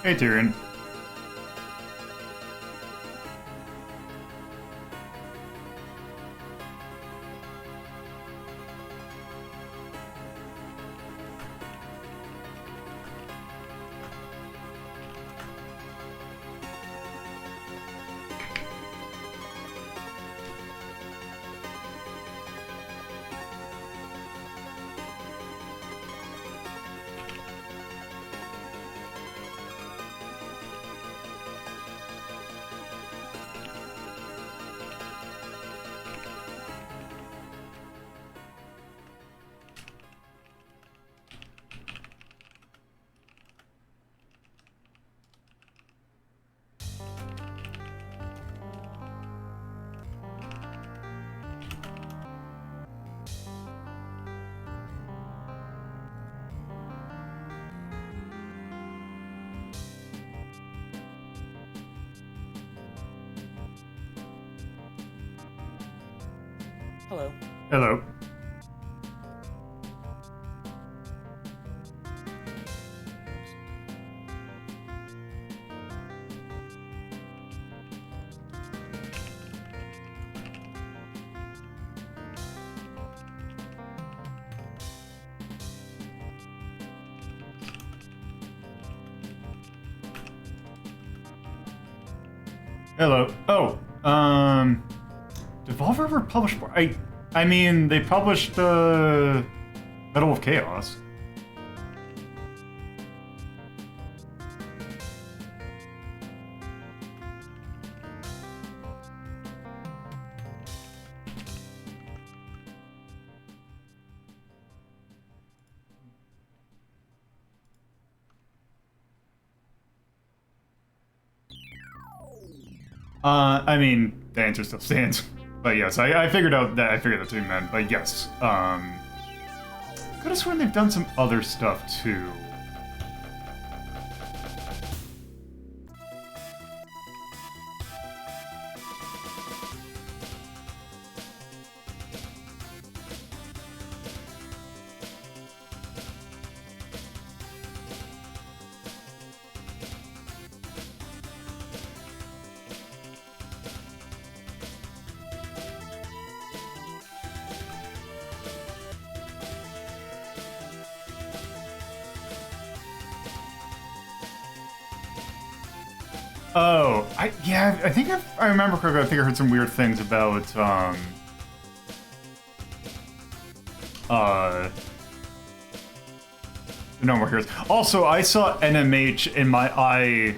Hey, Tyrion. Hello. Hello. Hello. Oh, Devolver ever published more? I mean, they published, Medal of Chaos. I mean, the answer still stands. But yes, I figured out that, I figured that's what you meant, but yes, could have sworn they've done some other stuff, too. Oh, yeah, I think if I remember correctly, I think I heard some weird things about, No More Heroes. Also, I saw NMH in my eye,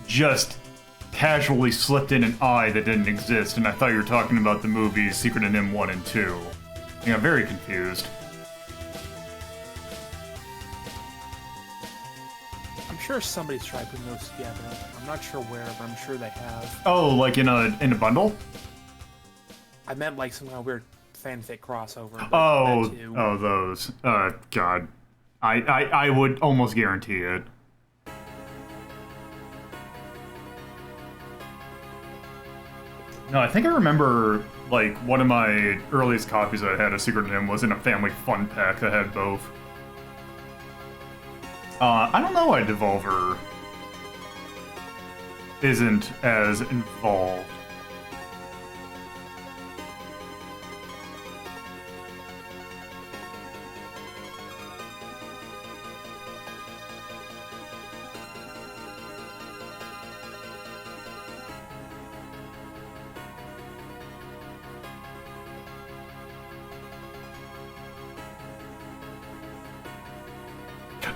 just casually slipped in an eye that didn't exist, and I thought you were talking about the movies Secret of NIMH 1 and 2. Yeah, I'm very confused. I'm sure somebody's tried putting those together. I'm not sure where, but I'm sure they have. Oh, like in a bundle? I meant like some kind of weird fanfic crossover. But Oh, that too. oh, those. God. I would almost guarantee it. No, I think I remember, like, one of my earliest copies I had of Secret of NIMH was in a family fun pack that had both. I don't know why Devolver isn't as involved.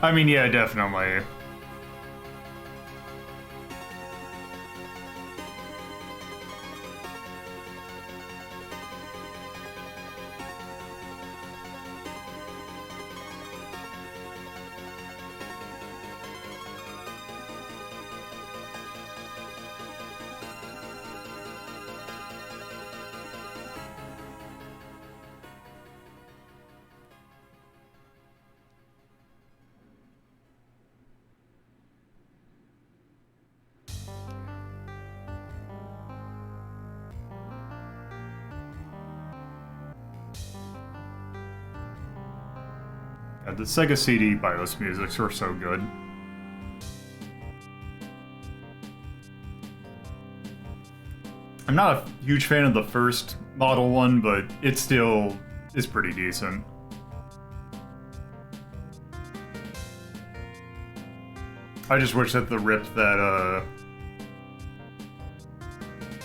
I mean, yeah, definitely. Yeah, the Sega CD BIOS musics were so good. I'm not a huge fan of the first model one, but it still is pretty decent. I just wish that the rip that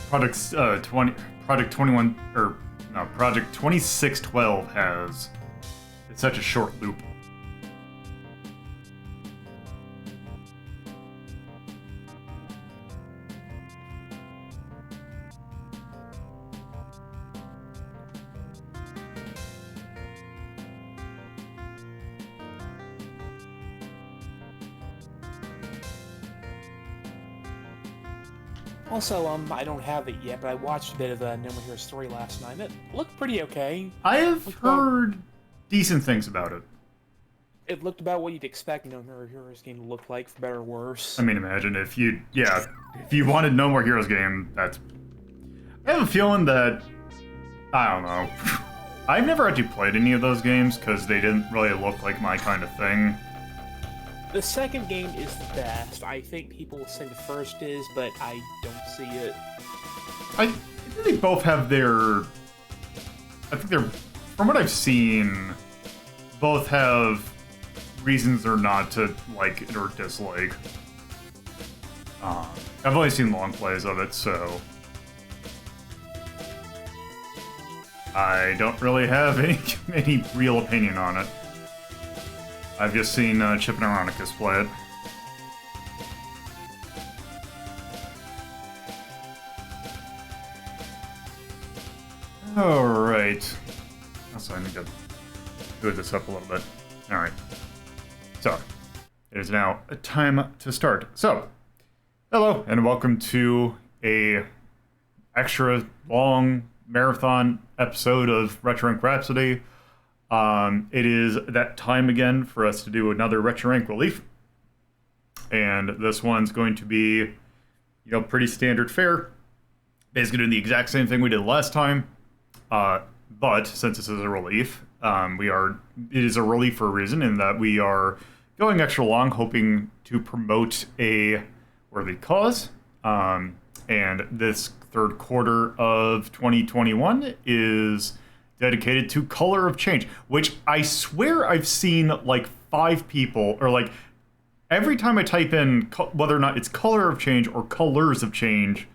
Project 2612 has, it's such a short loop. Also, I don't have it yet, but I watched a bit of No More Heroes Story last night. It looked pretty okay. I have heard decent things about it. It looked about what you'd expect No More Heroes game to look like, for better or worse. I mean, imagine if you wanted No More Heroes game, that's... I have a feeling that... I don't know. I've never actually played any of those games, because they didn't really look like my kind of thing. The second game is the best. I think people will say the first is, but I don't see it. I think they both have their... I think they're... From what I've seen, both have reasons or not to like it or dislike. I've only seen long plays of it, so... I don't really have any real opinion on it. I've just seen Chip and Ironicus play it. Alright. Also, I need to good this up a little bit. Alright. So, it is now time to start. So, hello, and welcome to a extra long marathon episode of Retro Inc. Rhapsody. It is that time again for us to do another Retro Inc. relief. And this one's going to be, pretty standard fare. Basically doing the exact same thing we did last time. But since this is a relief, it is a relief for a reason in that we are going extra long, hoping to promote a worthy cause. And this third quarter of 2021 is dedicated to Color of Change, which I swear I've seen like 5 people, or like every time I type in whether or not it's Color of Change or Colors of Change,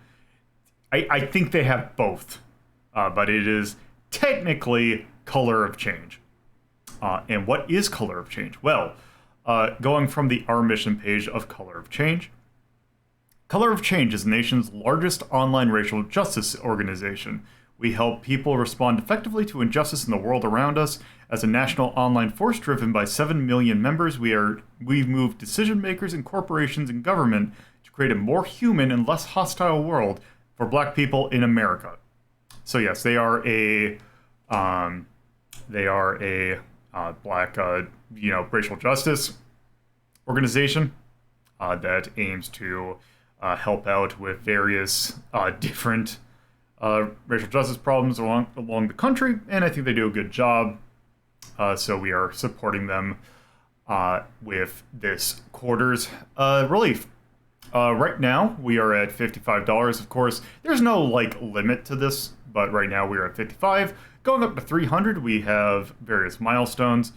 I think they have both. But it is technically Color of Change. And what is Color of Change? Well, going from the Our Mission page of Color of Change, Color of Change is the nation's largest online racial justice organization. We help people respond effectively to injustice in the world around us. As a national online force driven by 7 million members, we've moved decision makers and corporations and government to create a more human and less hostile world for Black people in America. So yes, they are a Black racial justice organization that aims to help out with various different racial justice problems along the country, and I think they do a good job. So we are supporting them with this quarter's relief. Right now, we are at $55. Of course, there's no limit to this, but right now we are at $55. Going up to $300, we have various milestones.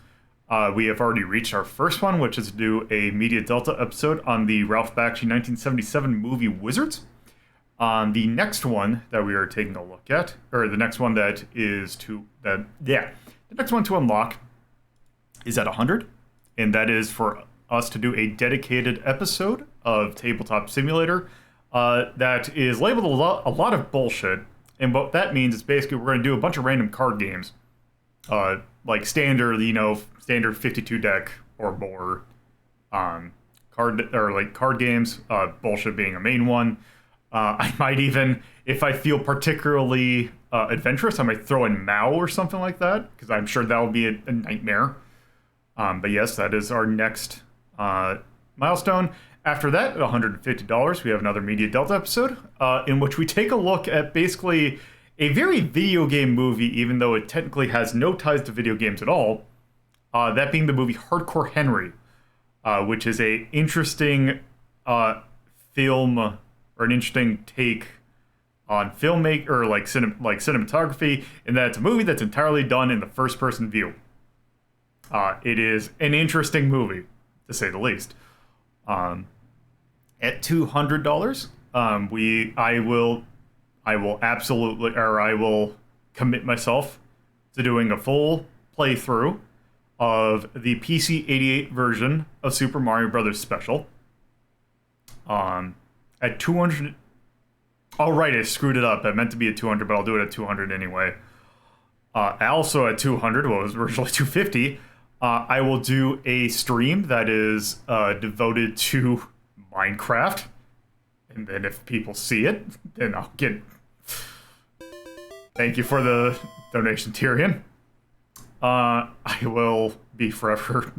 We have already reached our first one, which is to do a Media Delta episode on the Ralph Bakshi 1977 movie Wizards. The next one that we are taking a look at, or the next one the next one to unlock is at 100, and that is for us to do a dedicated episode of Tabletop Simulator that is labeled a lot of bullshit, and what that means is basically we're going to do a bunch of random card games, like standard 52 deck or more card games, bullshit being a main one. I might even, if I feel particularly adventurous, I might throw in Mao or something like that, because I'm sure that will be a nightmare. But yes, that is our next milestone. After that, at $150, we have another Media Delta episode, in which we take a look at basically a very video game movie, even though it technically has no ties to video games at all. That being the movie Hardcore Henry, which is a interesting film or an interesting take on filmmaking or like cinematography, in that it's a movie that's entirely done in the first person view. It is an interesting movie, to say the least. At $200, I will commit myself to doing a full playthrough of the PC-88 version of Super Mario Brothers Special. At 200. Oh, right, I screwed it up. I meant to be at 200, but I'll do it at 200 anyway. Also at 200, well, it was originally 250. I will do a stream that is devoted to Minecraft. And then if people see it, then I'll get... Thank you for the donation, Tyrion. I will be forever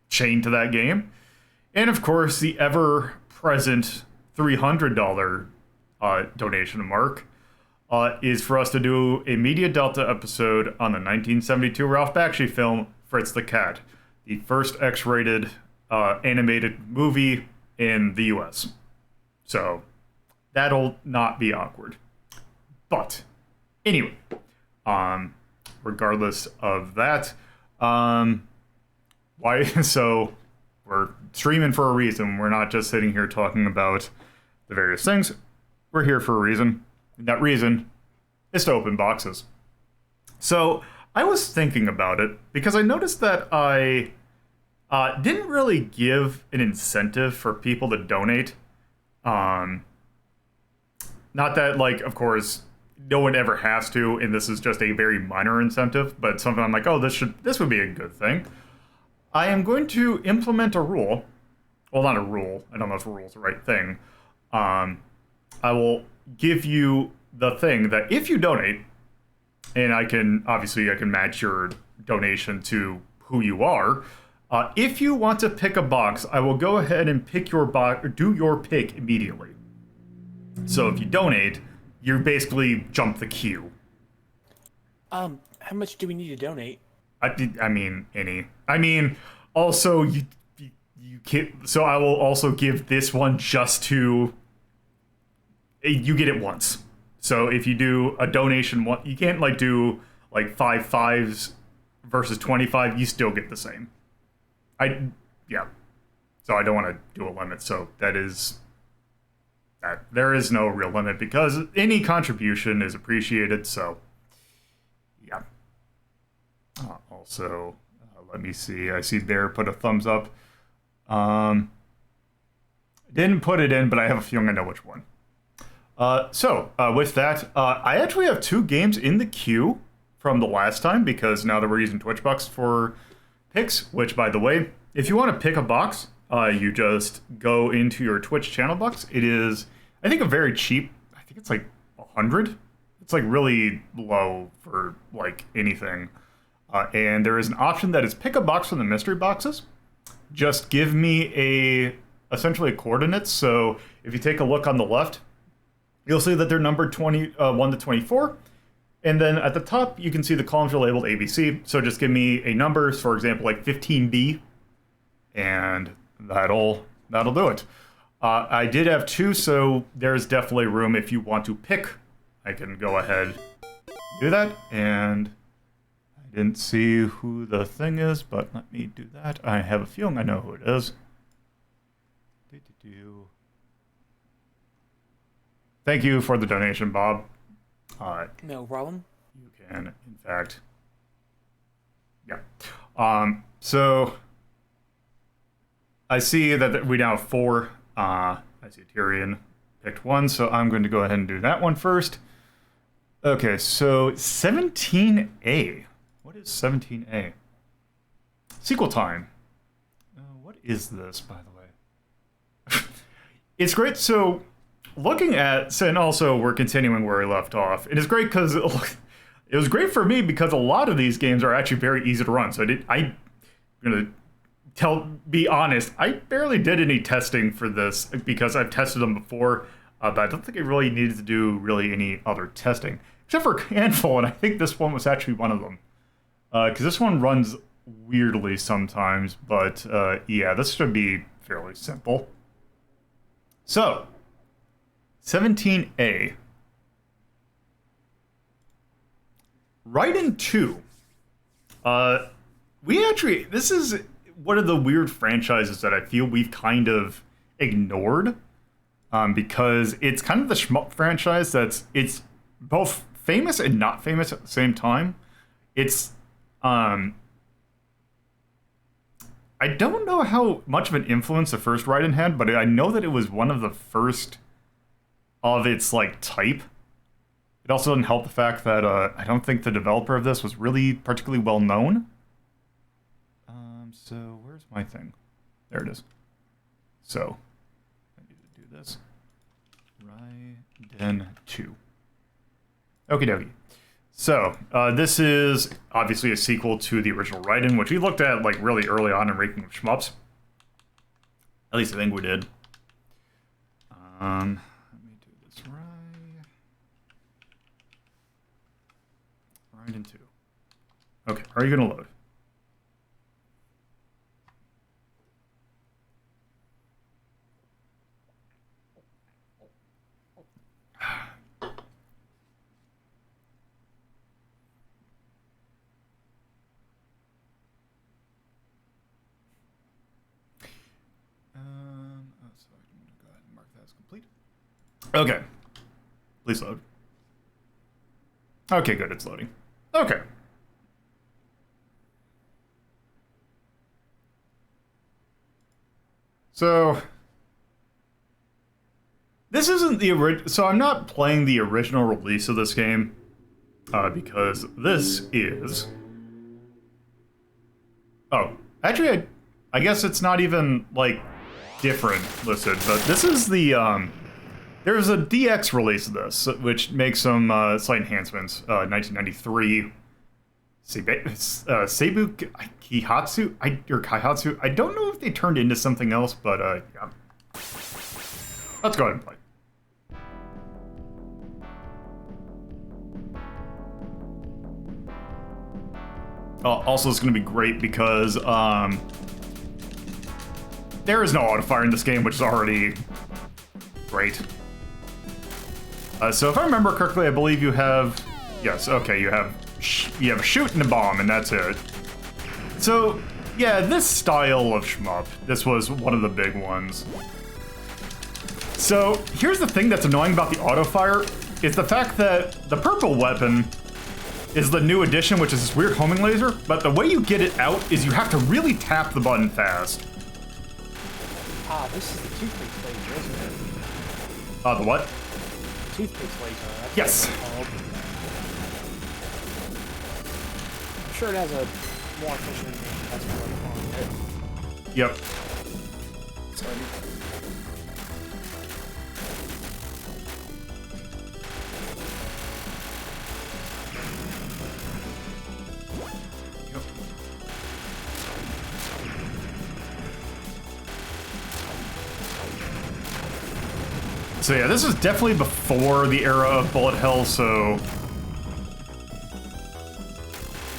chained to that game. And of course, the ever-present $300 donation mark is for us to do a Media Delta episode on the 1972 Ralph Bakshi film, Fritz the Cat, the first X-rated animated movie in the US. So, that'll not be awkward. But, anyway, regardless of that, so we're streaming for a reason. We're not just sitting here talking about the various things. We're here for a reason. And that reason is to open boxes. So I was thinking about it because I noticed that I didn't really give an incentive for people to donate. Not that, like, of course, no one ever has to, and this is just a very minor incentive, but something I'm like, oh, this would be a good thing. I am going to implement a rule. Well, not a rule. I don't know if a rule is the right thing. I will give you the thing that if you donate, and I can match your donation to who you are. If you want to pick a box, I will go ahead and pick your box, or do your pick immediately. So if you donate, you basically jump the queue. How much do we need to donate? I mean, any. I mean, also you can't. So I will also give this one just to. You get it once. So if you do a donation, you can't like do like 5 5s versus 25. You still get the same. Yeah. So I don't want to do a limit. So that is that. There is no real limit because any contribution is appreciated. So yeah. Also, let me see. I see Bear put a thumbs up. Didn't put it in, but I have a feeling I know which one. With that, I actually have 2 games in the queue from the last time because now that we're using Twitchbox for picks, which, by the way, if you want to pick a box, you just go into your Twitch channel box. It is, I think, a very cheap, I think it's like 100. It's like really low for like anything. And there is an option that is pick a box from the mystery boxes. Just give me essentially a coordinates. So if you take a look on the left, you'll see that they're numbered 1 to 24. And then at the top, you can see the columns are labeled ABC. So just give me a number, for example, like 15B, and that'll do it. I did have 2, so there's definitely room if you want to pick. I can go ahead and do that. And I didn't see who the thing is, but let me do that. I have a feeling I know who it is. Thank you for the donation, Bob. No problem. You can, in fact. Yeah. So I see that we now have 4. I see Tyrion picked 1, so I'm going to go ahead and do that one first. Okay, so 17A. What is 17A? Sequel time. What is this, by the way? It's great. So looking at, and also we're continuing where we left off. It is great because it was great for me because a lot of these games are actually very easy to run. So I'm gonna be honest, I barely did any testing for this because I've tested them before, but I don't think I really needed to do really any other testing except for a handful, and I think this one was actually one of them because this one runs weirdly sometimes, but yeah, this should be fairly simple. So, 17A. Raiden 2. This is one of the weird franchises that I feel we've kind of ignored, because it's kind of the shmup franchise it's both famous and not famous at the same time. It's, I don't know how much of an influence the first Raiden had, but I know that it was one of the first of its, like, type. It also doesn't help the fact that I don't think the developer of this was really particularly well known. So where's my thing? There it is. So I need to do this. Raiden 2. Okie dokie. So this is obviously a sequel to the original Raiden, which we looked at like really early on in Ranking of Shmups. At least I think we did. Let me do this right. Raiden 2. Okay, are you gonna load? So I'm gonna go ahead and mark that as complete. Okay. Please load. Okay, good, it's loading. Okay. So this isn't the original. So I'm not playing the original release of this game, because this is. Oh, actually, I guess it's not even like different listed, but this is the. There's a DX release of this, which makes some slight enhancements. 1993. Seibu Kihatsu or Kaihatsu. I don't know if they turned into something else, but yeah. Let's go ahead and play. Also, it's going to be great because there is no auto-fire in this game, which is already great. So if I remember correctly, I believe you have... Yes, okay, you have a shoot and a bomb, and that's it. So, yeah, this style of shmup, this was one of the big ones. So, here's the thing that's annoying about the auto-fire, is the fact that the purple weapon is the new addition, which is this weird homing laser, but the way you get it out is you have to really tap the button fast. Ah, this is the toothpaste laser, isn't it? The what? Toothpaste laser. That's Yes. what it's called. I'm sure it has a more efficient name. That's what I'm calling it. Yep. So So yeah, this was definitely before the era of bullet hell, so...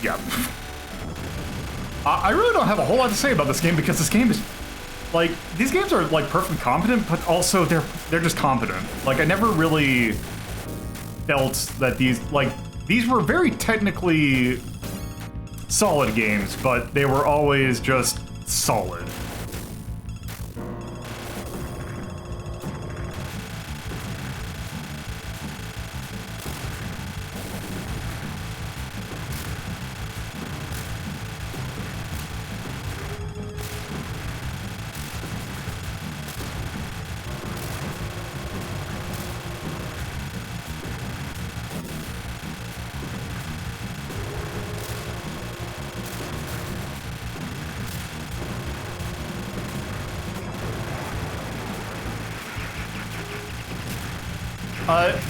Yeah. I really don't have a whole lot to say about this game because this game is... Like, these games are, like, perfectly competent, but also they're just competent. Like, I never really felt that these were very technically solid games, but they were always just solid.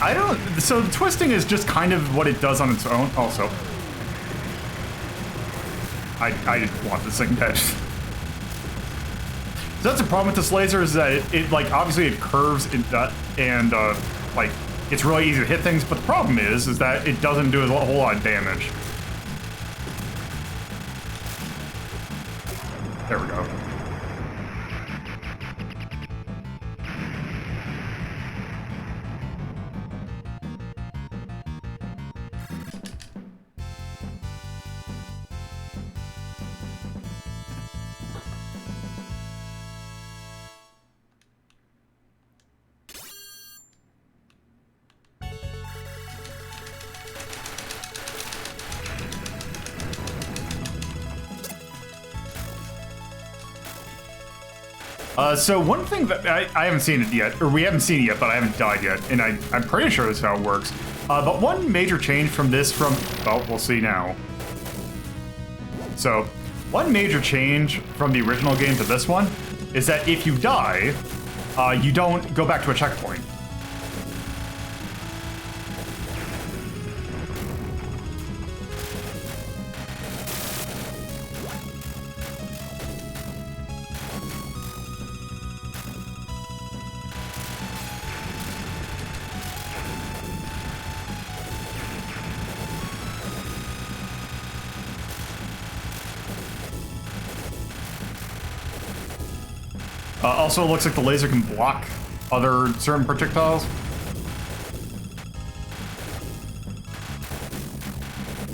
I don't... So the twisting is just kind of what it does on its own, also. I want this thing dead. So that's the problem with this laser, is that it like, obviously it curves and like, it's really easy to hit things, but the problem is that it doesn't do a whole lot of damage. There we go. So one thing that I haven't seen it yet, or we haven't seen it yet, but I haven't died yet, and I'm pretty sure that's how it works. But one major change from this well, we'll see now. So, one major change from the original game to this one is that if you die, you don't go back to a checkpoint. Also, it looks like the laser can block other certain projectiles.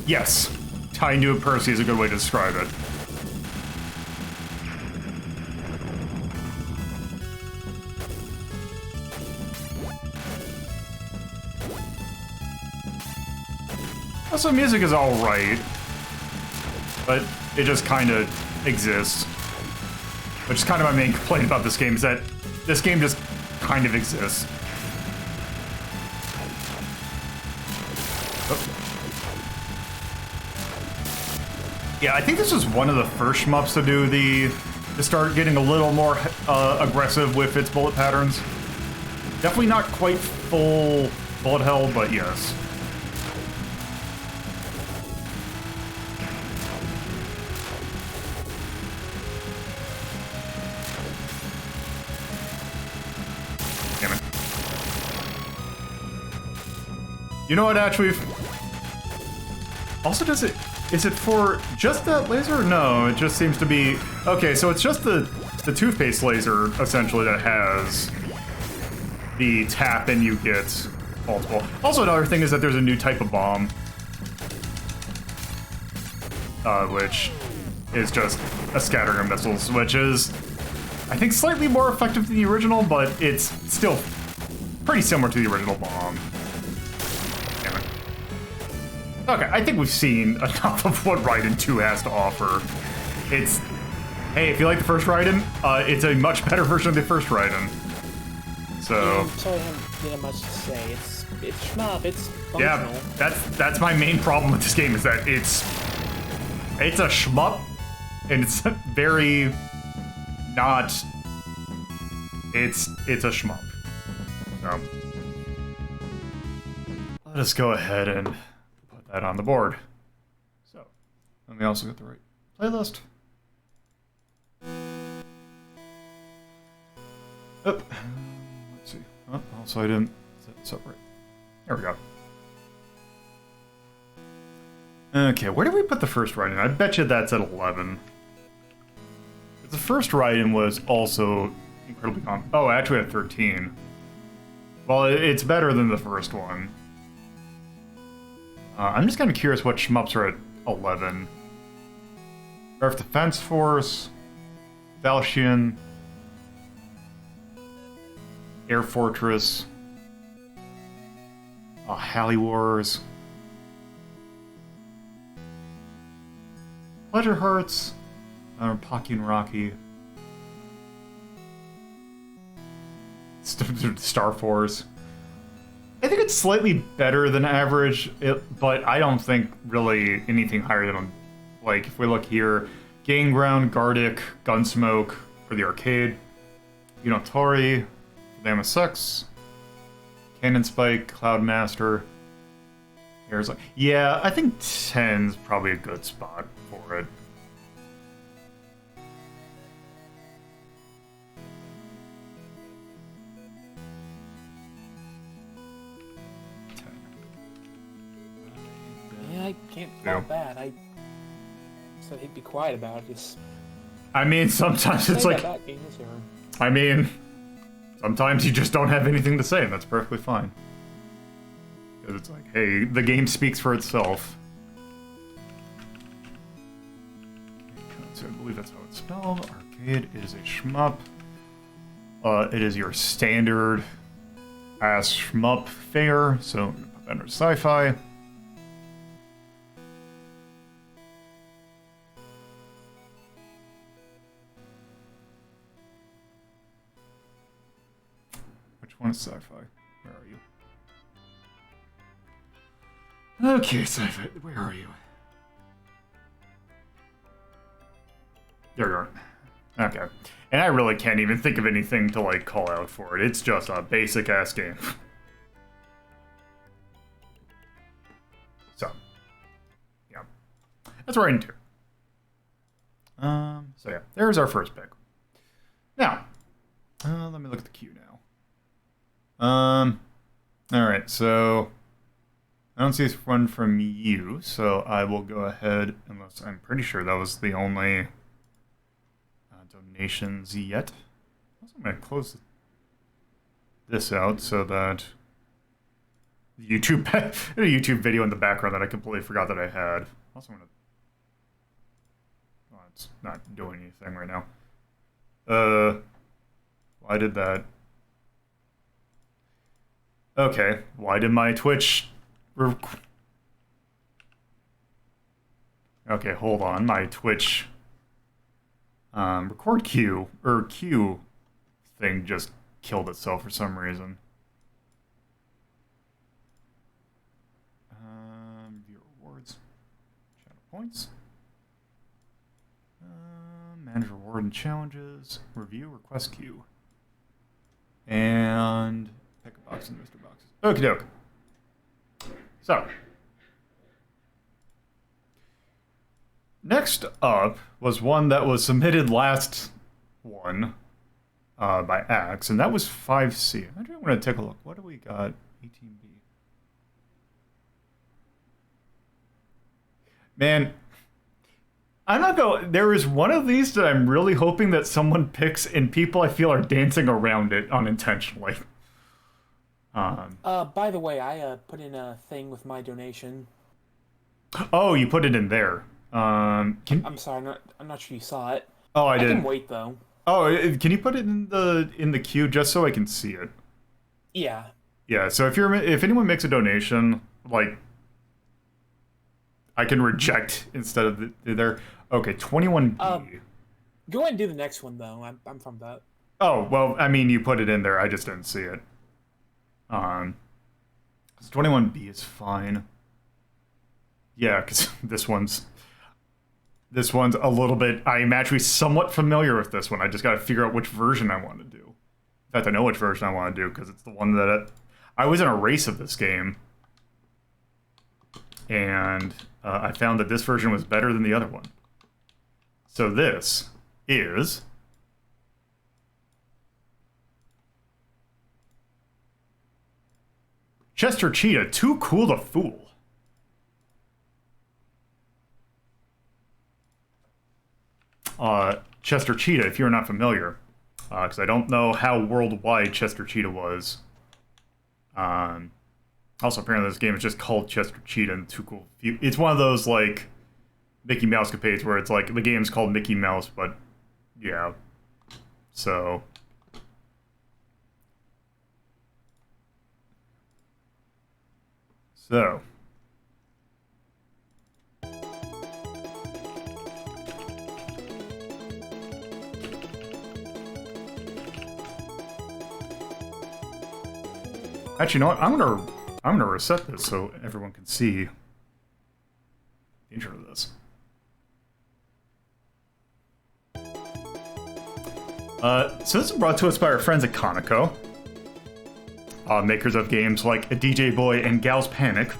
Yes, tying to a Percy is a good way to describe it. Also, music is alright, but it just kind of exists. Which is kind of my main complaint about this game, is that this game just kind of exists. Oh. Yeah, I think this was one of the first shmups to start getting a little more aggressive with its bullet patterns. Definitely not quite full bullet hell, but yes. You know what, actually? Also, is it for just that laser? No, it just seems to be... Okay, so it's just the toothpaste laser, essentially, that has the tap and you get multiple. Also, another thing is that there's a new type of bomb. Which is just a scattering of missiles, which is, I think, slightly more effective than the original, but it's still pretty similar to the original bomb. Okay, I think we've seen enough of what Raiden 2 has to offer. It's... Hey, if you like the first Raiden, it's a much better version of the first Raiden. So... I'm sorry I haven't much to say. It's shmup, it's functional. Yeah, that's my main problem with this game, is that it's a shmup, and it's very not... It's a shmup. So... Let us go ahead and... that on the board. So, let me also get the right playlist. Oh, let's see. Oh, also I didn't set this up right. There we go. Okay, where did we put the first Raiden? I bet you that's at 11. The first Raiden was also incredibly oh, actually at 13. Well, it's better than the first one. I'm just kind of curious what shmups are at 11. Earth Defense Force, Valshian, Air Fortress, Halley Wars, Pleasure Hearts, Pocky and Rocky, Star Force. I think it's slightly better than average, but I don't think really anything higher than, like, if we look here, Game Ground, Gardic, Gunsmoke for the arcade, Unotori for the MSX, Cannon Spike, Cloudmaster, Arizona. Yeah, I think 10's probably a good spot for it. Yeah, I can't call it bad. I said he'd be quiet about it. Just I mean, sometimes it's like... I mean, sometimes you just don't have anything to say, and that's perfectly fine. Because it's like, hey, the game speaks for itself. So I believe that's how it's spelled. Arcade is a shmup. It is your standard ass shmup fare, so I'm gonna put that under sci-fi. Which one is sci-fi? Where are you? Okay, sci-fi, where are you? There you are. Okay. And I really can't even think of anything to, like, call out for it. It's just a basic-ass game. So. Yeah. That's right into. So yeah, there's our first pick. Now, let me look at the queue now. Alright, so I don't see this one from you, so I will go ahead, unless I'm pretty sure that was the only donations yet. Also, I'm going to close this out so that the YouTube, a YouTube video in the background that I completely forgot that I had. Also, I'm going to... Oh, it's not doing anything right now. Why did that... Okay, why did my Twitch... Okay, hold on, my Twitch... record queue, or queue thing just killed itself for some reason. View rewards, channel points, manage reward and challenges, review request queue, and pick a box in the mystery boxes. Okie doke. So. Next up was one that was submitted last one by Axe, and that was 5C. I do want to take a look. What do we got? 18B. Man, I'm not going... There is one of these that I'm really hoping that someone picks, and people I feel are dancing around it unintentionally. By the way, I put in a thing with my donation. Oh, you put it in there. I'm sorry, I'm not sure you saw it. Oh, I didn't. I can wait though. Oh, can you put it in the queue just so I can see it? Yeah. Yeah. So if anyone makes a donation, like, I can reject instead of there. Okay, 21B. Go ahead and do the next one though. I'm from that. Oh well, I mean you put it in there. I just didn't see it. 21B is fine. Yeah, because this one's a little bit... I'm actually somewhat familiar with this one. I just got to figure out which version I want to do. In fact, I know which version I want to do, because it's the one that... I was in a race of this game. And I found that this version was better than the other one. So this is... Chester Cheetah, Too Cool to Fool. Chester Cheetah, if you're not familiar, because I don't know how worldwide Chester Cheetah was. Also, apparently this game is just called Chester Cheetah and Too Cool. It's one of those, like, Mickey Mouse capades where it's like, the game's called Mickey Mouse, but, yeah. So... Actually, you know what? I'm gonna reset this so everyone can see the intro to this. So this is brought to us by our friends at Conoco, makers of games like DJ Boy and Gal's Panic.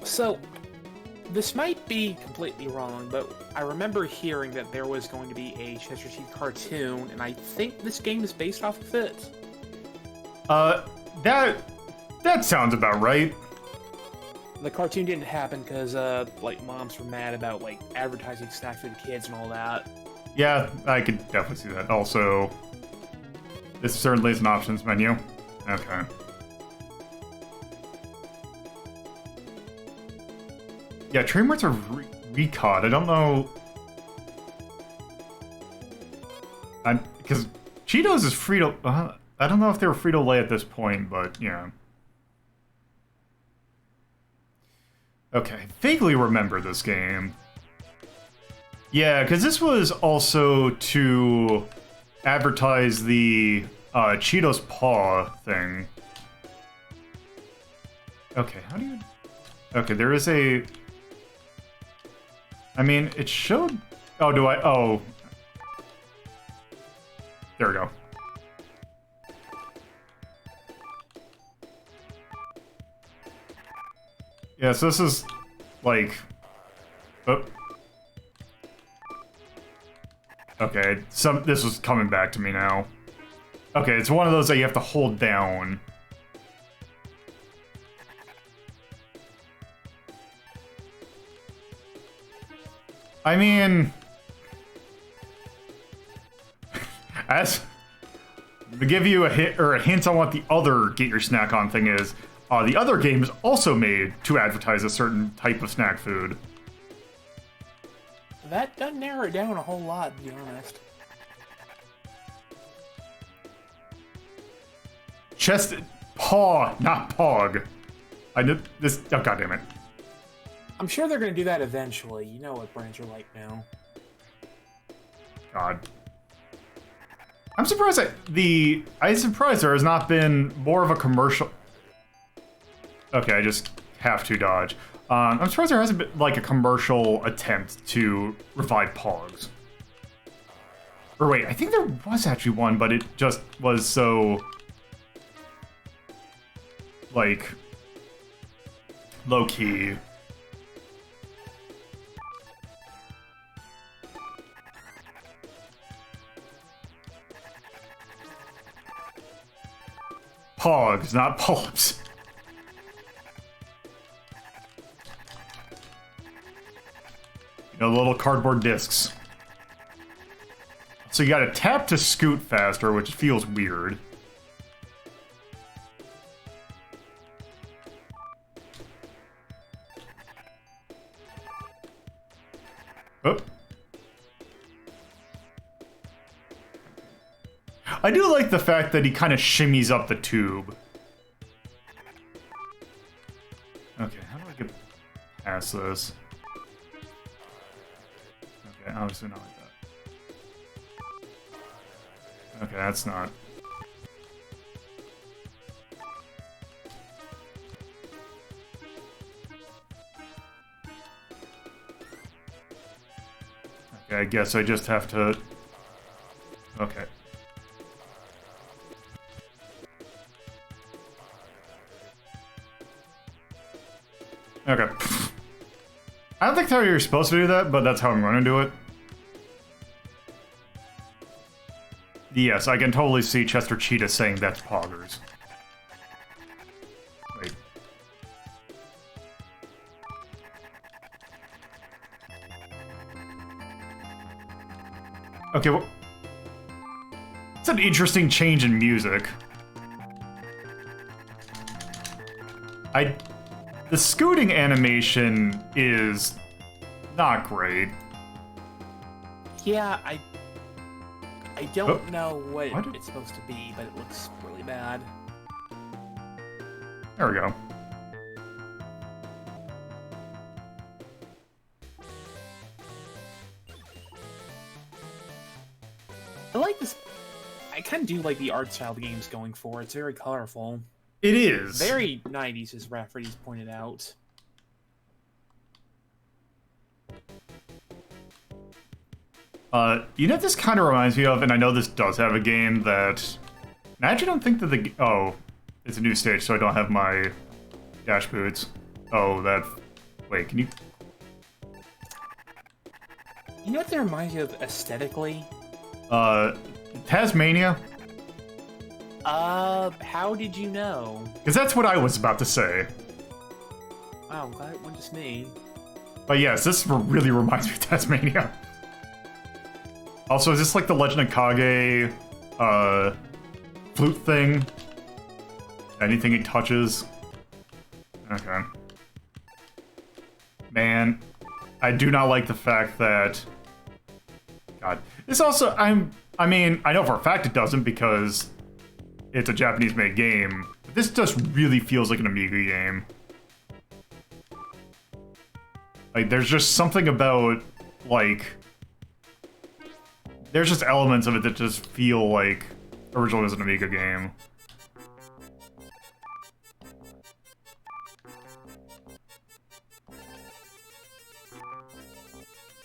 So, this might be completely wrong, but I remember hearing that there was going to be a Chester Cheetah cartoon, and I think this game is based off of it. That sounds about right. The cartoon didn't happen because, like, moms were mad about, like, advertising snack food to kids and all that. Yeah, I could definitely see that. Also, this certainly is an options menu. Okay. Yeah, trademarks are recaught. I don't know. Because Cheetos is Frito. I don't know if they were Frito-Lay at this point, but yeah. Okay, I vaguely remember this game. Yeah, because this was also to advertise the Cheetos Paw thing. Okay, how do you... Okay, there is a... I mean, it showed... Oh, do I... Oh. There we go. Yeah, so this is, like... Oh. Okay, this was coming back to me now. Okay, it's one of those that you have to hold down. I mean... As... To give you a hint on what the other Get Your Snack On thing is, the other game is also made to advertise a certain type of snack food. That doesn't narrow it down a whole lot, to be honest. Paw, not Pog. I did this. Oh, goddammit. I'm sure they're going to do that eventually. You know what brands are like now. God. I'm surprised I'm surprised there has not been more of a commercial. Okay, I just have to dodge. I'm surprised there hasn't been like a commercial attempt to revive Pogs. Or wait, I think there was actually one, but it just was so like low key. Pogs, not polyps. You know, the little cardboard discs. So you gotta tap to scoot faster, which feels weird. Oh. I do like the fact that he kind of shimmies up the tube. Okay, how do I get past this? Okay, obviously not like that. Okay, that's not. Okay, I guess I just have to... Okay. Okay. I don't think how you're supposed to do that, but that's how I'm going to do it. Yes, I can totally see Chester Cheetah saying that's poggers. Wait. Okay, well... It's an interesting change in music. The scooting animation is not great. Yeah, I don't know what it's supposed to be, but it looks really bad. There we go. I like this. I kind of do like the art style the game's going for. It's very colorful. It is. Very 90s, as Rhapsody's pointed out. You know what this kind of reminds me of, and I know this does have a game that... I actually don't think that the... Oh, it's a new stage, so I don't have my dash boots. Oh, that... Wait, can you... You know what that reminds you of aesthetically? Tasmania? How did you know? Because that's what I was about to say. Wow, I'm glad it wasn't just me. But yes, this really reminds me of Tasmania. Also, is this like the Legend of Kage, flute thing? Anything it touches? Okay. Man, I do not like the fact that... God. This also, I mean, I know for a fact it doesn't because it's a Japanese-made game, but this just really feels like an Amiga game. Like, there's just something about, like... There's just elements of it that just feel like originally was an Amiga game.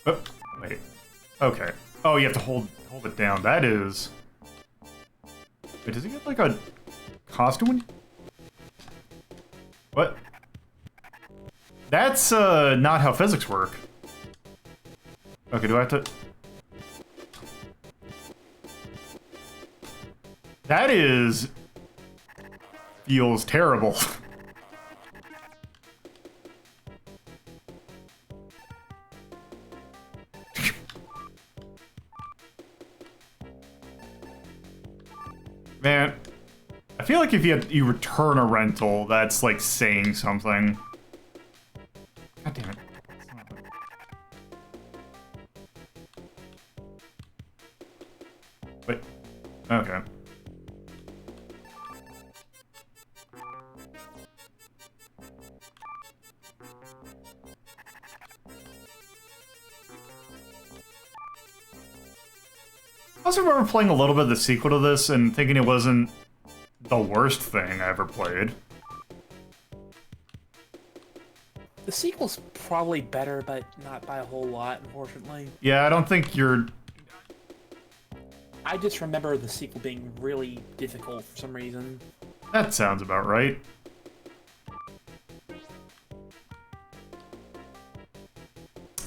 Oh, wait. Okay. Oh, you have to hold it down. That is... Wait, does he get, like, a costume? What? That's, not how physics work. Okay, do I have to... That is... feels terrible. Man, I feel like if you return a rental, that's like saying something. God damn it. Wait. Okay. I also remember playing a little bit of the sequel to this and thinking it wasn't the worst thing I ever played. The sequel's probably better, but not by a whole lot, unfortunately. Yeah, I don't think you're... I just remember the sequel being really difficult for some reason. That sounds about right.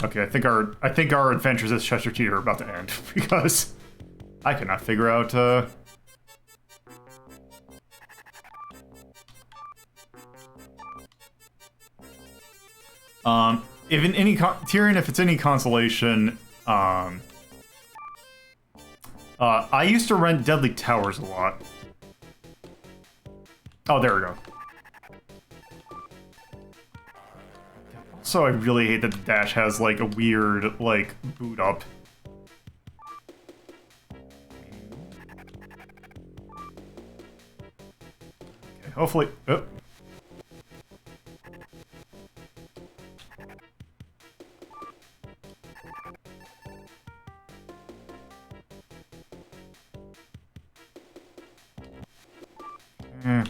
Okay, I think our adventures as Chester Cheetah are about to end because I cannot figure out if in any Tyrion, if it's any consolation, I used to rent Deadly Towers a lot. Oh, there we go. So I really hate that the dash has like a weird like boot up. Okay, hopefully. Oh. Hmm.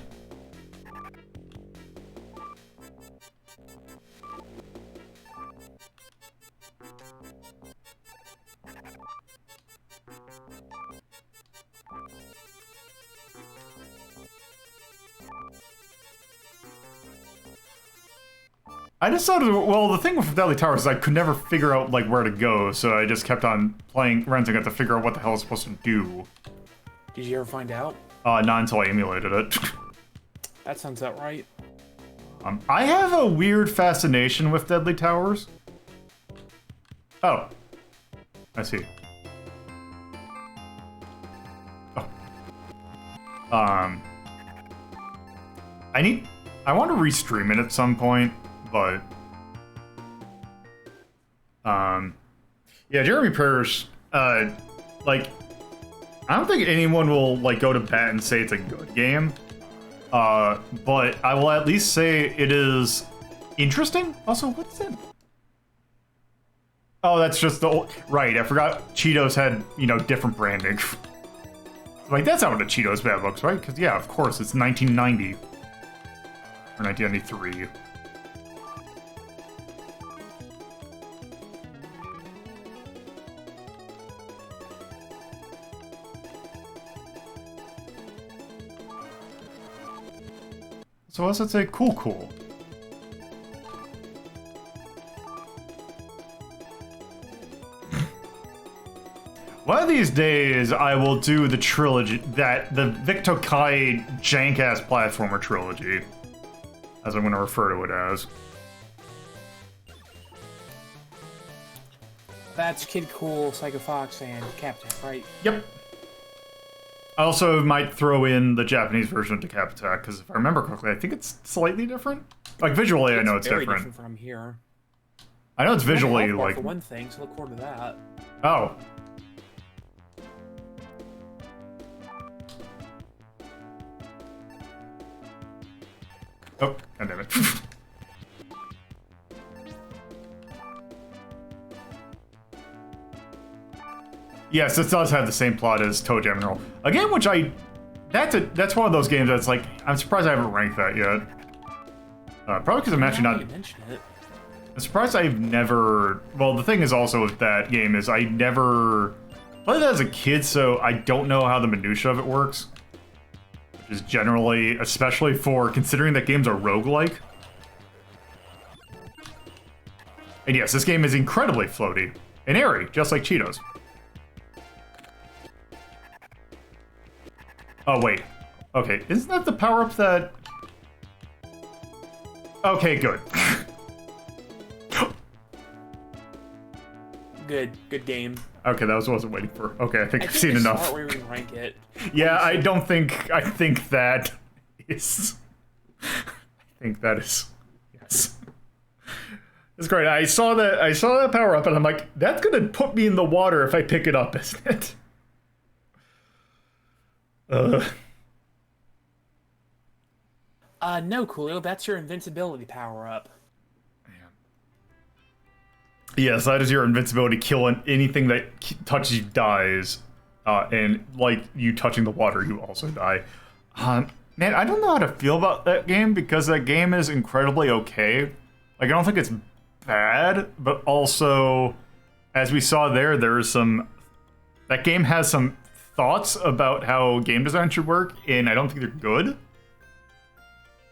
I decided, well, the thing with Deadly Towers is I could never figure out, like, where to go, so I just kept on renting it to figure out what the hell I was supposed to do. Did you ever find out? Not until I emulated it. That sounds about right. I have a weird fascination with Deadly Towers. Oh. I see. Oh. I want to restream it at some point. But, yeah, Jeremy Parrish, like, I don't think anyone will, like, go to bat and say it's a good game, but I will at least say it is interesting. Also, what's that? Oh, that's just the old, right, I forgot Cheetos had, you know, different branding. Like, that's not what a Cheetos bag looks, right? Because, yeah, of course, it's 1990. Or 1993. So what's that say? Cool, cool. One of these days, I will do the trilogy, the Victokai jank-ass platformer trilogy, as I'm going to refer to it as. That's Kid Cool, Psycho Fox, and Captain, right? Yep. I also might throw in the Japanese version of Decap Attack, because if I remember correctly, I think it's slightly different. Like, visually, I know it's very different. different from here. I know it's visually, like... For one thing, so look forward to that. Oh. Oh, goddammit. Yes, this does have the same plot as Toe Jam and Earl. A game which that's one of those games that's like, I'm surprised I haven't ranked that yet. Probably because I'm actually not... I'm surprised I've never... Well, the thing is also with that game is I never played that as a kid, so I don't know how the minutia of it works. Which is generally, especially for considering that games are roguelike. And yes, this game is incredibly floaty and airy, just like Cheetos. Oh, wait. Okay, isn't that the power-up that... Okay, good. Good game. Okay, that was what I wasn't waiting for. Okay, I think I've seen it's enough. Smart where we rank it. Yeah, I think that is... I think that is... Yes. It's great. I saw that power-up, and I'm like, that's gonna put me in the water if I pick it up, isn't it? No, Coolio, that's your invincibility power-up. Yes, that is your invincibility. Kill anything that touches you dies. And, like, you touching the water, you also die. Man, I don't know how to feel about that game, because that game is incredibly okay. Like, I don't think it's bad, but also, as we saw there's some... That game has some thoughts about how game design should work, and I don't think they're good.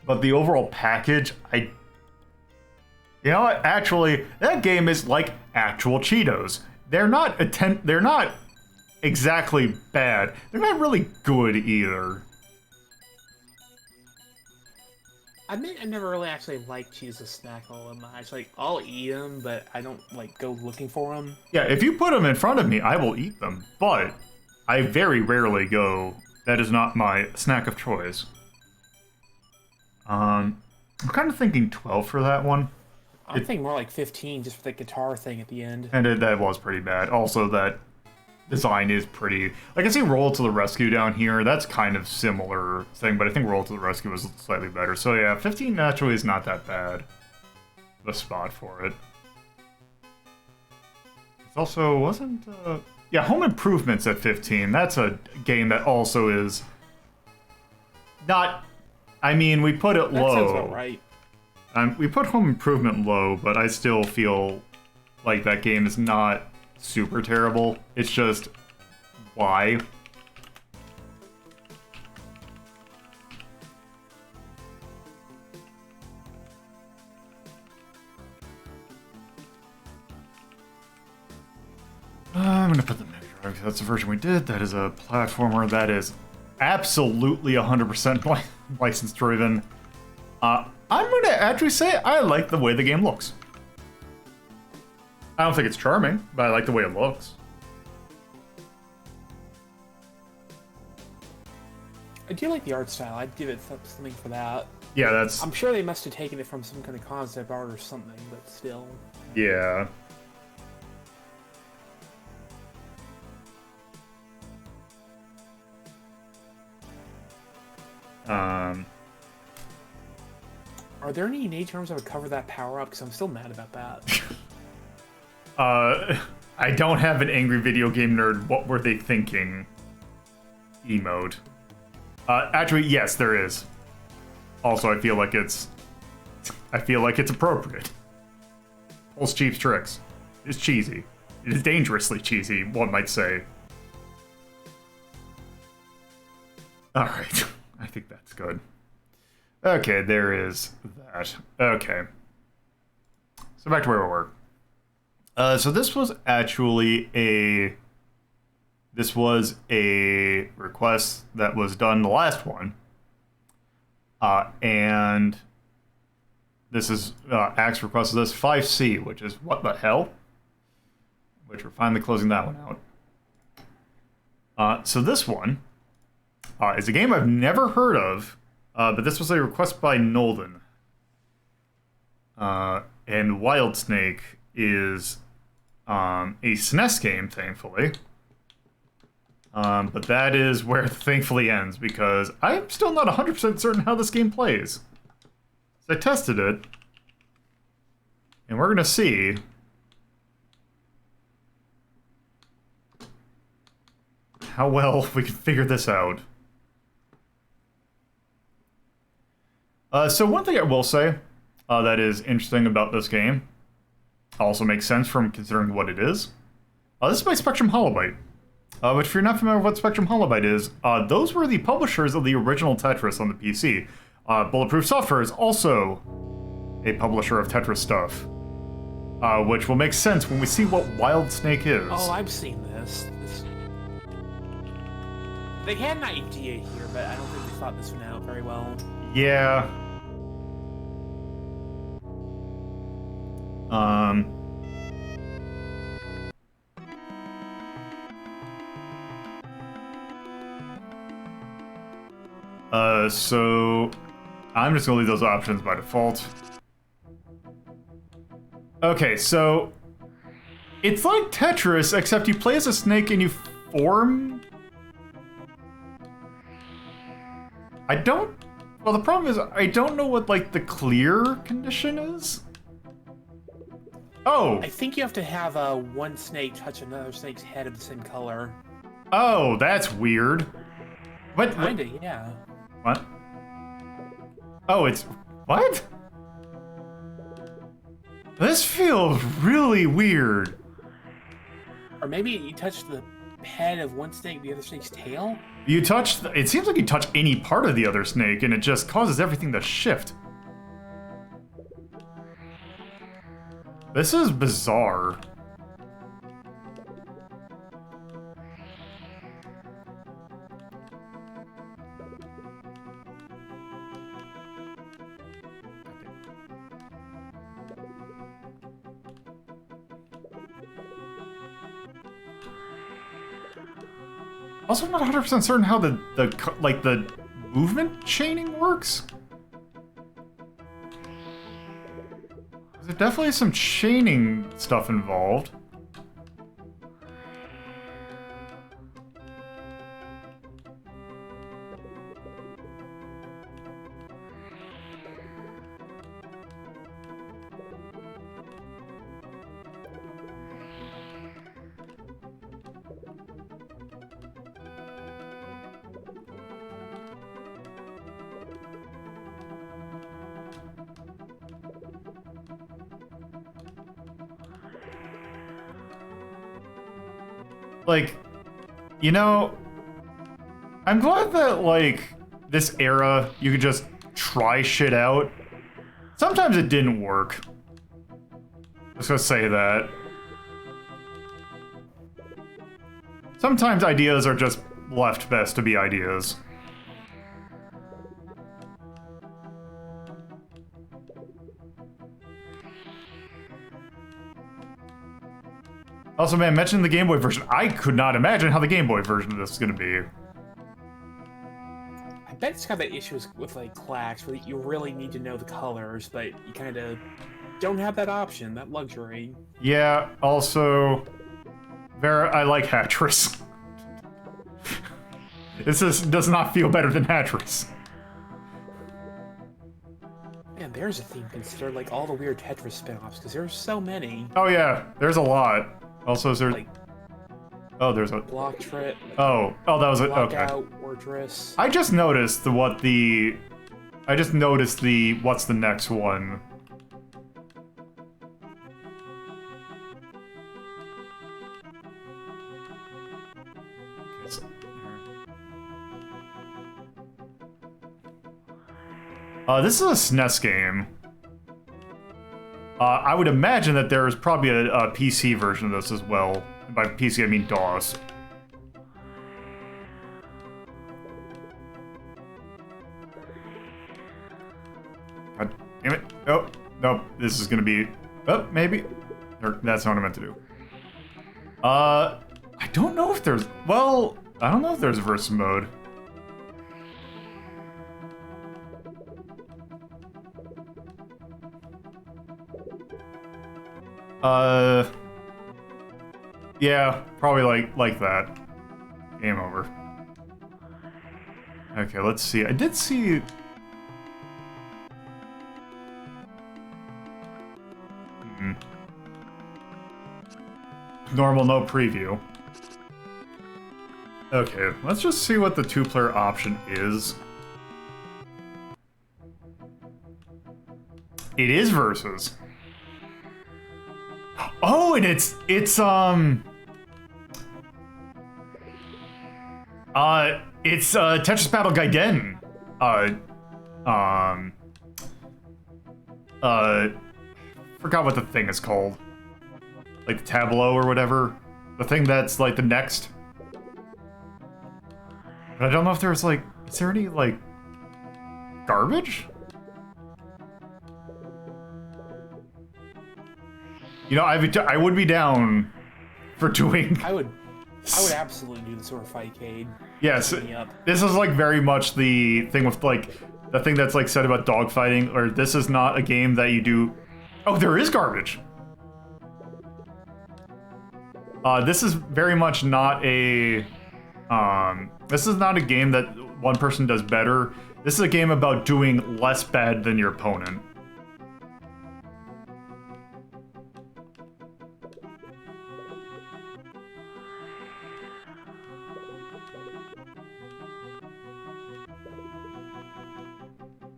But the overall package, you know what? Actually, that game is like actual Cheetos. They're not exactly bad. They're not really good either. I mean, I never really actually liked Cheetos as a snack all that much. Like, I'll eat them, but I don't, like, go looking for them. Yeah, if you put them in front of me, I will eat them. But I very rarely go, that is not my snack of choice. I'm kind of thinking 12 for that one. I'm thinking more like 15, just for the guitar thing at the end. And that was pretty bad. Also, that design is pretty... Like, I see Roll to the Rescue down here. That's kind of similar thing, but I think Roll to the Rescue was slightly better. So yeah, 15 naturally is not that bad. The spot for it. It also wasn't... Yeah, Home Improvement's at 15. That's a game that also is... Not... I mean, we put it low. That sounds about right. We put Home Improvement low, but I still feel like that game is not super terrible. It's just, why? I'm gonna put the Mega Drive, 'cause that's the version we did. That is a platformer that is absolutely 100% license driven. I'm gonna actually say I like the way the game looks. I don't think it's charming, but I like the way it looks. I do like the art style. I'd give it something for that. Yeah, that's... I'm sure they must have taken it from some kind of concept art or something, but still. Yeah. Are there any innate terms that would cover that power up? Because I'm still mad about that. I don't have an angry video game nerd. What were they thinking? Emote. Actually, yes, there is. Also, I feel like it's appropriate. Pulls cheap tricks. It's cheesy. It is dangerously cheesy, one might say. Alright. I think that's good. Okay, there is that. Okay. So back to where we were. So this was actually a this was a request that was done the last one. And this is Axe requested this 5C, which is what the hell? Which we're finally closing that one out. So this one is a game I've never heard of, but this was a request by Nolden. And Wild Snake is a SNES game, thankfully. But that is where it thankfully ends, because I'm still not 100% certain how this game plays. So I tested it, and we're going to see how well we can figure this out. So one thing I will say that is interesting about this game, also makes sense from considering what it is. This is by Spectrum Holobyte. Which, if you're not familiar with what Spectrum Holobyte is, those were the publishers of the original Tetris on the PC. Bulletproof Software is also a publisher of Tetris stuff, which will make sense when we see what Wild Snake is. Oh, I've seen this. They had an idea here, but I don't think they thought this one out very well. Yeah. So I'm just gonna leave those options by default. Okay, so it's like Tetris, except you play as a snake and you form. Well, the problem is I don't know what like the clear condition is. Oh. I think you have to have one snake touch another snake's head of the same color. Oh, that's weird. What? Kinda, yeah. What? Oh, it's... What? This feels really weird. Or maybe you touch the head of one snake, the other snake's tail? You touch... It seems like you touch any part of the other snake, and it just causes everything to shift. This is bizarre. Also, I'm not 100% certain how the movement chaining works. There's definitely some chaining stuff involved. Like, you know, I'm glad that, like, this era, you could just try shit out. Sometimes it didn't work. Let's just say that. Sometimes ideas are just left best to be ideas. Also, man, mentioning the Game Boy version, I could not imagine how the Game Boy version of this is going to be. I bet it's got that issues with, like, clacks, where you really need to know the colors, but you kind of don't have that option, that luxury. Yeah, also, I like Hatris. This does not feel better than Hatris. Man, there's a theme considered, like, all the weird Tetris spin-offs, because there's so many. Oh yeah, there's a lot. Also, is there... Like, oh, there's a... Block Trip. Oh, that was it, okay. Blockout, Wordress. I just noticed what's the next one. This is a SNES game. I would imagine that there is probably a PC version of this as well. By PC, I mean DOS. this is gonna be... Oh, maybe. Or, that's not what I meant to do. I don't know if there's... Well, I don't know if there's versus mode. Yeah, probably like that. Game over. Okay, let's see. I did see... Normal, no preview. Okay, let's just see what the two-player option is. It is versus. Oh, and it's Tetris Battle Gaiden. Forgot what the thing is called. Like the tableau or whatever. The thing that's like the next. But I don't know if there's like, is there any like garbage? You know, I would be down for doing. I would absolutely do the sort of fightcade. Yes, this is like very much the thing with like the thing that's like said about dogfighting, or this is not a game that you do. Oh, there is garbage. This is very much not a. This is not a game that one person does better. This is a game about doing less bad than your opponent.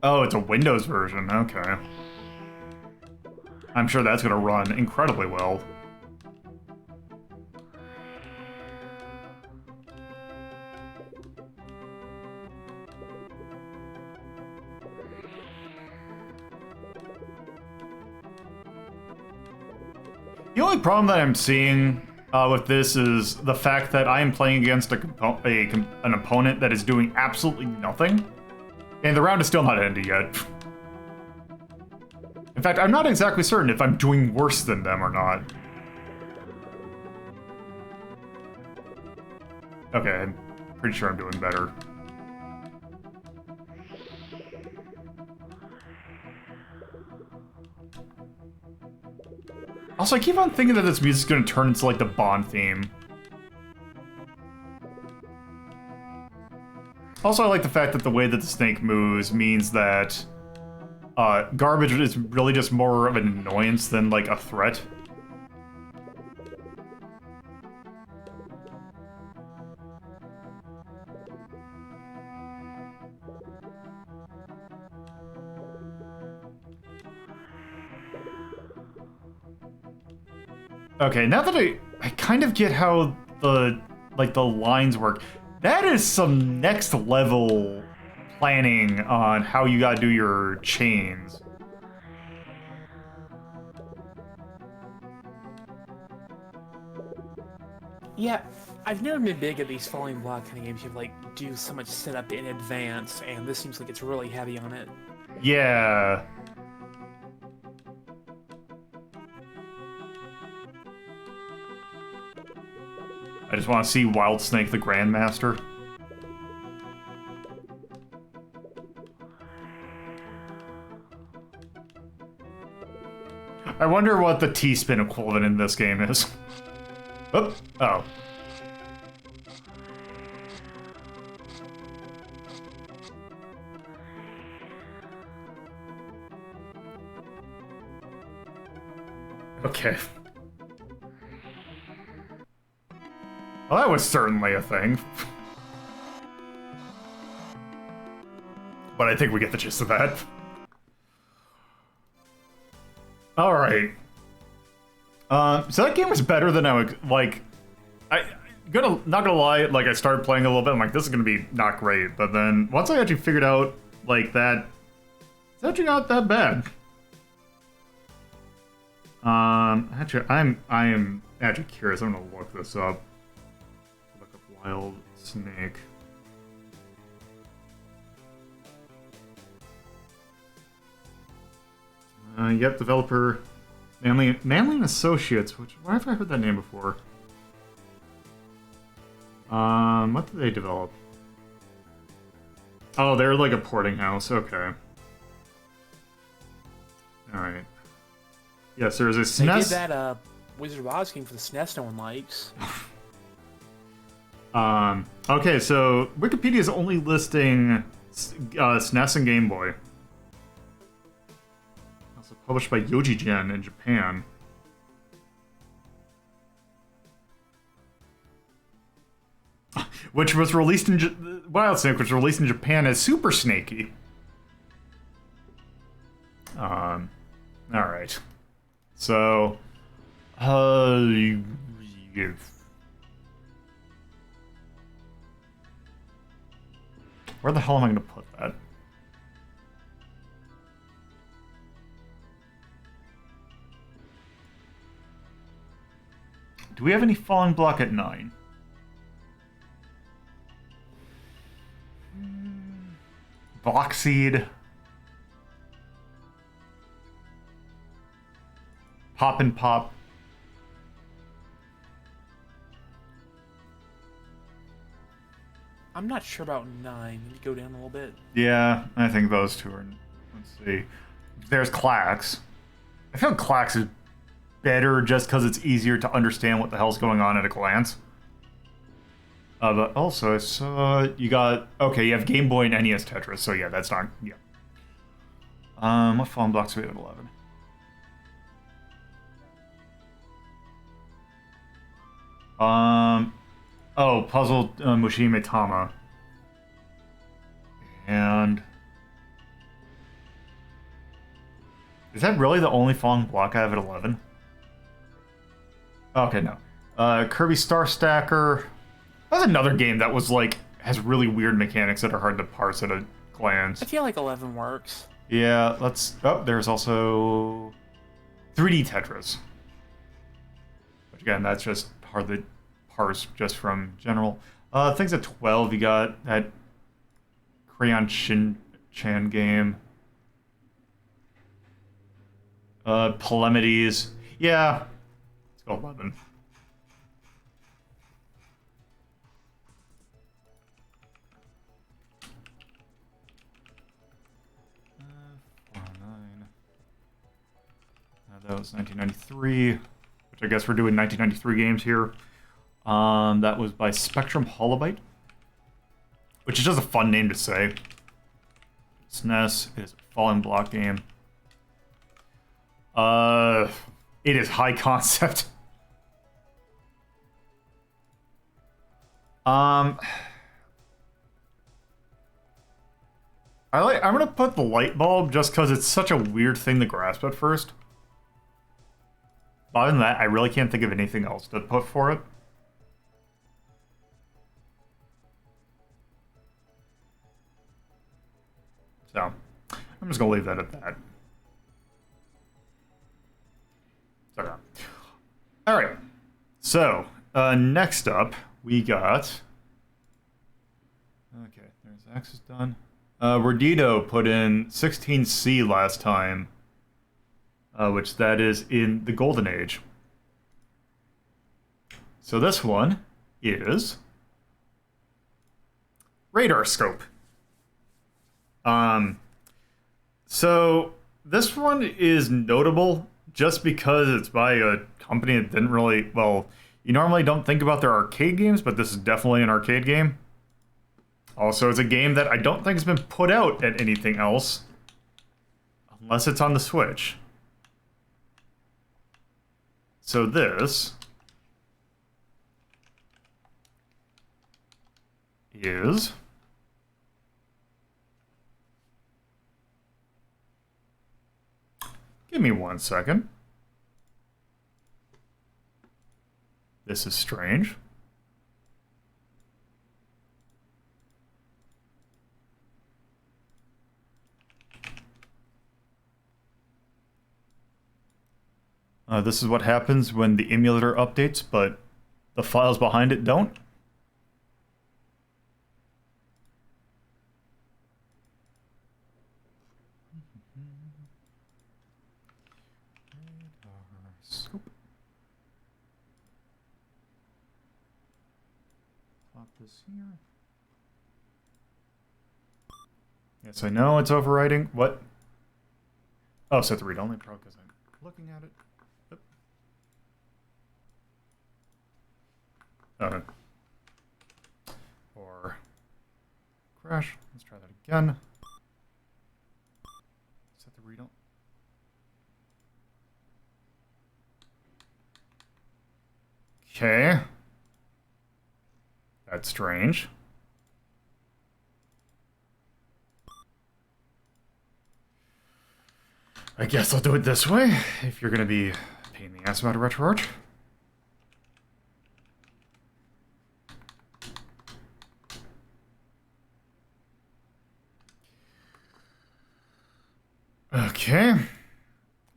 Oh, it's a Windows version. Okay. I'm sure that's gonna run incredibly well. The only problem that I'm seeing with this is the fact that I am playing against an opponent that is doing absolutely nothing. And the round is still not ended yet. In fact, I'm not exactly certain if I'm doing worse than them or not. Okay, I'm pretty sure I'm doing better. Also, I keep on thinking that this music's gonna turn into like the Bond theme. Also, I like the fact that the way that the snake moves means that garbage is really just more of an annoyance than like a threat. Okay, now that I kind of get how the lines work. That is some next level planning on how you gotta do your chains. Yeah, I've never been big at these falling block kind of games. You have like do so much setup in advance, and this seems like it's really heavy on it. Yeah. I just want to see Wild Snake the Grandmaster. I wonder what the T-spin equivalent in this game is. Oop. Oh. Okay. Well, that was certainly a thing. But I think we get the gist of that. Alright. So that game was better than I would, like... not gonna lie, like, I started playing a little bit, I'm like, this is gonna be not great. But then, once I actually figured out, like, that... It's actually not that bad. Actually, I am actually curious, I'm gonna look this up. Wild Snake. Yep, developer Manly and Associates. Why have I heard that name before? What did they develop? Oh, they're like a porting house. Okay. All right. Yes, there's a SNES. They did that Wizard of Oz game for the SNES no one likes. Okay, so Wikipedia is only listing SNES and Game Boy. Also published by Yojigen in Japan. Which was released in Wild Snake, which was released in Japan as Super Snaky. All right. So, where the hell am I going to put that? Do we have any falling block at 9? Block Seed. Pop and Pop. I'm not sure about 9. Let me go down a little bit. Yeah, I think those two are... Let's see. There's Clax. I feel like Clax is better just because it's easier to understand what the hell's going on at a glance. But also, I saw you got... Okay, you have Game Boy and NES Tetris, so yeah, that's not... Yeah. What falling blocks do we have at 11? Oh, Puzzle Mushime Tama. And... Is that really the only falling block I have at 11? Okay, no. Kirby Star Stacker. That's another game that was like, has really weird mechanics that are hard to parse at a glance. I feel like 11 works. Yeah, let's... Oh, there's also 3D Tetris. Which again, that's just hard to parse just from general. Things at 12, you got that Crayon Shin-chan game. Polemides. Yeah. Let's go 11. That was 1993, which I guess we're doing 1993 games here. That was by Spectrum Holobyte, which is just a fun name to say. SNES is a falling block game. It is high concept. I'm gonna put the light bulb just because it's such a weird thing to grasp at first. Other than that, I really can't think of anything else to put for it. So, I'm just gonna leave that at that. So, all right. So, next up, we got... Okay, there's Axis done. Rordito put in 16C last time, which that is in the Golden Age. So this one is Radar Scope. So this one is notable just because it's by a company that didn't really, well, you normally don't think about their arcade games, but this is definitely an arcade game. Also, it's a game that I don't think has been put out at anything else, unless it's on the Switch. So this is... Give me 1 second. This is strange. This is what happens when the emulator updates, but the files behind it don't. this here. Yes, I know it's overriding. What? Oh, set the read only, probably because I'm looking at it. Yep. Or crash. Let's try that again. Set the read only. Okay. That's strange. I guess I'll do it this way, if you're gonna be a pain in the ass about a RetroArch. Okay.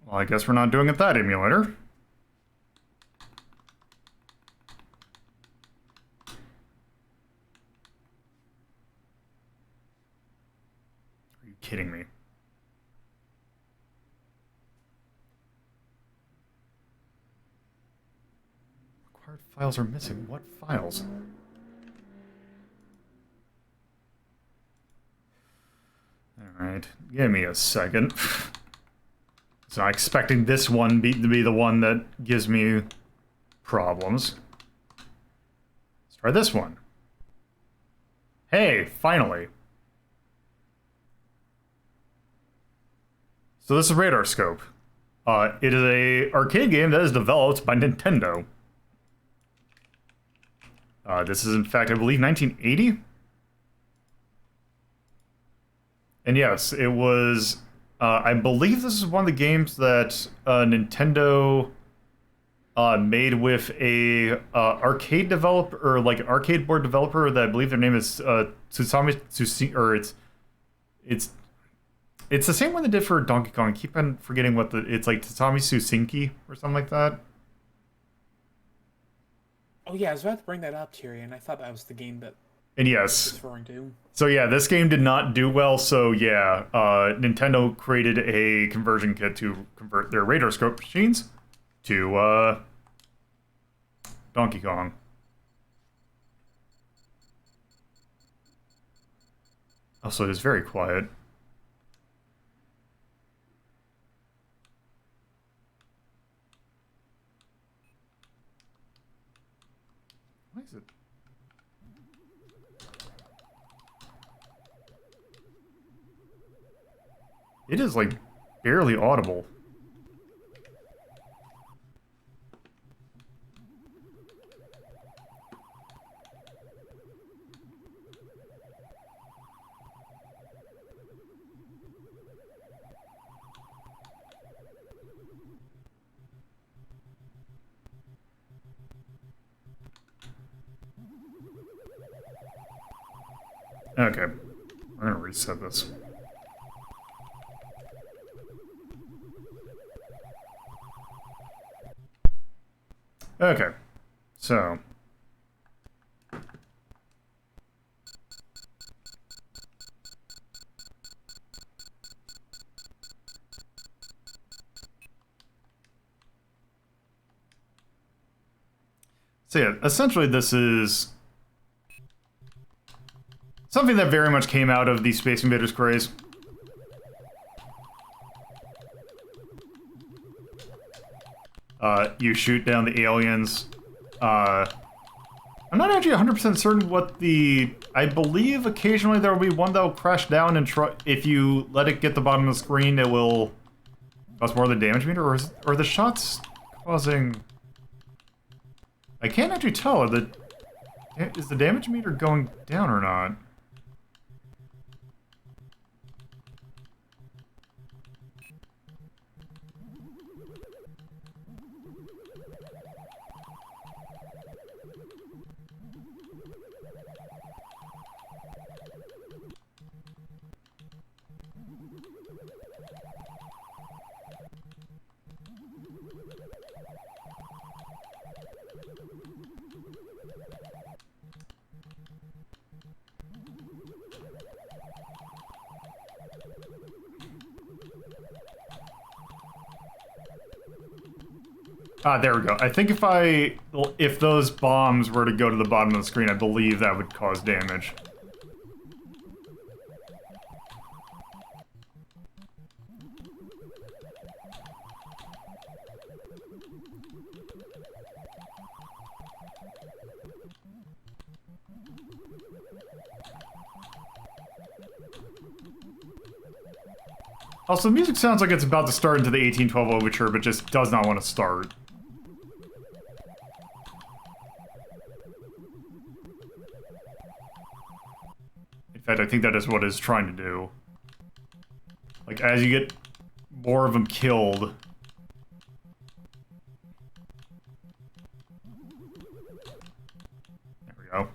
Well, I guess we're not doing it that emulator. Are you kidding me? Required files are missing. What files? Alright, give me a second. So I'm expecting this one to be the one that gives me problems. Let's try this one. Hey, finally. So this is Radar Scope. It is a arcade game that is developed by Nintendo. This is in fact, I believe, 1980? And yes, it was... I believe this is one of the games that Nintendo made with a arcade developer, or like arcade board developer that I believe their name is Tsusami, or it's the same one they did for Donkey Kong. I keep on forgetting what it's like Tsusami Susinki or something like that. Oh yeah, I was about to bring that up, Tyrion. I thought that was the game that And I yes. was referring to. So yeah, this game did not do well, so yeah, Nintendo created a conversion kit to convert their Radar Scope machines to, Donkey Kong. Also, it is very quiet. Why is it? It is, like, barely audible. Okay. I'm gonna reset this. Okay, so yeah, essentially this is something that very much came out of the Space Invaders craze. You shoot down the aliens. I'm not actually 100% certain what the... I believe occasionally there will be one that will crash down and try... If you let it get the bottom of the screen, it will cause more of the damage meter, or are the shots causing... I can't actually tell. Is the damage meter going down or not? Ah, there we go. I think if those bombs were to go to the bottom of the screen, I believe that would cause damage. Also, the music sounds like it's about to start into the 1812 overture, but just does not want to start. In fact, I think that is what it's trying to do. Like, as you get more of them killed... There we go.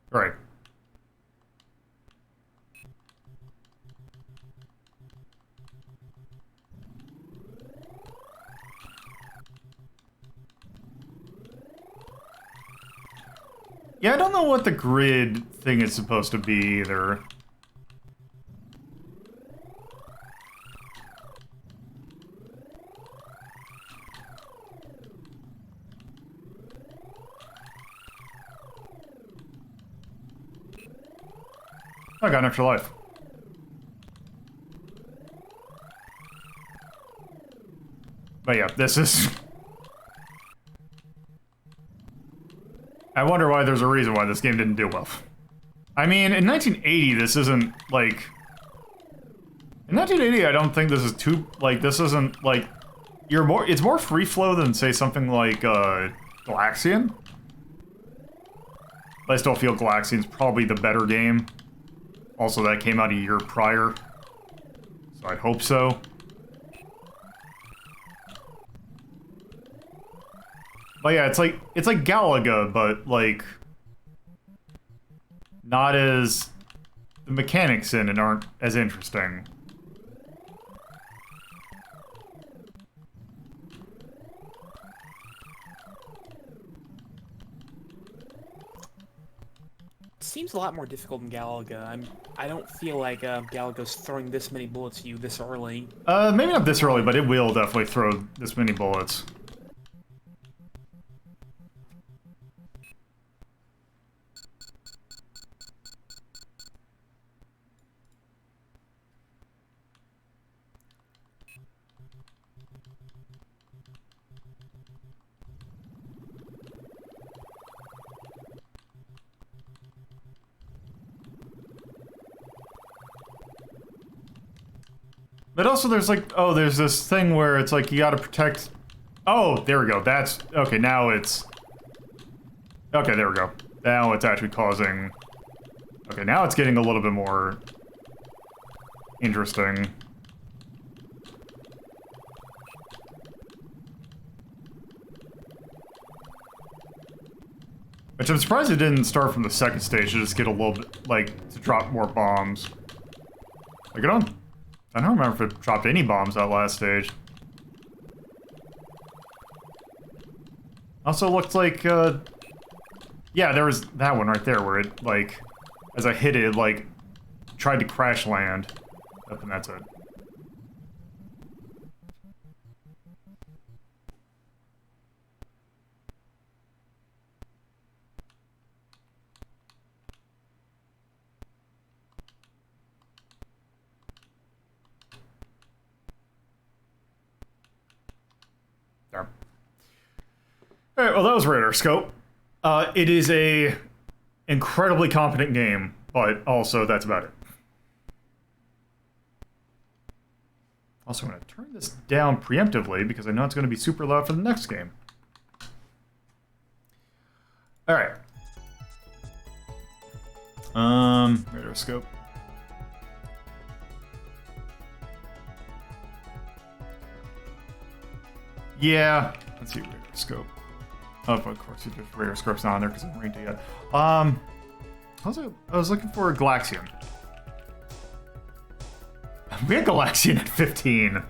Right. Yeah, I don't know what the grid thing is supposed to be either. I got an extra life. But yeah, this is... I wonder why there's a reason why this game didn't do well. I mean, in 1980, this isn't, like... In 1980, I don't think this is too... Like, this isn't, like... It's more free flow than, say, something like, Galaxian. But I still feel Galaxian's probably the better game. Also, that came out a year prior. So I hope so. But yeah, it's like Galaga, but like not as the mechanics in it aren't as interesting. Seems a lot more difficult than Galaga. I don't feel like Galaga's throwing this many bullets at you this early. Maybe not this early, but it will definitely throw this many bullets. But also there's like, oh, there's this thing where it's like you gotta protect... Oh, there we go. That's... Okay, now it's... Okay, there we go. Now it's actually causing... Okay, now it's getting a little bit more... interesting. Which I'm surprised it didn't start from the second stage to just get a little bit, like, to drop more bombs. Like, I don't remember if it dropped any bombs that last stage. Also looked like, yeah, there was that one right there where it, like, as I hit it, like, tried to crash land. Yep, and that's it. There. Alright, well that was Radar Scope. It is a incredibly competent game, but also that's about it. Also, I'm going to turn this down preemptively because I know it's going to be super loud for the next game. Alright. Radar Scope. Yeah, let's see, Radar Scope. Oh, of course, just Radar Scope's not on there because I haven't ranked it yet. I was looking for a Galaxian. We had Galaxian at 15.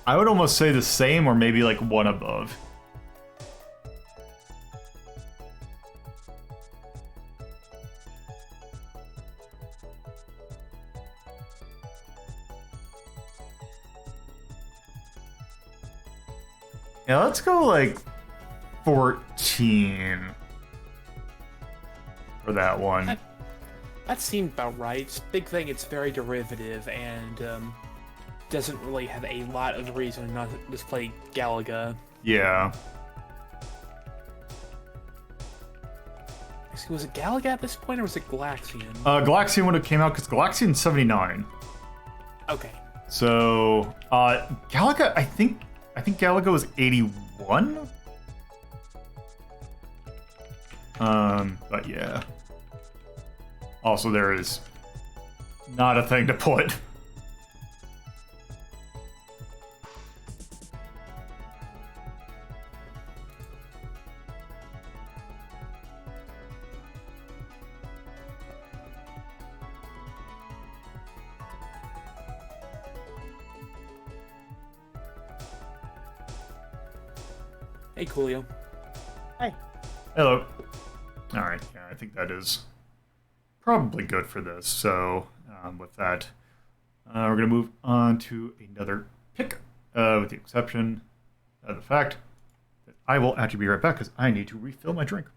I would almost say the same, or maybe like one above. Yeah, let's go like 14 for that one. That seemed about right. Big thing, it's very derivative and doesn't really have a lot of reason not to just play Galaga. Yeah. Was it Galaga at this point, or was it Galaxian? Galaxian would have came out because Galaxian's 79. Okay. So, Galaga, I think Galaga was 81. But yeah. Also, there is not a thing to put. Hey, Coolio. Hi. Hello. Alright, yeah, I think that is probably good for this. So, with that, we're going to move on to another pick, with the exception of the fact that I will actually be right back because I need to refill my drink.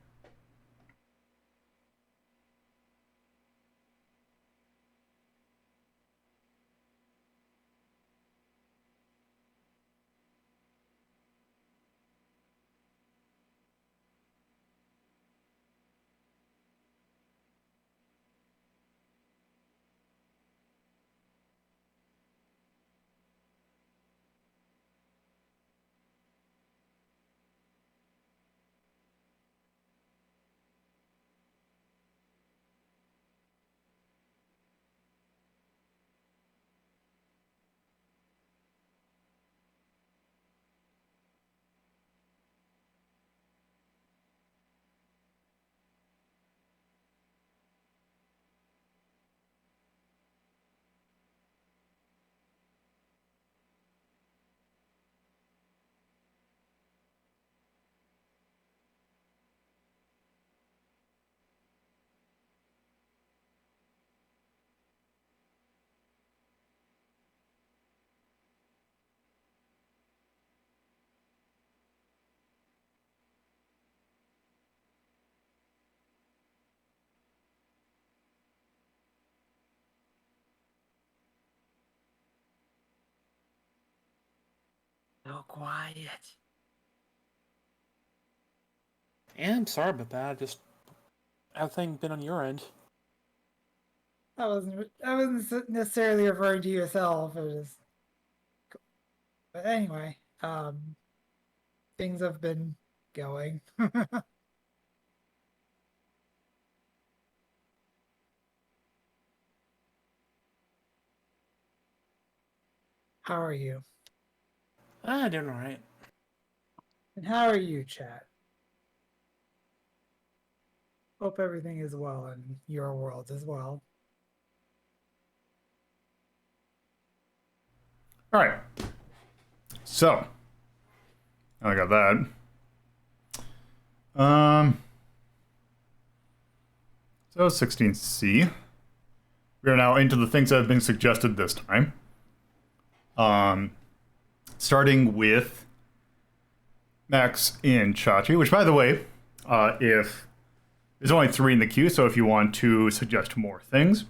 So quiet. And I'm sorry about that. Just everything been on your end. I wasn't necessarily referring to yourself. It was just, but anyway, things have been going. How are you? Doing alright. And how are you, chat? Hope everything is well in your world as well. All right. So, I got that. So 16C. We are now into the things that have been suggested this time. Starting with Max and Chachi, which, by the way, if there's only 3 in the queue, so if you want to suggest more things,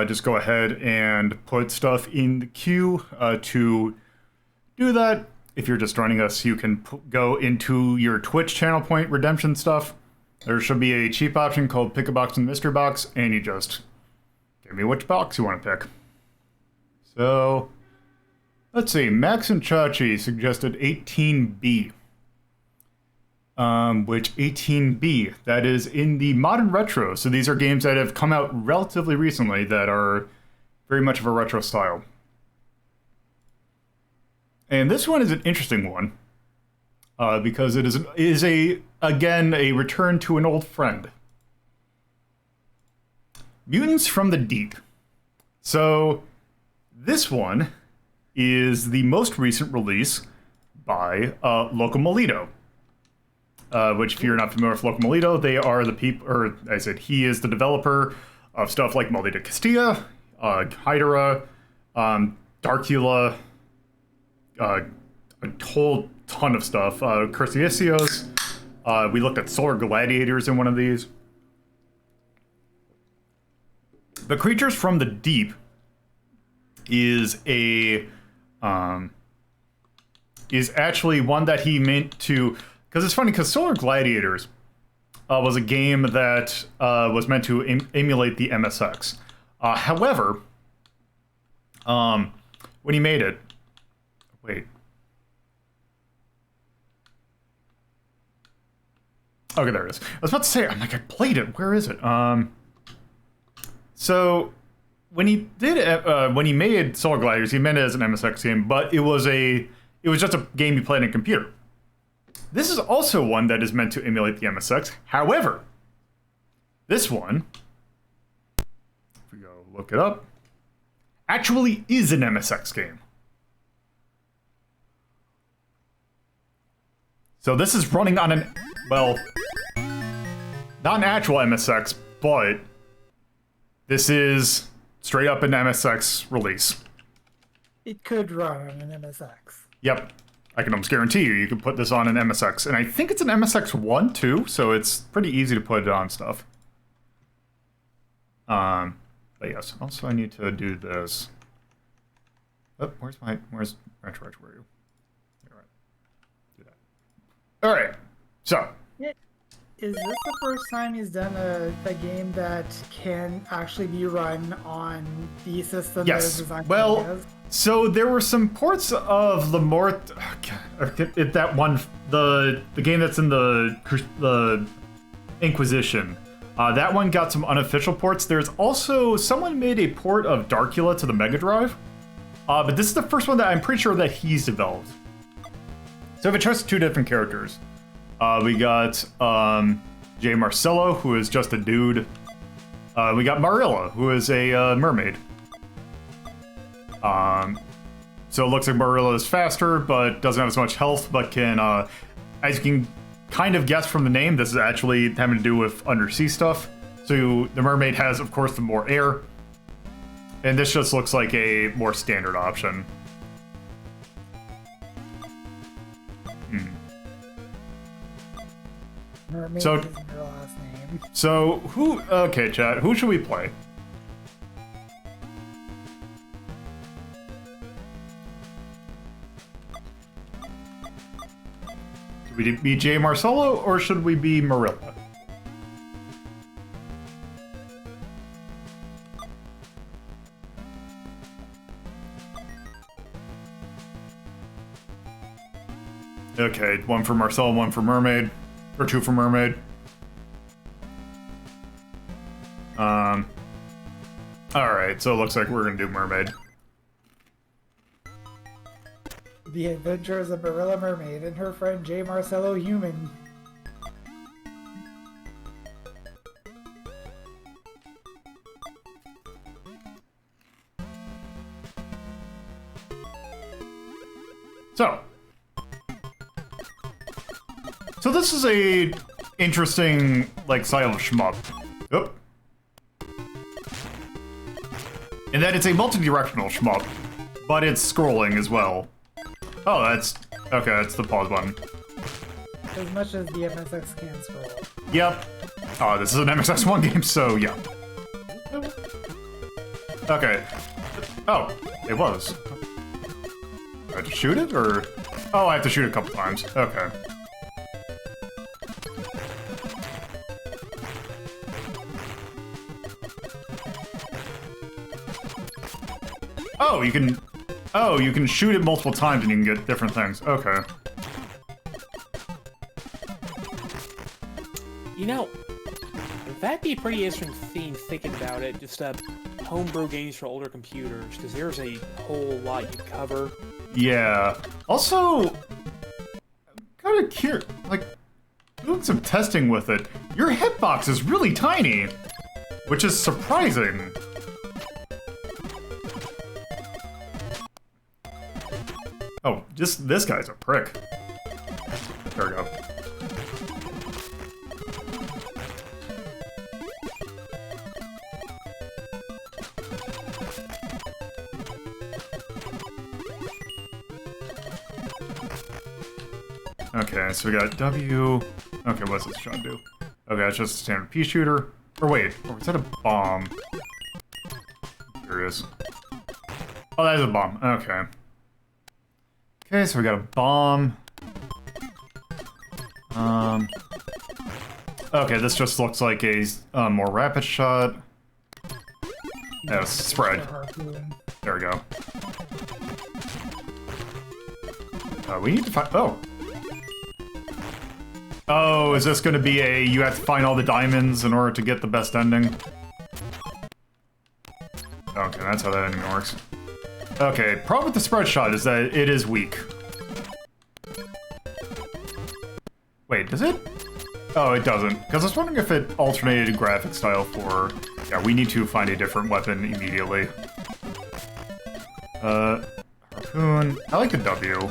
just go ahead and put stuff in the queue to do that. If you're just joining us, you can go into your Twitch channel point redemption stuff. There should be a cheap option called Pick a Box and Mystery Box, and you just give me which box you want to pick. So, let's see. Max and Chachi suggested 18B. Which 18B, that is in the modern retro. So these are games that have come out relatively recently that are very much of a retro style. And this one is an interesting one, because it is again a return to an old friend. Mutants from the Deep. So this one is the most recent release by Locomolito. Which, if you're not familiar with Locomolito, they are the people, or I said he is the developer of stuff like Maldita Castilla, Hydra, Darkula, a whole ton of stuff. Cruciaceos. We looked at solar gladiators in one of these. The creatures from the deep is actually one that he meant to, because it's funny because Solar Gladiators was a game that was meant to emulate the MSX. However, when he made it, wait. Okay, there it is. I was about to say, I'm like, I played it. Where is it? So when he did, when he made Solar Gliders, he meant it as an MSX game, but it was just a game you played on a computer. This is also one that is meant to emulate the MSX. However, this one, if we go look it up, actually is an MSX game. So this is running on an, well, not an actual MSX, but this is straight up an MSX release. It could run on an MSX. Yep. I can almost guarantee you can put this on an MSX. And I think it's an MSX1 too, so it's pretty easy to put it on stuff. But yes, also I need to do this. Oh, where's Ranch, where are you? All right. Do that. Alright, so. Is this the first time he's done a game that can actually be run on the system that is designed well, for it? So there were some ports of the that one, the game that's in the Inquisition. That one got some unofficial ports. There's also, someone made a port of Darkula to the Mega Drive. But this is the first one that I'm pretty sure that he's developed. So if it trusts two different characters. We got Jay Marcello, who is just a dude. We got Marilla, who is a mermaid. So it looks like Marilla is faster, but doesn't have as much health, but can, as you can kind of guess from the name, this is actually having to do with undersea stuff. So the mermaid has, of course, the more air. And this just looks like a more standard option. Mermaid So- isn't her last name. So, okay, chat, who should we play? Should we be Jay Marcello, or should we be Marilla? Okay, one for Marcello, one for Mermaid. Or two for Mermaid. Alright, so it looks like we're gonna do Mermaid. The Adventures of Marilla Mermaid and her friend Jay Marcello Human. So this is a interesting, like, silent shmup. Oop. In that it's a multi-directional shmup, but it's scrolling as well. Oh, that's... okay, that's the pause button. As much as the MSX can scroll. Yep. Oh, this is an MSX1 game, so yeah. Okay. Oh, it was. Do I have to shoot it, or...? Oh, I have to shoot it a couple times. Okay. Oh, you can... oh, you can shoot it multiple times and you can get different things. Okay. You know, that'd be a pretty interesting theme thinking about it. Just homebrew games for older computers, because there's a whole lot you cover. Yeah. Also, I'm kind of curious. Like, doing some testing with it. Your hitbox is really tiny, which is surprising. Oh, just this guy's a prick. There we go. Okay, so we got W. Okay, what's this shot do? Okay, it's just a standard pea shooter. Or wait, or is that a bomb? I'm curious. Oh, that is a bomb. Okay. Okay, so we got a bomb. Okay, this just looks like a more rapid shot. No, spread. There we go. We need to find. Oh. Oh, is this going to be a you have to find all the diamonds in order to get the best ending? Okay, that's how that ending works. Okay, problem with the spread shot is that it is weak. Wait, does it? Oh, it doesn't. Because I was wondering if it alternated graphic style for... Yeah, we need to find a different weapon immediately. Harpoon. I like the W.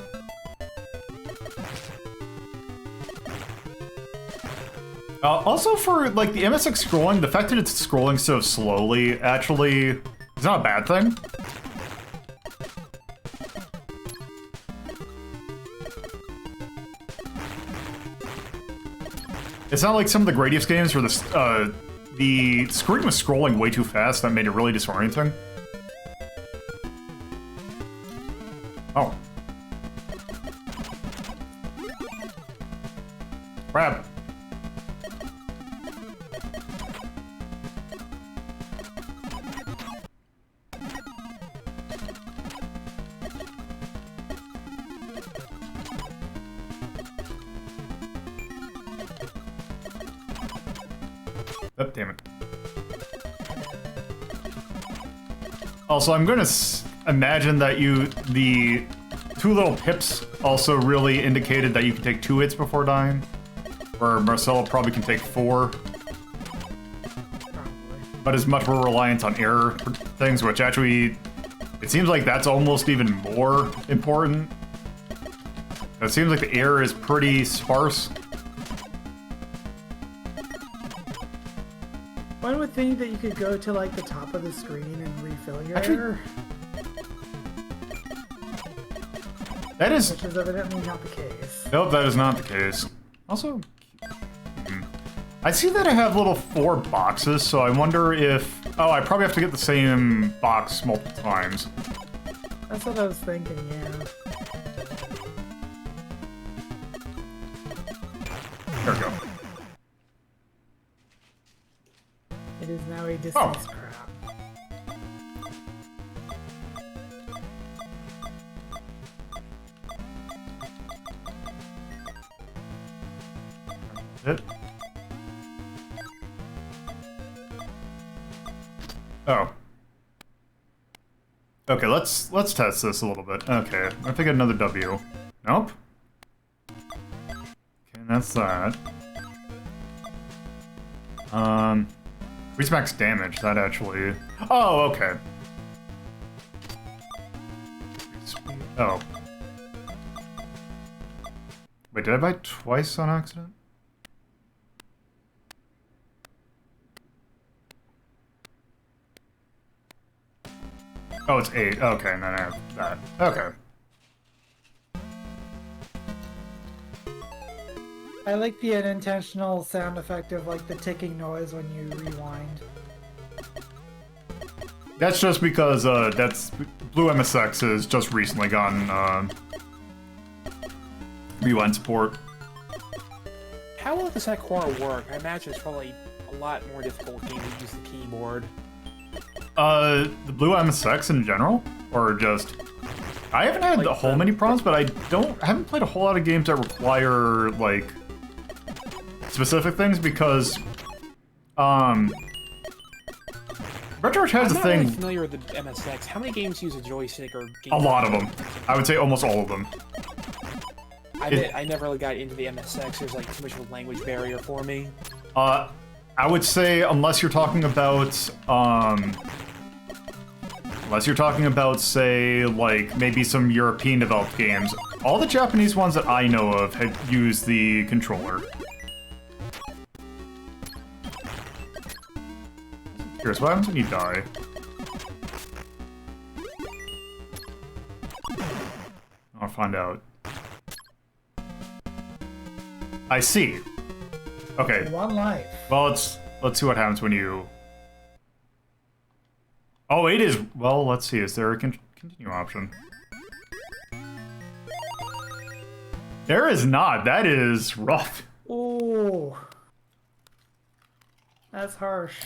Also for, like, the MSX scrolling, the fact that it's scrolling so slowly actually is not a bad thing. It's not like some of the Gradius games where the screen was scrolling way too fast that made it really disorienting. Oh. Crap. Oh, damn it. Also, I'm gonna imagine that the two little pips also really indicated that you can take 2 hits before dying. Where Marcelo probably can take 4. But is much more reliant on air things, which actually, it seems like that's almost even more important. It seems like the air is pretty sparse. One would think that you could go to like the top of the screen and refill your air. That is... Which is evidently not the case. Nope, that is not the case. Also... I see that I have little 4 boxes, so I wonder if... Oh, I probably have to get the same box multiple times. That's what I was thinking, yeah. There we go. It is now a deceased crap. It. Oh. Okay, let's test this a little bit. Okay, I think another W. Nope. Okay, that's that. Increase max damage, that actually... Oh, okay. Oh. Wait, did I buy twice on accident? Oh, it's 8. Okay, and then I have that. Okay. I like the unintentional sound effect of like the ticking noise when you rewind. That's just because that's Blue MSX has just recently gotten rewind support. How will this core work? I imagine it's probably a lot more difficult game to use the keyboard. The Blue MSX in general, or just I haven't had like a whole many problems, but I haven't played a whole lot of games that require like specific things because RetroArch has a thing. I'm not really familiar with the MSX. How many games use a joystick or? A lot of them. I would say almost all of them. I never really got into the MSX. There's like too much of a language barrier for me. I would say unless you're talking about say like maybe some European developed games, all the Japanese ones that I know of had used the controller. Curious, what happens when you die? I'll find out. I see. Okay. One life. Well, let's see what happens when you... Oh, it is... Well, let's see. Is there a continue option? There is not. That is rough. Oh. That's harsh.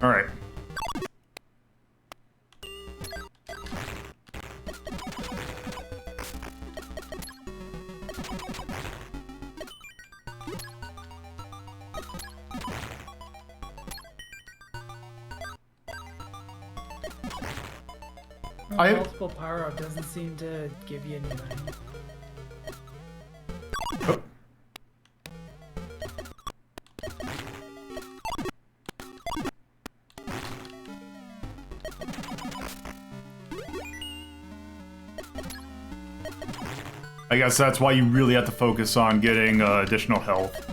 All right. Multiple power-up doesn't seem to give you anything. Oh. I guess that's why you really have to focus on getting additional health.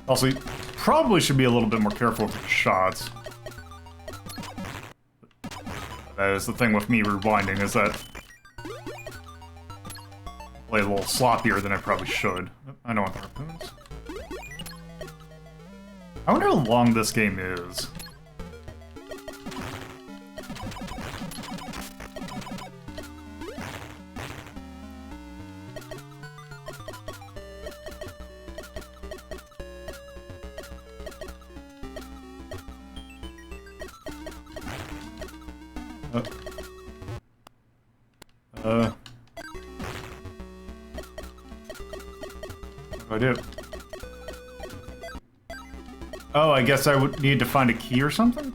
Also, you probably should be a little bit more careful with your shots. That is the thing with me rewinding, is that I play a little sloppier than I probably should. I don't want the harpoons. I wonder how long this game is. What do I do? Oh, I guess I would need to find a key or something?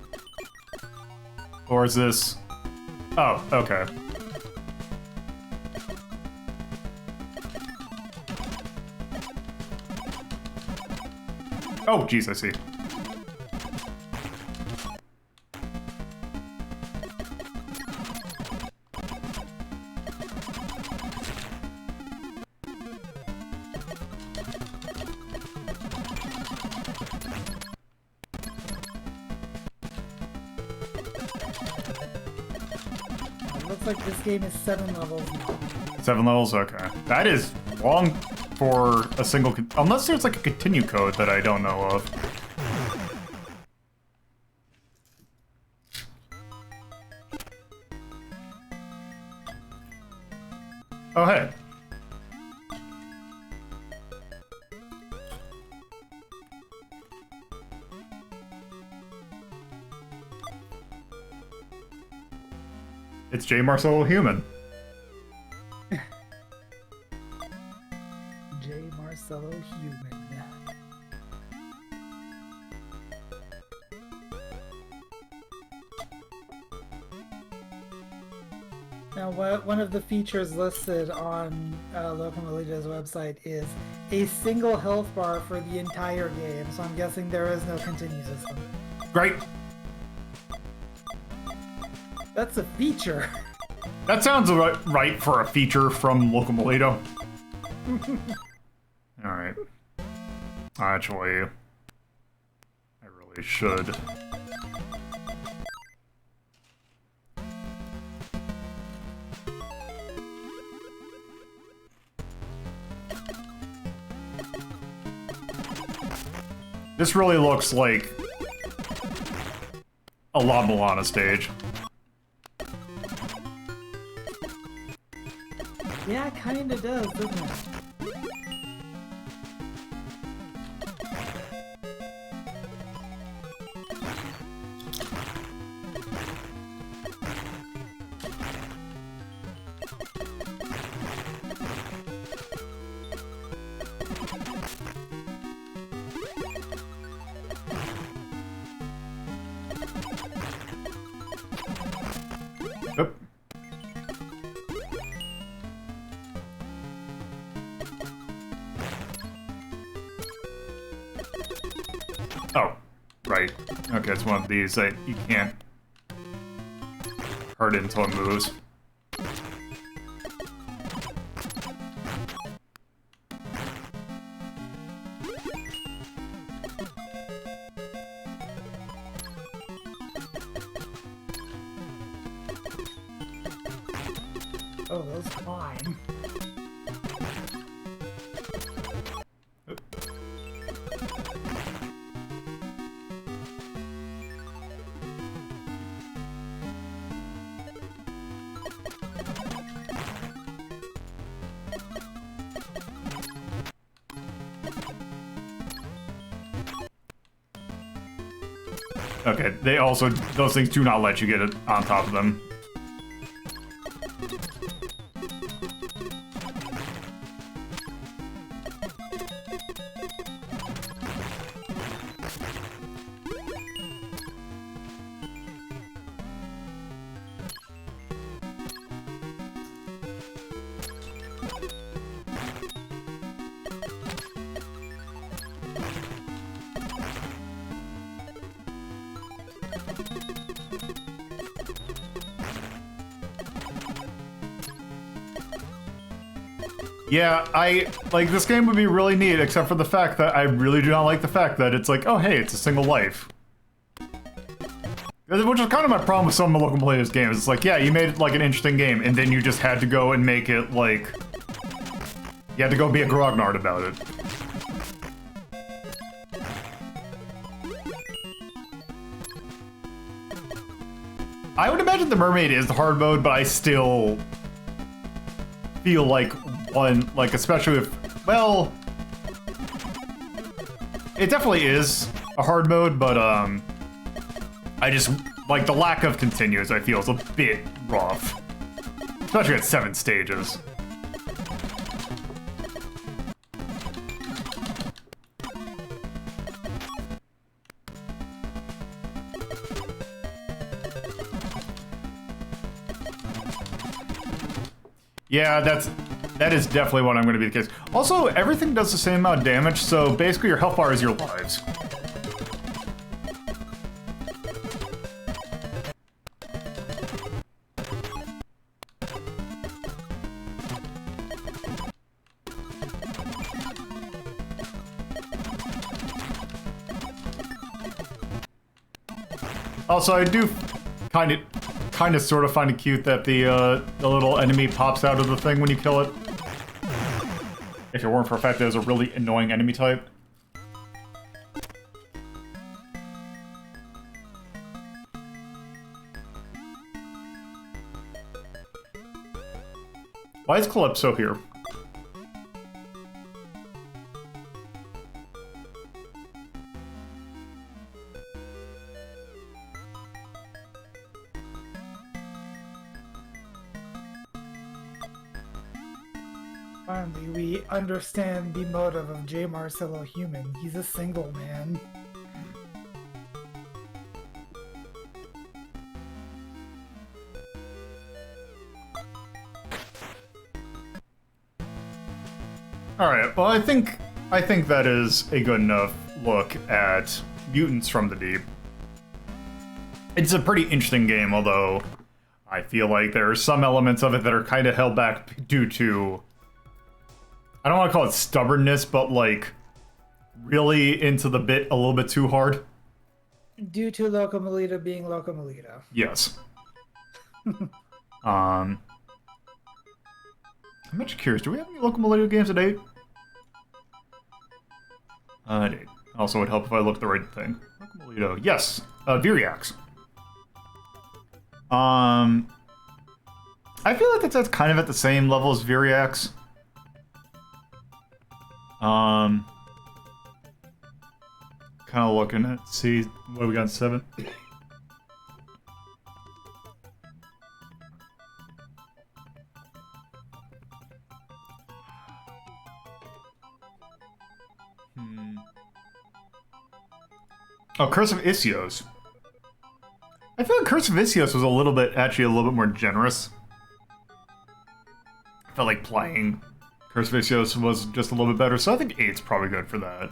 Or is this... Oh, okay. Oh, jeez, I see. Looks like this game is 7 levels now. 7 levels? Okay. That is long for a single... Unless there's like a continue code that I don't know of. Oh, hey. It's J. Marcelo Human. J. Marcelo Human. Now, one of the features listed on Locomolita's website is a single health bar for the entire game, so I'm guessing there is no continue system. Great. That's a feature. That sounds right for a feature from Locomolito. Alright. Actually, I really should. This really looks like a La Milana stage. Yeah, it kinda does, doesn't it? Oop. Oh, right. Okay, it's one of these that you can't hurt it until it moves. Oh, those climb. Okay, they also, those things do not let you get it on top of them. Yeah, like, this game would be really neat, except for the fact that I really do not like the fact that it's like, oh hey, it's a single life. Which is kind of my problem with some of Local Players games. It's like, yeah, you made, like, an interesting game, and then you just had to go and make it, like... You had to go be a grognard about it. I would imagine the Mermaid is the hard mode, but I still feel like one, like, especially if, well, it definitely is a hard mode, but, I just, like, the lack of continues, I feel, is a bit rough. Especially at 7 stages. Yeah, that is definitely what I'm going to be the case. Also, everything does the same amount of damage, so basically your health bar is your lives. Also, I do kind of sort of find it cute that the little enemy pops out of the thing when you kill it. If it weren't for the fact that it was a really annoying enemy type. Why is Calypso here? Finally, we understand the motive of J. Marcello Human. He's a single man. Alright, well I think that is a good enough look at Mutants from the Deep. It's a pretty interesting game, although I feel like there are some elements of it that are kind of held back due to, I don't want to call it stubbornness, but like really into the bit a little bit too hard. Due to Locomelita being Locomelita. Yes. I'm actually curious, do we have any Locomelita games to date? I did. Also, it would help if I looked at the right thing. Locomelita, yes. Viriax. I feel like that's kind of at the same level as Viriax. Kind of looking at, see, what have we got in 7? Oh, Curse of Isios. I feel like Curse of Isios was actually a little bit more generous. I felt like playing Curse of Isios was just a little bit better, so I think 8's probably good for that.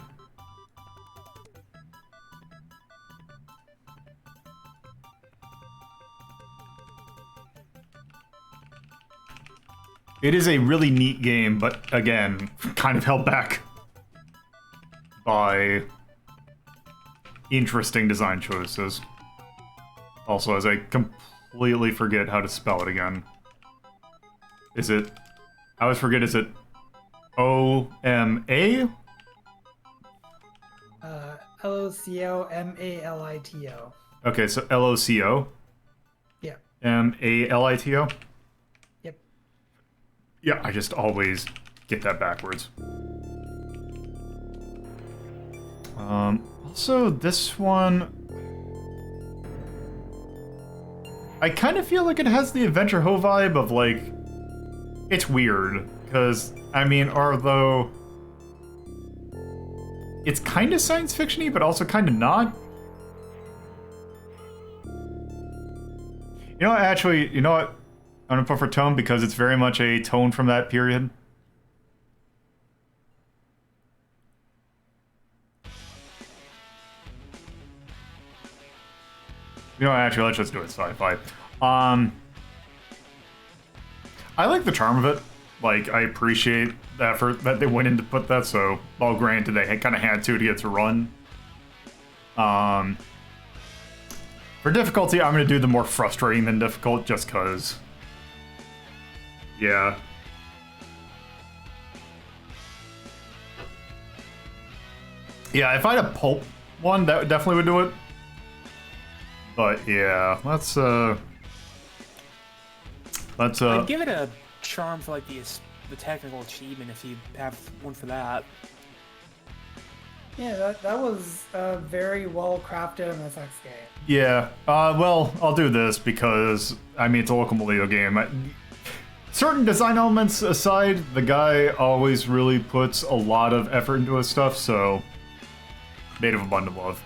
It is a really neat game, but again, kind of held back by interesting design choices. Also, as I completely forget how to spell it again. Is it... I always forget, is it O-M-A? L-O-C-O-M-A-L-I-T-O. Okay, so L-O-C-O? Yeah. M-A-L-I-T-O? Yep. Yeah, I just always get that backwards. Also, this one... I kind of feel like it has the Adventure Ho vibe of, like... It's weird, because, I mean, although... It's kind of science fiction-y, but also kind of not. You know what, actually, you know what? I'm gonna put for tone, because it's very much a tone from that period. You know what, actually, let's just do it sci-fi. I like the charm of it. Like, I appreciate the effort that they went in to put that, so, well, granted, they kind of had to get to run. For difficulty, I'm going to do the more frustrating than difficult, just because. Yeah. Yeah, if I had a pulp one, that definitely would do it. But, yeah, let's, I'd give it a charm for like the technical achievement if you have one for that. Yeah, that was a very well-crafted MSX game. Yeah, well, I'll do this because, I mean, it's a local Molino game. Certain design elements aside, the guy always really puts a lot of effort into his stuff, so made of abundant love.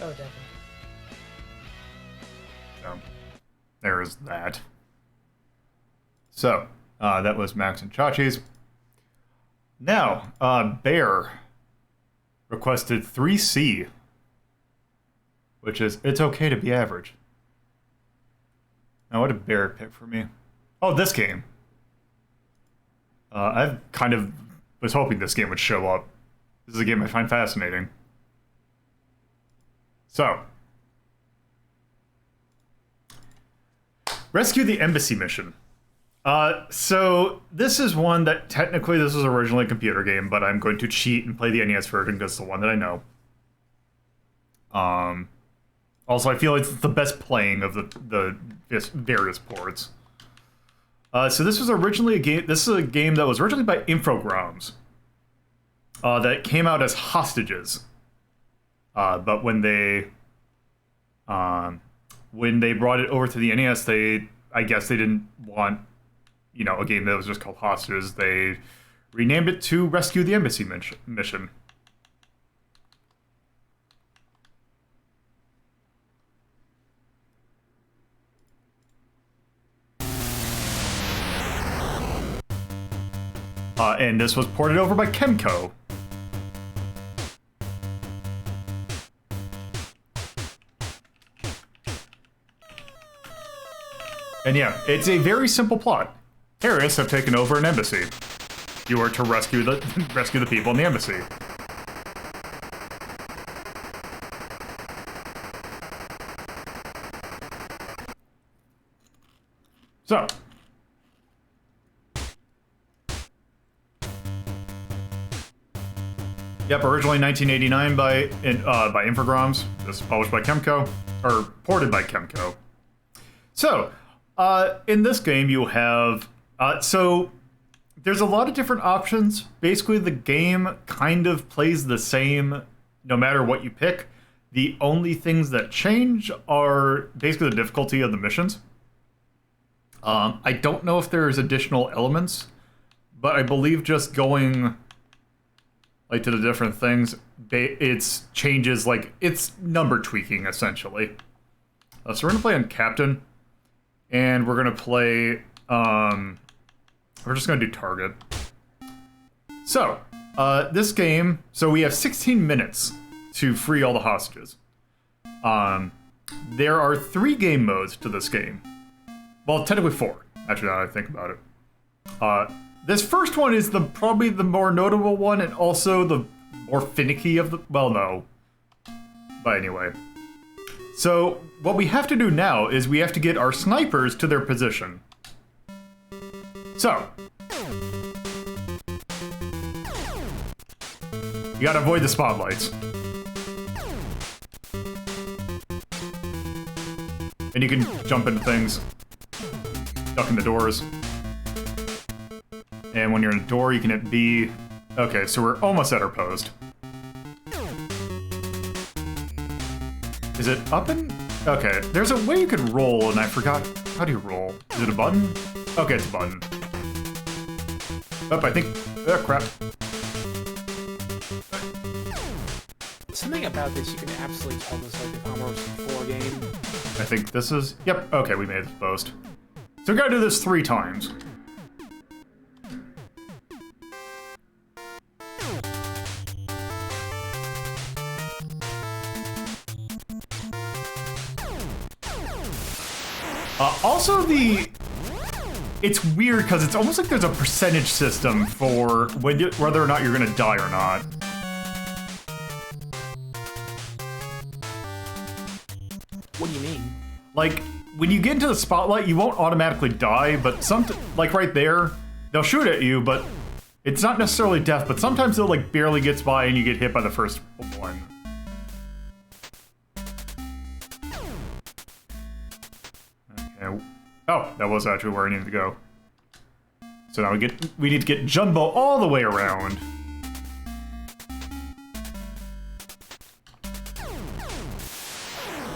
Oh, definitely. So, there's that. So, that was Max and Chachi's. Now, Bear requested 3C, which is It's Okay to Be Average. Now, what did Bear pick for me? Oh, this game. I kind of was hoping this game would show up. This is a game I find fascinating. So, Rescue the Embassy Mission. So this is one that technically this was originally a computer game, but I'm going to cheat and play the NES version because it's the one that I know. Also, I feel it's the best playing of the various ports. So this was originally a game. This is a game that was originally by Infogrames. That came out as Hostages. But when they brought it over to the NES, I guess they didn't want, you know, a game that was just called Hostages. They renamed it to Rescue the Embassy Mission. And this was ported over by Kemco. And yeah, it's a very simple plot. Terrorists have taken over an embassy. You are to rescue the people in the embassy. So, yep, originally 1989 by Infogrames. This is published by Kemco, or ported by Kemco. So, in this game you have, so there's a lot of different options. Basically, the game kind of plays the same no matter what you pick. The only things that change are basically the difficulty of the missions. I don't know if there's additional elements, but I believe just going like to the different things, it's changes, like it's number tweaking essentially. So we're gonna play on Captain, and we're gonna play. We're just gonna do Target. So this game, so we have 16 minutes to free all the hostages. There are 3 game modes to this game. Well, technically 4. Actually, now that I think about it. This first one is probably the more notable one, and also the more finicky of the... Well, no. But anyway. So, what we have to do now is we have to get our snipers to their position. So. You gotta avoid the spotlights. And you can jump into things. Duck in the doors. And when you're in a door, you can hit B. Okay, so we're almost at our post. Is it up and... Okay, there's a way you could roll, and I forgot... How do you roll? Is it a button? Okay, it's a button. Oh, I think... Oh, crap. Something about this, you can absolutely tell this like the Commodore 64 game. I think this is... Yep, okay, we made this post. So we gotta do this 3 times. Also, it's weird because it's almost like there's a percentage system for whether or not you're gonna die or not. What do you mean? Like, when you get into the spotlight, you won't automatically die, but like right there, they'll shoot at you, but it's not necessarily death, but sometimes they'll like barely gets by and you get hit by the first one. Okay. Oh, that was actually where I needed to go. So now we need to get Jumbo all the way around.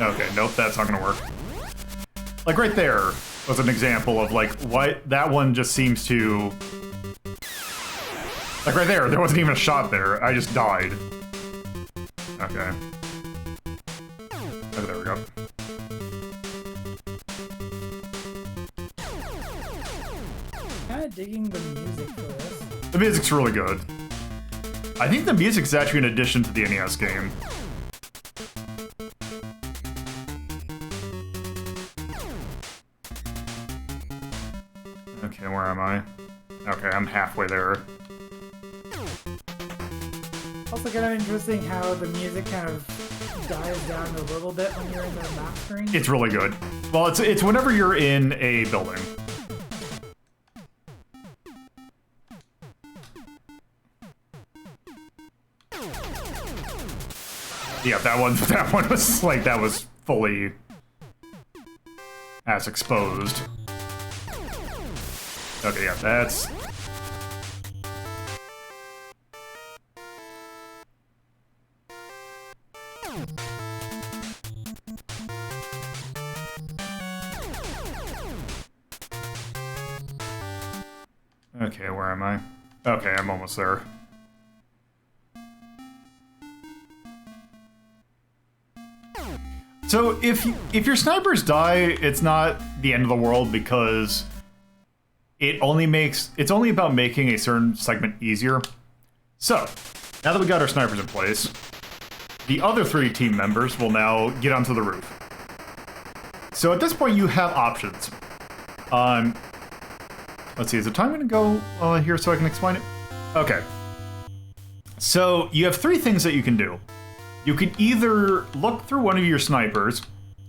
Okay, nope, that's not gonna work. Like right there was an example of like why that one just seems to... Like right there wasn't even a shot there, I just died. Okay. Oh, there we go. Kinda digging the music for this. The music's really good. I think the music's actually an addition to the NES game. Okay, where am I? Okay, I'm halfway there. Also kind of interesting how the music kind of dies down a little bit when you're in the map screen. It's really good. Well, it's whenever you're in a building. Yeah, that one was like, that was fully as exposed. Okay, yeah, that's... Okay, where am I? Okay, I'm almost there. So if your snipers die, it's not the end of the world because it's only about making a certain segment easier. So, now that we got our snipers in place, the other 3 team members will now get onto the roof. So at this point you have options. Let's see, is the time gonna go here so I can explain it? Okay. So you have 3 things that you can do. You can either look through one of your snipers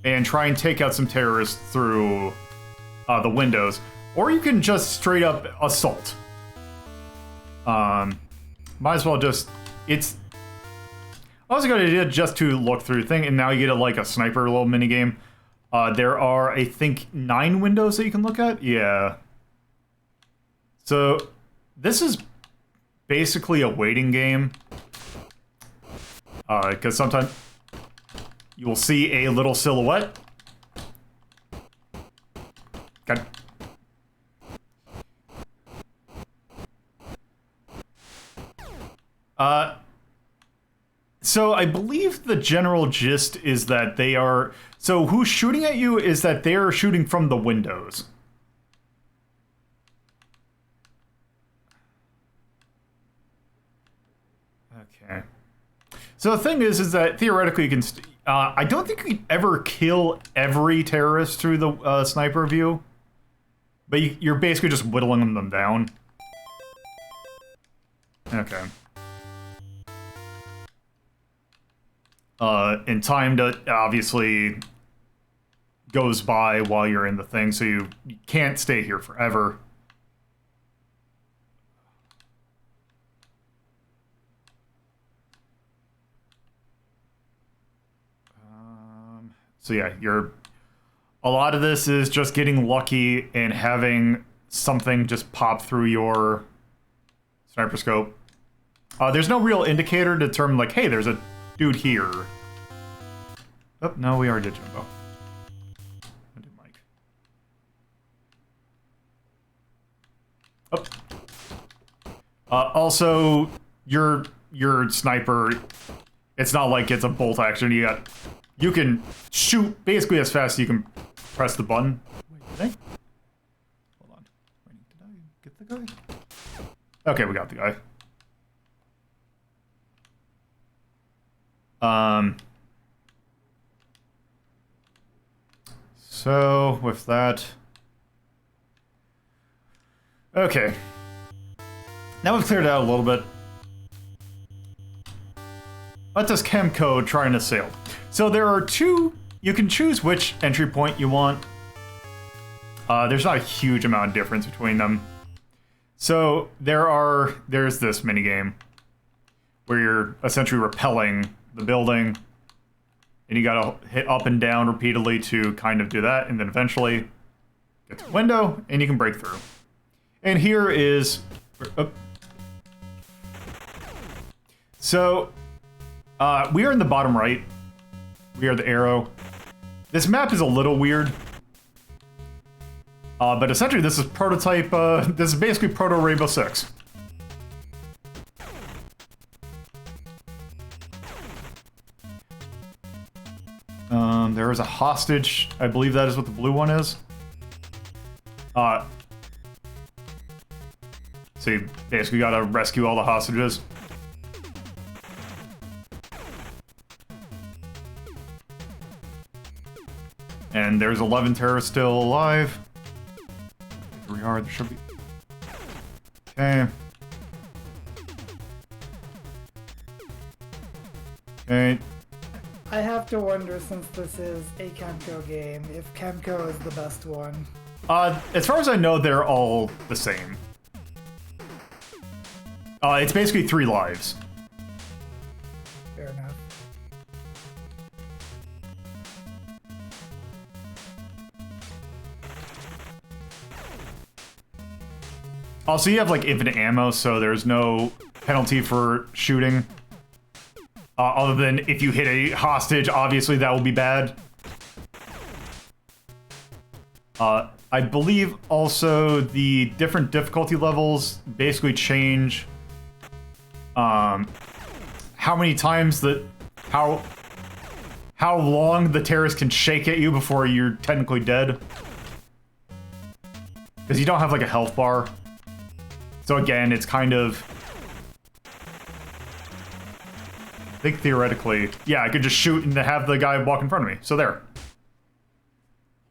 and try and take out some terrorists through the windows, or you can just straight up assault. Might as well just... It's... I was gonna do just to look through the thing, and now you get like a sniper little minigame. There are, I think, 9 windows that you can look at? Yeah. So, this is basically a waiting game. Because sometimes you will see a little silhouette. God. So I believe the general gist is that they are... So who's shooting at you is that they're shooting from the windows. Okay. So the thing is that theoretically you can... I don't think you can ever kill every terrorist through the sniper view. But you're basically just whittling them down. Okay. And time to obviously goes by while you're in the thing, so you can't stay here forever. So yeah, a lot of this is just getting lucky and having something just pop through your sniper scope. There's no real indicator to determine, like, hey, there's a dude here. Oh, no, we already did Jumbo. I did Mike. Oh. Also, your sniper, it's not like it's a bolt action. You can shoot basically as fast as you can press the button. Wait, did I? Hold on. Wait, did I get the guy? Okay, we got the guy. So with that, okay. Now we've cleared it out a little bit. What does Chemco trying to sail? So there are two. You can choose which entry point you want. There's not a huge amount of difference between them. So there's this minigame where you're essentially repelling the building, and you gotta hit up and down repeatedly to kind of do that, and then eventually get to the window, and you can break through. And here is... So, we are in the bottom right. We are the arrow. This map is a little weird. But essentially this is prototype, this is basically Proto Rainbow Six. There is a hostage. I believe that is what the blue one is. So you basically gotta rescue all the hostages. And there's 11 terrorists still alive. Here we are, there should be... Okay. Okay. I have to wonder, since this is a Chemco game, if Chemco is the best one. As far as I know, they're all the same. It's basically 3 lives. Fair enough. Also, you have, like, infinite ammo, so there's no penalty for shooting. Other than if you hit a hostage, obviously that will be bad. I believe also the different difficulty levels basically change how many times how long the terrorist can shake at you before you're technically dead. Because you don't have, like, a health bar. So again, it's kind of... I think theoretically, yeah, I could just shoot and have the guy walk in front of me. So there.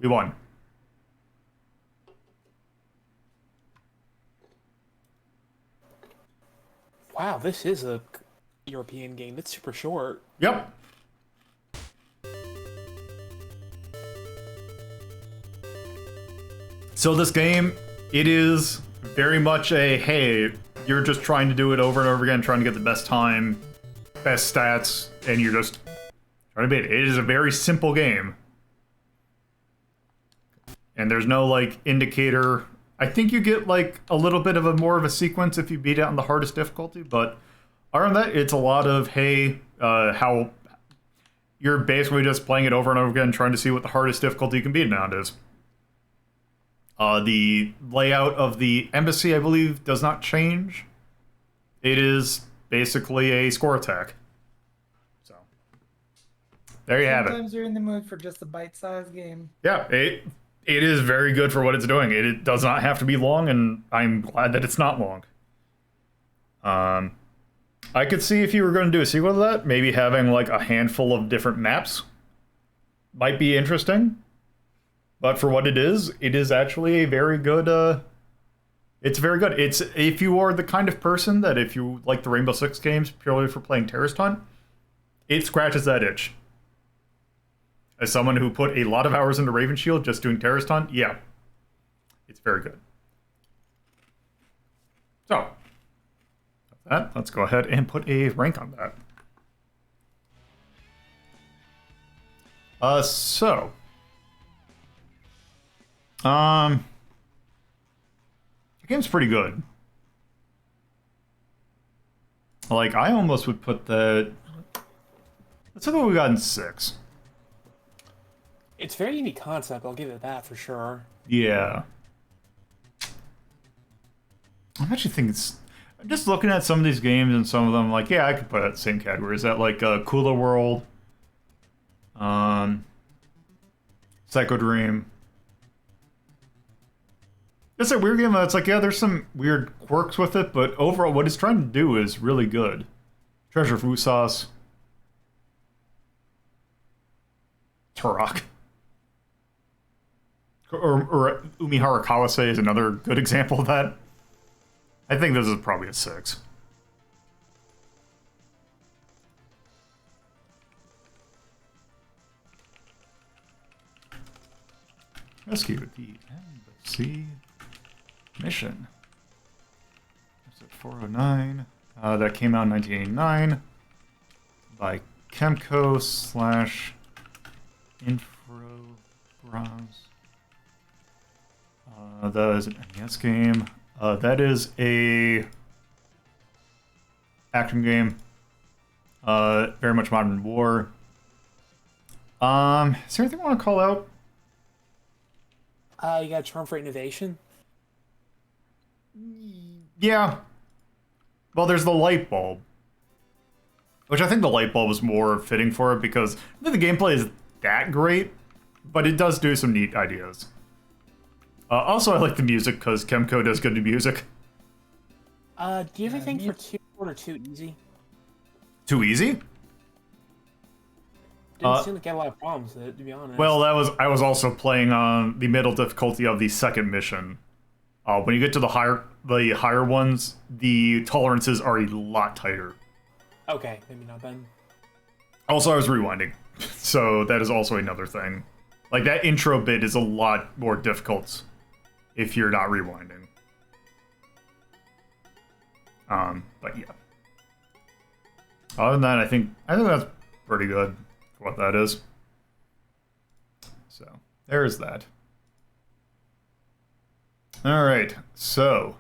We won. Wow, this is a European game. That's super short. Yep. So this game, it is very much a, hey, you're just trying to do it over and over again, trying to get the best time, best stats, and you're just trying to beat it. It is a very simple game. And there's no, like, indicator. I think you get, like, a little bit of more of a sequence if you beat it on the hardest difficulty, but other than that, it's a lot of, hey, how you're basically just playing it over and over again, trying to see what the hardest difficulty you can beat now is. The layout of the embassy, I believe, does not change. It is basically a score attack. So, there you have it. Sometimes you're in the mood for just a bite-sized game. Yeah, it is very good for what it's doing. It does not have to be long, and I'm glad that it's not long. I could see if you were going to do a sequel to that, maybe having, like, a handful of different maps might be interesting. But for what it is actually a very good. It's very good. It's if you are the kind of person that if you like the Rainbow Six games purely for playing Terrorist Hunt, it scratches that itch. As someone who put a lot of hours into Raven Shield just doing Terrorist Hunt, yeah, it's very good. So, with that, let's go ahead and put a rank on that. The game's pretty good. Like, I almost would put the... Let's look what we got in 6. It's a very unique concept, I'll give it that for sure. Yeah. I'm actually thinking... I'm just looking at some of these games and some of them, like, yeah, I could put that in the same category. Is that, like, Cooler World? Psycho Dream? It's a weird game that's like, yeah, there's some weird quirks with it, but overall, what it's trying to do is really good. Treasure of Usos. Turok. Or Umihara Kawase is another good example of that. I think this is probably a 6. Rescue the Embassy Mission. That's at 409. That came out in 1989 by Kemco / Infograms. That is an NES game. That is a action game. Very much modern war. Is there anything I want to call out? You got a Charm for Innovation? Yeah. Well, there's the light bulb. Which I think the light bulb is more fitting for it because I think the gameplay is that great, but it does do some neat ideas. Also, I like the music because Kemco does good music. Do you have anything for too hard or too easy? Too easy? Didn't seem like I had a lot of problems with it, to be honest. Well, I was also playing on the middle difficulty of the second mission. When you get to the higher ones, the tolerances are a lot tighter. Okay, maybe not then. Also, I was rewinding, so that is also another thing. Like, that intro bit is a lot more difficult if you're not rewinding. But yeah. Other than that, I think that's pretty good for what that is. So, there's that. Alright, so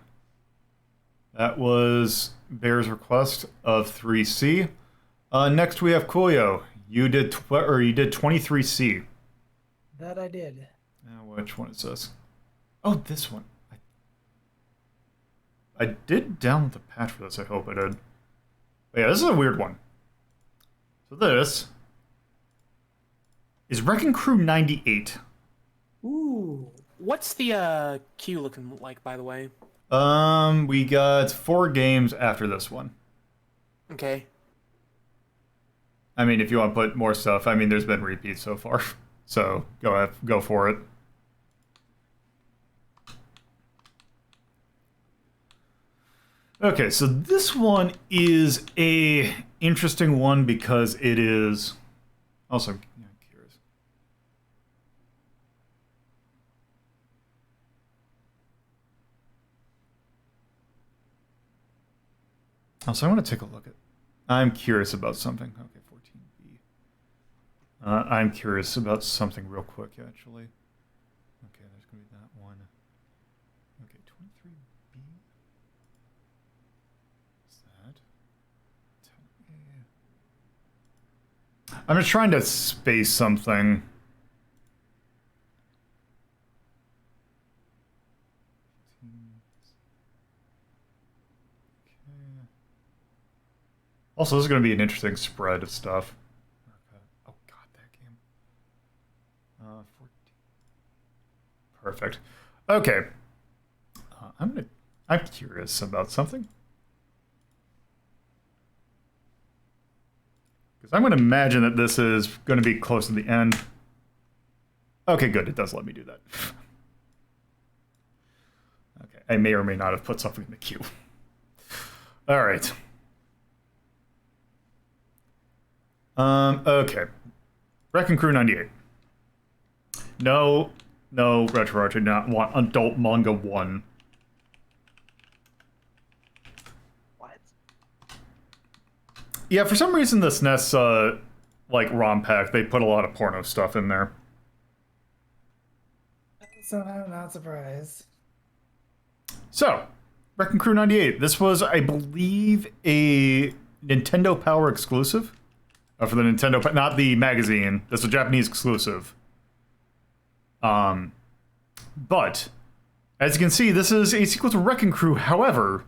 that was Bear's request of 3C. Next we have Coolio. You did 23C. That I did. Now, which one is this? Oh, this one. I did download the patch for this, I hope I did. But yeah, this is a weird one. So this is Wrecking Crew 98. Ooh. What's the queue looking like, by the way? We got 4 games after this one. Okay. I mean, if you want to put more stuff, I mean, there's been repeats so far. So, go for it. Okay, so this one is a interesting one because it is also curious. Also, I want to take a look at. I'm curious about something. Okay, 14B. I'm curious about something real quick, actually. Okay, there's going to be that one. Okay, 23B. What's that? 10A. I'm just trying to space something. Also, this is going to be an interesting spread of stuff. Oh, God, that game. 14. Perfect. Okay. I'm curious about something. Because I'm going to imagine that this is going to be close to the end. Okay, good. It does let me do that. Okay, I may or may not have put something in the queue. All right. Okay. Wrecking Crew 98. No, Retro Archer, not want Adult Manga 1. What? Yeah, for some reason this NES, like, ROM pack, they put a lot of porno stuff in there. So I'm not surprised. So, Wrecking Crew 98. This was, I believe, a Nintendo Power exclusive. For the Nintendo, not the magazine. This is a Japanese exclusive. But, as you can see, this is a sequel to Wrecking Crew. However,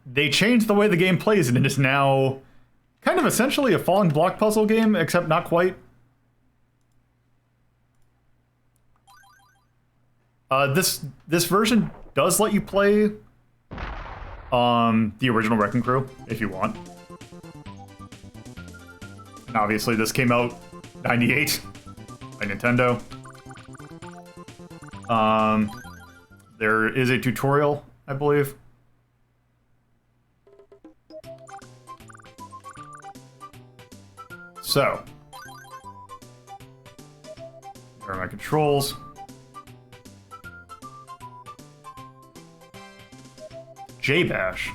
they changed the way the game plays, and it is now kind of essentially a falling block puzzle game, except not quite. This version does let you play the original Wrecking Crew, if you want. And obviously this came out 98 by Nintendo. There is a tutorial, I believe. So, there are my controls. J-Bash.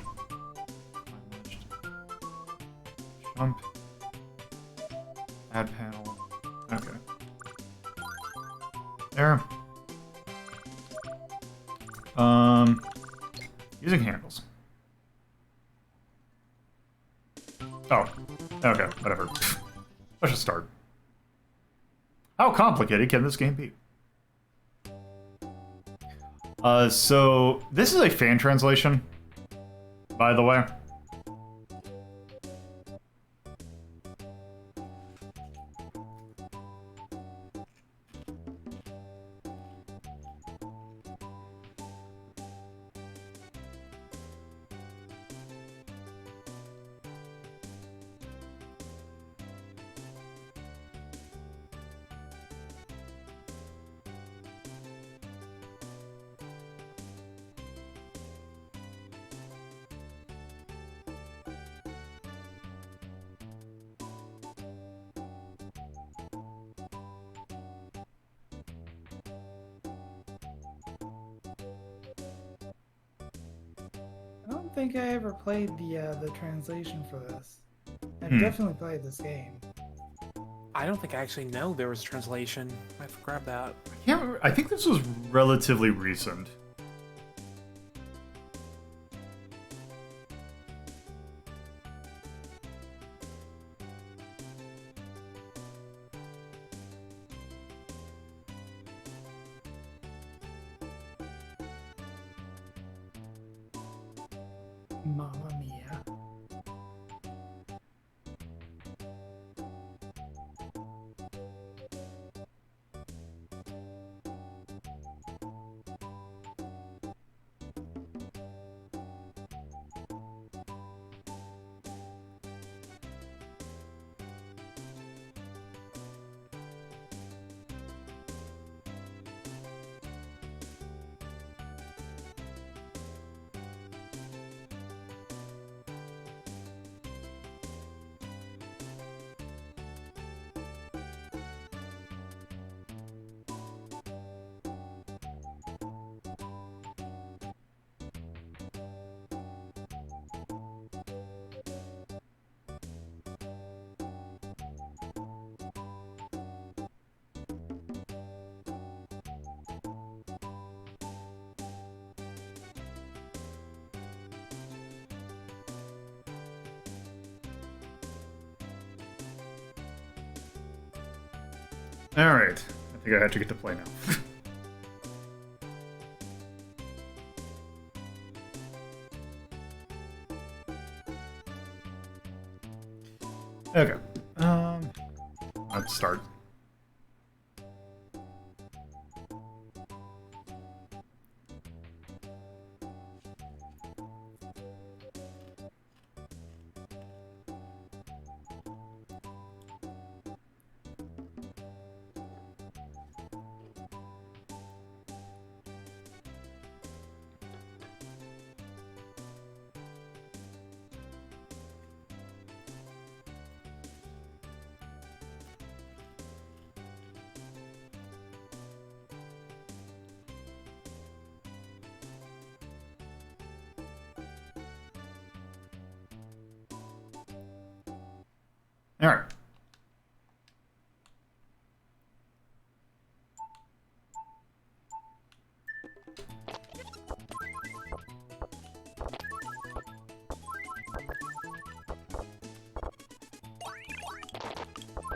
Jump. Add panel. Okay. There. Using handles. Oh. Okay, whatever. Let's just start. How complicated can this game be? So this is a fan translation, by the way. I don't think I ever played the translation for this. I've definitely played this game. I don't think I actually know there was a translation. I have to grab that. I can't remember. I think this was relatively recent. Mamma mia. Alright. I think I have to get to play now. Okay. Let's start. Alright.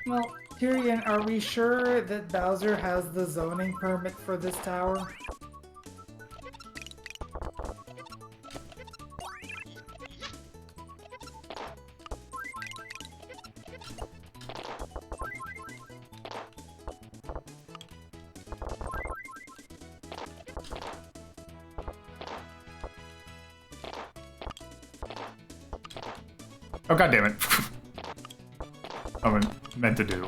Well, Tyrion, are we sure that Bowser has the zoning permit for this tower? Oh, god damn it. I meant to do.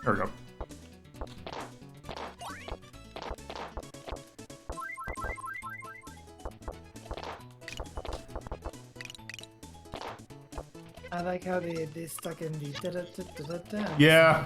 There we go. I like how they stuck in the da-da-da-da-da-da. Yeah.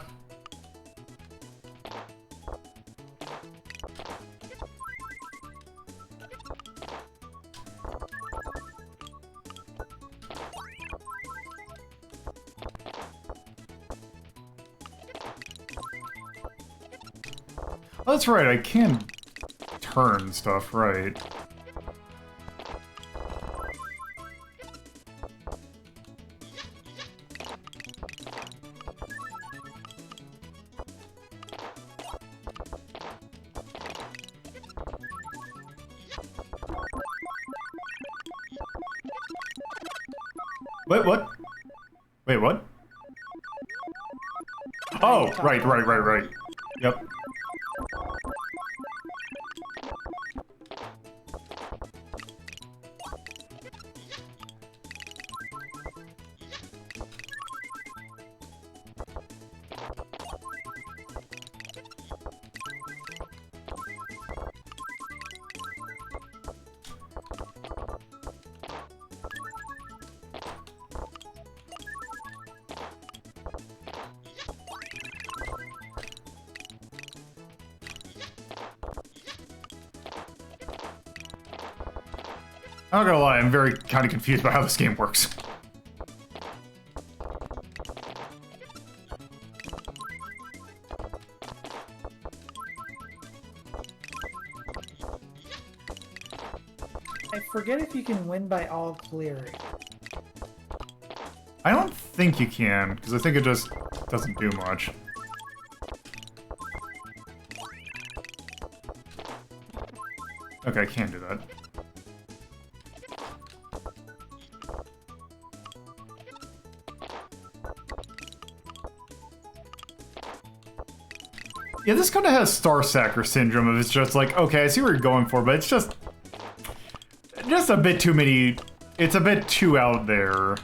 Oh, that's right, I can turn stuff, right. Wait, what? Wait, what? Oh, right. Yep. I'm not gonna lie, I'm very kind of confused by how this game works. I forget if you can win by all clearing. I don't think you can, because I think it just doesn't do much. Okay, I can't do that. Yeah, this kind of has Star Sacker syndrome of it's just like, okay, I see what you're going for, but it's just a bit too many. It's a bit too out there.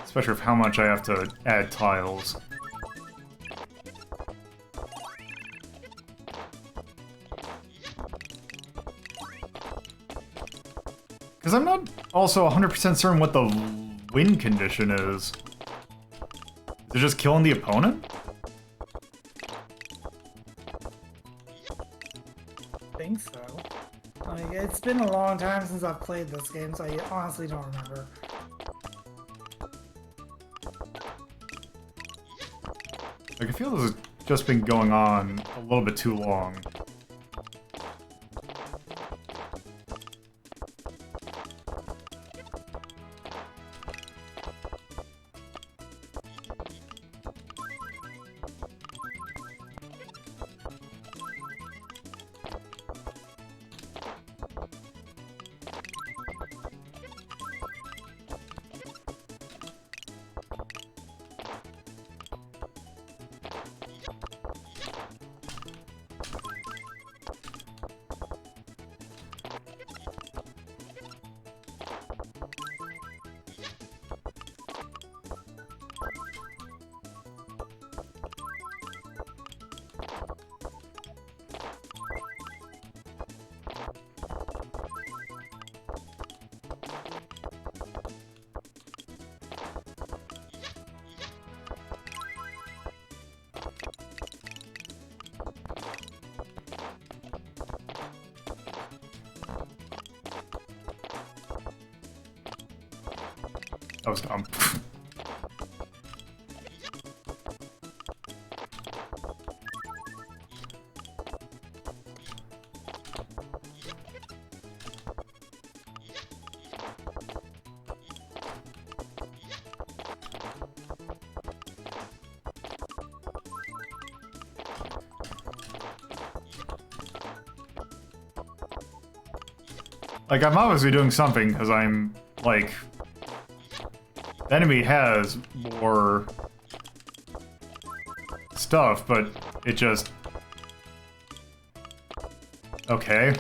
Especially with how much I have to add tiles. Because I'm not also 100% certain what the win condition is. Is it just killing the opponent? I think so. Like, it's been a long time since I've played this game, so I honestly don't remember. Like, I feel this has just been going on a little bit too long. was dumb. Like, I'm obviously doing something, because I'm, like... The enemy has more... stuff, but it just... Okay.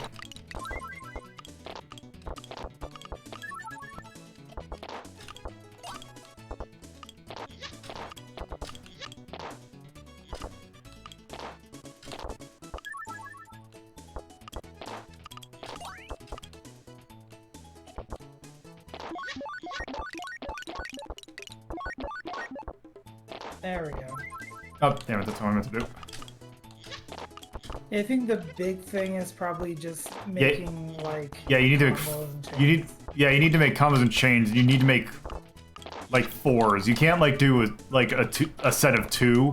There we go. Oh, damn it, that's what I meant to do. I think the big thing is probably just making like Yeah, you need to make... combos and You need... chains. Yeah, you need to make combos and chains. You need to make... like, 4s. You can't, like, do, a set of 2.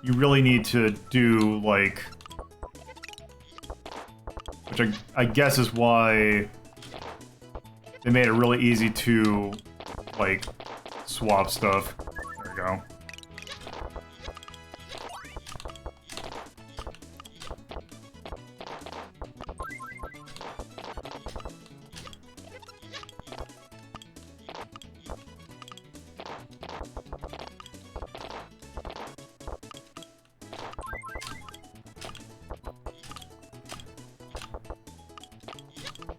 You really need to do, like... Which I guess is why... They made it really easy to, like, swap stuff. There we go.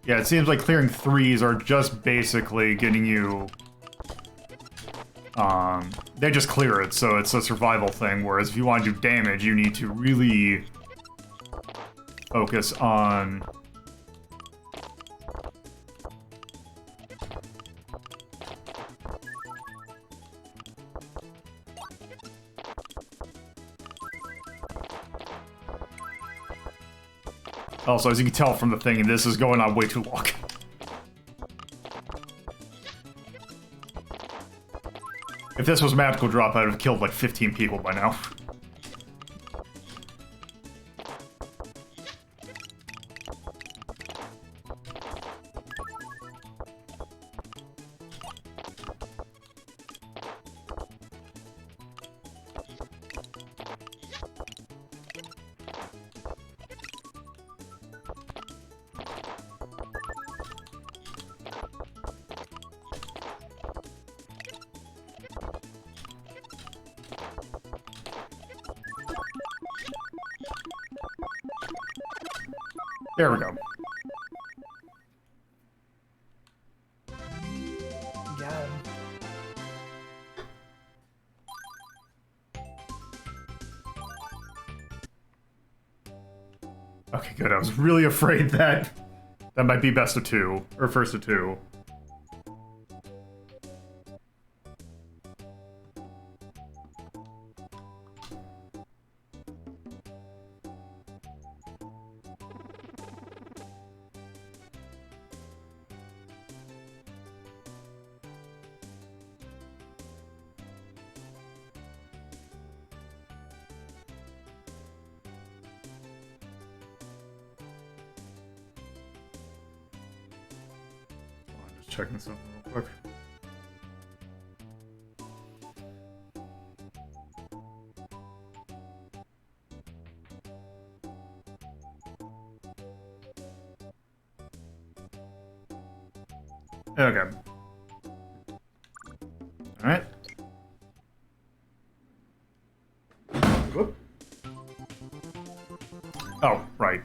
Yeah, it seems like clearing 3s are just basically getting you... They just clear it, so it's a survival thing, whereas if you want to do damage, you need to really focus on... Also, as you can tell from the thing, this is going on way too long. If this was Magical Drop, I'd have killed like 15 people by now. There we go. Got him. Okay, good. I was really afraid that that might be best of 2, or first of 2. I'm just checking something real quick. Okay. Alright. Whoop. Oh, right.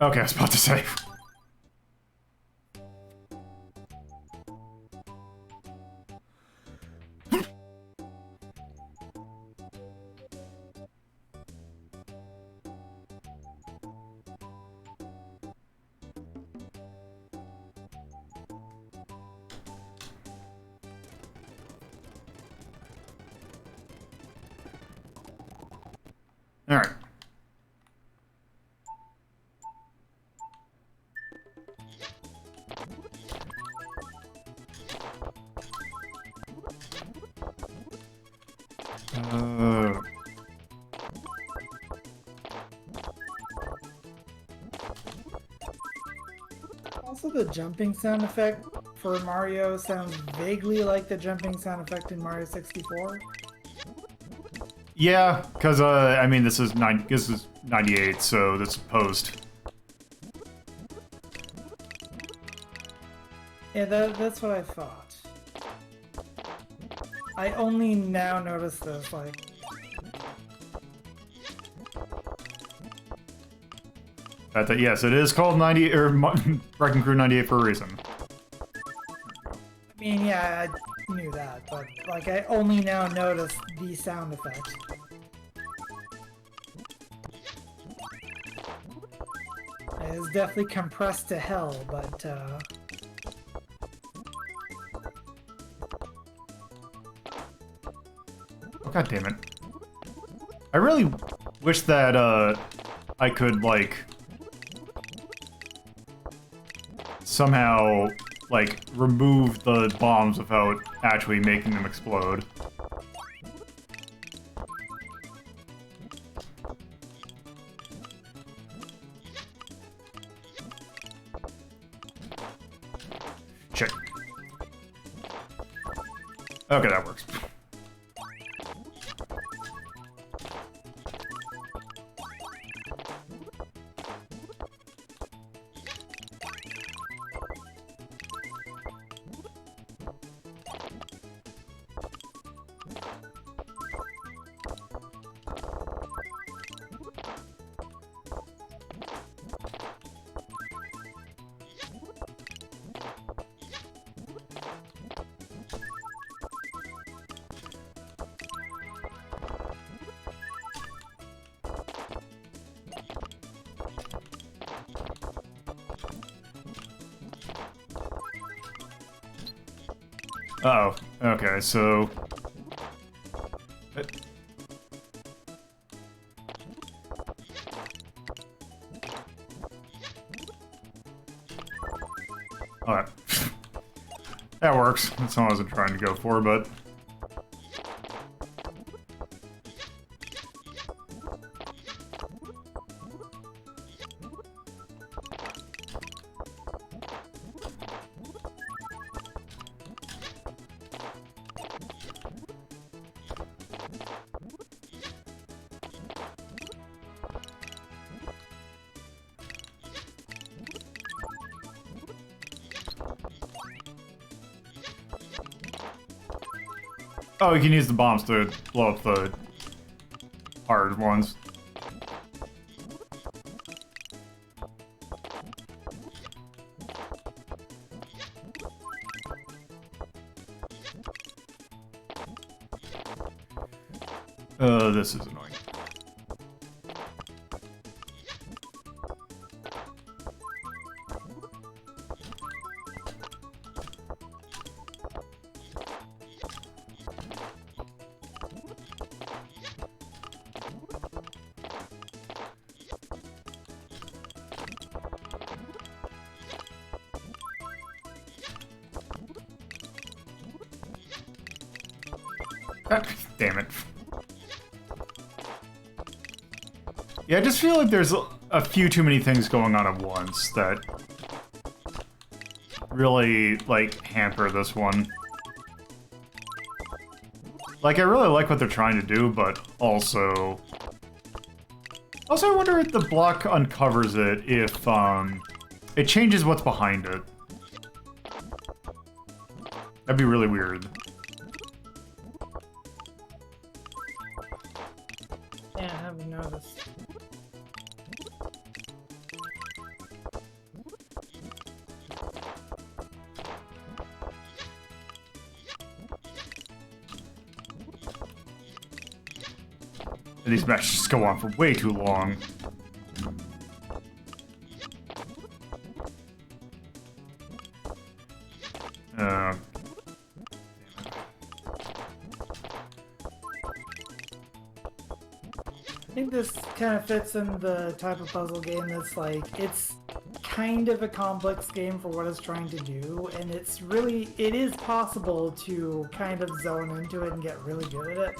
Okay, I was about to say. Alright. Also, the jumping sound effect for Mario sounds vaguely like the jumping sound effect in Mario 64. Yeah, because I mean, this is 98, so this is post. Yeah, that's what I thought. I only now noticed this, like... Yes, it is called 90 or Wrecking Crew 98 for a reason. I mean, yeah, I knew that, but, like, I only now noticed the sound effect. It is definitely compressed to hell, but, Oh, God damn it. I really wish that, I could, like, somehow, like, remove the bombs without actually making them explode. Shit. Okay, that works. Uh-oh. Okay, so... Alright. That works. That's all I wasn't trying to go for, but... Oh, you can use the bombs to blow up the hard ones. This is annoying. Ah, damn it. Yeah, I just feel like there's a few too many things going on at once that really, like, hamper this one. Like, I really like what they're trying to do, but also... Also, I wonder if the block uncovers it if, it changes what's behind it. That'd be really weird. Yeah, I haven't noticed. And these matches just go on for way too long. I think this kind of fits in the type of puzzle game that's like, it's kind of a complex game for what it's trying to do, and it's really, it is possible to kind of zone into it and get really good at it.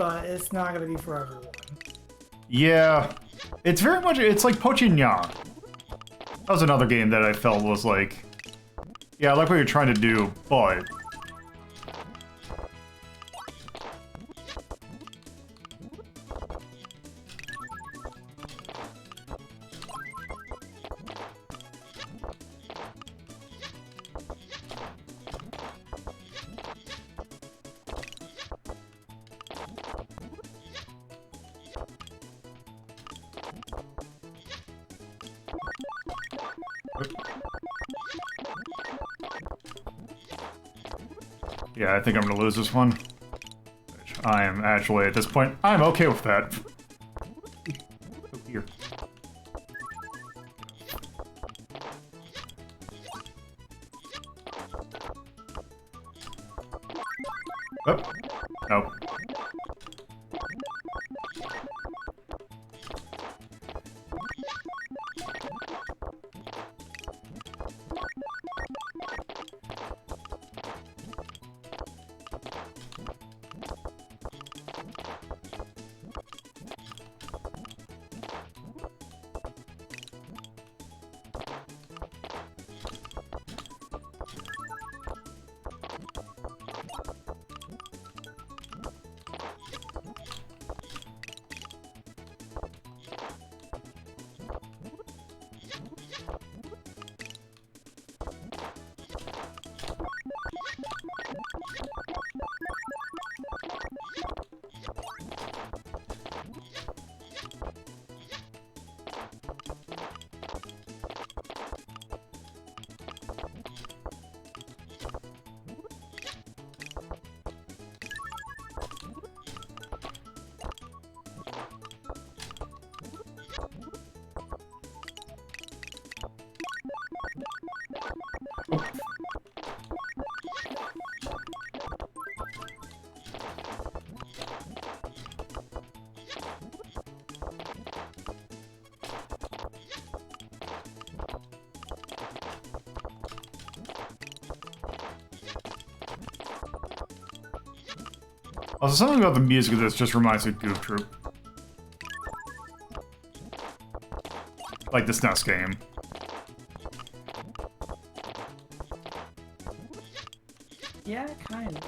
but it's not gonna be for everyone. Yeah, it's very much, it's like Pochinya. That was another game that I felt was like, yeah, I like what you're trying to do, but... Yeah, I think I'm gonna lose this one. Which I am actually, at this point, I'm okay with that. Oh, here. Oh, nope. Also, something about the music of this just reminds me of Goof Troop. Like the SNES game. Yeah, kind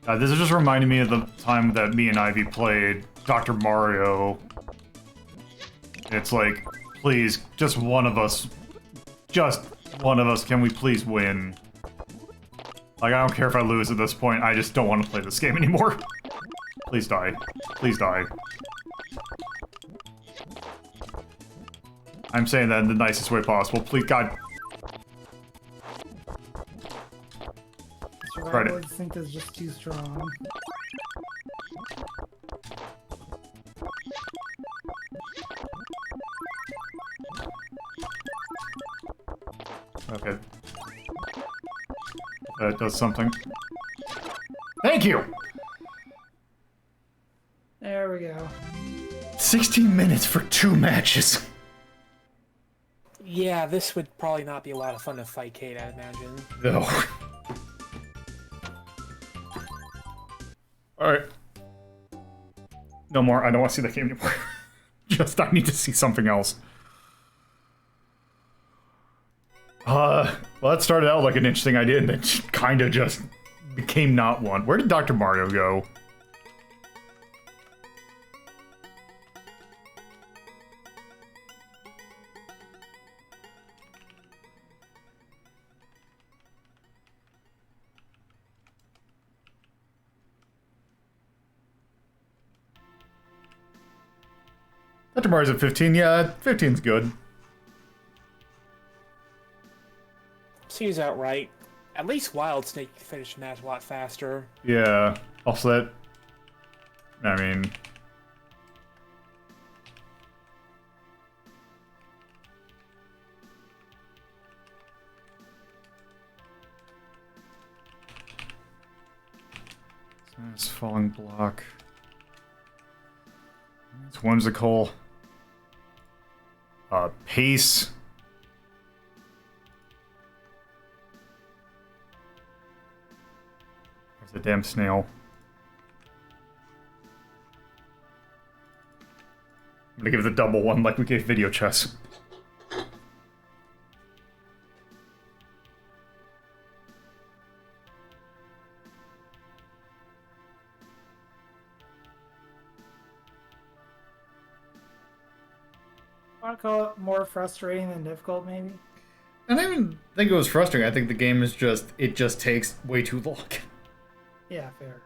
of. This is just reminding me of the time that me and Ivy played Dr. Mario. It's like, please, just one of us, can we please win? Like, I don't care if I lose at this point, I just don't want to play this game anymore. Please die. Please die. I'm saying that in the nicest way possible. Please, God. Survival instinct is just too strong. Okay. That does something. Thank you! There we go. 16 minutes for 2 matches. Yeah, this would probably not be a lot of fun to fight Kate, I imagine. No. Alright. No more. I don't want to see that game anymore. Just, I need to see something else. Well, that started out like an interesting idea, and then kind of just became not one. Where did Dr. Mario go? Dr. Mario's at 15. Yeah, 15's good. Seems outright. At least Wild Snake can finish the match a lot faster. Yeah. Also that... I mean... It's falling block. It's whimsical. Pace. There's a damn snail. I'm gonna give it the double one like we gave video chess. I want to call it more frustrating than difficult, maybe. I don't even think it was frustrating. I think the game is it just takes way too long. Yeah, fair.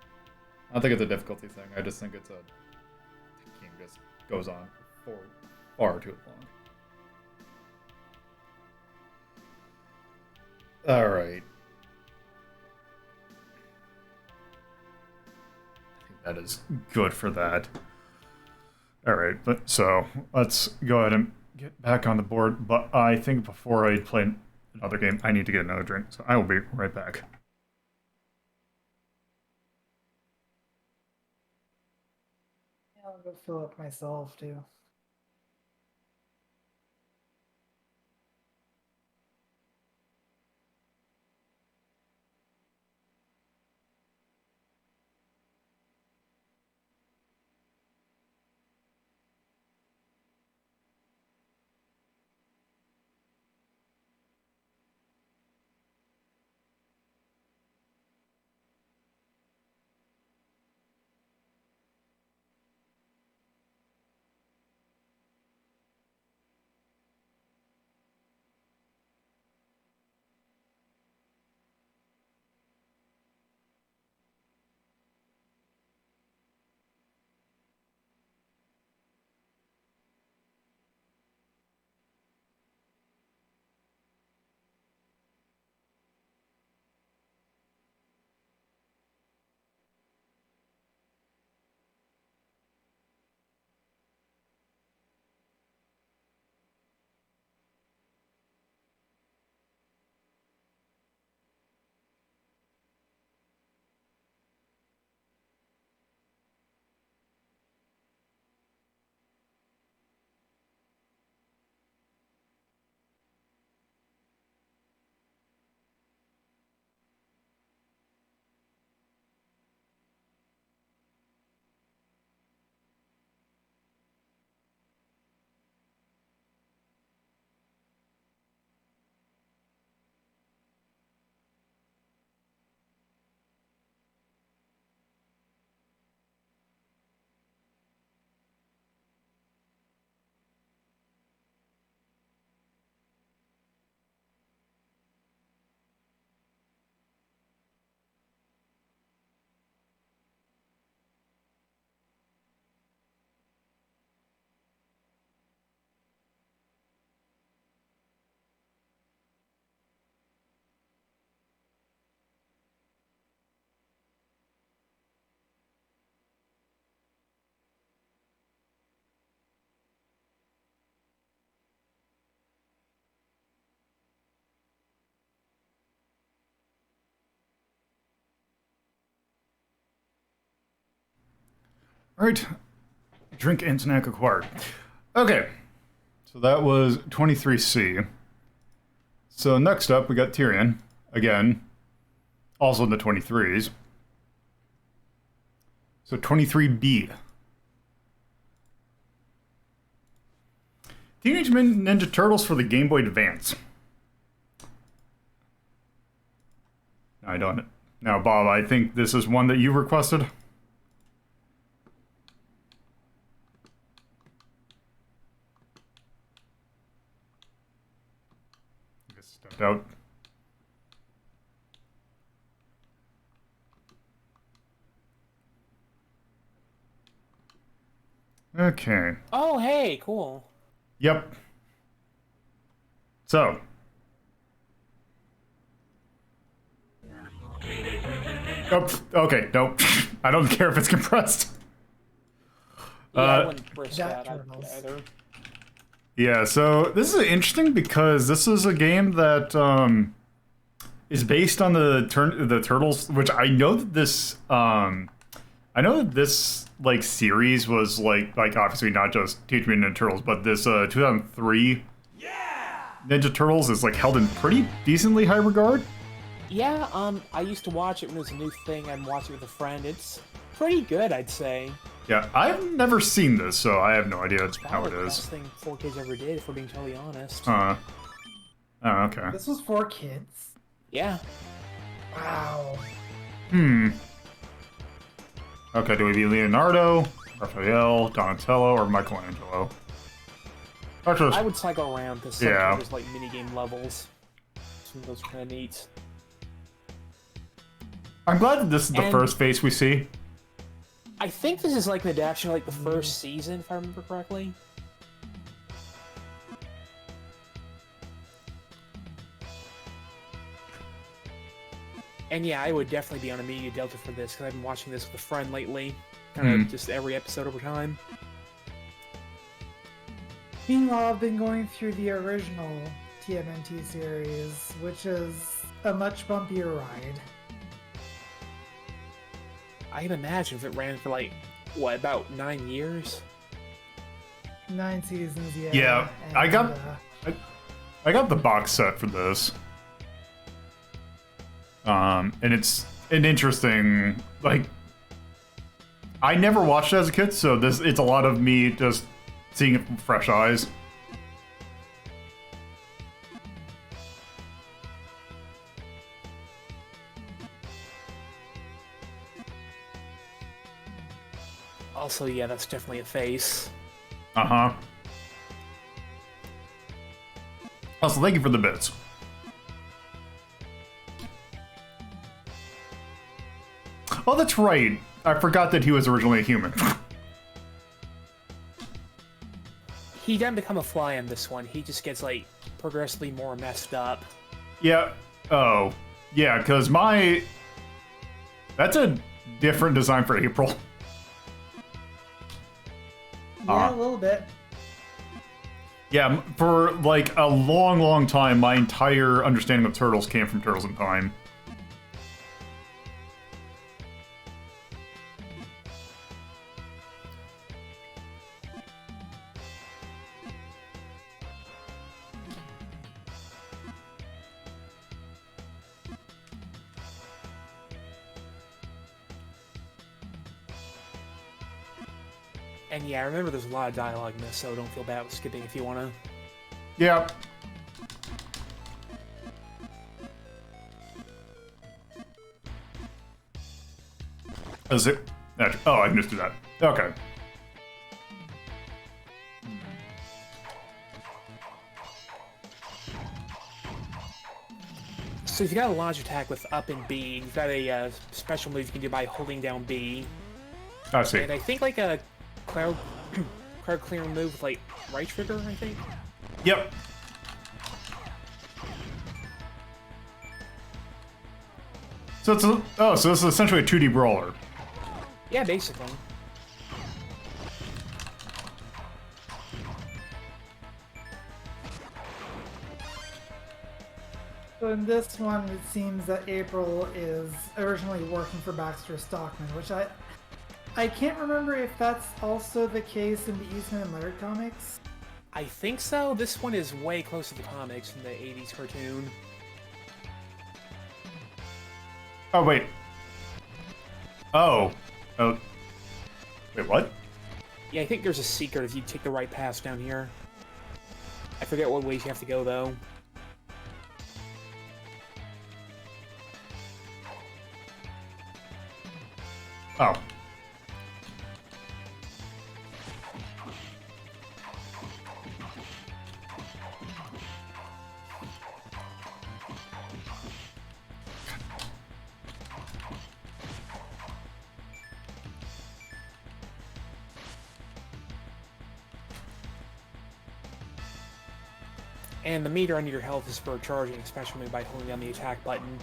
I don't think it's a difficulty thing. I just think the game just goes on for far too long. Alright. I think that is good for that. Alright, so let's go ahead and get back on the board, but I think before I play another game, I need to get another drink, so I will be right back. Yeah, I'll go fill up myself, too. Alright, drink and snack acquired. Okay, so that was 23C. So next up, we got Tyrion, again, also in the 23s. So 23B. Teenage Mutant Ninja Turtles for the Game Boy Advance. I don't. Now, Bob, I think this is one that you requested. Stepped out. Okay. Oh, hey, cool. Yep. So. Oh, okay, nope. I don't care if it's compressed. Yeah, I wouldn't risk that that turtles. either. Yeah, so this is interesting because this is a game that is based on the Turtles, which I know that this like series was like obviously not just Teenage Mutant Ninja Turtles, but this 2003 Ninja Turtles is like held in pretty decently high regard. Yeah, I used to watch it when it was a new thing. I'm watching it with a friend. It's pretty good, I'd say. Yeah, I've never seen this, so I have no idea how Probably it the is. best thing 4Kids ever did, if we're being totally honest. Oh, okay. This was for kids. Yeah. Wow. Okay, do we be Leonardo, Raphael, Donatello, or Michelangelo? Actually, I would cycle around because Yeah. there's like minigame levels. Some of those are kind of neat. I'm glad that this is the And- first face we see. I think this is like an adaptation of like the first season, if I remember correctly. And yeah, I would definitely be on a media delta for this because I've been watching this with a friend lately. Kind of just every episode over time. Meanwhile, I've been going through the original TMNT series, which is a much bumpier ride. I can imagine if it ran for like, what, about 9 years? 9 seasons, yeah. Yeah, I and, got- I got the box set for this. And it's an interesting, like, I never watched it as a kid, so it's a lot of me just seeing it from fresh eyes. Also, yeah, that's definitely a face. Uh-huh. Also, thank you for the bits. Oh, that's right. I forgot that he was originally a human. He doesn't become a fly in this one. He just gets, like, progressively more messed up. Yeah. Oh. Yeah, because that's a different design for April. Yeah, a little bit. Yeah, for like a long, long time, my entire understanding of Turtles came from Turtles in Time. And yeah, I remember there's a lot of dialogue in this, so don't feel bad with skipping if you want to. Yeah. Is it? Oh, I can just do that. Okay. So if you got a launch attack with up and B, you've got a special move you can do by holding down B. I see. And I think like a crowd clearing move with like right trigger, I think. Yep. So so this is essentially a 2D brawler. Yeah, basically. So in this one, it seems that April is originally working for Baxter Stockman, which I can't remember if that's also the case in the Eastman and Laird comics. I think so. This one is way closer to the comics from the 80s cartoon. Oh, wait. Oh. Oh. Wait, what? Yeah, I think there's a secret if you take the right path down here. I forget what ways you have to go, though. Oh. And the meter on your health is for charging, especially by holding down the attack button.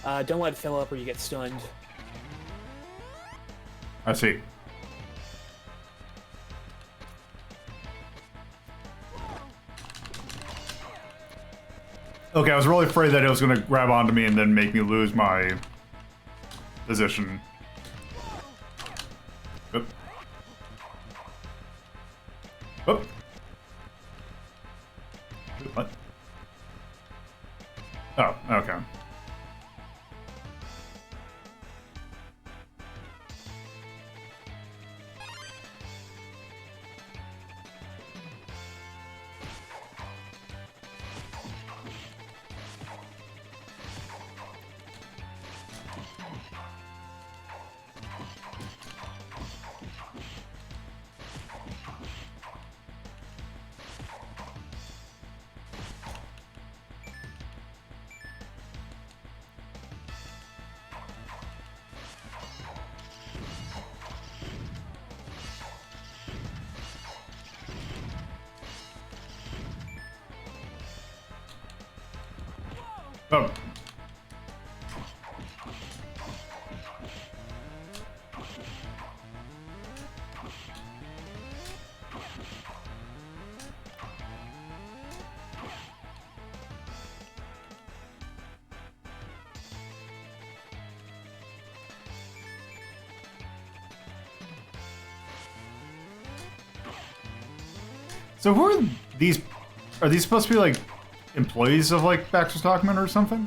Don't let it fill up or you get stunned. I see. Okay, I was really afraid that it was going to grab onto me and then make me lose my position. Oop. Oop. What? Oh, okay. Oh. So who are these? Are these supposed to be like employees of like Baxter Stockman or something?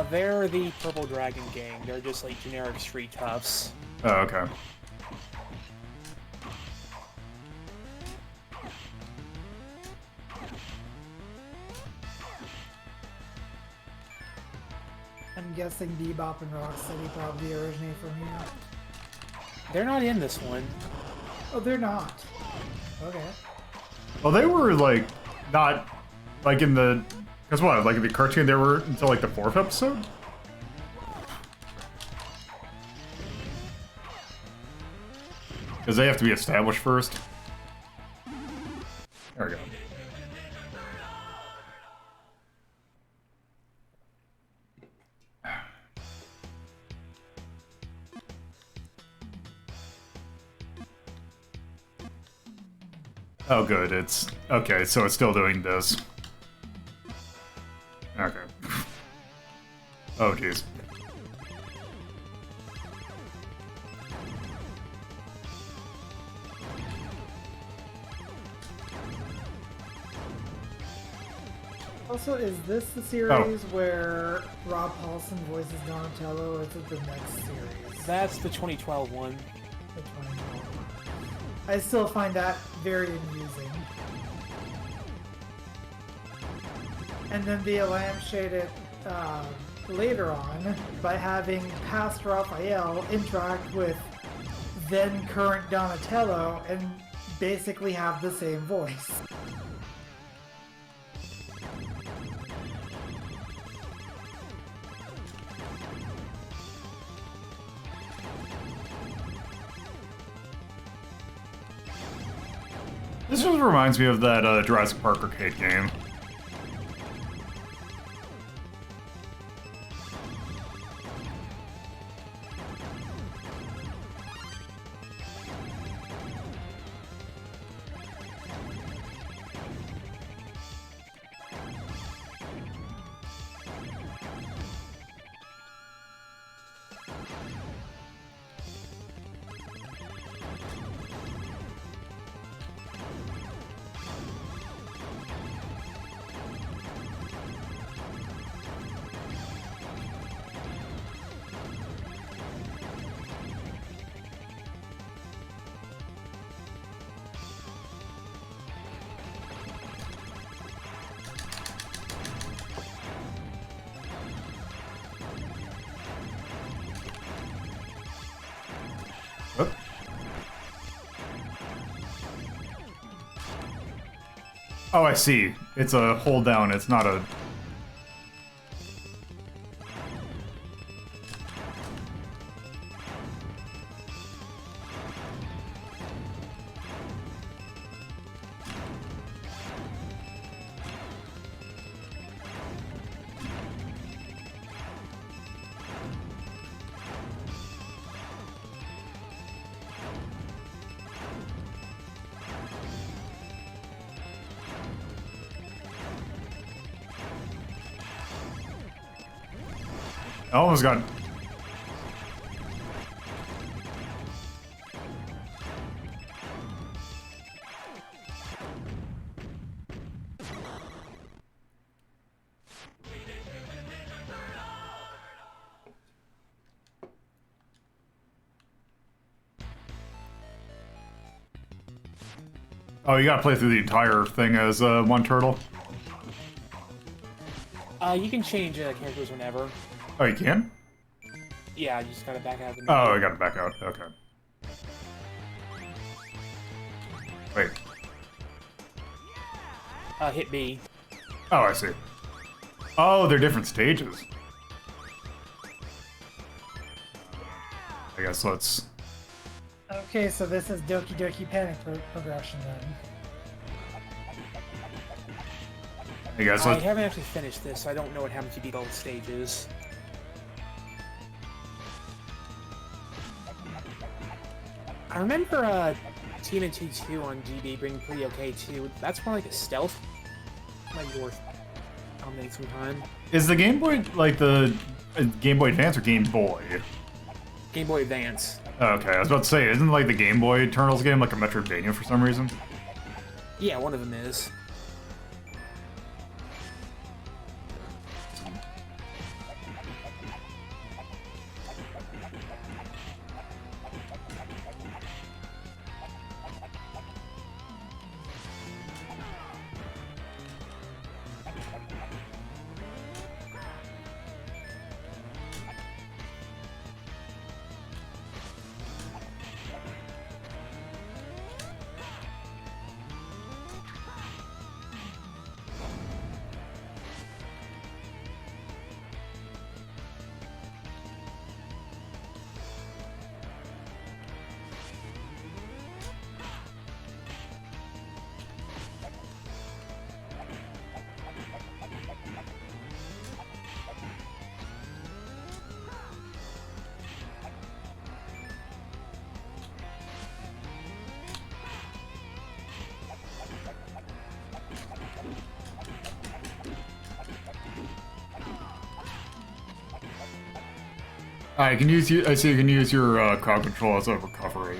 They're the Purple Dragon Gang. They're just like generic street toughs. Oh, okay. I'm guessing Bebop and Rocksteady probably originate from here. They're not in this one. Oh, they're not. Okay. Well, they were like not like in the because what like in the cartoon they were until like the 4th episode. Because they have to be established first. There we go. Oh, good. It's okay. So it's still doing this. Okay. Oh, jeez. Also, is this the series where Rob Paulson voices Donatello, or is it the next series? That's the 2012 one. The 2012. I still find that very amusing. And then they lampshade it later on by having past Raphael interact with then current Donatello and basically have the same voice. This just reminds me of that Jurassic Park arcade game. Oop. Oh, I see. It's a hold down. It's not a... I almost got... Oh, you gotta play through the entire thing as one turtle? You can change characters whenever. Oh, you can? Yeah, you just gotta back out of the menu. Oh, I gotta back out. Okay. Wait. Hit B. Oh, I see. Oh, they're different stages. I guess let's... Okay, so this is Doki Doki Panic progression then. I guess I let's... haven't actually finished this, so I don't know what happens if you beat all the stages. I remember TMNT 2 on GB being pretty okay too. That's more like a stealth. Might be worth commenting sometime. Is the Game Boy like the Game Boy Advance or Game Boy? Game Boy Advance. Okay, I was about to say, isn't like the Game Boy Turtles game like a Metroidvania for some reason? Yeah, one of them is. I can use you. I see you can use your crowd control as a recovery.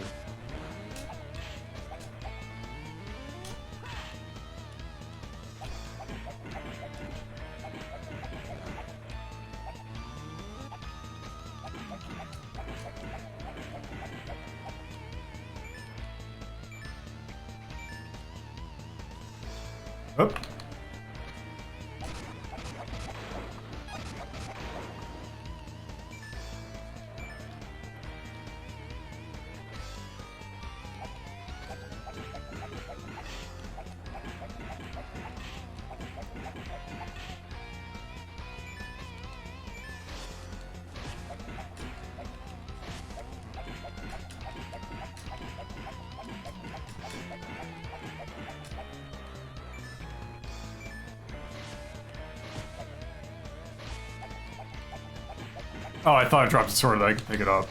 Oh. Oh, I thought I dropped a sword that I could pick it up.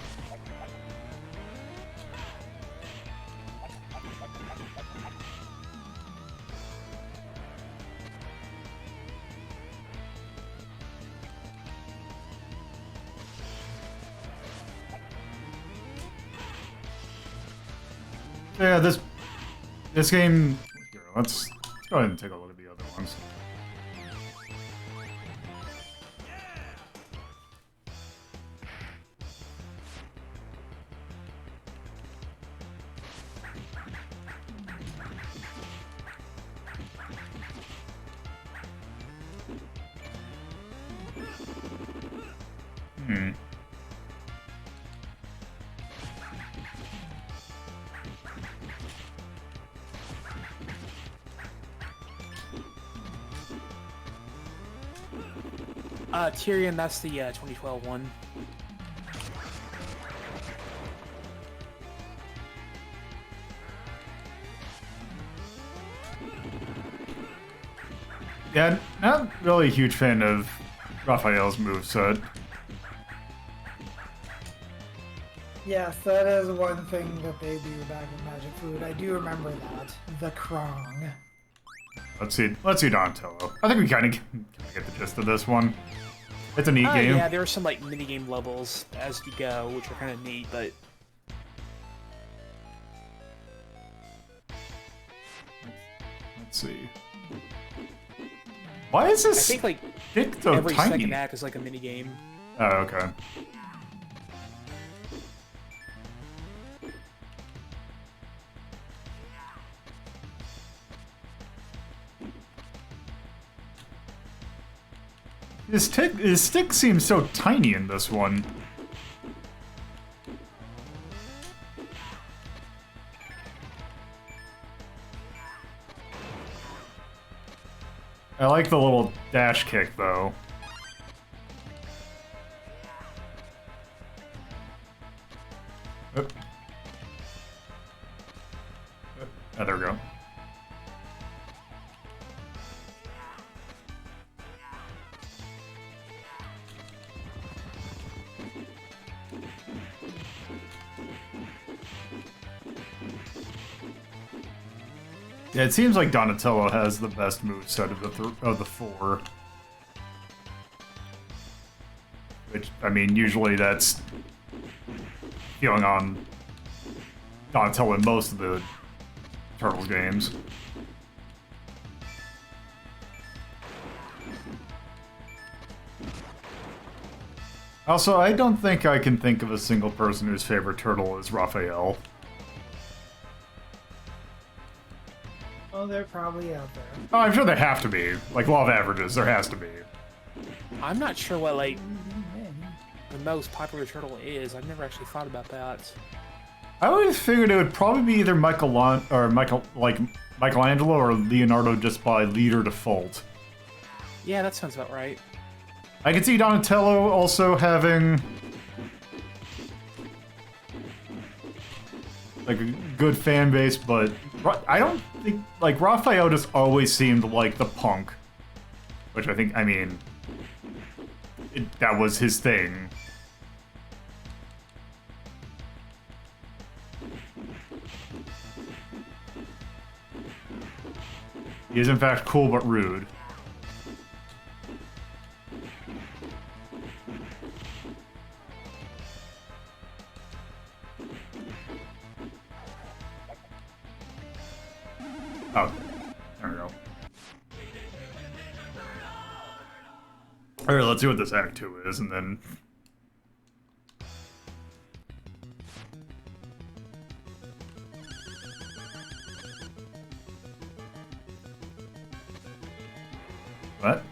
Yeah, this game. Here, let's go ahead and take a look at the other ones. Hmm. Tyrion, that's the 2012 one. Yeah, not really a huge fan of Raphael's moveset. Yes, that is one thing that they do back in Magic Food. I do remember that. The Krong. Let's see Donatello. I think we kind of get the gist of this one. It's a neat game. Yeah, there are some like minigame levels as you go, which are kind of neat, but Let's see. Why is this I think like stick so every tiny? second act is like a minigame. Oh, okay. His stick seems so tiny in this one. I like the little dash kick, though. Oop. Oop. Oh, there we go. Yeah, it seems like Donatello has the best moveset of the four. Which, I mean, usually that's feeling on Donatello in most of the Turtles games. Also, I don't think I can think of a single person whose favorite turtle is Raphael. Oh, they're probably out there. Oh, I'm sure they have to be. Like, law of averages, there has to be. I'm not sure what, like, the most popular turtle is. I've never actually thought about that. I always figured it would probably be either Michelangelo or Leonardo just by leader default. Yeah, that sounds about right. I can see Donatello also having like a good fan base, but I don't think, like, Raphael just always seemed like the punk, which I mean, that was his thing. He is in fact cool but rude. Oh, there we go. Alright, let's see what this Act 2 is, and then... What?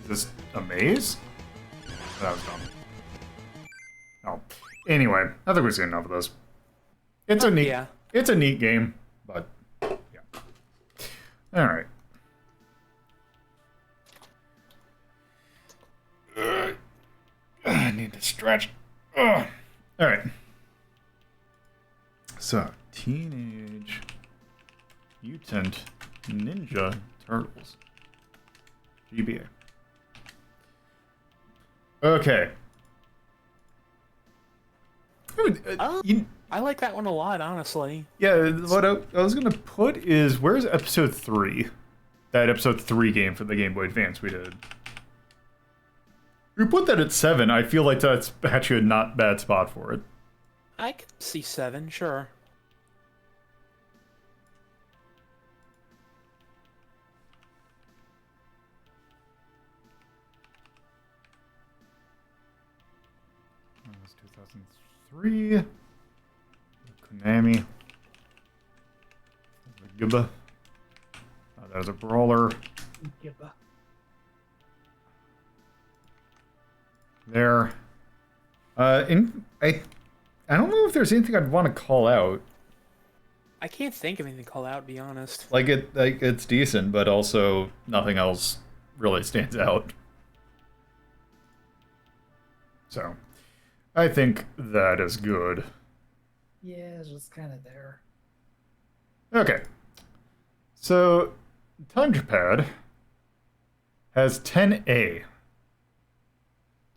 Is this a maze? That was dumb. Oh. Anyway, I think we've seen enough of this. It's a neat game, but yeah. Alright. I need to stretch. Alright. So, Teenage Mutant Ninja Turtles. GBA. Okay. I like that one a lot, honestly. Yeah, what I was gonna put is, where's episode 3? That episode 3 game for the Game Boy Advance we did. We put that at 7. I feel like that's actually a not bad spot for it. I could see 7, sure. That was 2003. Konami. Gibba. That was a brawler. Gibba. There. I don't know if there's anything I'd want to call out. I can't think of anything to call out, to be honest. It's decent, but also nothing else really stands out. So, I think that is good. Yeah, it's just kind of there. Okay. So, Touchpad has 10A.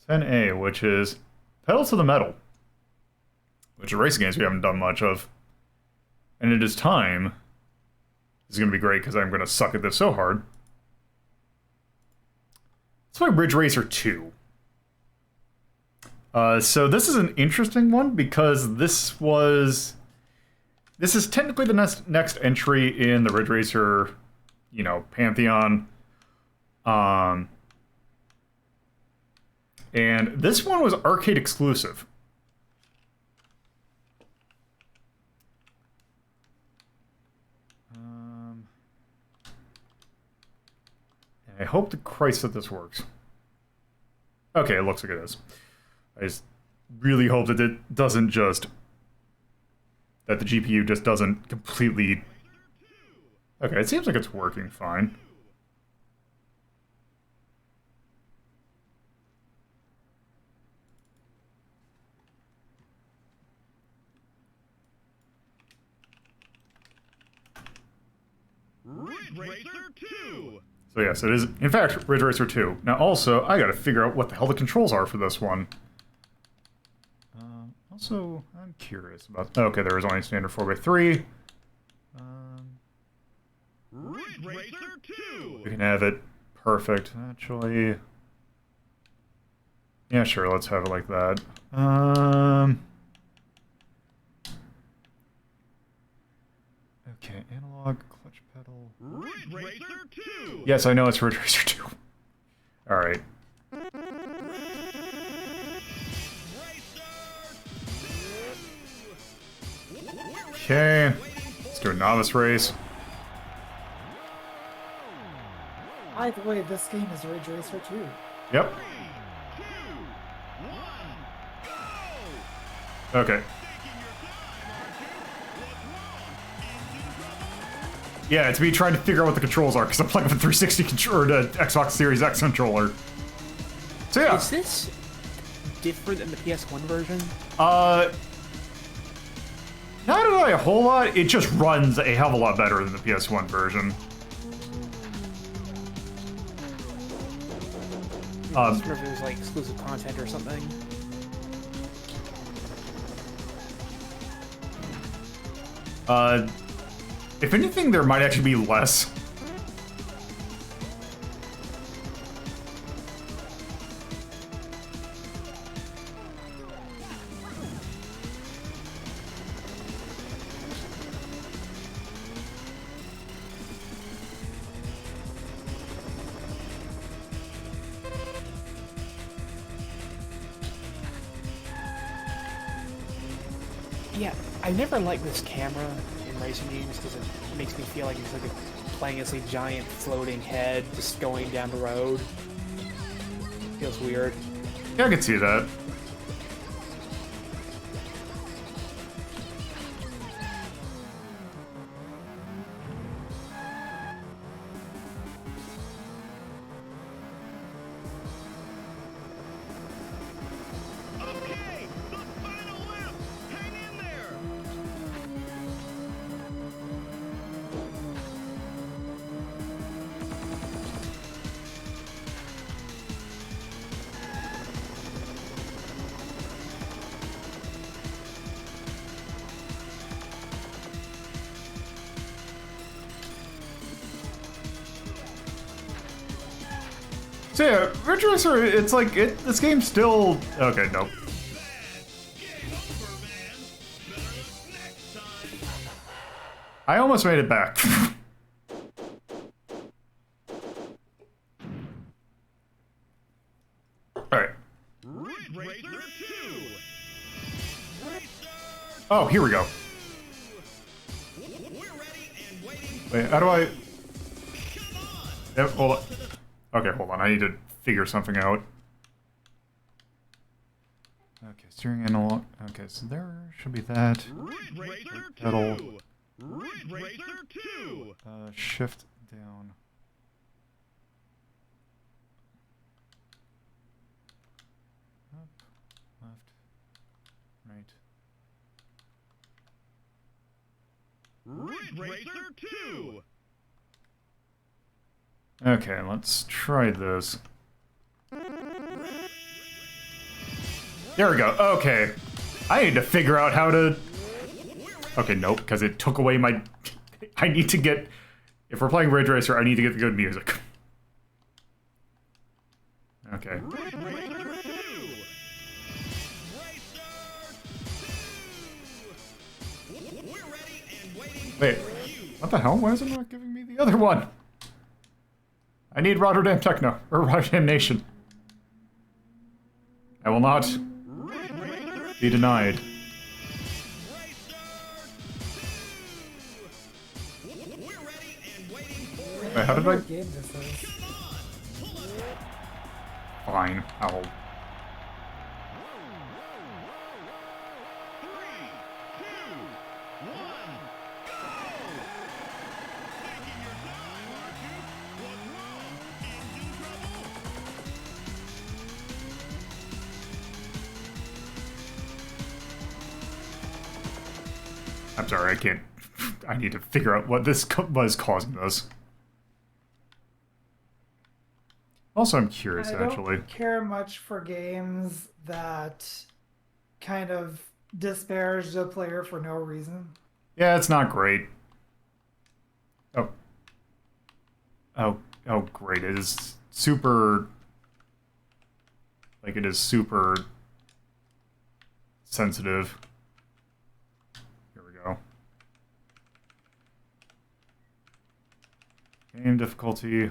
10A, which is Pedal to the Metal, which are racing games we haven't done much of. And it is time. This is going to be great because I'm going to suck at this so hard. Let's play Ridge Racer 2. So this is an interesting one because this is technically the next entry in the Ridge Racer, pantheon. And this one was arcade exclusive. And I hope to Christ that this works. Okay, it looks like it is. I just really hope that it doesn't just... that the GPU just doesn't completely... Okay, it seems like it's working fine. Ridge Racer 2! So yes, it is, in fact, Ridge Racer 2. Now also, I gotta figure out what the hell the controls are for this one. Also, I'm curious about... Okay, there was only a standard 4x3. Ridge Racer 2! We can have it perfect, actually. Yeah, sure, let's have it like that. Okay, analog, clutch pedal. Ridge Racer 2! Yes, I know it's Ridge Racer 2. Alright. Okay, let's do a novice race. Either way, this game is Ridge Racer 2. Yep. Okay. Yeah, it's me trying to figure out what the controls are, because I'm playing with a 360 controller, or the Xbox Series X controller. So yeah. Is this different than the PS1 version? Not really a whole lot. It just runs a hell of a lot better than the PS1 version. I just wonder if it was like exclusive content or something. If anything, there might actually be less. Yeah, I never liked this camera in racing games because it makes me feel like it's like playing as a giant floating head just going down the road. Feels weird. Yeah, I can see that. Okay, the final lap! Hang in there! So yeah, Ridge Racer, it's like, this game's still... Okay, nope. Game over, man! Better luck next time! I almost made it back. Alright. Ridge Racer 2! Oh, here we go. We're ready and waiting. Wait, how do I... Come on! Yep, hold on. Okay, hold on, I need to figure something out. Okay, steering analog. Okay, so there should be that. Ridge Racer 2! Pedal. Ridge Racer 2! Shift down. Up, left, right. Ridge Racer 2! Okay, let's try this. There we go. Okay. I need to figure out how to... Okay, nope, because it took away my... I need to get... If we're playing Ridge Racer, I need to get the good music. Okay. Ridge Racer 2! We're ready and waiting. Wait, what the hell? Why is it not giving me the other one? I need Rotterdam Techno, or Rotterdam Nation. I will not be denied. Wait, how did I... What game this is? Fine, I'll... I'm sorry, I can't... I need to figure out what this was causing this. Also, I'm curious, I don't actually. care much for games that kind of disparage the player for no reason. Yeah, it's not great. Oh. Oh, great. It is super... Like, it is super sensitive. Here we go. Game difficulty.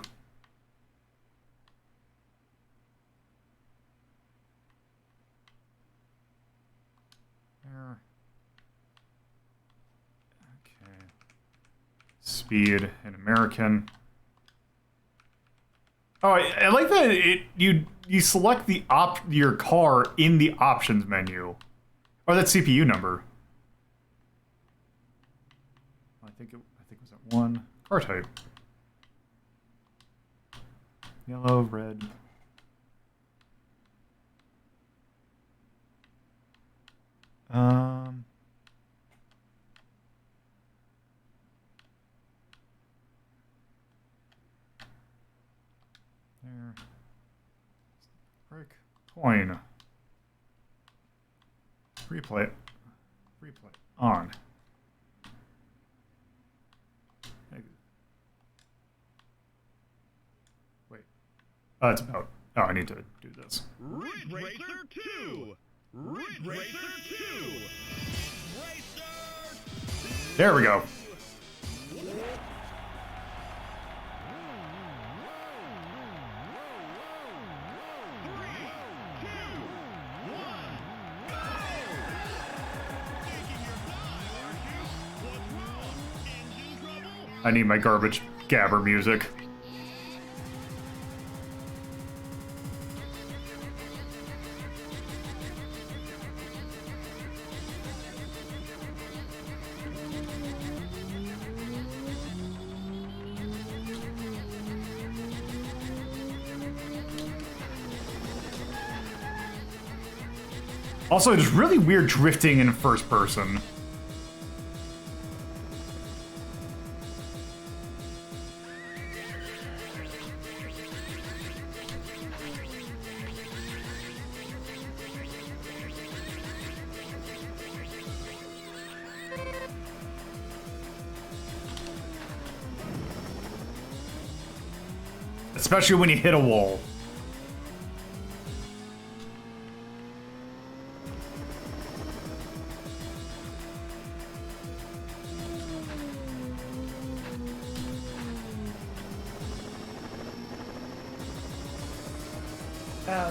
There. Okay. Speed in American. Oh, I like that you select the your car in the options menu. Oh, that's CPU number. I think it was at 1. Car type. Yellow, red. There. Brick. Coin. Replay. Replay. On. Wait. It's about... Oh, I need to do this. Ridge Racer 2! Ridge Racer 2! Racer! There we go. I need my garbage gabber music. Also, it's really weird drifting in first person. Especially when you hit a wall.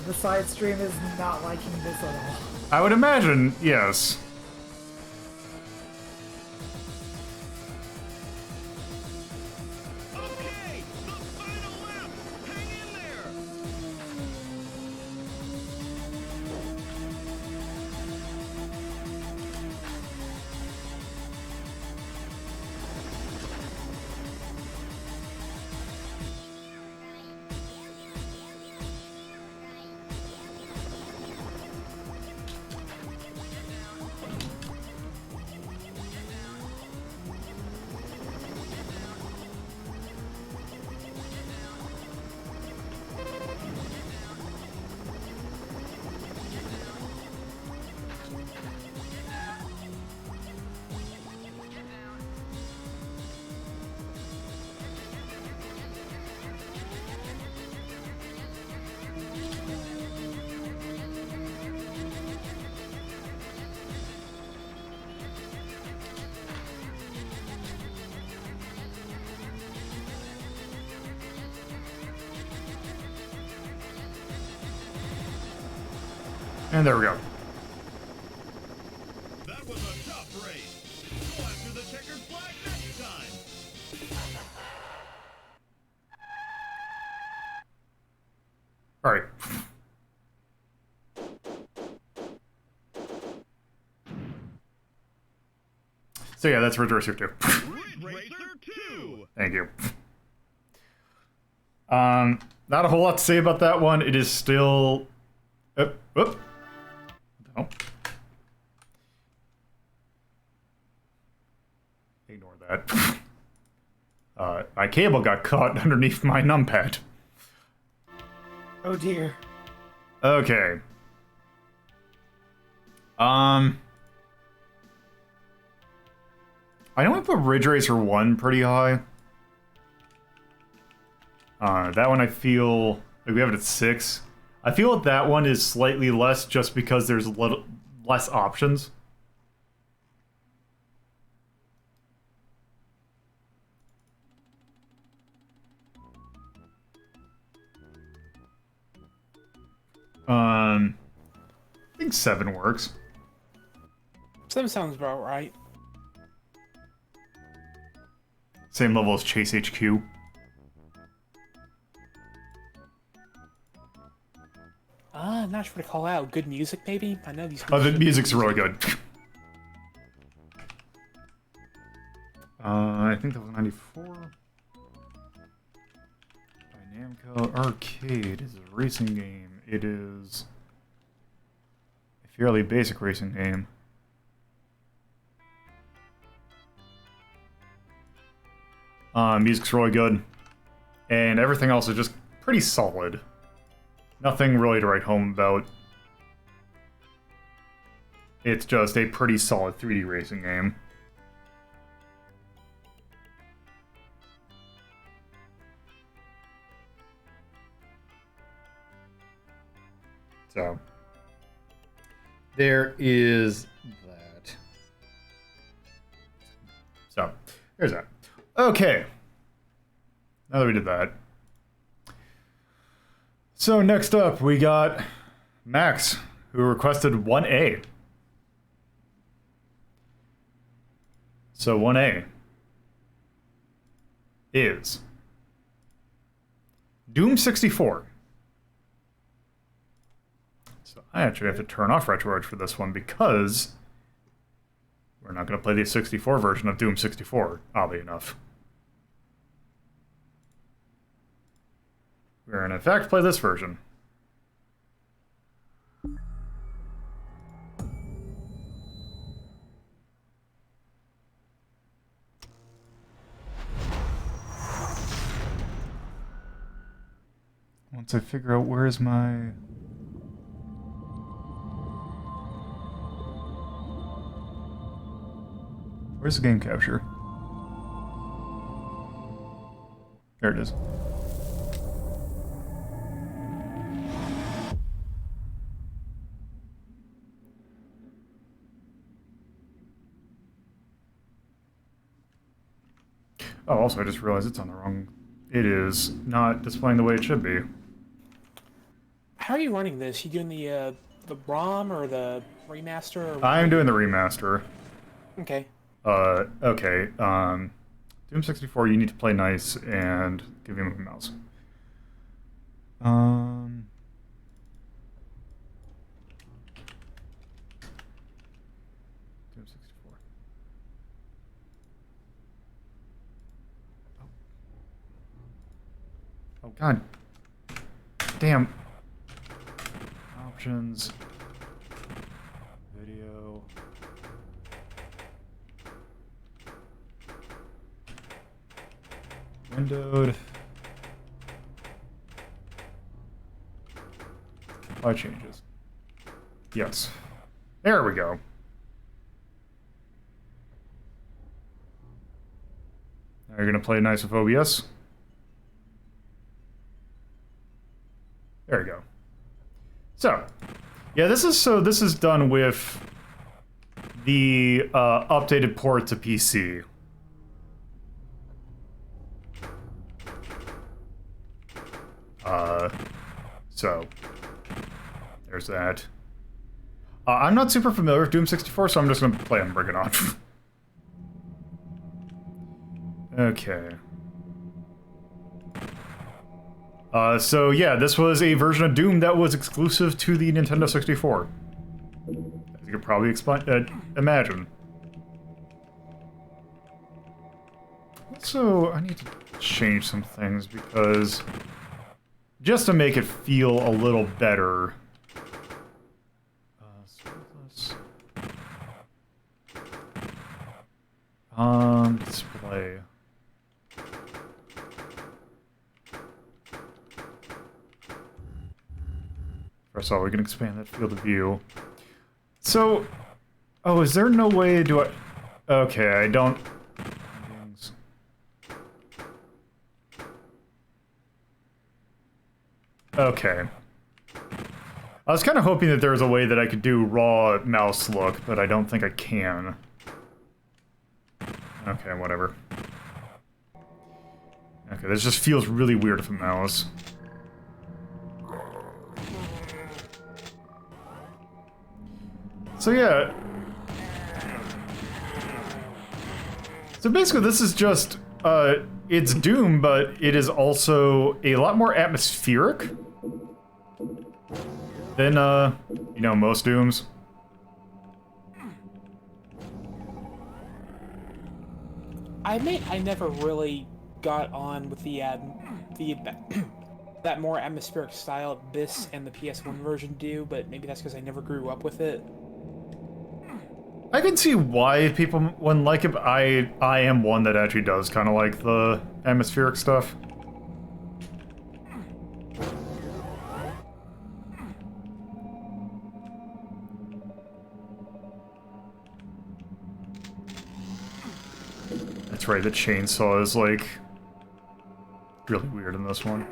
The side stream is not liking this at all. I would imagine, yes. Okay, the final lap! Hang in there! And there we go. That was a tough race. Go after the checkered flag next time. All right. So yeah, that's Ridge Racer 2. Ridge Racer 2! Thank you. Not a whole lot to say about that one. It is still... Whoop. No. Ignore that. My cable got caught underneath my numpad. Oh dear. Okay. I know we put Ridge Racer 1 pretty high. That one I feel like we have it at 6. I feel like that one is slightly less just because there's less options. I think 7 works. 7 sounds about right. Same level as Chase HQ. Not sure what to call out. Good music, maybe? I know these. Oh, the music's really good. I think that was 94. By Namco Arcade is a racing game. It is a fairly basic racing game. Music's really good, and everything else is just pretty solid. Nothing really to write home about. It's just a pretty solid 3D racing game. So, there is that. So, there's that. Okay. Now that we did that. So next up, we got Max, who requested 1A. So 1A is Doom 64. So I actually have to turn off RetroArch for this one because we're not going to play the 64 version of Doom 64, oddly enough. We're going to, in fact, play this version. Once I figure out where's my... Where's the game capture? There it is. Oh, also, I just realized it's on the wrong... It is not displaying the way it should be. How are you running this? You doing the ROM or the remaster? Or I'm doing the remaster. Okay. Okay. Doom 64, you need to play nice and give him a mouse. Doom 64. Oh, God. Damn. Options. Video. Windowed. Apply changes. Yes. There we go. Now you're gonna play nice with OBS. There we go. So, yeah, this is done with the updated port to PC. So there's that. I'm not super familiar with Doom 64, so I'm just gonna play and bring it on. Okay. So yeah, this was a version of Doom that was exclusive to the Nintendo 64. As you could probably imagine. Also, I need to change some things because just to make it feel a little better. Display. First of all, we can expand that field of view. So, oh, is there no way to do it? Okay, I don't Okay. I was kind of hoping that there was a way that I could do raw mouse look, but I don't think I can. Okay, whatever. Okay, this just feels really weird with a mouse. So yeah. So basically this is just, it's Doom, but it is also a lot more atmospheric than, you know, most Dooms. I admit I never really got on with the that more atmospheric style this and the PS1 version do, but maybe that's because I never grew up with it. I can see why people wouldn't like it, but I am one that actually does kind of like the atmospheric stuff. That's right, the chainsaw is like really weird in this one.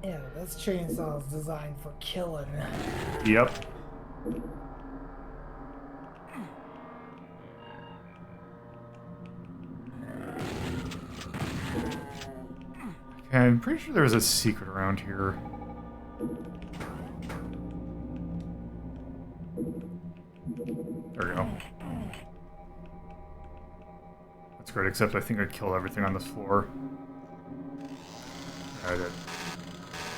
Yeah, this chainsaw is designed for killing. Yep. Okay, I'm pretty sure there's a secret around here. There we go. That's great, except I think I killed everything on this floor. I did.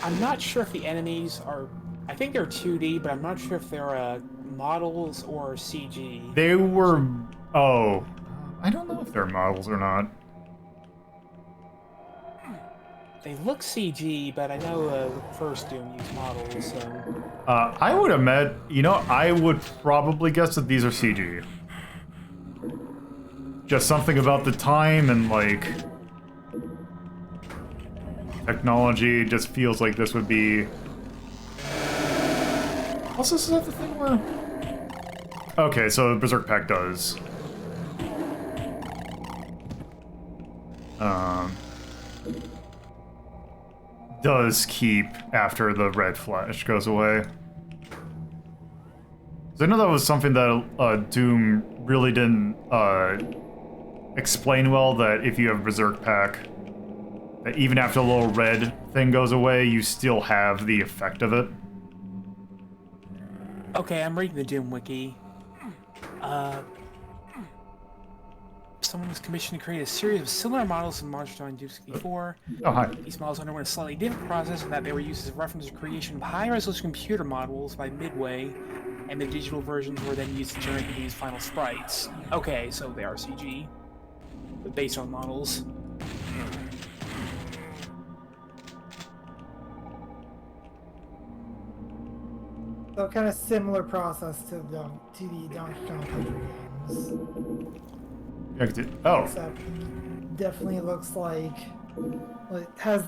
I'm not sure if the enemies are... I think they're 2D, but I'm not sure if they're models or CG. They were... Oh. I don't know if they're models or not. They look CG, but I know the first Doom used models, so... I would admit, you know, I would probably guess that these are CG. Just something about the time and, like... technology just feels like this would be... Also, is that the thing where... Okay, so Berserk Pack does. Does keep after the red flash goes away. So I know that was something that Doom really didn't explain well, that if you have Berserk Pack, that even after the little red thing goes away, you still have the effect of it. Okay, I'm reading the Doom wiki. Someone was commissioned to create a series of similar models of monsters on Doom 64. Oh, hi. These models underwent a slightly different process in that they were used as a reference to the creation of high-resolution computer models by Midway, and the digital versions were then used to generate these final sprites. Okay, so they are CG, but based on models. So kind of similar process to the Donkey Kong Country games. Oh, Except definitely looks like has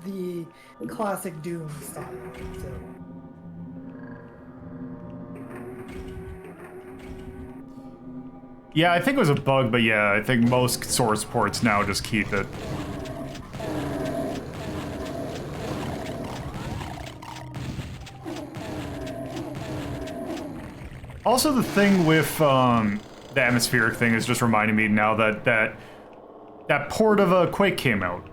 the classic Doom style. So. yeah, I think it was a bug, but yeah, I think most source ports now just keep it. Also, the thing with the atmospheric thing is just reminding me now that that port of a Quake came out.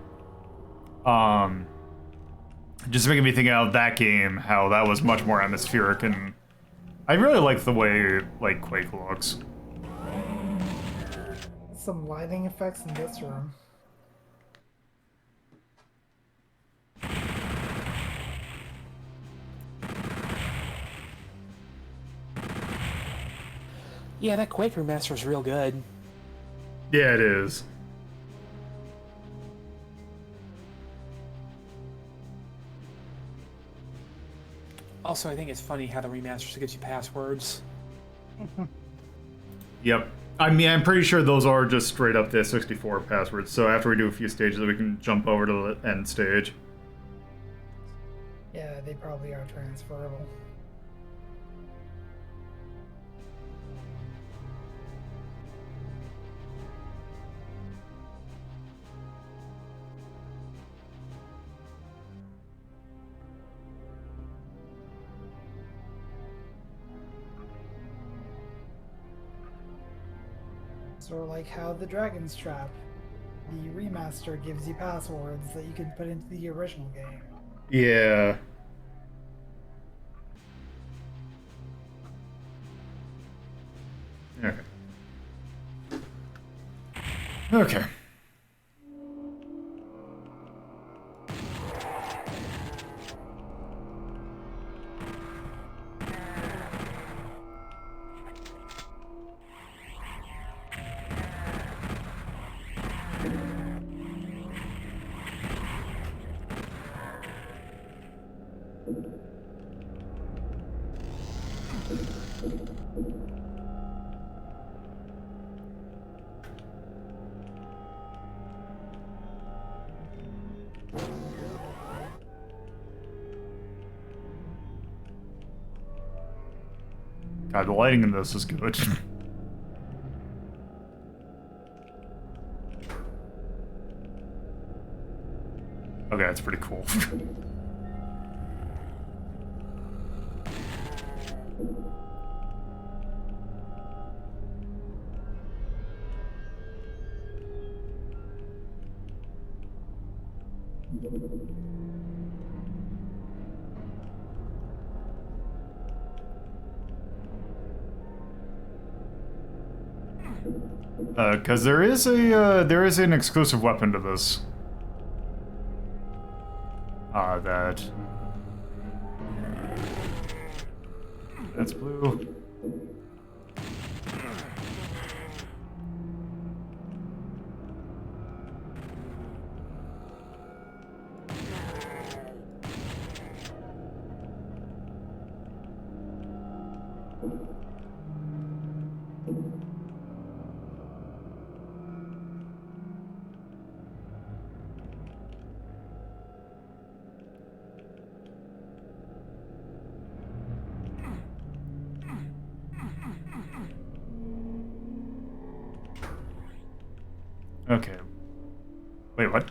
Just making me think of that game, how that was much more atmospheric, and I really like the way like Quake looks. Some lighting effects in this room. Yeah, that Quake remaster is real good. Yeah, it is. Also, I think it's funny how the remaster gives you passwords. Yep. I mean, I'm pretty sure those are just straight up the 64 passwords. So after we do a few stages, we can jump over to the end stage. Yeah, they probably are transferable. Sort of like how the Dragon's Trap, the remaster, gives you passwords that you can put into the original game. Yeah. Okay. Okay. God, the lighting in this is good. Okay, that's pretty cool. Because there is an exclusive weapon to this. That's blue. Okay. Wait, what?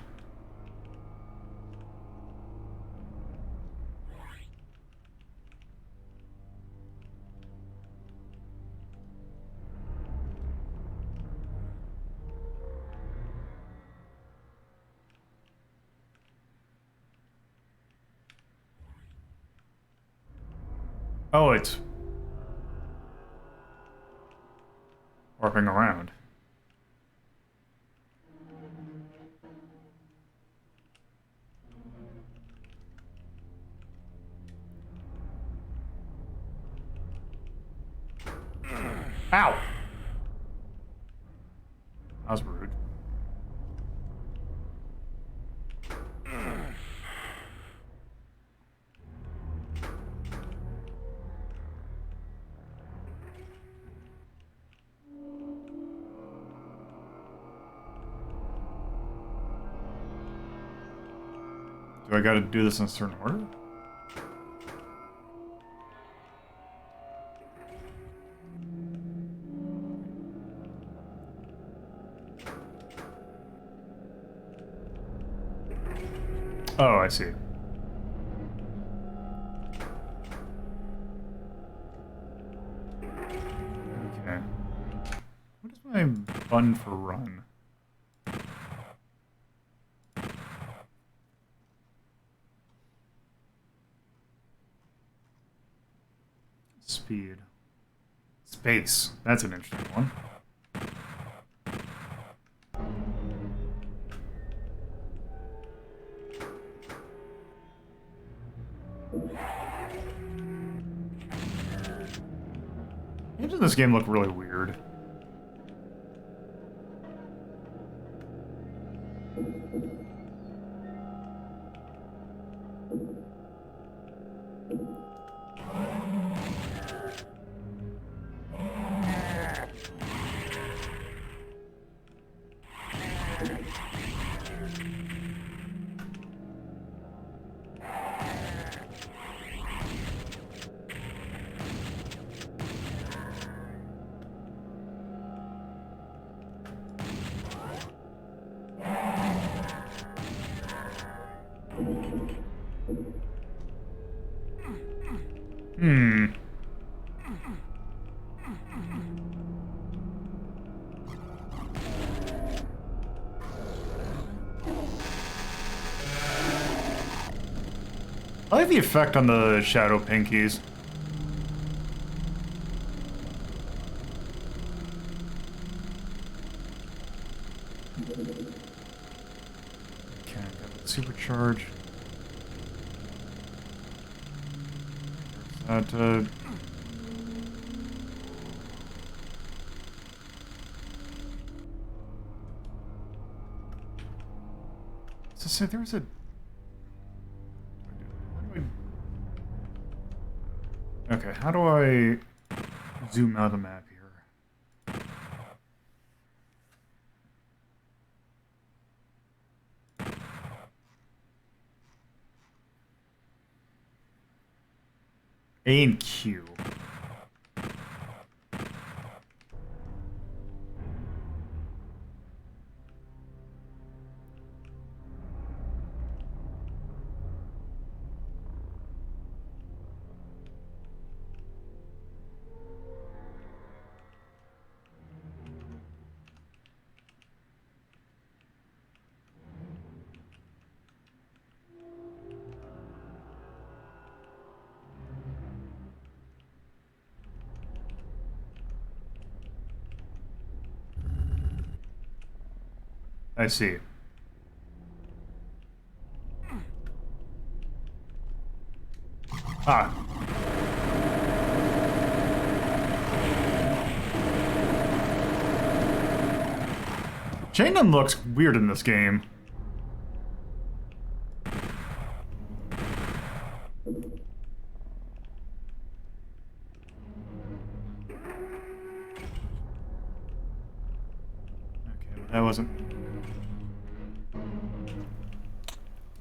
Oh, it's warping around. Ow! That was rude. Do I gotta do this in a certain order? Oh, I see. Okay. What is my button for run? Speed. Space. That's an interesting one. Games in this game look really weird. like the effect on the shadow pinkies. Okay, got the supercharge. There's that, so there's a... Okay, how do I zoom out of the map here? A and Q. I see. Ah. Chain looks weird in this game. Okay, that wasn't...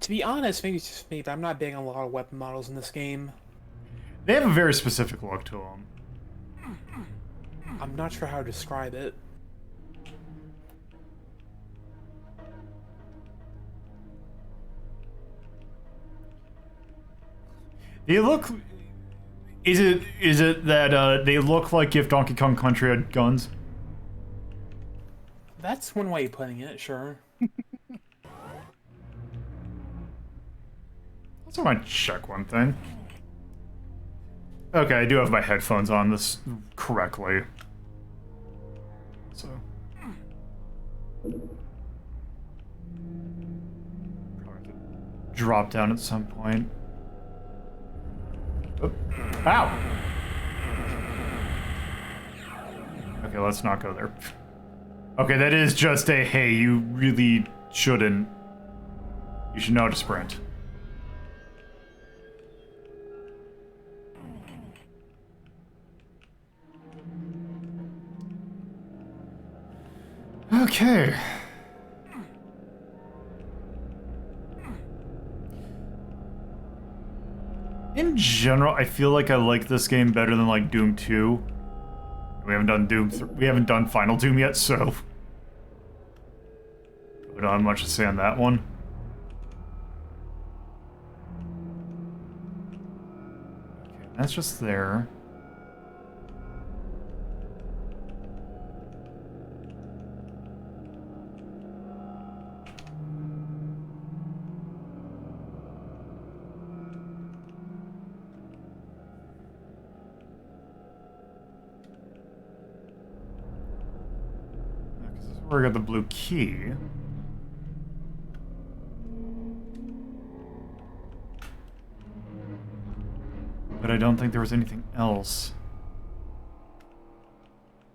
To be honest, maybe it's just me, but I'm not big on a lot of weapon models in this game. They have a very specific look to them. I'm not sure how to describe it. They look... Is it that they look like if Donkey Kong Country had guns? That's one way of putting it, sure. Also want to check one thing. Okay, I do have my headphones on this correctly. So... probably have to drop down at some point. Oop. Ow! Okay, let's not go there. Okay, that is just a, hey, you really shouldn't. You should know how to sprint. Okay. In general, I feel like I like this game better than like Doom 2. We haven't done we haven't done Final Doom yet, so we don't have much to say on that one. Okay, that's just there. Where I got the blue key. But I don't think there was anything else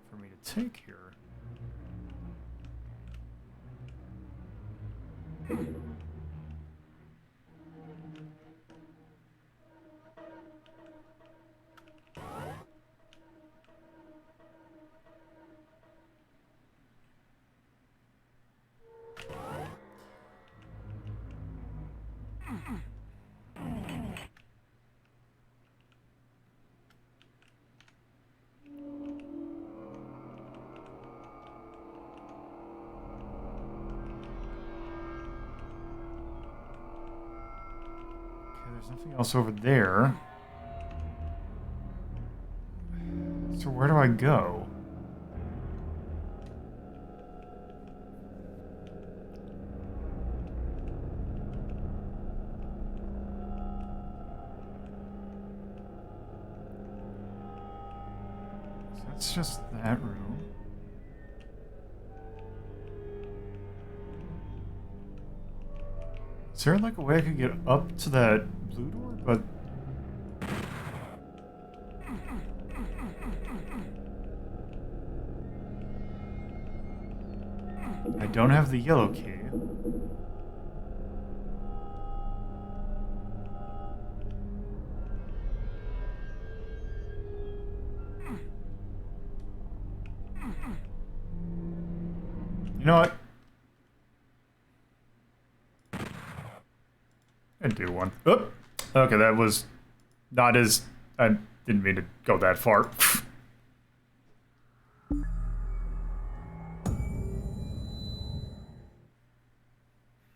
for me to take here. There's nothing else over there. So where do I go? That's just that room. Is there like a way I could get up to that blue door? But I don't have the yellow key. You know what? I do one. Oop. Okay, that was not as... I didn't mean to go that far.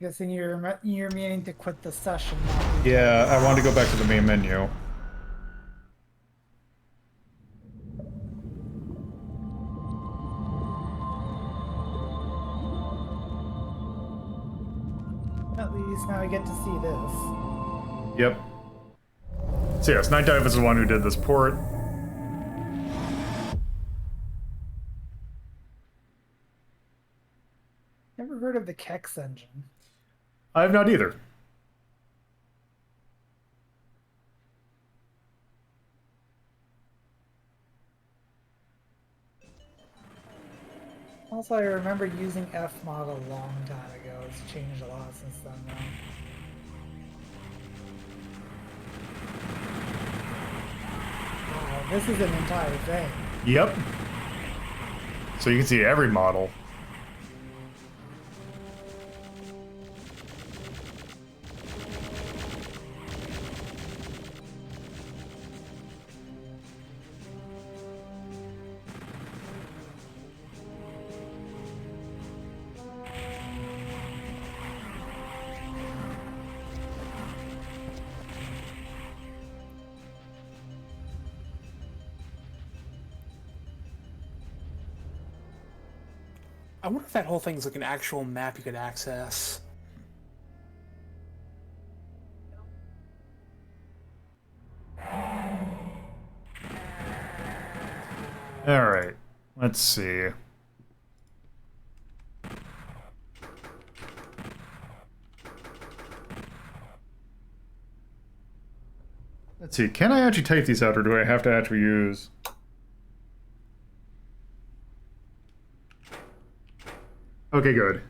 Guessing you're meaning to quit the session. Yeah, I want to go back to the main menu. At least now I get to see this. Yep. So yes, Night Dive is the one who did this port. Never heard of the Kex engine. I have not either. Also, I remember using Fmod a long time ago. It's changed a lot since then, though. Wow, this is an entire thing. Yep. So you can see every model. I wonder if that whole thing's like an actual map you could access. Alright, let's see. Let's see, can I actually type these out, or do I have to actually use... Okay, good.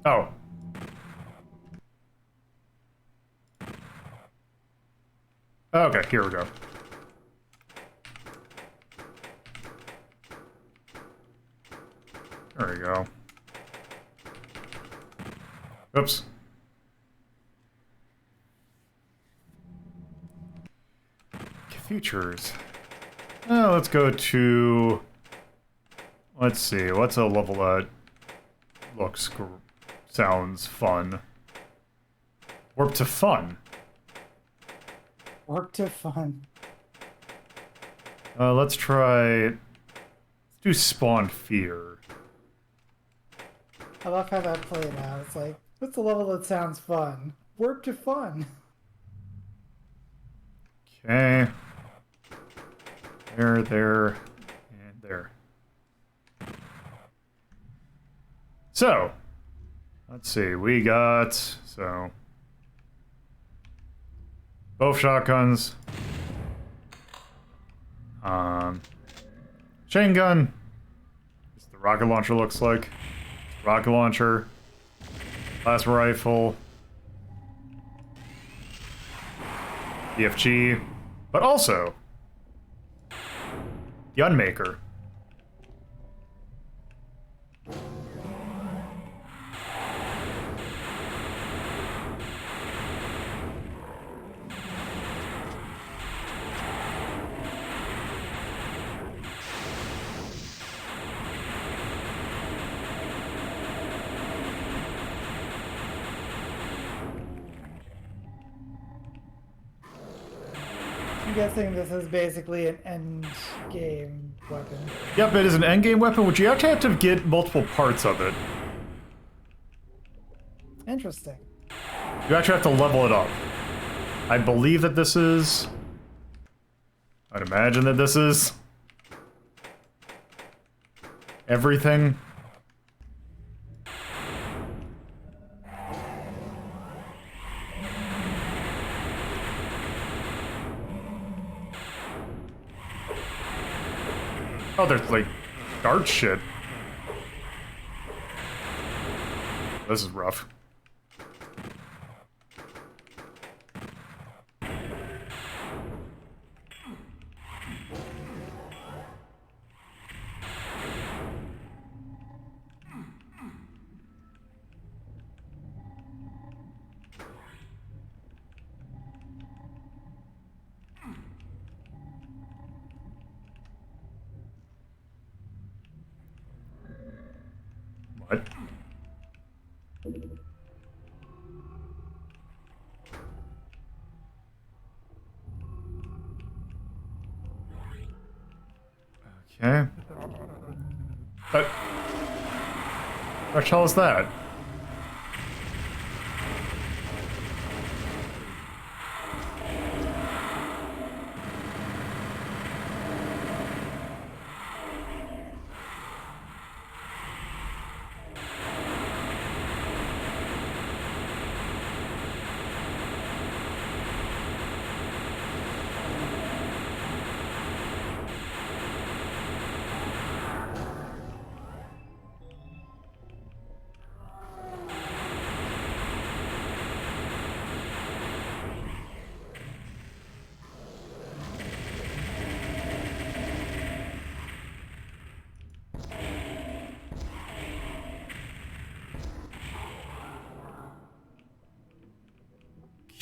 Oh. Okay, here we go. There we go. Oops. Features. Let's go to... Let's see, what's a level that sounds fun? Warp to fun. Warp to fun. Let's try... Let's do spawn fear. I love how that played out. It's like, what's a level that sounds fun? Warp to fun. Okay. There, and there. So, let's see, we got, so, both shotguns, chain gun, as the rocket launcher looks like, rocket launcher, plasma rifle, BFG, but also the Unmaker. guessing this is basically an end game weapon. Yep, it is an endgame weapon, which you actually have to get multiple parts of it. Interesting. You actually have to level it up. I believe that this is... I'd imagine that this is... everything. Oh, there's like dart shit. This is rough. What? Okay. What the hell is that?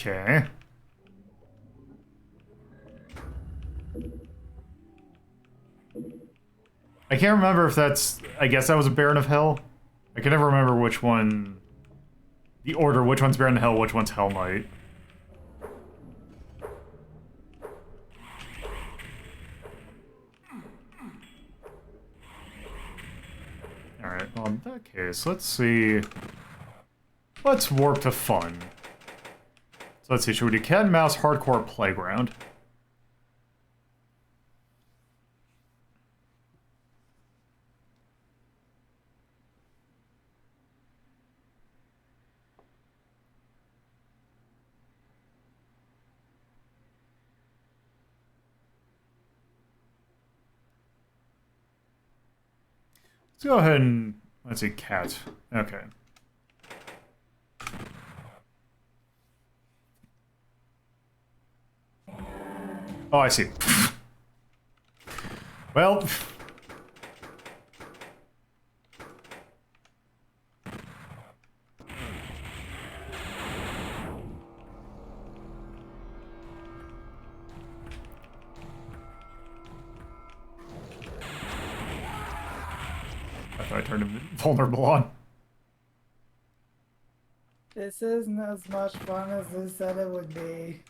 Okay. I can't remember if that's... I guess that was a Baron of Hell? I can never remember which one... The order, which one's Baron of Hell, which one's Hell Knight. Alright, well in that case, let's see... Let's warp to fun. So let's see, should we do Cat and Mouse Hardcore Playground? Let's go ahead and, let's see, Cat. Okay. Oh, I see. Well... I thought I turned him vulnerable on. This isn't as much fun as they said it would be.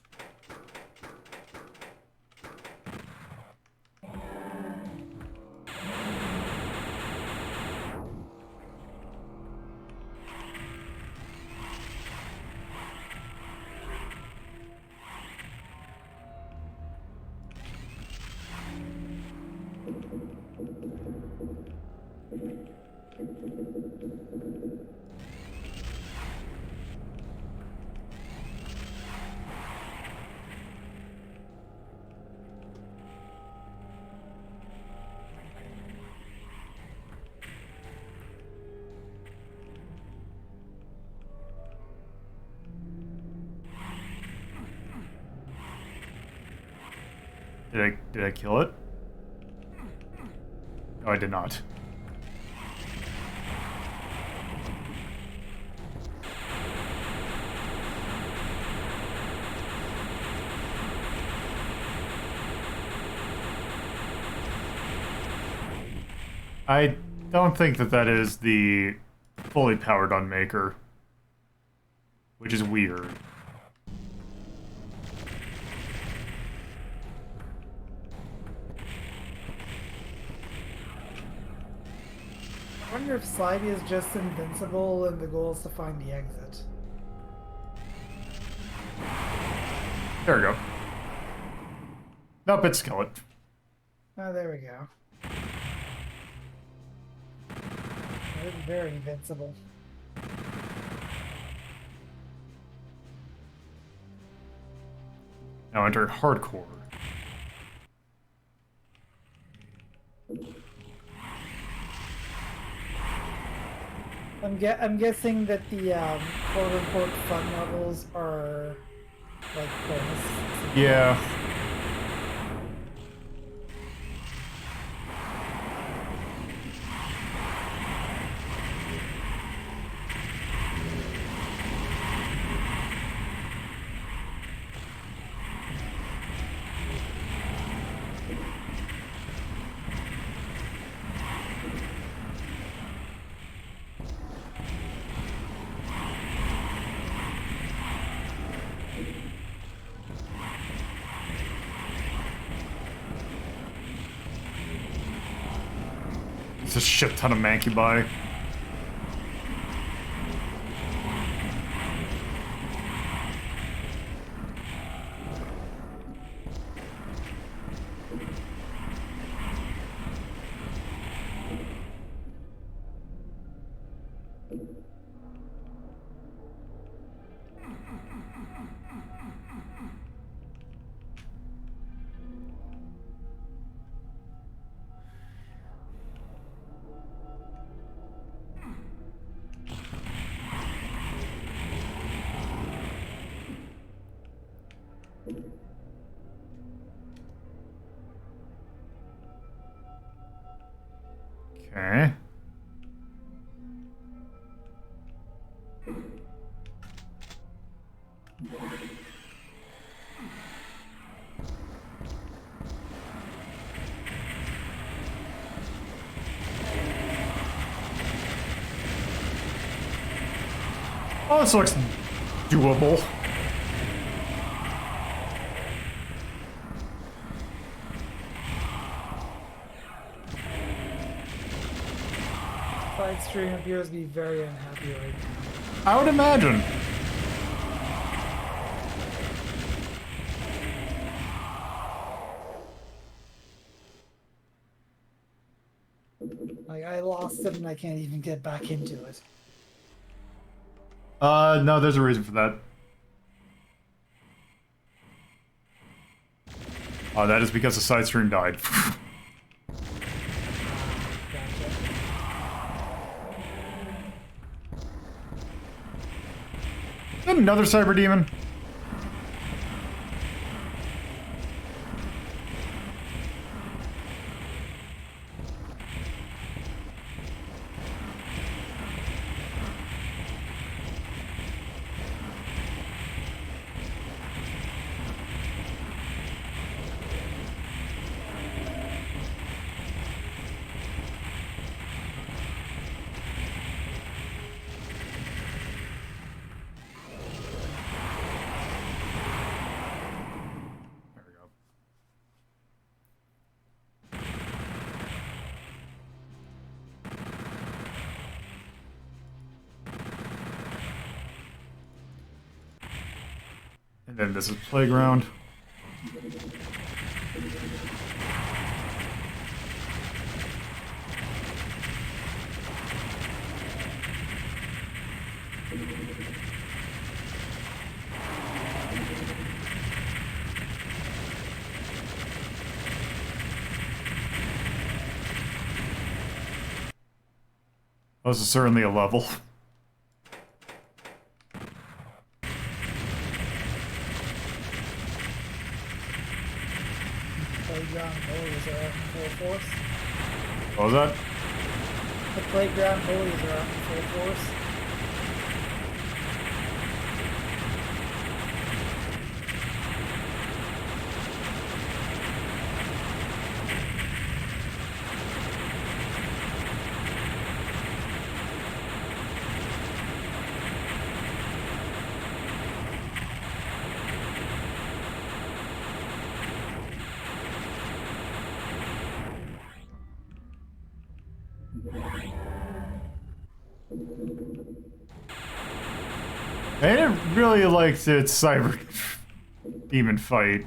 Did I kill it? No, I did not. I don't think that that is the fully powered on Maker, which is weird. wonder if Slidey is just invincible and the goal is to find the exit. There we go. Nope, it's Skillet. Oh, there we go. It's very invincible. Now enter hardcore. I'm guessing that the quote-unquote fun levels are like bonus. Yeah. It's a shit ton of Mancubi. Okay. Oh, this looks doable. Side stream appears to be very unhappy right now. I would imagine. Like, I lost it and I can't even get back into it. No, there's a reason for that. That is because the side stream died. Gotcha. Another cyber demon. There we go. And then this is playground. This is certainly a level. Playground bullies are out in full force. What was that? The playground bullies are out in full force. And it really likes its cyber demon fight.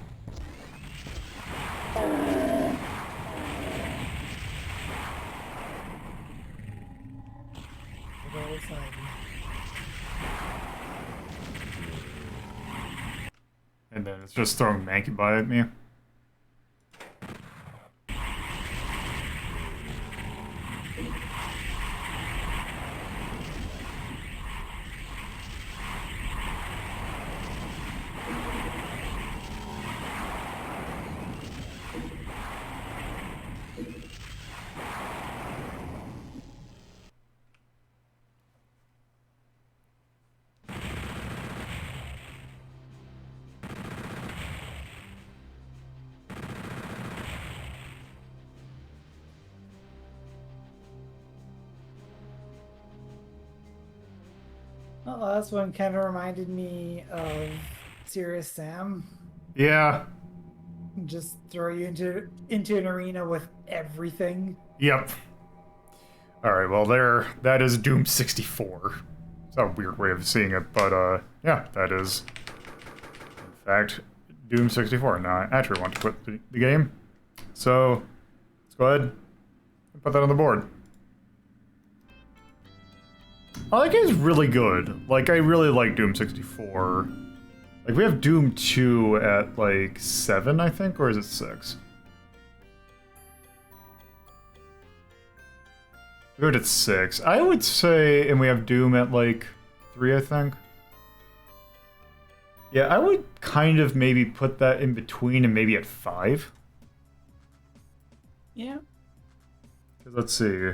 Very fun. And then it's just throwing Mancubi at me. That last one kind of reminded me of Serious Sam. Yeah. Just throw you into an arena with everything. Yep. Alright, well that is Doom 64. It's a weird way of seeing it, but yeah, that is in fact Doom 64. Now I actually want to quit the game. So let's go ahead and put that on the board. Oh, that game's really good. Like, I really like Doom 64. Like, we have Doom 2 at, like, 7, I think? Or is it 6? We have it at 6. I would say, and we have Doom at, like, 3, I think. Yeah, I would kind of maybe put that in between and maybe at 5. Yeah. Because let's see.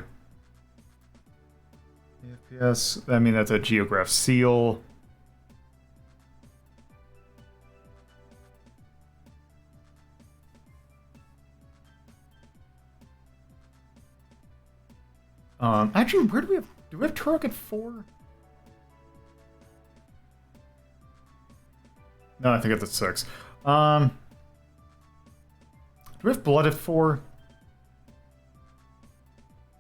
FPS, I mean, that's a Geograph Seal. Actually, where do we have Turok at 4? No, I think it's at 6. Do we have Blood at 4?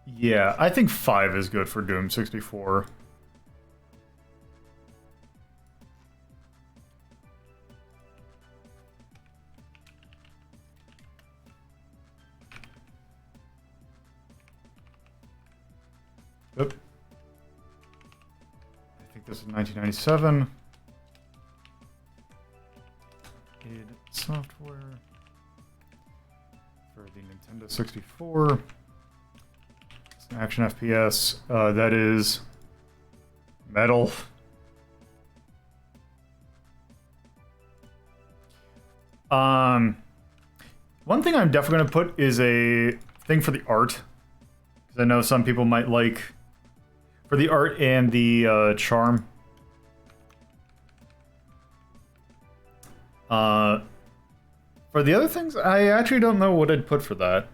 Yeah, I think 5 is good for Doom 64. Oop. I think this is 1997. Id Software for the Nintendo 64. It's an action FPS. That is Metal. One thing I'm definitely going to put is a thing for the art. Because I know some people might like... For the art and the charm. For the other things, I actually don't know what I'd put for that.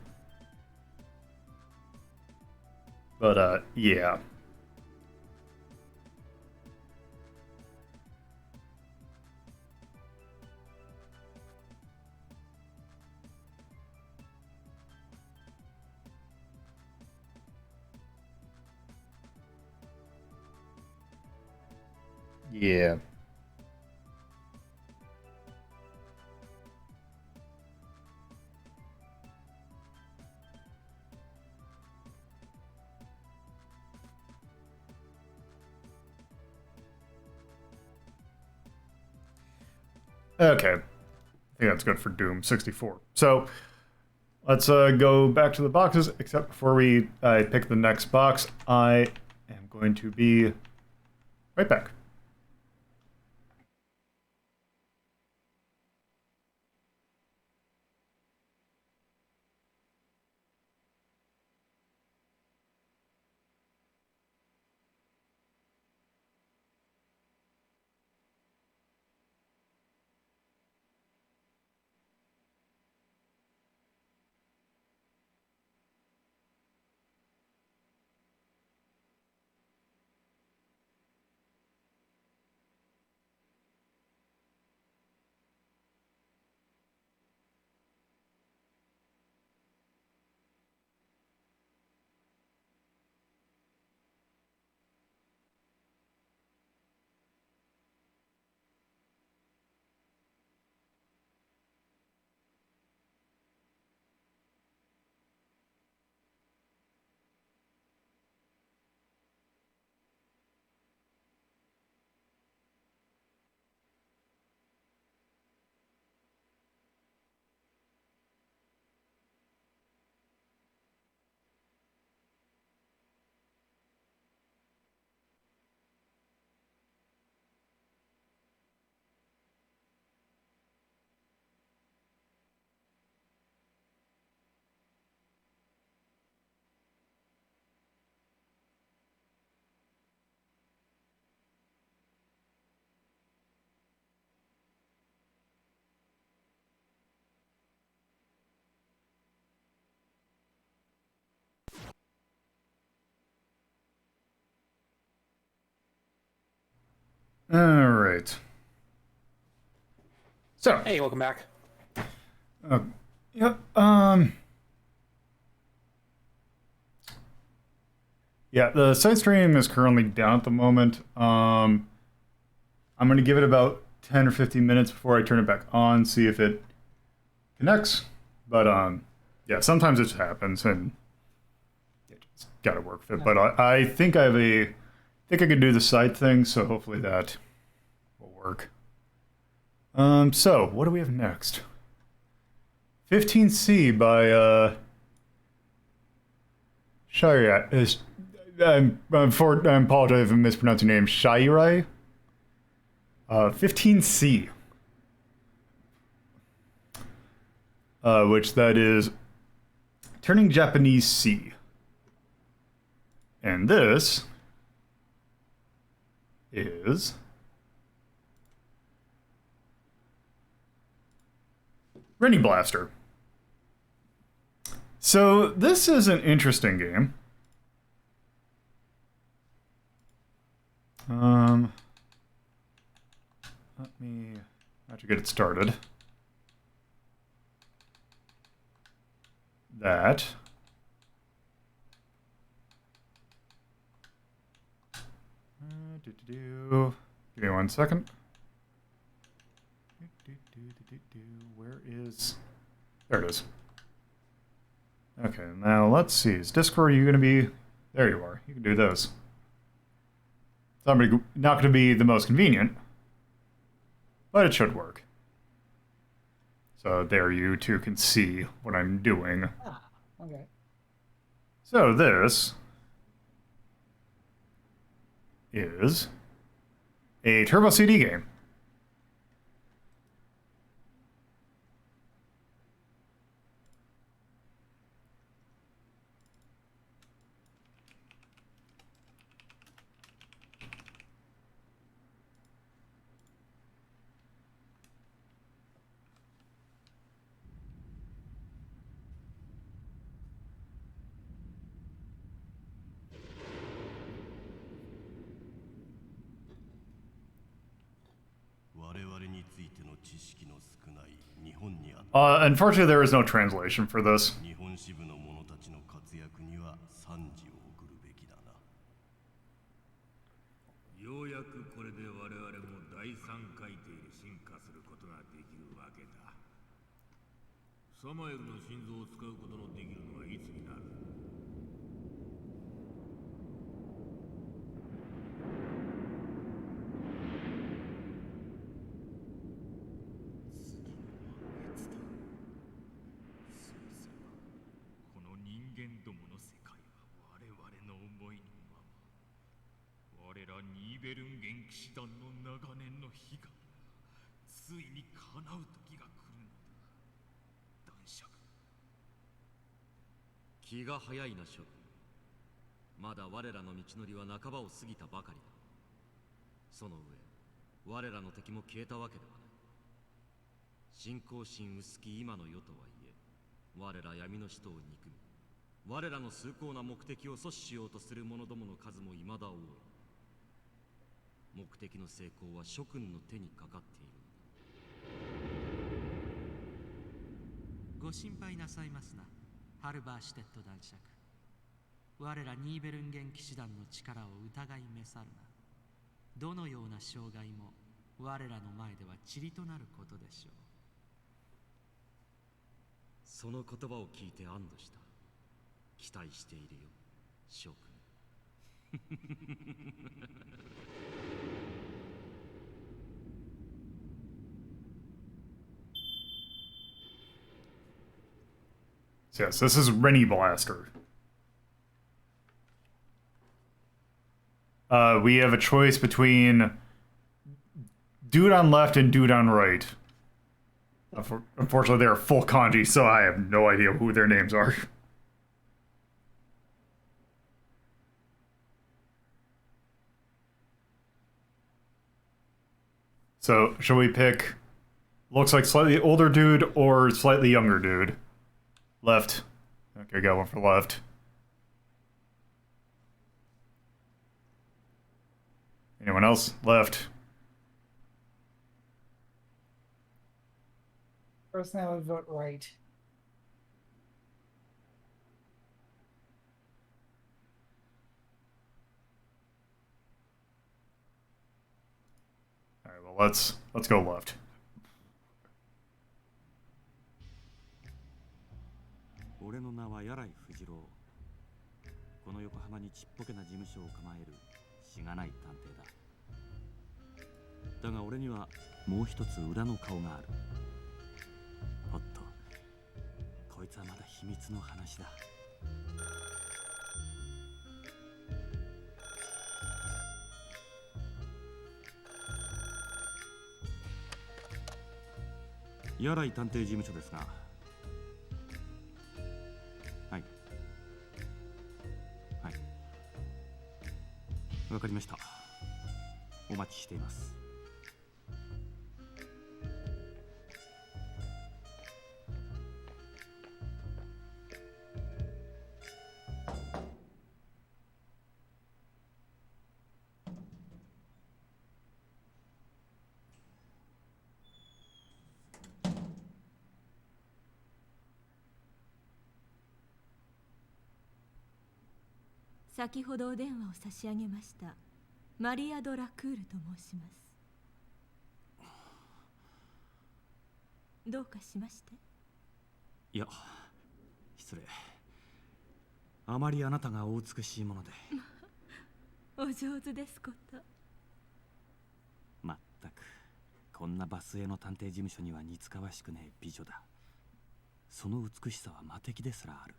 But, yeah. Yeah. Okay. I think that's good for Doom 64. So, let's go back to the boxes, except before we pick the next box, I am going to be right back. Alright. So. Hey, welcome back. Yeah, yeah, the side stream is currently down at the moment. I'm gonna give it about 10 or 15 minutes before I turn it back on, see if it connects. But yeah, sometimes it happens, and you just gotta work with it. But I think I can do the side thing, so hopefully that will work. So what do we have next? 15C by Shairai. I apologize if I mispronounced your name. Shairai. 15C. Which that is turning Japanese C. And this is Rennie Blaster. So this is an interesting game. Let me actually get it started. That. Give me 1 second. Where is... There it is. Okay, now let's see. Is Discord, are you going to be... There you are. You can do this. It's not going to be the most convenient, but it should work. So there you two can see what I'm doing. Ah, okay. So this is a Turbo CD game. Unfortunately, there is no translation for this. 日本支部の者たちの活躍には賛辞を送るべきだな。ようやくこれで我々も第三海底で進化することができるわけだ。サマエルの心臓を使うことのできるのはいつになる？この人間どもの世界は我々の思いのまま。我らニーベルンゲン騎士団の長年の悲願がついに叶う時が来るのだ。男爵。気が早いな諸君。まだ我らの道のりは半ばを過ぎたばかりだ。その上、我らの敵も消えたわけではない。信仰心薄き今の世とはいえ、我ら闇の使徒を憎み、我らの崇高な目的を阻止しようとする者どもの数も未だ多い。目的の成功は諸君の手にかかっている。ご心配なさいますな、ハルバーシュテット男爵。我らニーベルンゲン騎士団の力を疑い召さるな。どのような障害も我らの前では塵となることでしょう。その言葉を聞いて安堵した。期待しているよ、諸君。Yes, this is Rennie Blaster. We have a choice between dude on left and dude on right. Unfortunately, they're full kanji, so I have no idea who their names are. So, shall we pick, looks like slightly older dude or slightly younger dude? Left. Okay, got one for left. Anyone else? Left. Personally, I would vote right. All right, well let's go left. 俺の名は柳井藤郎。この横浜にちっぽけな事務所を構えるしがない探偵だ。だが俺にはもう一つ裏の顔がある。おっと、こいつはまだ秘密の話だ。柳井探偵事務所ですが。はいはい、わかりました。お待ちしています。先ほどお電話を差し上げましたマリア・ド・ラクールと申します。どうかしまして？いや、失礼。あまりあなたがお美しいもので。お上手ですこと。まったく、こんなバスへの探偵事務所には似つかわしくねえ美女だ。その美しさは魔的ですらある。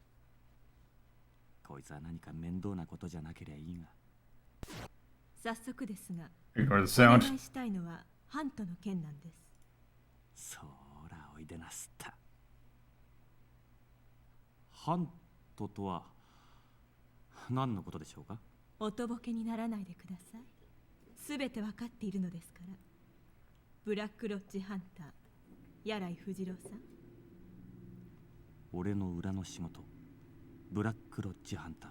こいつは何か面倒なことじゃなけりゃいいが。早速ですが、 Ignore the お sound. 願いしたいのはハントの件なんです。そらおいでなすった。ハントとは何のことでしょうか？おとぼけにならないでください。すべてわかっているのですから。ブラックロッジハンター柳井藤郎さん。俺の裏の仕事、ブラックロッジハンター。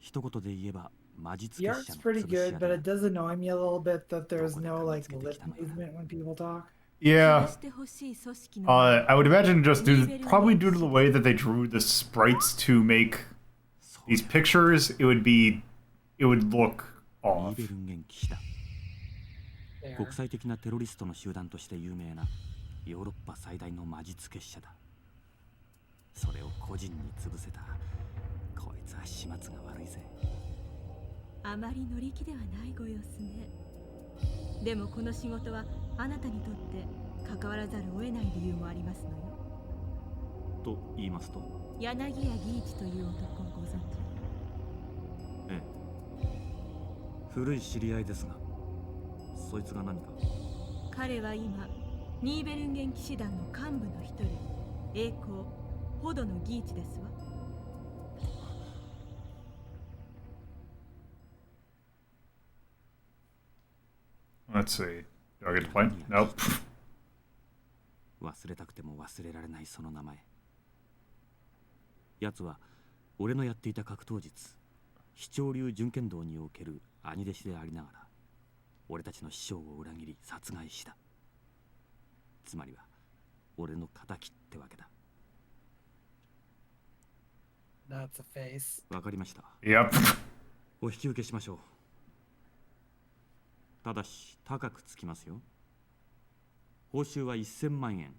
一言で言えば魔術 The 結 art's 社の pretty 潰し屋 good, だ but it does annoy me a little bit that there's no like lip movement when people talk. Yeah. 殺してほしい組織の I would imagine just probably due to the way that they drew the sprites to make these pictures, it would look ニー off. ベルンゲン騎士だ。 There. 国際的なテロリストの集団として有名なヨーロッパ最大の魔術結社だ。それを個人に潰せた。こいつは始末が悪いぜ。あまり乗り気ではないご様子ね。でもこの仕事はあなたにとって関わらざるを得ない理由もありますのよ。と言いますと？柳家義一という男をご存知？ええ。古い知り合いですが、そいつが何か？彼は今ニーベルンゲン騎士団の幹部の一人、栄光ホドの義一ですわ。Let's see. Do I get to play? Nope. 忘れたくても忘れられないその名前。奴は俺のやっていた格闘術、非潮流純剣道における兄弟子でありながら、俺たちの師匠を裏切り殺害した。つまりは俺の敵ってわけだ。That's a face. わかりました。 Yep. お引き受けしましょう。ただし高くつきますよ。報酬は1000万円。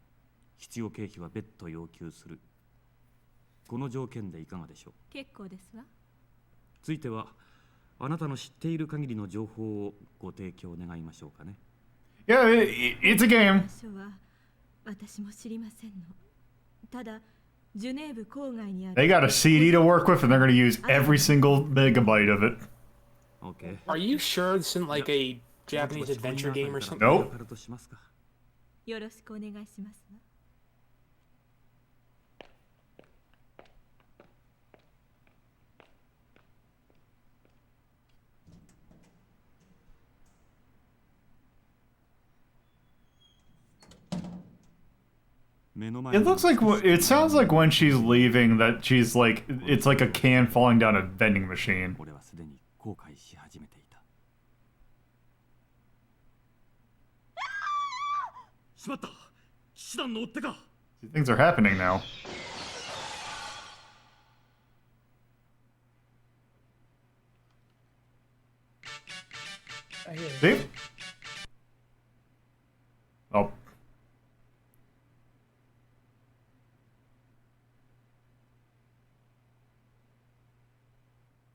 必要経費は別途要求する。この条件でいかがでしょう？結構ですわ。ついてはあなたの知っている限りの情報をご提供願いましょうかね。Yeah, it's a game. 場所は私も知りませんの。ただジュネーブ郊外にある。 They got a CD to work with, and they're going to use every single megabyte of it. OK。 Are you sure this isn't like a Japanese adventure game or something? Nope. よろしくお願いしますわ。It looks like it sounds like when she's leaving that she's like it's like a can falling down a vending machine. 俺はすでに後悔し始めていた。しまった。騎士団の追っ手か。 Things are happening now. I hear you. See? Oh.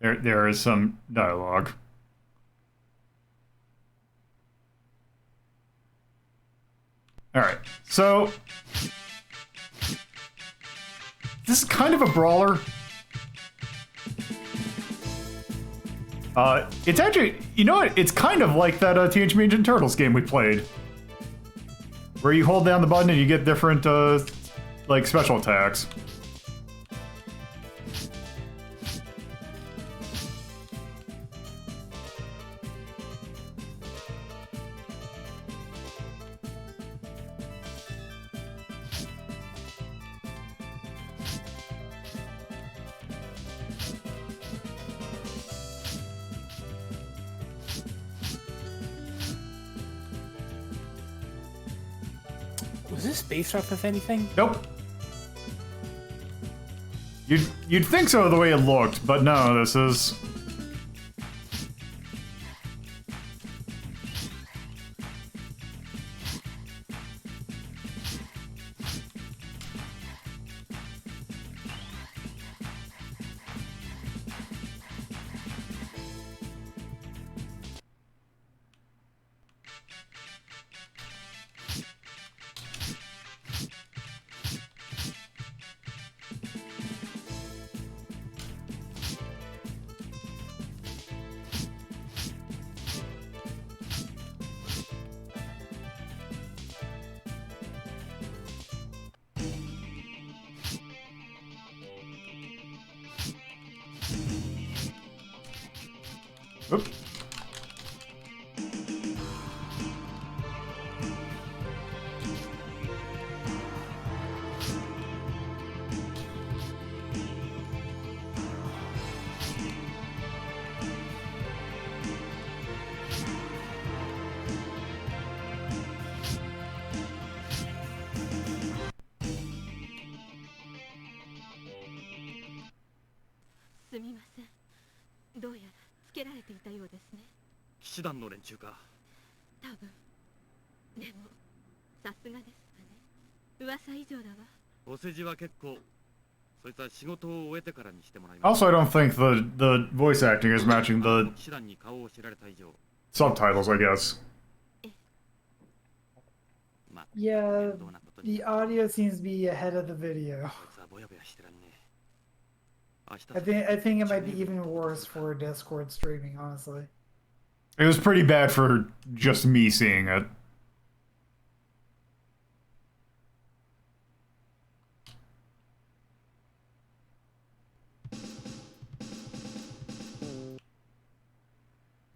There is some dialogue. Alright, so this is kind of a brawler. It's actually, you know what? It's kind of like that Teenage Mutant Ninja Turtles game we played, where you hold down the button and you get different, like, special attacks. Was this based off of anything? Nope. You'd think so the way it looked, but no, this is... Oop.騎士団の連中か。多分。でも、さすがですわね。噂以上だわ。お世辞は結構。そいつは仕事を終えてからにしてもらいます。 Also, I don't think the voice acting is matching the 騎士団に顔を知られた以上。 subtitles, I guess. Yeah, the audio seems to be ahead of the video. I think it might be even worse for Discord streaming, honestly. It was pretty bad for just me seeing it.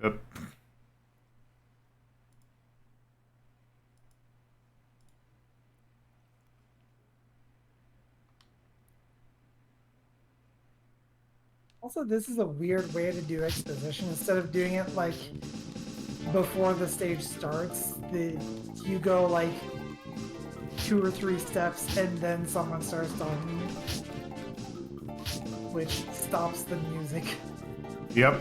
Yep. Also, this is a weird way to do exposition. Instead of doing it like before the stage starts, you go like 2 or 3 steps and then someone starts talking, which stops the music. Yep.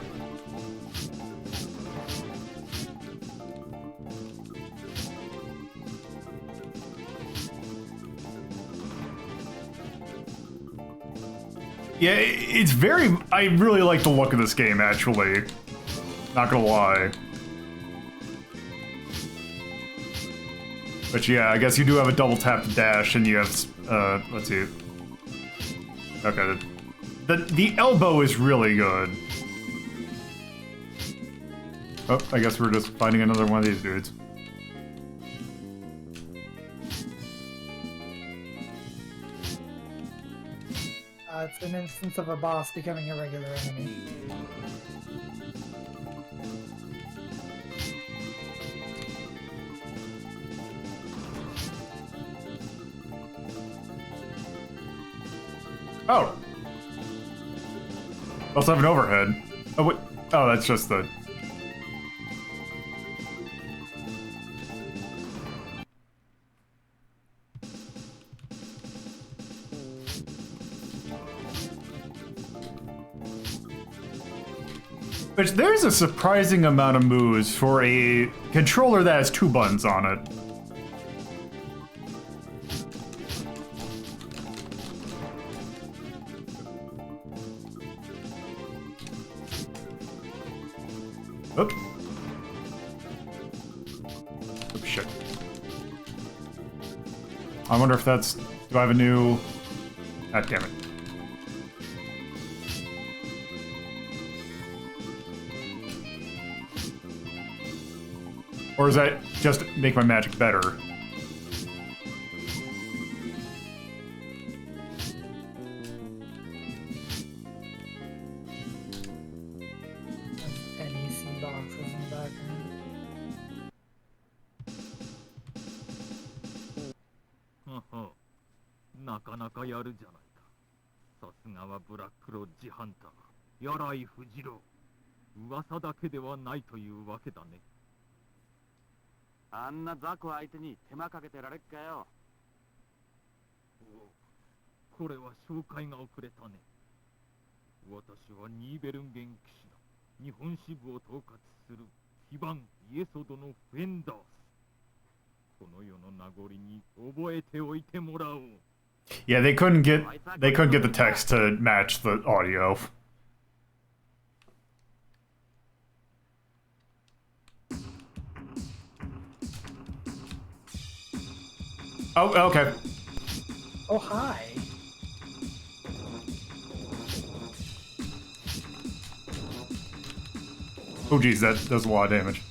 Yeah, it's very... I really like the look of this game, actually. Not gonna lie. But yeah, I guess you do have a double tap to dash, and you have, let's see. Okay, the elbow is really good. Oh, I guess we're just fighting another one of these dudes. It's an instance of a boss becoming a regular enemy. Oh! Also have an overhead. Oh, wait. Oh, that's just the... Which there's a surprising amount of moves for a controller that has 2 buttons on it. Oop. Oh, shit. I wonder if that's... Do I have a new... Ah, damn it. Or does that just make my magic better? NEC boxes in the background. なかなかやるじゃないか。さすがはブラックロッジハンター、柳井藤郎。噂だけではないというわけだね。あんな雑魚相手に手間かけてられっかよ。これは紹介が遅れたね。私はニーベルンゲン騎士団日本支部を統括する非番イエソドのフェンダース。この世の名残に覚えておいてもらおう。Yeah, they couldn't get the text to match the audio. Oh, okay. Oh, hi. Oh, geez, that does a lot of damage.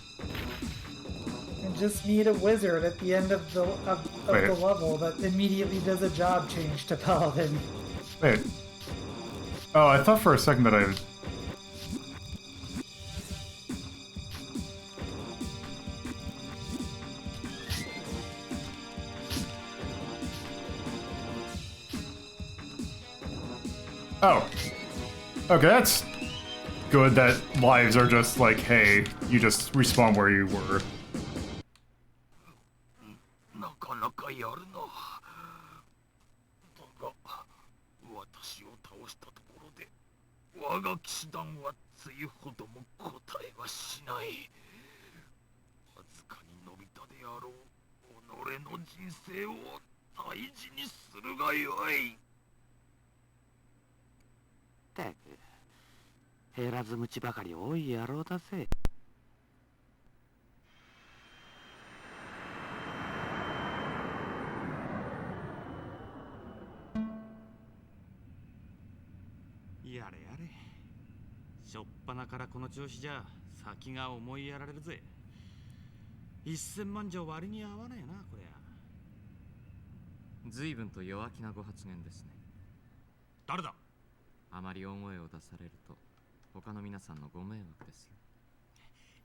And just meet a wizard at the end of the Wait. level that immediately does a job change to Paladin. Wait. Oh, I thought for a second that I... Oh. Okay, that's good that lives are just like, hey, you just respawn where you were. なかなかやるな。だが、私を倒したところで、我が騎士団はついほども答えはしない。わずかに伸びたであろう己の人生を大事にするがよい。ったく減らず口ばかり多い野郎だぜ。やれやれ、しょっぱなからこの調子じゃ先が思いやられるぜ。1000万じゃ割に合わねえなこりゃ。随分と弱気なご発言ですね。誰だ。あまり大声を出されると他の皆さんのご迷惑ですよ。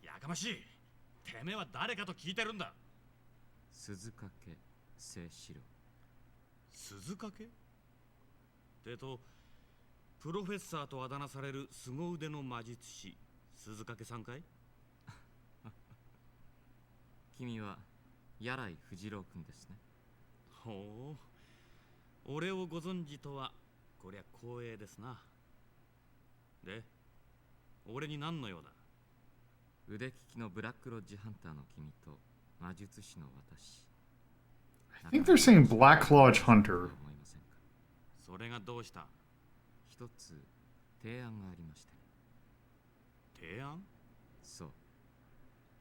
やかましい。てめえは誰かと聞いてるんだ。鈴掛静四郎。鈴掛ってと、プロフェッサーとあだ名される凄腕の魔術師鈴掛さんかい。君は柳井藤郎君ですね。ほう、俺をご存知とはこりゃ光栄ですな。で、俺に何の用だ。腕利きのブラックロッジハンターの君と魔術師の私。I think they're saying Black Lodge Hunter. それがどうした。一つ提案がありまして。提案？そう。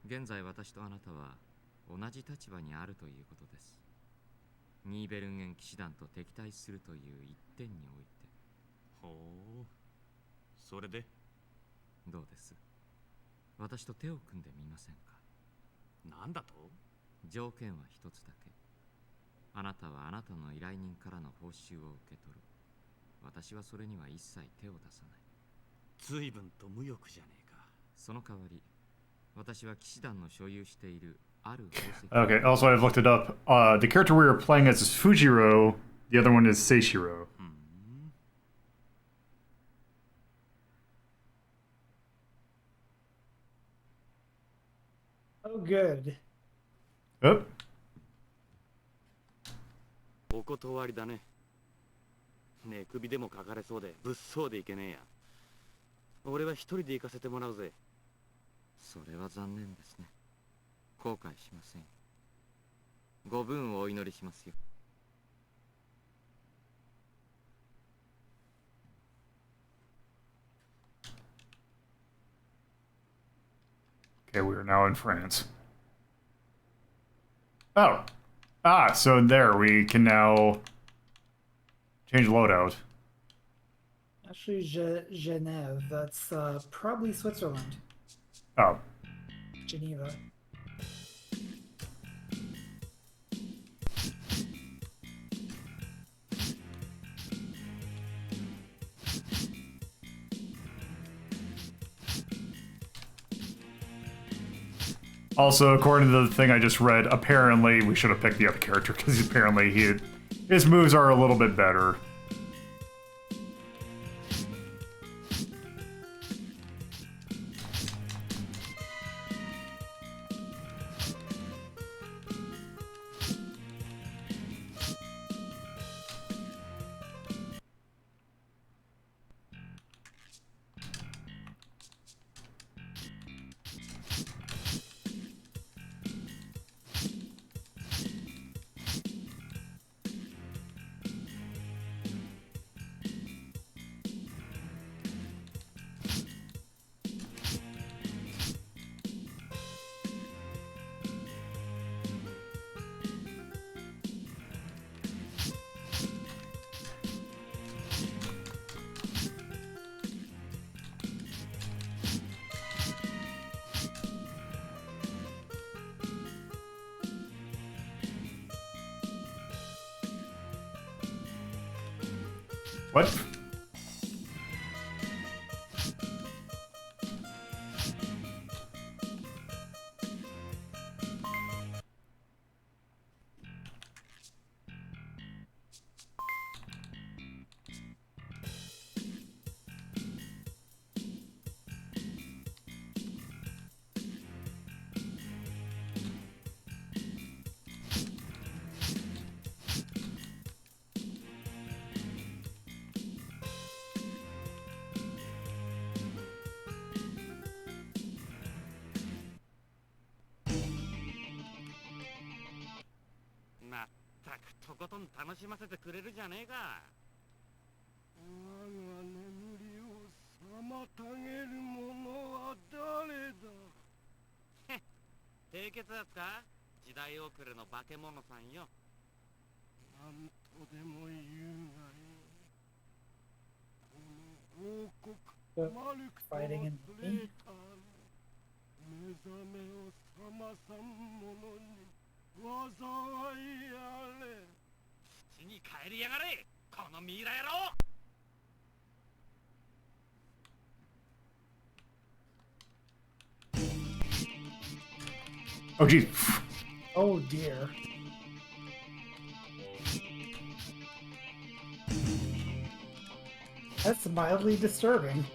現在私とあなたは同じ立場にあるということです。ニーベルンゲン騎士団と敵対するという一点において。ほう。それでどうです。私と手を組んでみませんか。なんだと。条件は一つだけ。あなたはあなたの依頼人からの報酬を受け取る。私はそれには一切手を出さない。随分と無欲じゃねえか。その代わり私は騎士団の所有しているある宝石。 Okay, also I've looked it up. The character we were playing as is Fujiro, the other one is Seishiro. Oh, good. Oh. お断りだね。ねえ、首でもかかれそうで物騒でいけねえや。俺は一人で行かせてもらうぜ。それは残念ですね。後悔しません。ご分をお祈りしますよ。Okay, we are now in France. Oh. Ah, so there, we can now change loadout. Actually, Genève. That's probably Switzerland. Oh. Geneva. Also, according to the thing I just read, apparently we should have picked the other character because apparently his moves are a little bit better. What?まったくとことん楽しませてくれるじゃねえか。我が眠りを妨げる者は誰だ。へっ、低血圧か？時代遅れの化け物さんよ。なんとでも言うがいい。この王国 Fighting in the 目覚めを覚まさん者に災いあれ。土に帰りやがれ、このミイラ野郎。Oh, geez. Oh dear. That's mildly disturbing.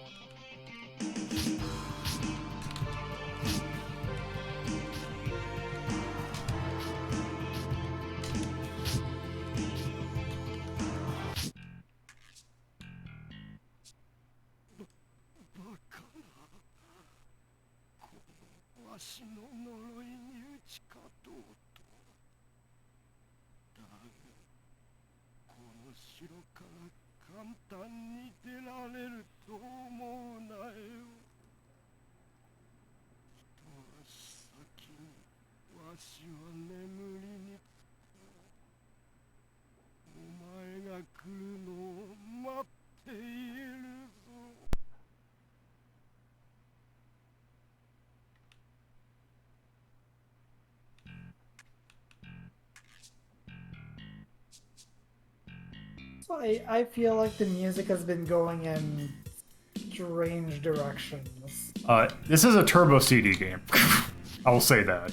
So I feel like the music has been going in strange directions. This is a Turbo CD game. I will say that.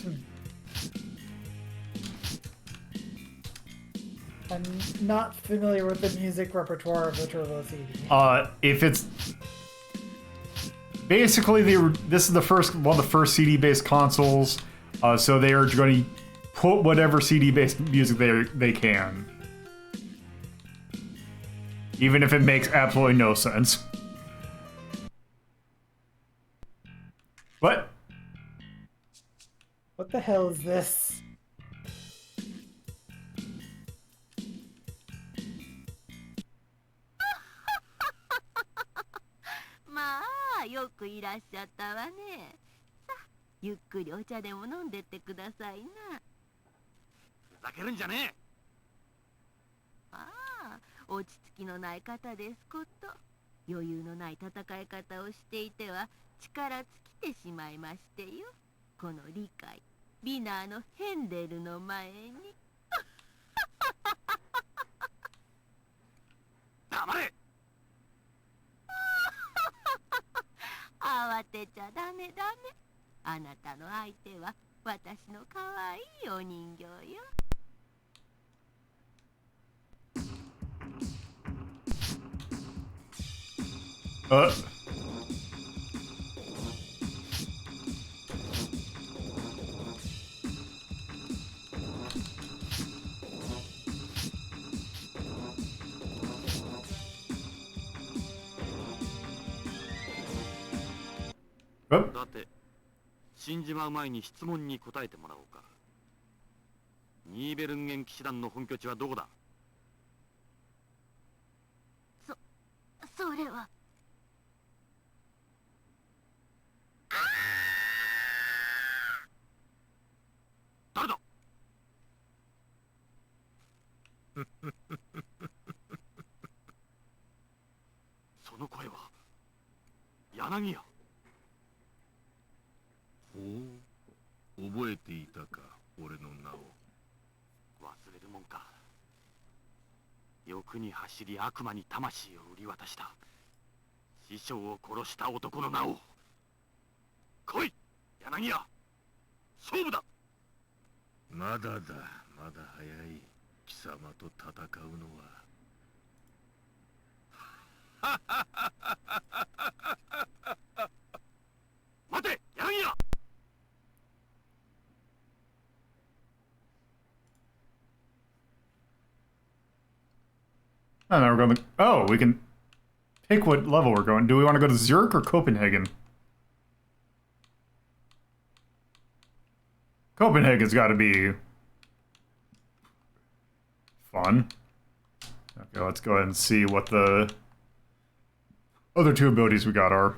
I'm not familiar with the music repertoire of the Turbo CD. If it's basically this is one of the first CD-based consoles, so they are going to put whatever CD-based music they can, even if it makes absolutely no sense. What the hell is this?まあ、よくいらっしゃったわね。さあ、ゆっくりお茶でも飲んでってくださいな。ふざけるんじゃねああ、落ち着きのない方ですこと。余裕のない戦い方をしていては力尽きてしまいましてよ。この理解、ビナーのヘンデルの前に。黙れ。慌てちゃダメダメ。あなたの相手は私の可愛いお人形よ。だって死んじまう前に質問に答えてもらおうか。ニーベルンゲン騎士団の本拠地はどこだ？それは。誰だ？その声は柳屋。おお、覚えていたか、俺の名を。忘れるもんか。欲に走り悪魔に魂を売り渡した師匠を殺した男の名を。来い柳屋、勝負だ。まだだ、まだ早い。貴様と戦うのは。待て柳屋。And now we're going to... Oh, we can pick what level we're going. Do we want to go to Zurich or Copenhagen? Copenhagen's got to be fun. Okay, let's go ahead and see what the other two abilities we got are.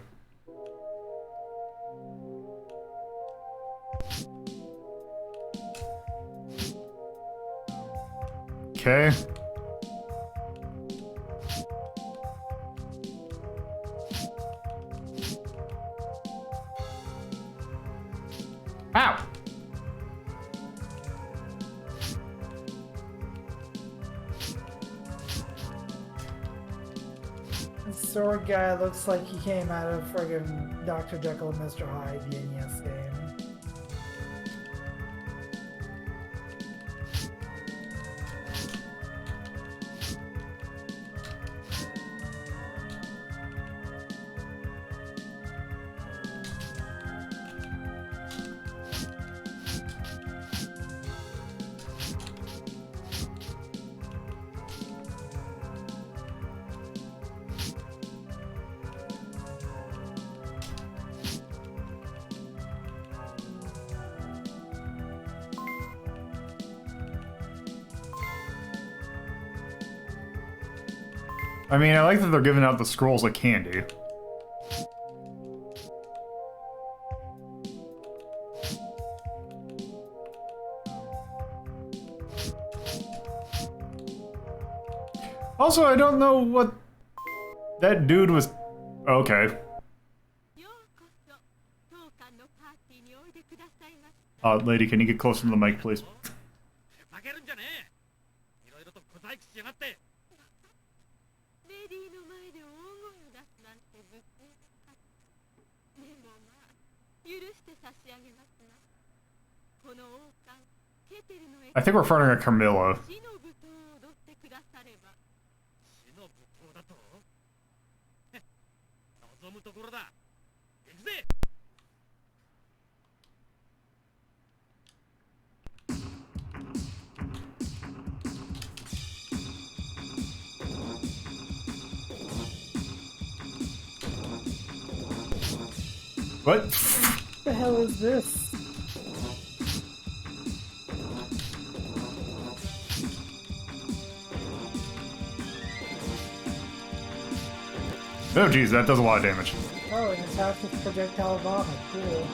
Okay. Ow! This sword guy looks like he came out of friggin' Dr. Jekyll and Mr. Hyde, the NES game. I mean, I like that they're giving out the scrolls like candy. Also, I don't know what that dude was... Okay. Lady, can you get closer to the mic, please? 負けるんじゃねえ。いろいろと小細工しやがって。レディーの前で大声を出すなんてぶっついたか。でもまあ、許して差し上げますな。この王冠、ケテルの I think we're fronting a Carmilla. 死の舞踏を踊ってくだされば。死の舞踏だと？望むところだ。行くぜ。What? What the hell is this? Oh geez, that does a lot of damage. Oh, and attacks with projectile vomit. Cool.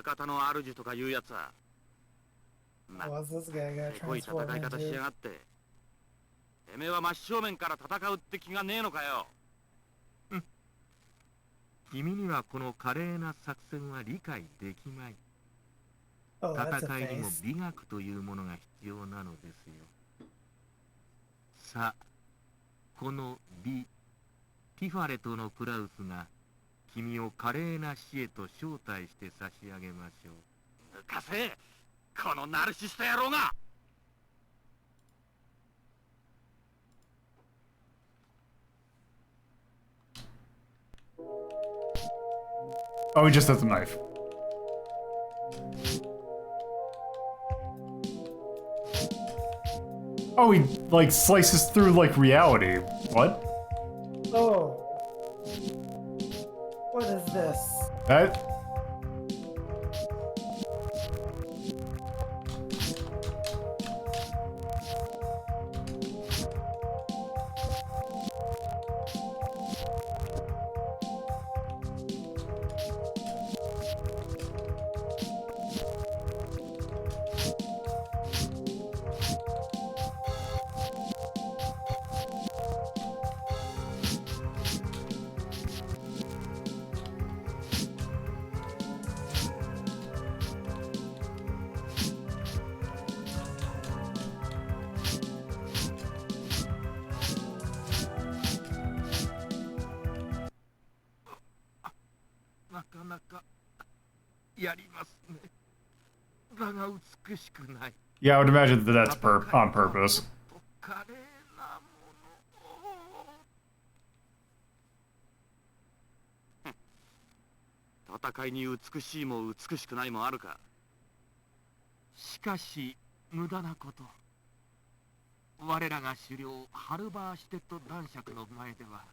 館の主とかいうやつは、What's this guy got せこい戦 transformed い方し into? やがって。てめえは真正面から戦うって気がねえのかよ。君にはこの華麗な作戦は理解できまい。 Oh, that's a 戦いにも face. 美学というものが必要なのですよ。さあ、この美、ティファレトのクラウスが君を華麗な死へと招待して差し上げましょう。抜かせ、このナルシスト野郎が。 Oh, he just has a knife. Oh, he, like, slices through, like, reality. What? Oh. What is this? That... Yeah, I would imagine that that's on purpose. 戦いに美しいも美しくないもあるか。しかし無駄なこと。我らが狩猟ハルバーシュテッド男爵の前では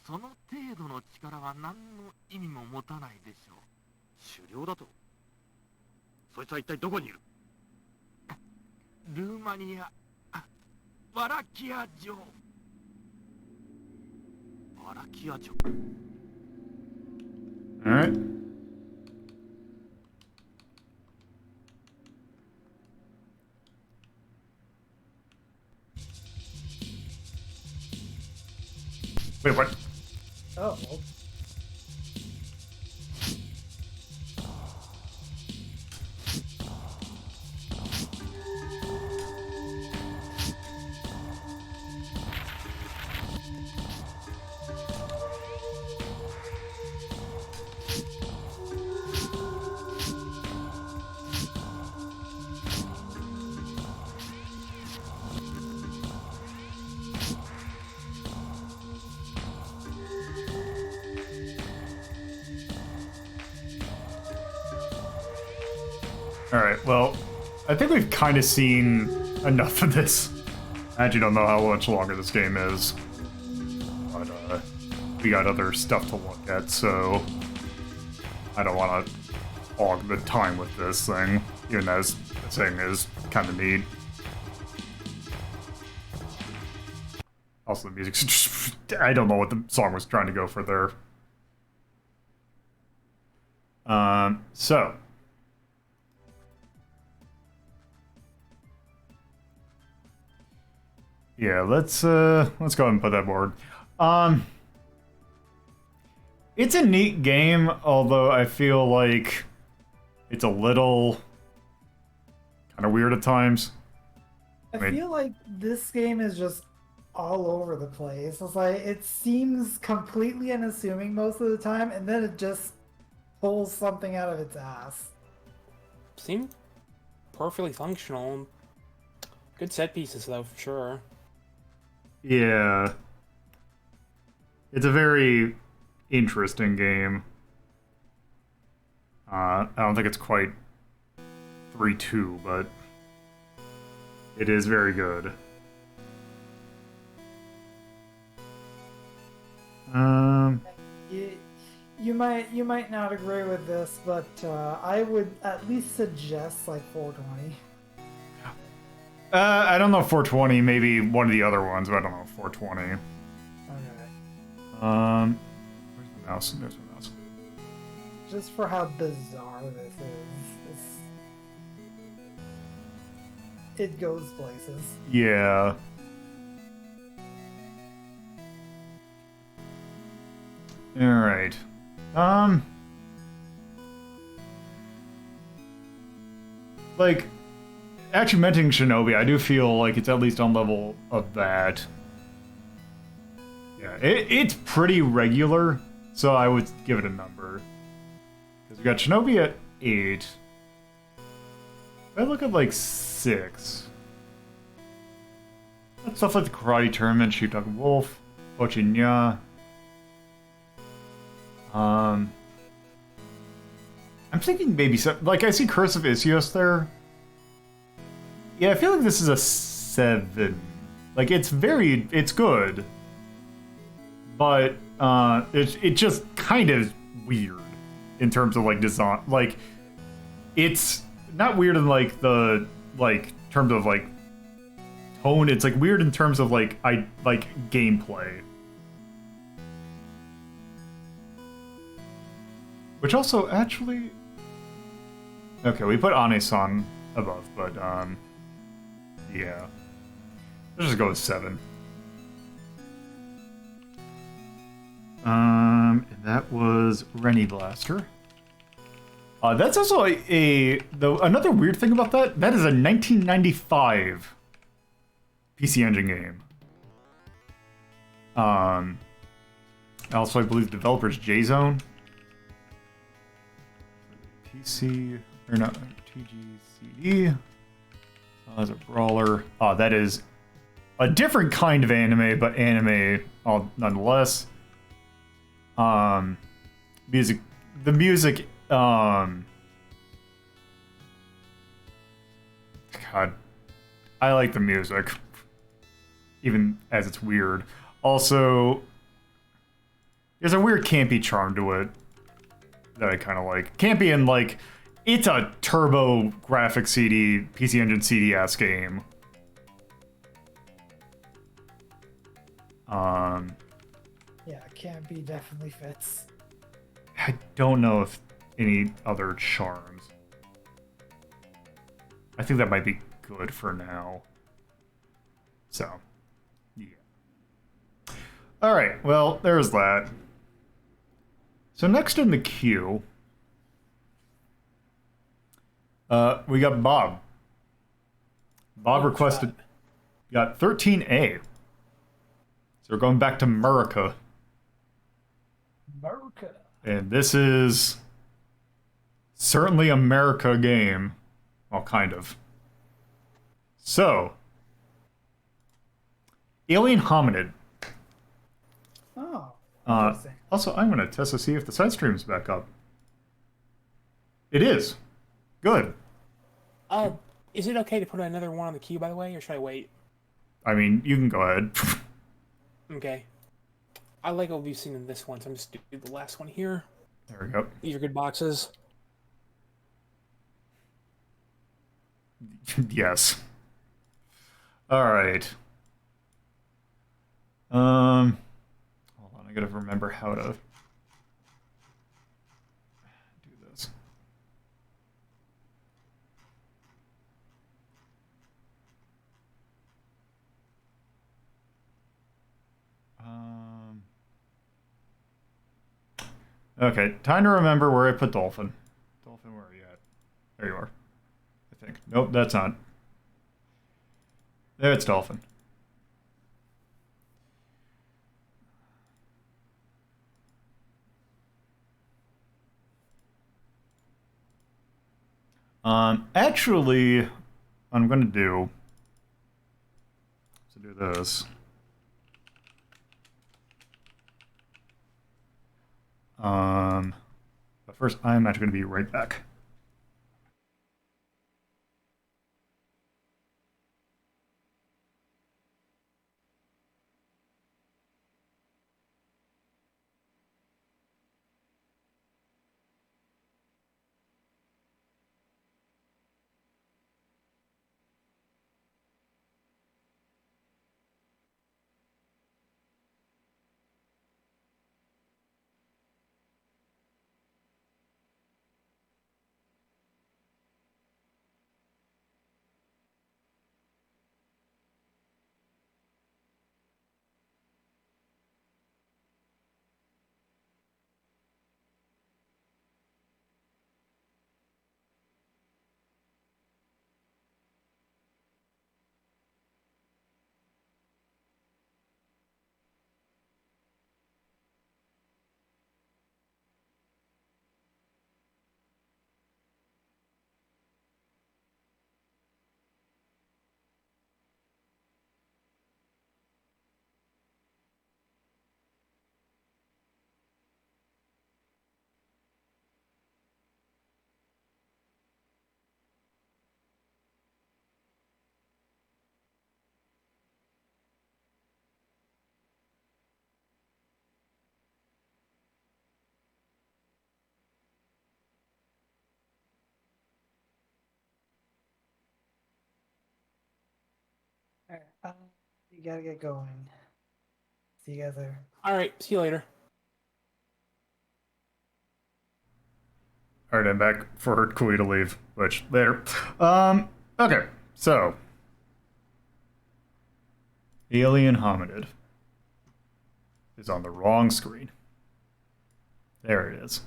その程度の力は何の意味も持たないでしょう。狩猟だと？そいつは一体どこにいる？ルーマニア、ワラキア城。ワラキア城。 Alright. Wait, what? Oh. Alright, well, I think we've kind of seen enough of this. I actually don't know how much longer this game is. But, we got other stuff to look at, so I don't want to hog the time with this thing, even as the thing is kind of neat. Also, the music's just... I don't know what the song was trying to go for there. So... yeah, let's go ahead and put that board. It's a neat game, although I feel like it's a little kind of weird at times. I feel like this game is just all over the place. It's like it seems completely unassuming most of the time, and then it just pulls something out of its ass. Seem perfectly functional. Good set pieces, though, for sure. Yeah. It's a very interesting game. I don't think it's quite 3-2, but it is very good. You might not agree with this, but I would at least suggest like 420. I don't know 420, maybe one of the other ones, but I don't know 420. Okay. Where's my mouse? There's my mouse. Just for how bizarre this is. It goes places. Yeah. Alright. Like, actually mentioning Shinobi, I do feel like it's at least on level of that. Yeah, it's pretty regular, so I would give it a number. Because we got Shinobi at 8. I look at like 6. That's stuff like the Karate Tournament, Shutaka Wolf, Ochinya. I'm thinking maybe like I see Curse of Isios there. Yeah, I feel like this is a 7. Like it's good, but it just kind of weird in terms of like design. Like it's not weird in like the terms of like tone. It's like weird in terms of like gameplay. Which also, actually... okay, we put Ane-san above, but, yeah. Let's just go with 7. And that was Rennie Blaster. That's also another weird thing about that. That is a 1995 PC Engine game. Also, I believe the developer's J-Zone. PC, or not, TGCD. As a brawler. That is a different kind of anime, but anime nonetheless. The music, God, I like the music, even as it's weird. Also, there's a weird campy charm to it that I kind of like. Campy and like, it's a turbo graphic CD, PC Engine CD-ass game. Yeah, campy definitely fits. I don't know if any other charms. I think that might be good for now. So, yeah. Alright, well, there's that. So next in the queue, we got Bob. Bob requested, got 13A. So we're going back to America. America. And this is certainly a America game. Well, kind of. So, Alien Hominid. Oh. Also, I'm going to test to see if the side stream's back up. It is. Good. Is it okay to put another one on the queue, by the way, or should I wait? I mean, you can go ahead. Okay. I like what we've seen in this one, so I'm just do the last one here. There we go. These are good boxes. Yes. All right. Hold on, I gotta remember how to do this. Okay, time to remember where I put Dolphin. Dolphin, where are you at? There you are. I think. Nope, that's not. There, it's Dolphin. Actually, I'm gonna do this. But first, I'm actually gonna be right back. Alright, you gotta get going. See you guys later. Alright, see you later. Alright, I'm back for Kui to leave, which, later. Okay, so. Alien Hominid is on the wrong screen. There it is.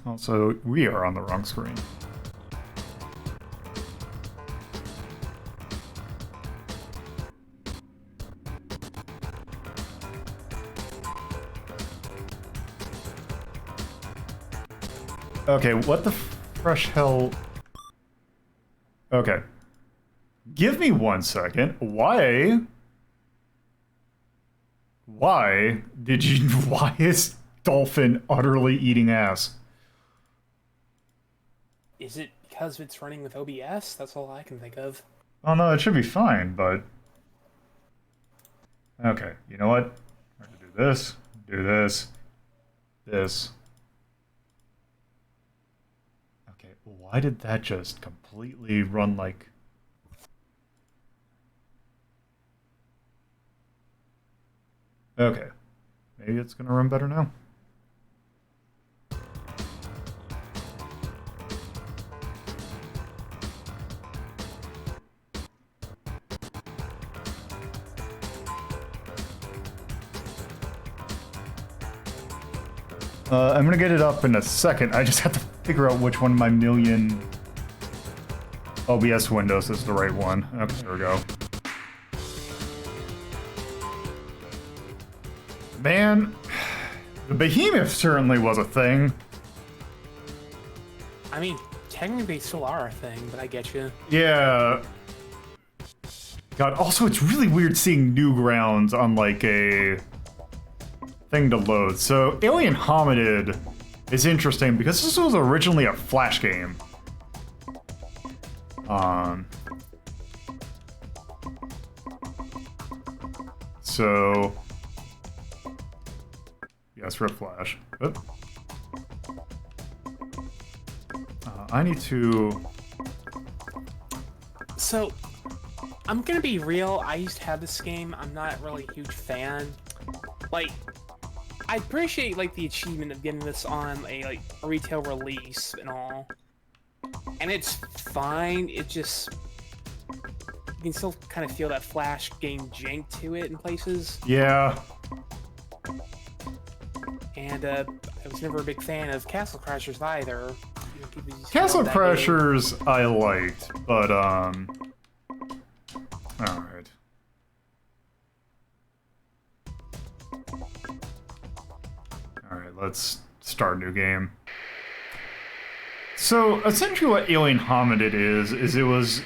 Also, we are on the wrong screen. Okay, what the fresh hell? Okay. Give me 1 second. Why did you... Why is Dolphin utterly eating ass? Is it because it's running with OBS? That's all I can think of. Oh no, it should be fine, but... Okay, you know what? We're gonna do this, this. Okay, why did that just completely run like... Okay, maybe it's gonna run better now. I'm gonna get it up in a second. I just have to figure out which one of my million OBS windows is the right one. Okay, there we go. Man, the behemoth certainly was a thing. I mean, technically they still are a thing, but I get you. Yeah. God, also it's really weird seeing Newgrounds on like a thing to load. So Alien Hominid is interesting because this was originally a Flash game. So yes, Rip Flash. Oop. I need to. So, I'm gonna be real, I used to have this game, I'm not really a huge fan. Like, I appreciate, like, the achievement of getting this on a retail release and all. And it's fine, it just... You can still kind of feel that Flash game jank to it in places. Yeah. And, I was never a big fan of Castle Crashers either. Castle Crashers I liked, but, alright. Alright, let's start a new game. So, essentially what Alien Hominid is it was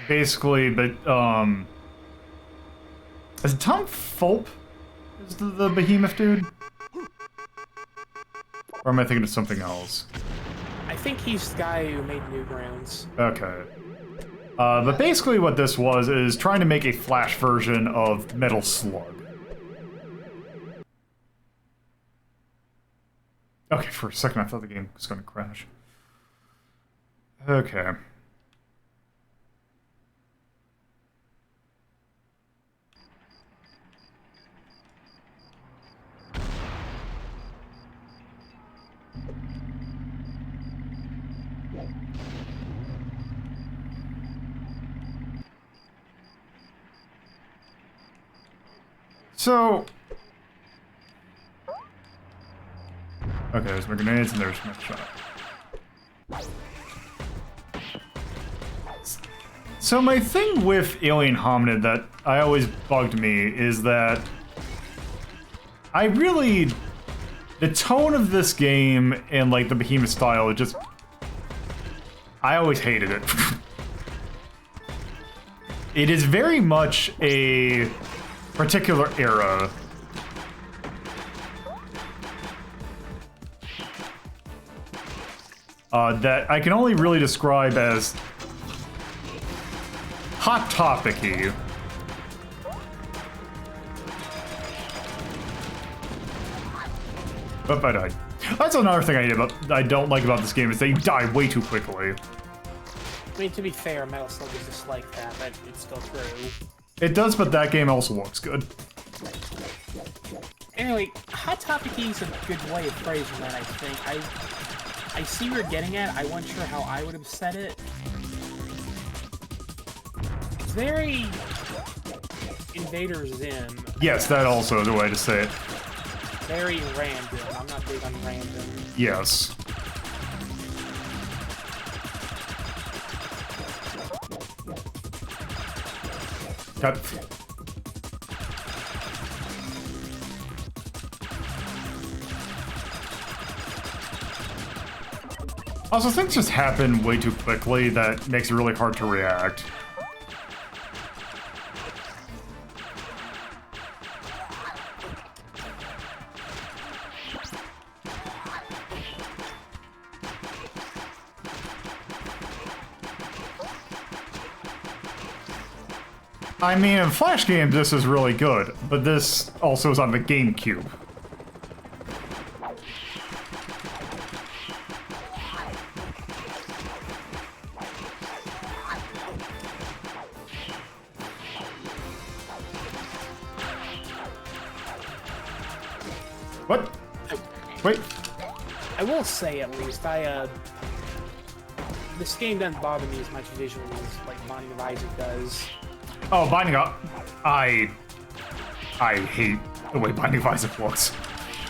basically the, is it Tom Fulp? Is the behemoth dude? Or am I thinking of something else? I think he's the guy who made Newgrounds. Okay. But basically what this was is trying to make a Flash version of Metal Slug. Okay, for a second I thought the game was going to crash. Okay. So... Okay, there's my grenades and there's my shot. So my thing with Alien Hominid that I always bugged me is that I really... The tone of this game and like the behemoth style, it just... I always hated it. It is very much a particular era. That I can only really describe as hot topic-y. But I died. That's another thing I don't like about this game is that you die way too quickly. I mean, to be fair, Metal Slug is just like that, but it's still true. It does, but that game also looks good. Anyway, hot topic-y is a good way of phrasing that, I think. I see where you're getting at. I wasn't sure how I would have said it. It's very Invader Zim. Yes, that also is a way to say it. Very random. I'm not big on random. Yes. Cut. Also, things just happen way too quickly that makes it really hard to react. I mean, in Flash games, this is really good, but this also is on the GameCube. What? Wait. I will say, at least, this game doesn't bother me as much visually as, like, Binding of Isaac does. Oh, Binding of... I hate the way Binding of Isaac looks.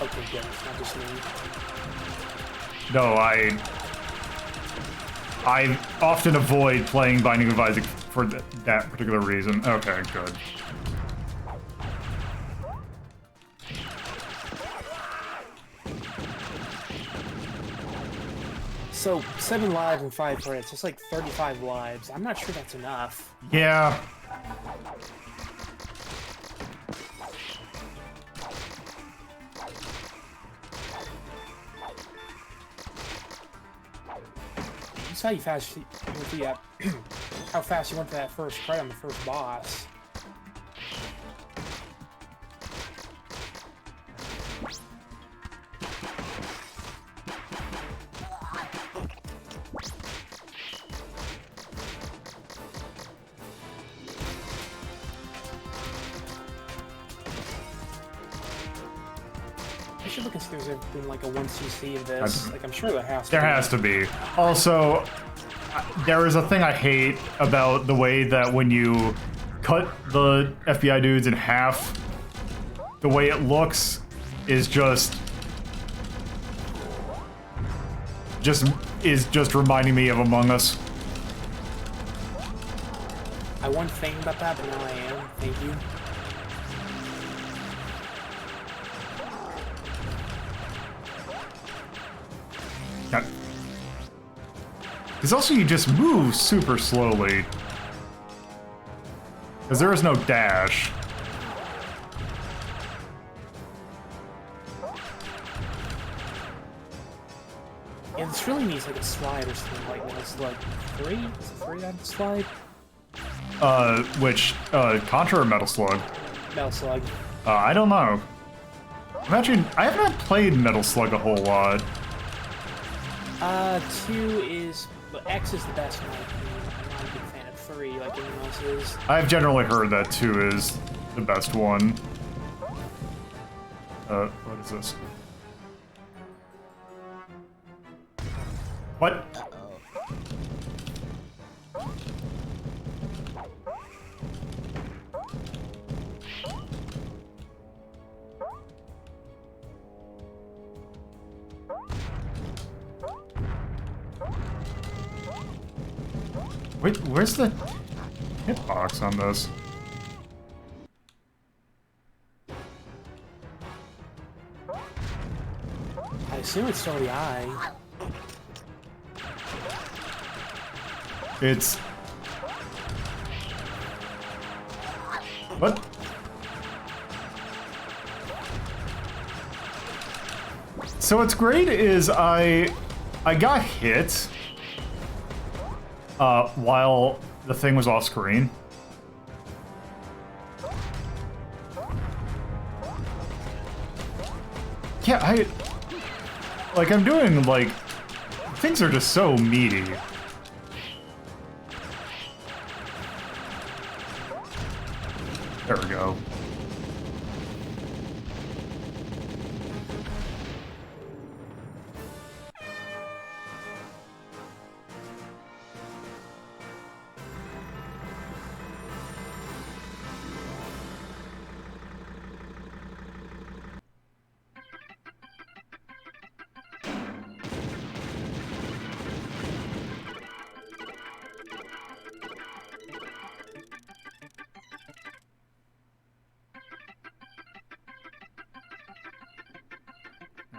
Okay, good. It's not just me. No, I often avoid playing Binding of Isaac for that particular reason. Okay, good. So, 7 lives and 5 credits. It's like 35 lives. I'm not sure that's enough. Yeah. saw you fast. You went to that, how fast you went to that first fight on the first boss. I should look and see if there's been like a 1cc of this. Like, I'm sure there has to be. There has to be. Also, there is a thing I hate about the way that when you cut the FBI dudes in half, the way it looks is just reminding me of Among Us. I wasn't thinking about that, but now I am. Thank you. Because also you just move super slowly. Because there is no dash. Yeah, this really needs like a slide or something like that. It's like 3? Is it 3 on the slide? Which, Contra or Metal Slug? Metal Slug. I don't know. I haven't played Metal Slug a whole lot. 2 is... But X is the best in my opinion. I'm not a big fan of 3 like everyone else is. I've generally heard that 2 is the best one. What is this? What? Wait, where's the hitbox on this? I assume it's still the eye. It's... What? So what's great is I got hit while the thing was off screen. Yeah, I'm doing, like, things are just so meaty. There we go.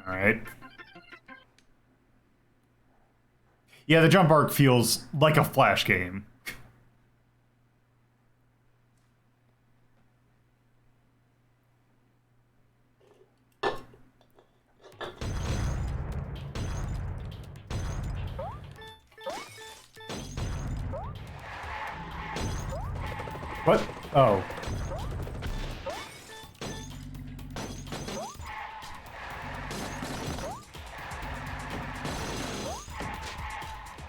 Alright. Yeah, the jump arc feels like a Flash game. What? Oh.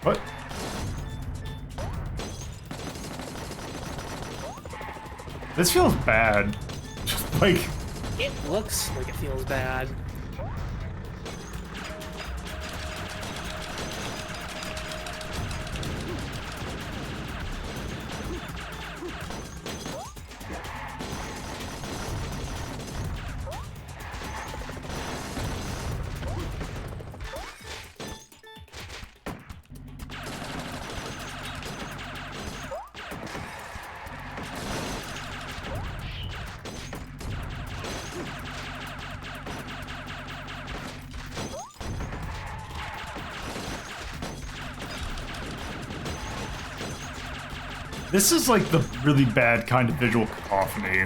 What? This feels bad. Like... It looks like it feels bad. This is like the really bad kind of visual cacophony.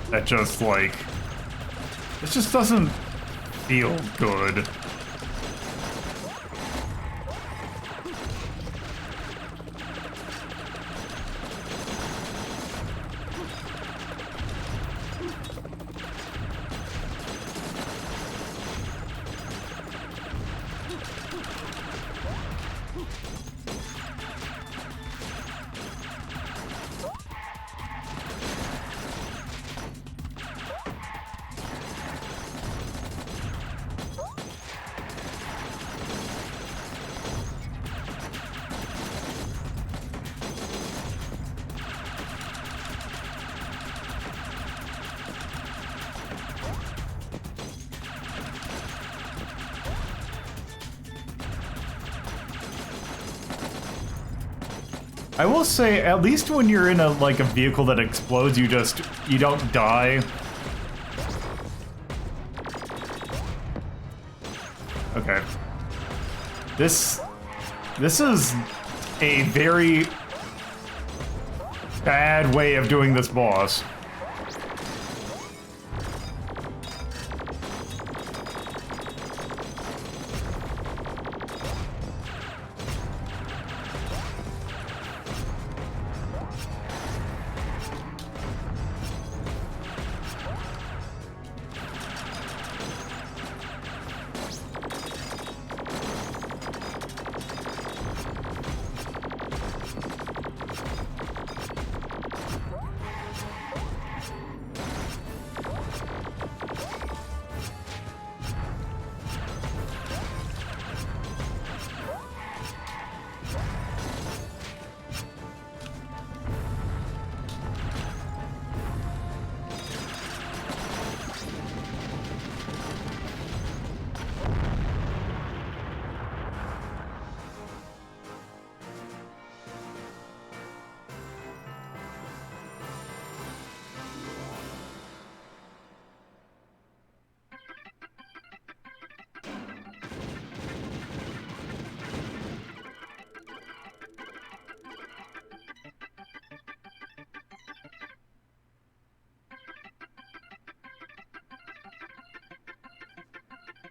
That just like... It just doesn't feel good. I will say, at least when you're in a vehicle that explodes, you don't die. Okay. This is a very bad way of doing this boss.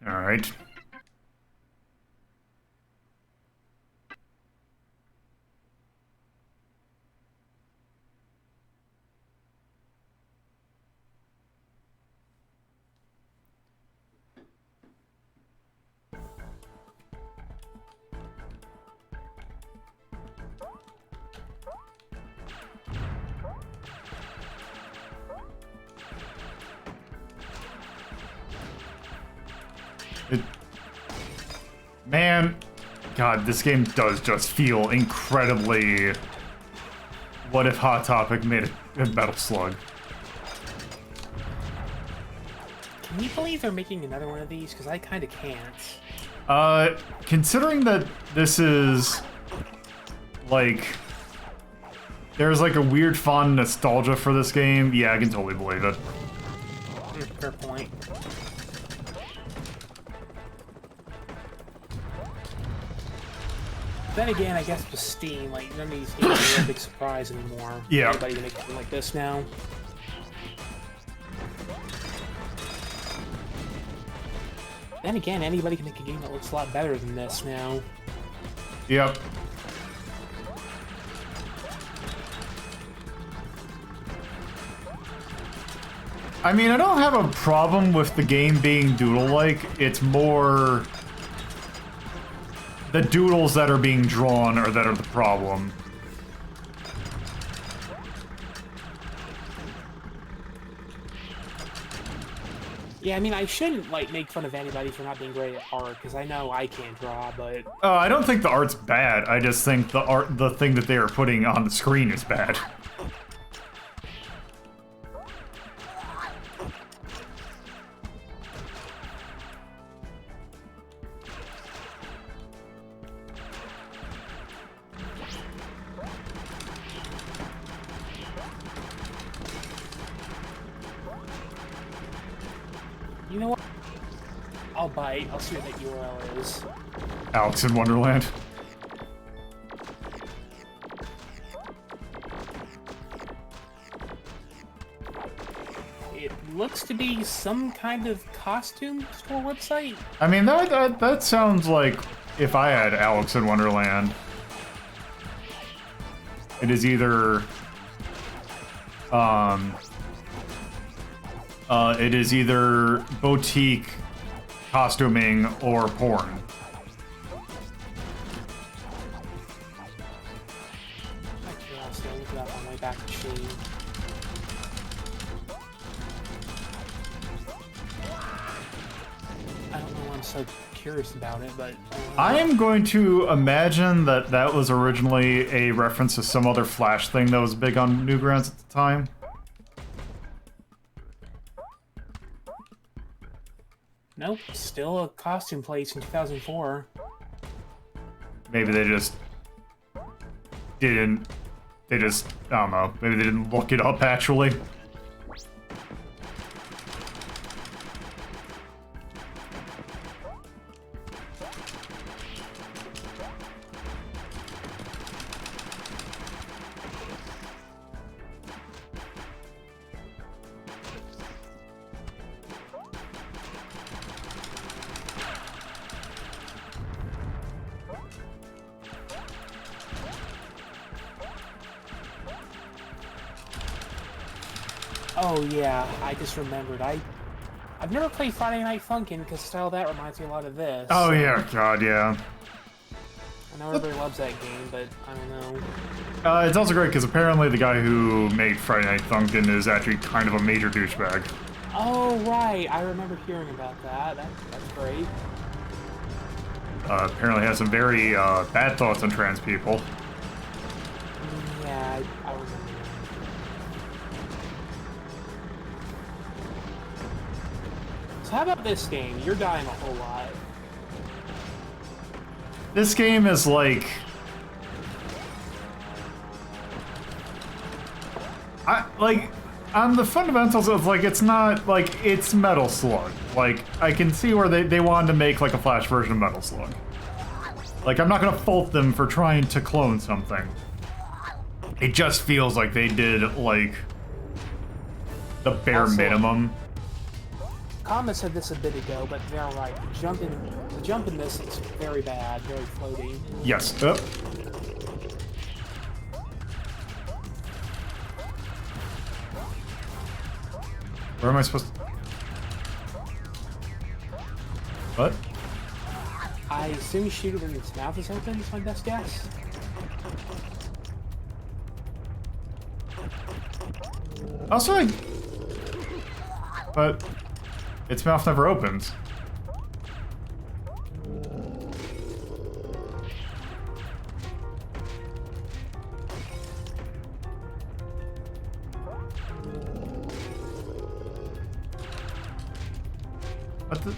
All right. Man, God, this game does just feel incredibly... What if Hot Topic made a Metal Slug? Can you believe they're making another one of these? Because I kind of can't. Considering that this is... There's a weird fond nostalgia for this game, yeah, I can totally believe it. Fair point. Then again, I guess with Steam, none of these games are a big surprise anymore. Yeah. Everybody can make something like this now. Then again, anybody can make a game that looks a lot better than this now. Yep. I mean, I don't have a problem with the game being doodle-like. It's more... the doodles that are being drawn are that are the problem. Yeah, I mean, I shouldn't, make fun of anybody for not being great at art, because I know I can't draw, but... I don't think the art's bad. I just think the thing that they are putting on the screen is bad. You know what? I'll bite. I'll see what that URL is. Alex in Wonderland. It looks to be some kind of costume store website. I mean, that sounds like if I had Alex in Wonderland. It is either... it is either boutique costuming or porn. I'll look it up on my back machine. I don't know why I'm so curious about it, but... I am going to imagine that that was originally a reference to some other Flash thing that was big on Newgrounds at the time. Nope, still a costume place in 2004. Maybe they just didn't. They just, I don't know, maybe they didn't look it up actually. Oh yeah, I just remembered. I've never played Friday Night Funkin' because style that reminds me a lot of this. Oh yeah, God, yeah. I know everybody loves that game, but I don't know. It's also great because apparently the guy who made Friday Night Funkin' is actually kind of a major douchebag. Oh right, I remember hearing about that. That's great. Apparently has some very bad thoughts on trans people. Yeah, I remember. So how about this game? You're dying a whole lot. This game is like... on the fundamentals of, like, it's not, like, it's Metal Slug. Like, I can see where they wanted to make, like, a Flash version of Metal Slug. Like, I'm not gonna fault them for trying to clone something. It just feels like they did, like, the bare minimum. Kama said this a bit ago, but they're right. The jump in this is very bad, very floaty. Yes. Where am I supposed to... What? I assume you shoot it when its mouth is open, is my best guess. Also, like... But... its mouth never opens. What the...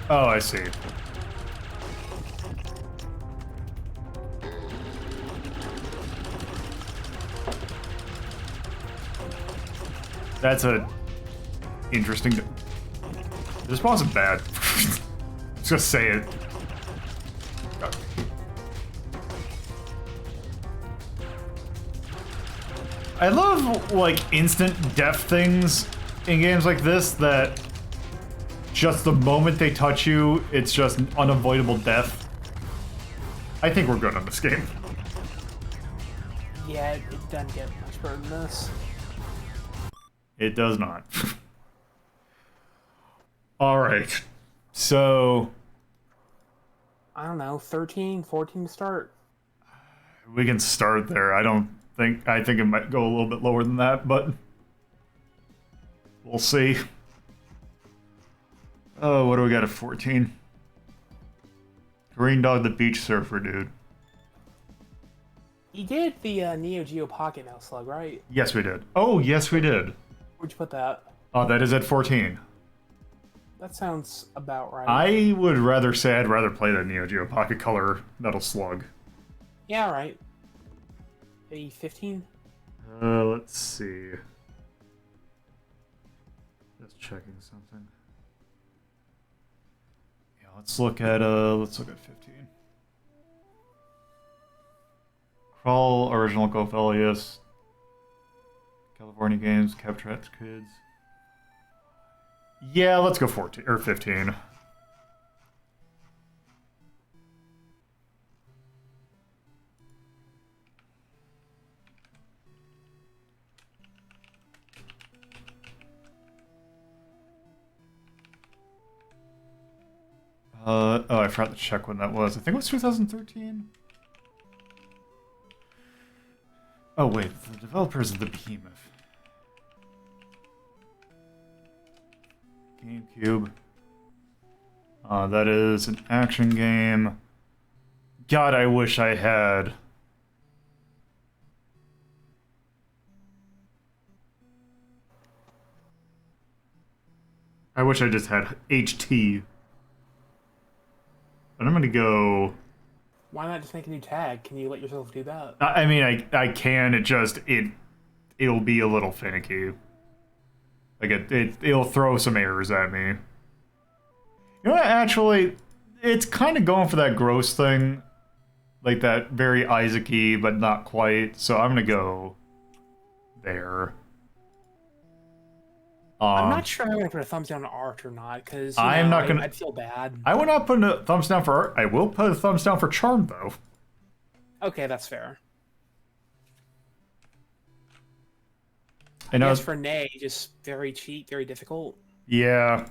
Oh, I see. That's a interesting. This boss is bad. Just gonna say it. I love like instant death things in games like this that just the moment they touch you, it's just unavoidable death. I think we're good on this game. Yeah, it doesn't get much better than this. It does not. Alright. So... I don't know, 13, 14 to start? We can start there. I think it might go a little bit lower than that, but... we'll see. Oh, what do we got at 14? Green Dog the Beach Surfer, dude. You did the Neo Geo Pocket now, Slug, right? Yes, we did. Oh, yes, we did. Where'd you put that? Oh, that is at 14. That sounds about right. I would rather say I'd rather play the Neo Geo Pocket Color Metal Slug. Yeah, right. Maybe 15? Let's see. Just checking something. Yeah, let's look at 15. Crawl, Original Golf Elias, California Games, Capture Kids. Yeah, let's go 14 or 15. Oh, I forgot to check when that was. I think it was 2013. Oh wait, the developers of the Behemoth. GameCube. That is an action game. God, I wish I had. I wish I just had HT But I'm gonna go... Why not just make a new tag? Can you let yourself do that? I mean, I can, it'll be a little finicky. Like, it'll throw some errors at me. You know what, actually, it's kind of going for that gross thing. Like that very Isaac-y, but not quite. So I'm gonna go there. I'm not sure I'm gonna put a thumbs down on art or not, because I'd feel bad. I would not put a thumbs down for art. I will put a thumbs down for charm, though. Okay, that's fair. And yes, for Nay, just very cheap, very difficult. Yeah.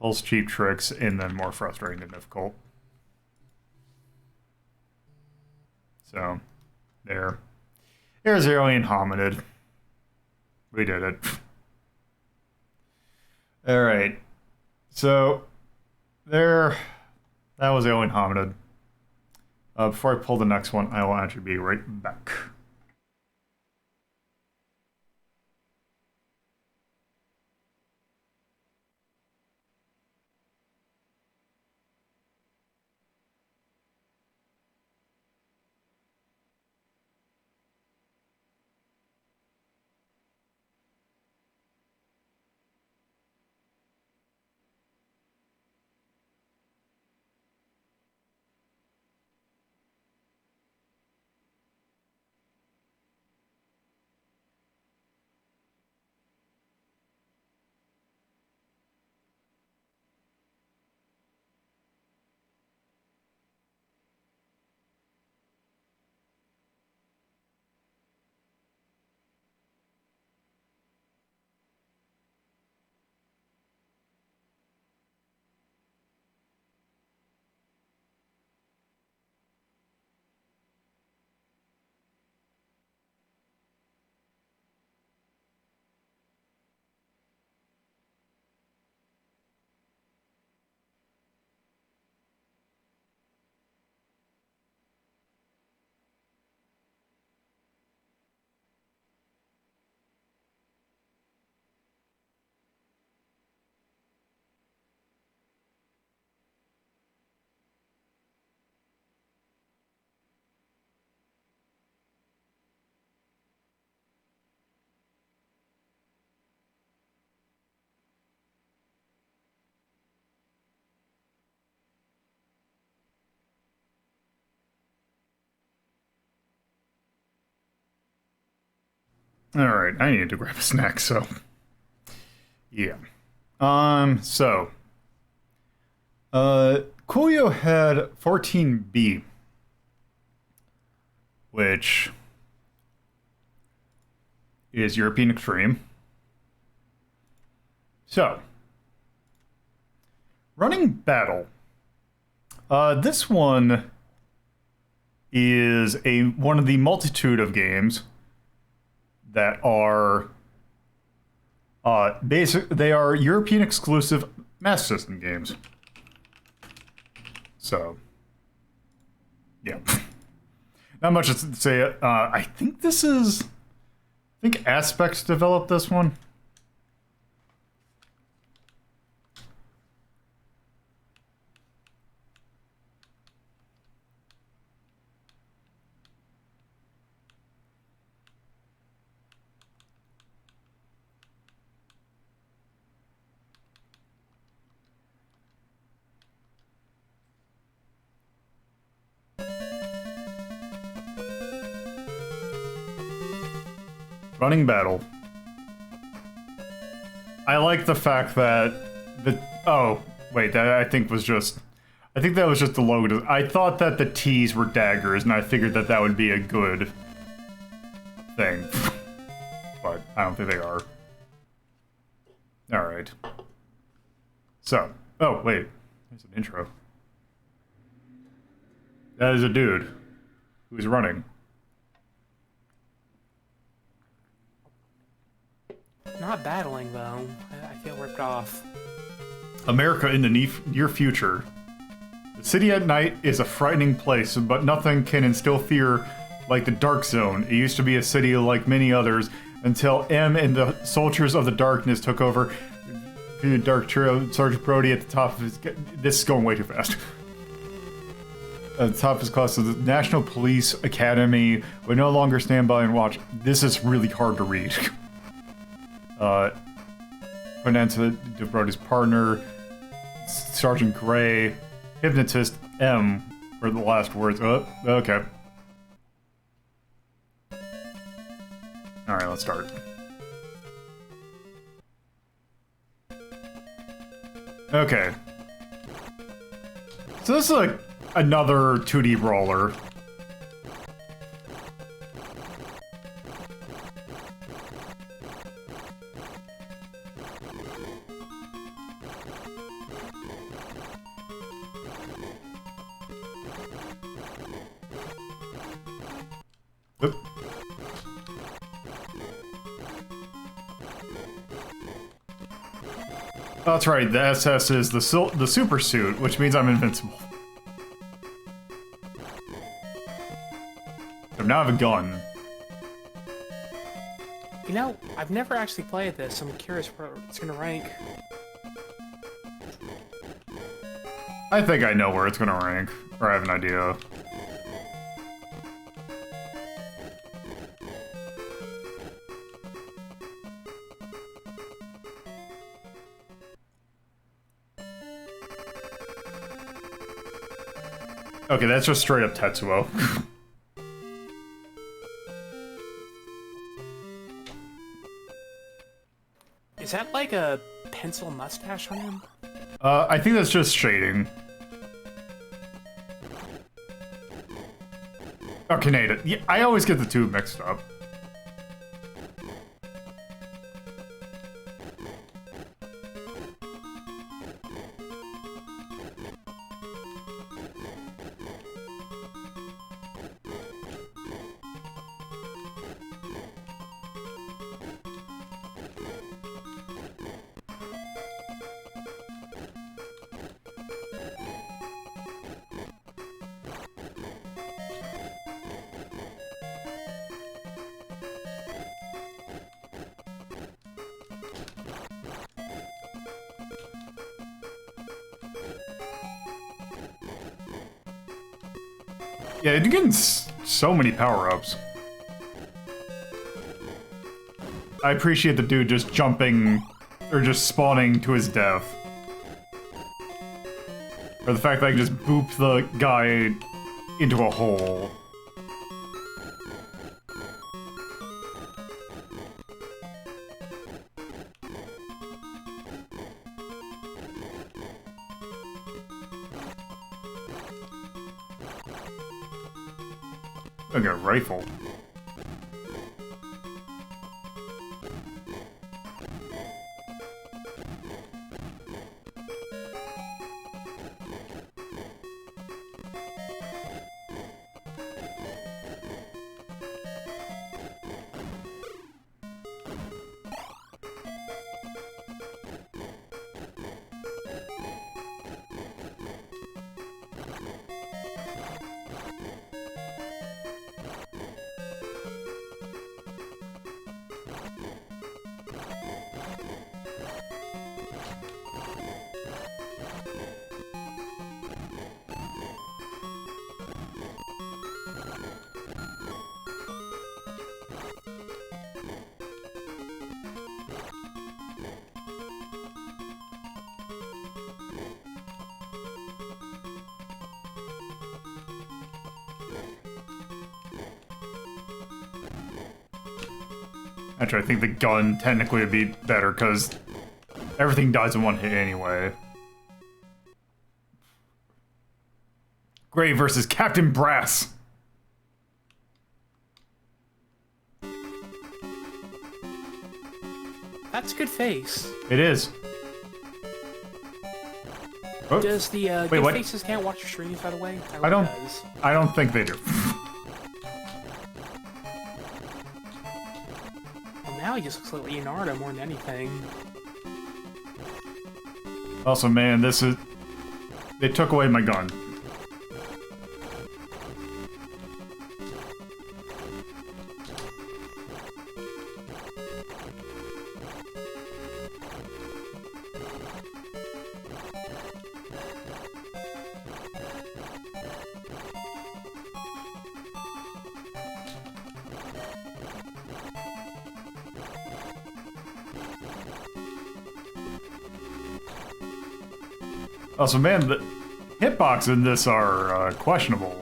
Pulls cheap tricks, and then more frustrating than difficult. So, there. There's the alien hominid. We did it. Alright. So, there. That was the alien hominid. Before I pull the next one, I will actually be right back. Alright, I need to grab a snack, so... Yeah. Kuyo had 14B, which is European Extreme. So, Running Battle. This one is one of the multitude of games that are they are European exclusive Master System games. So, yeah. Not much to say. I think Aspects developed this one. Running Battle. I like the fact that oh, wait, that I think that was just the logo. I thought that the T's were daggers, and I figured that would be a good thing. But I don't think they are. Alright. So, oh, wait. There's an intro. That is a dude who's running. Not battling, though. I feel ripped off. America in the near future. The city at night is a frightening place, but nothing can instill fear like the Dark Zone. It used to be a city like many others until M and the Soldiers of the Darkness took over. Dark Trio, Sergeant Brody at the top of his... This is going way too fast. At the top of his class of the National Police Academy would no longer stand by and watch. This is really hard to read. Put an end to Brody's partner, Sergeant Gray, Hypnotist M, for the last words. Oh, okay. Alright, let's start. Okay. So this is like another 2D brawler. Oop. That's right, the SS is the super suit, which means I'm invincible. So now I have a gun. You know, I've never actually played this. I'm curious where it's gonna rank. I think I know where it's gonna rank, or I have an idea. Okay, that's just straight up Tetsuo. Is that like a pencil mustache on him? I think that's just shading. Oh, Kaneda. Yeah, I always get the two mixed up. Yeah, you're getting so many power-ups. I appreciate the dude just jumping, or just spawning to his death. Or the fact that I can just boop the guy into a hole. Like a rifle. Actually, I think the gun technically would be better, because everything dies in one hit anyway. Gray versus Captain Brass. That's a good face. It is. Oh. Does the Wait, good what? faces can't watch your streams, by the way? I don't. Does. I don't think they do. Well, now he just looks like Leonardo more than anything. Also, man, this is. They took away my gun. Also, man, the hitbox in this are questionable.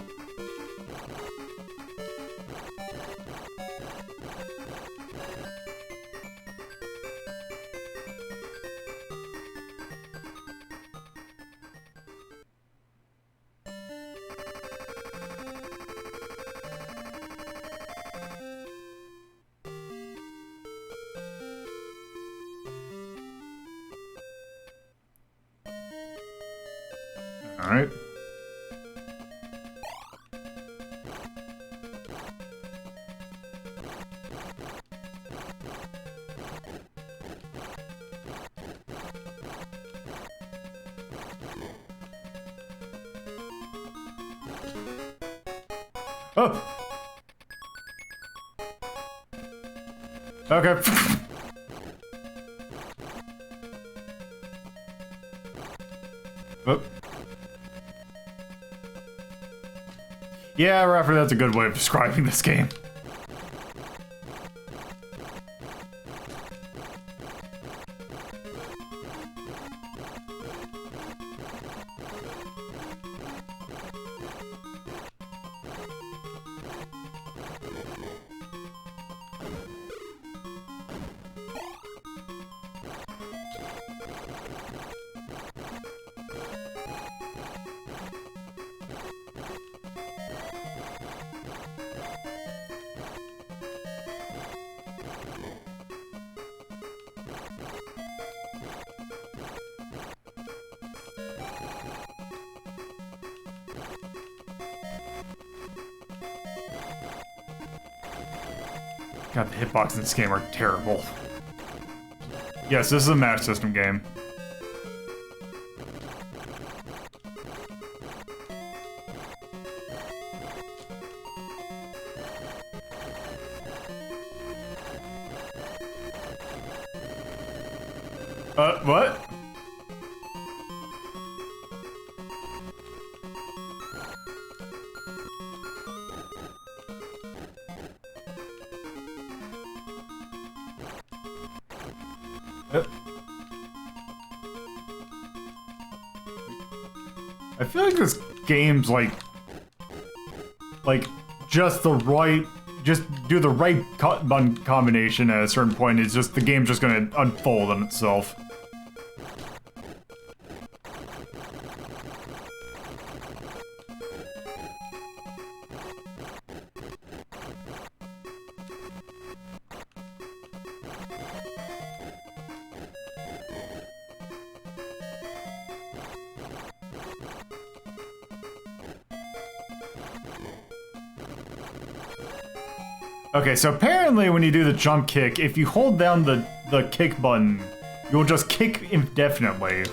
Alright. Oh! Okay. Oh. Yeah, Raffer, that's a good way of describing this game. God, the hitbox in this game are terrible. Yes, this is a match system game. What? I feel like this game's like just the right, just do the right button combination at a certain point. It's just the game's just gonna unfold on itself. Okay, so apparently when you do the jump kick, if you hold down the kick button, you'll just kick indefinitely.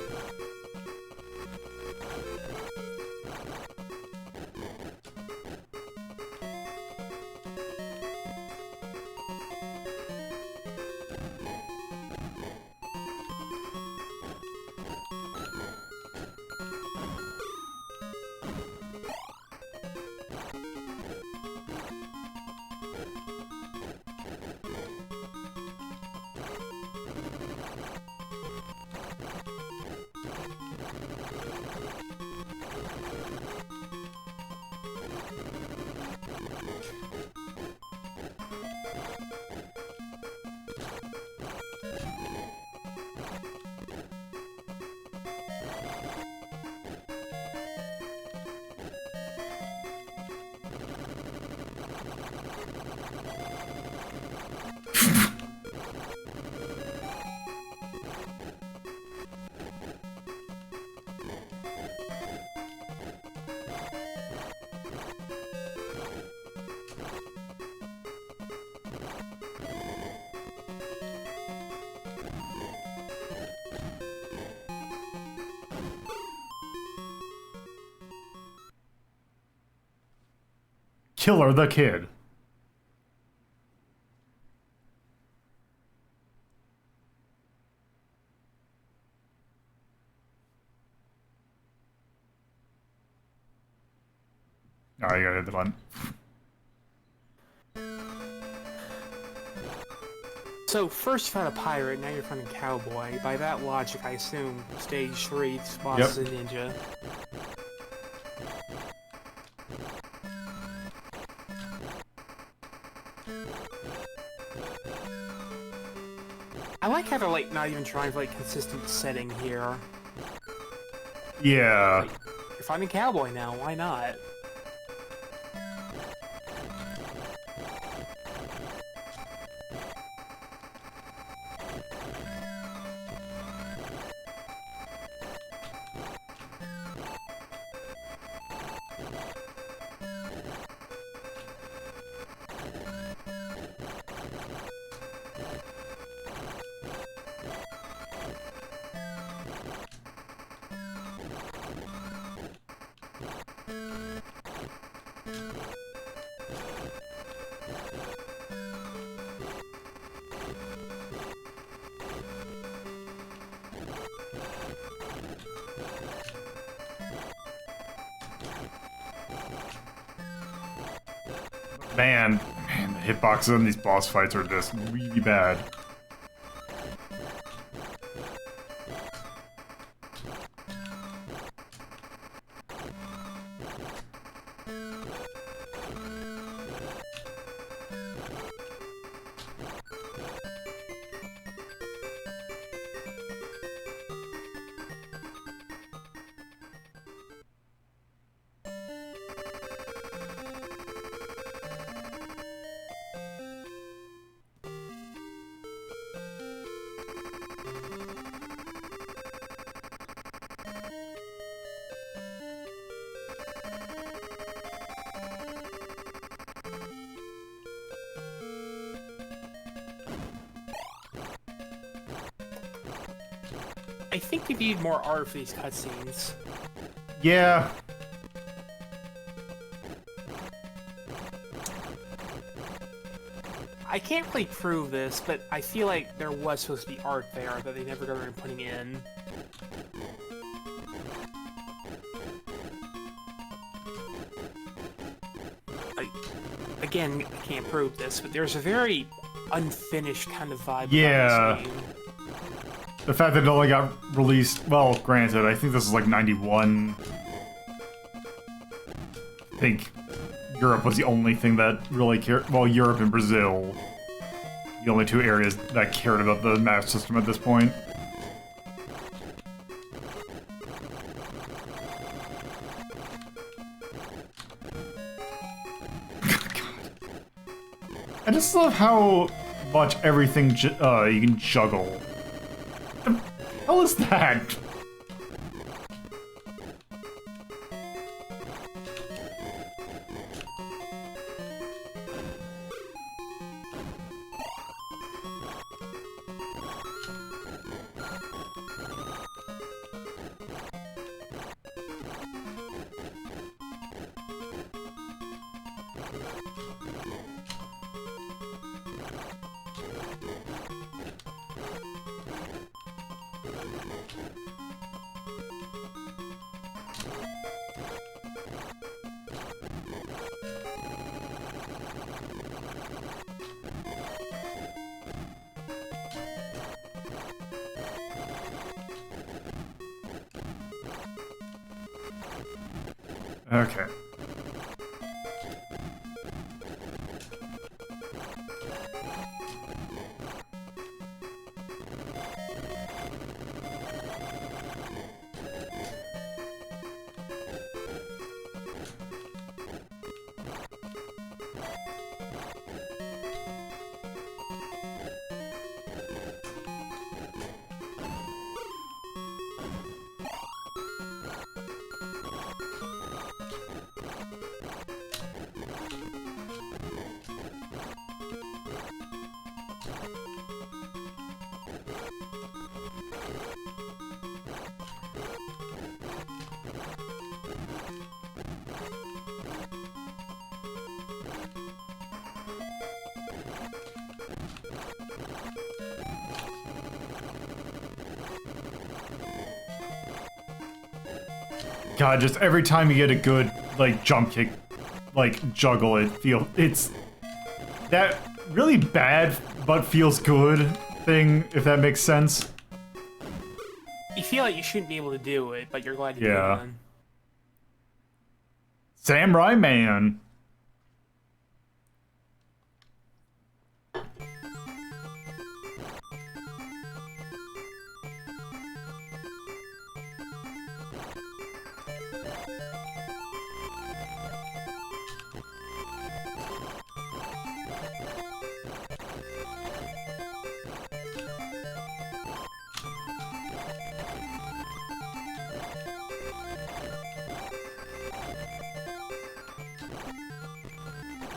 Killer the Kid. Alright, you gotta hit the button. So, first you found a pirate, now you're finding cowboy. By that logic, I assume stage 3, boss is a ninja. I like how they're, like, not even trying for, like, consistent setting here. Yeah. Like, you're finding cowboy now, why not? Man, the hitboxes on these boss fights are just really bad. I think we need more art for these cutscenes. Yeah. I can't really prove this, but I feel like there was supposed to be art there that they never got around putting in. Again, I can't prove this, but there's a very unfinished kind of vibe Yeah. about this game. The fact that it only got released, well, granted, I think this is like 91. I think Europe was the only thing that really cared. Well, Europe and Brazil, the only two areas that cared about the match system at this point. I just love how much everything you can juggle. What the hell is that? Okay. God, just every time you get a good, like, jump kick, like, juggle, it's... really bad but feels good thing, if that makes sense. You feel like you shouldn't be able to do it, but you're glad you Yeah. can. Samurai Man.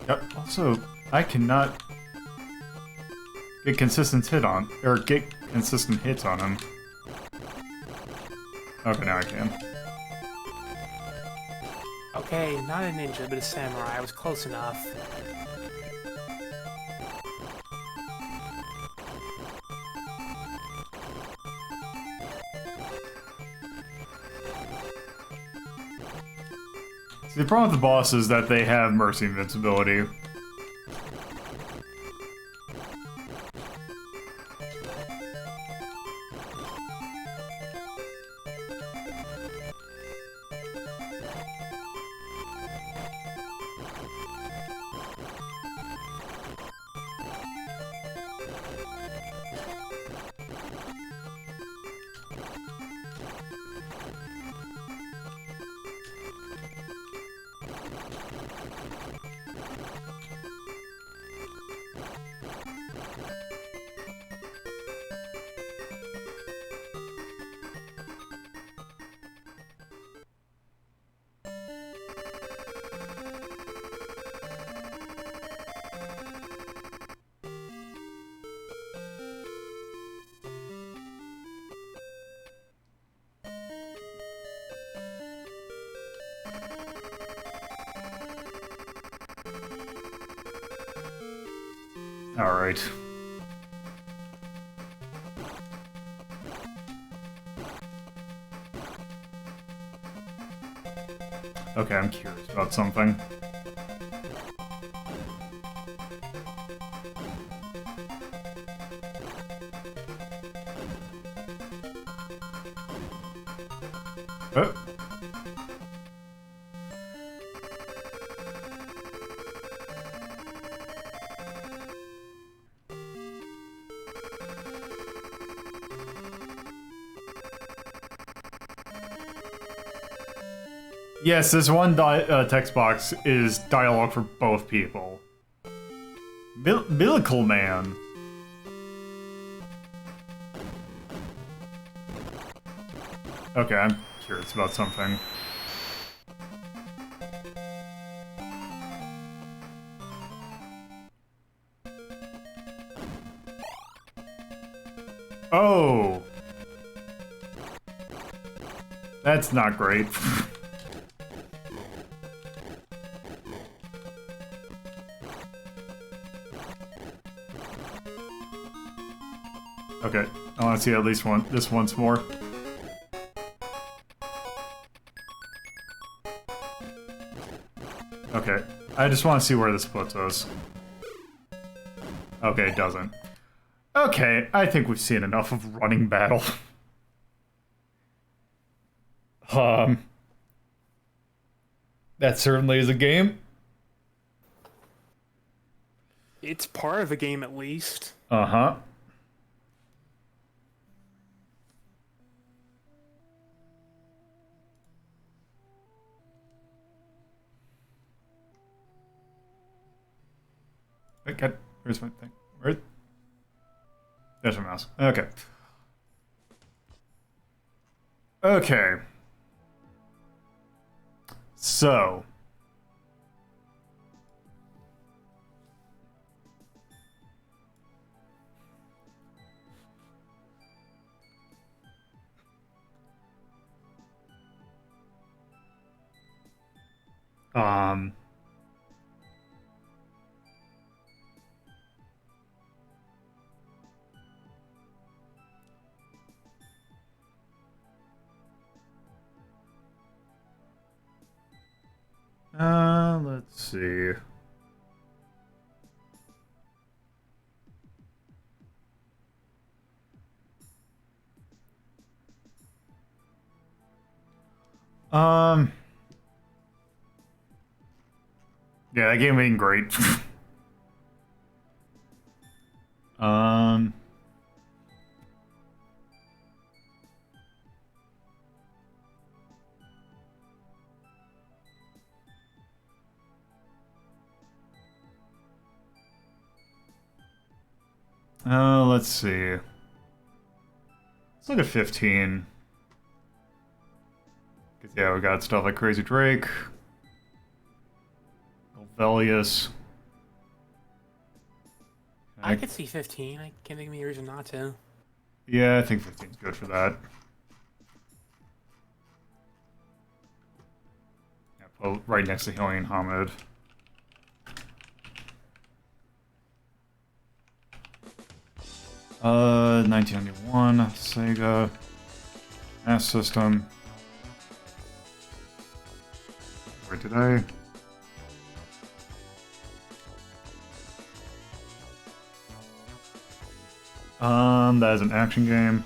Yep. Also, I cannot get consistent hits on him. Okay, now I can. Okay, not a ninja, but a samurai. I was close enough. See, the problem with the boss is that they have mercy invincibility. Alright. Okay, I'm curious about something. Oh. Yes, this one text box is dialogue for both people. Biblical Man. Okay, I'm curious about something. Oh! That's not great. Okay, I want to see at least this once more. Okay, I just want to see where this puts us. Okay, it doesn't. Okay, I think we've seen enough of running battle. That certainly is a game. It's part of a game, at least. Uh-huh. Okay, where's my thing? Where? There's my mouse. Okay. Okay. So. Um. Let's see. Yeah, that game ain't great. um. Let's see. Let's look at 15. Cause yeah, we got stuff like Crazy Drake, Velius. I could see 15. I can't think of any reason not to. Yeah, I think 15's good for that. Yeah, put right next to Hillian Hamid. Uh, 1991, Sega, Mass System. Where did I? That is an action game.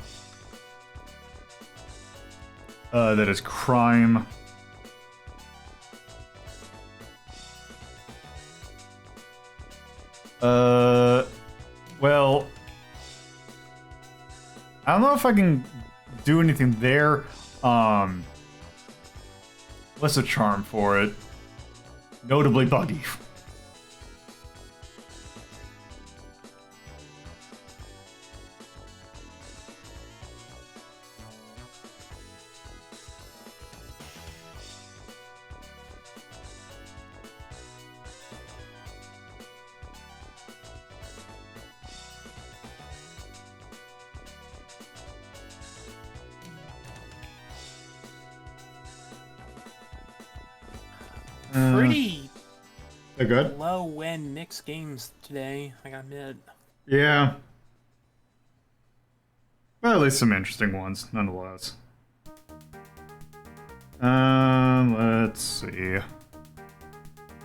That is crime. Well, I don't know if I can do anything there. What's a charm for it? Notably buggy. Pretty They're good? low-end mixed games today, I gotta admit. Yeah. But at least some interesting ones, nonetheless. Let's see.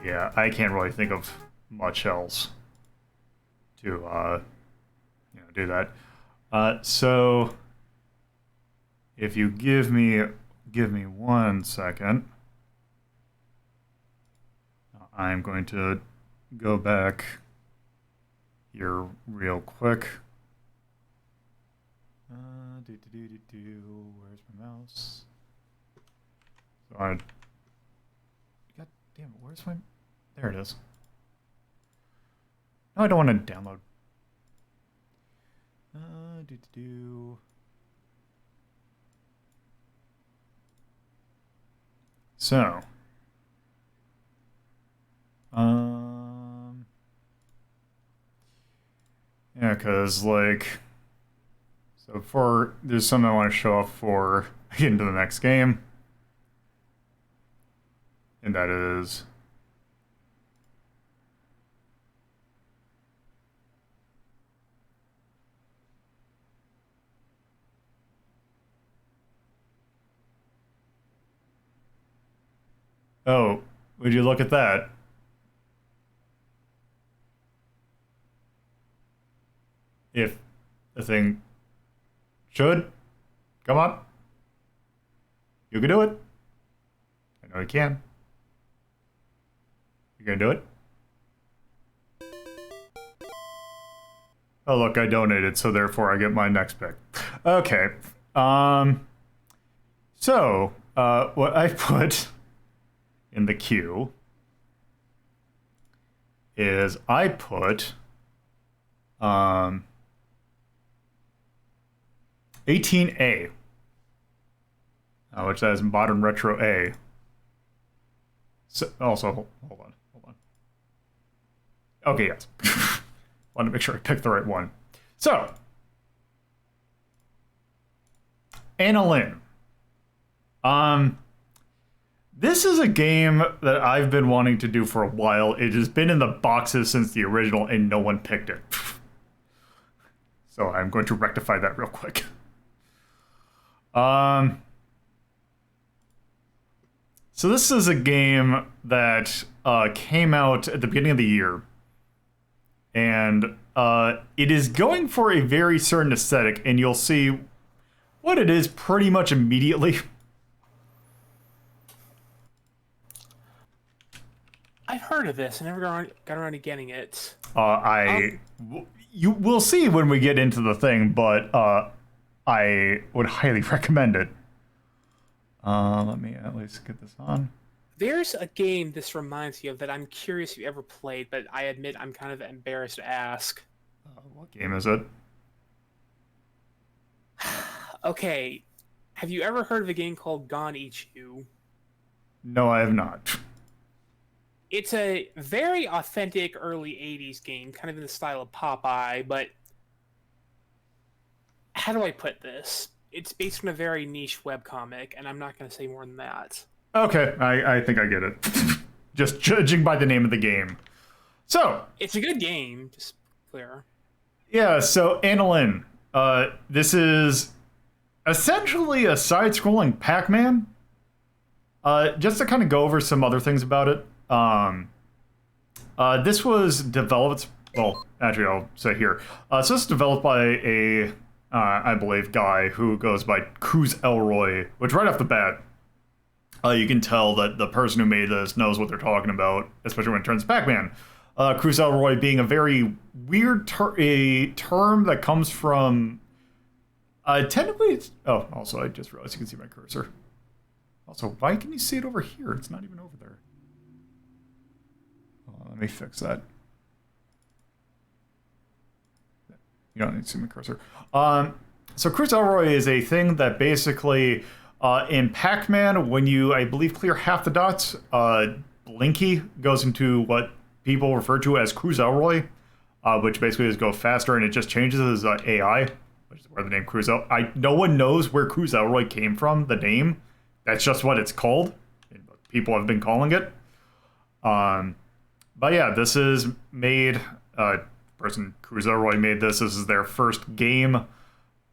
Yeah, I can't really think of much else to, do that. So if you give me 1 second, I'm going to go back here real quick. Where's my mouse? So God damn it, where's my... There it is. No, I don't want to download. So... Yeah, because, like... So there's something I want to show off for getting to the next game. And that is... Oh, would you look at that? If the thing should come up, you can do it. I know you can. You gonna do it? Oh look, I donated, so therefore I get my next pick. Okay. So what I put in the queue is I put 18A, which has Modern Retro A. So, also, hold on. Okay, yes. Want to make sure I picked the right one. So, Anna Lynn. This is a game that I've been wanting to do for a while. It has been in the boxes since the original, and no one picked it. So I'm going to rectify that real quick. So this is a game that came out at the beginning of the year. And it is going for a very certain aesthetic, and you'll see what it is pretty much immediately. I've heard of this. I never got around to getting it. You will see when we get into the thing, but I would highly recommend it. Let me at least get this on. There's a game this reminds me of that I'm curious if you ever played, but I admit I'm kind of embarrassed to ask. What game is it? Okay, have you ever heard of a game called Gone Eat You? No, I have not. It's a very authentic early 80s game, kind of in the style of Popeye, but how do I put this? It's based on a very niche webcomic, and I'm not going to say more than that. Okay, I think I get it. Just judging by the name of the game. So It's a good game, just clear. yeah, so Annalyn, this is essentially a side-scrolling Pac-Man. Just to kind of go over some other things about it. This was developed. Well, actually, I'll say here. So this is developed by a, I believe, guy who goes by Cruz Elroy. Which right off the bat, you can tell that the person who made this knows what they're talking about, especially when it turns to Pac-Man. Cruz Elroy being a very weird term that comes from. Technically, it's, oh, also I just realized you can see my cursor. Also, why can you see it over here? It's not even over there. Let me fix that. You don't need to see my cursor. So Cruz Elroy is a thing that basically, in Pac-Man, when you, I believe, clear half the dots, Blinky goes into what people refer to as Cruz Elroy, which basically is go faster, and it just changes his AI, which is where the name Cruz Elroy. No one knows where Cruz Elroy came from, the name. That's just what it's called. People have been calling it. But yeah, this is made. Person Cruz Elroy made this. This is their first game.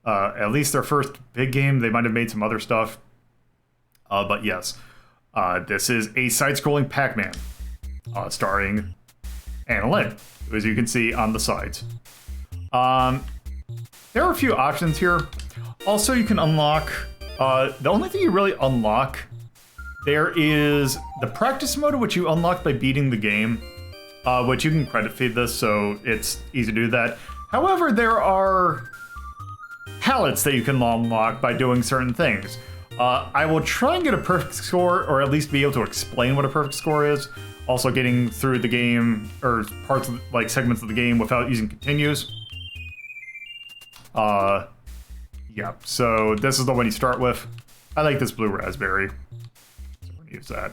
At least their first big game. They might have made some other stuff. But yes, this is a side-scrolling Pac-Man, starring Annalyn, as you can see on the sides. There are a few options here. Also, you can unlock. The only thing you really unlock there is the practice mode, which you unlock by beating the game, which you can credit feed this, so it's easy to do that. However, there are palettes that you can unlock by doing certain things. I will try and get a perfect score, or at least be able to explain what a perfect score is. Also getting through the game, or parts of, like, segments of the game without using continues. Yeah, so this is the one you start with. I like this blue raspberry, so we're gonna use that.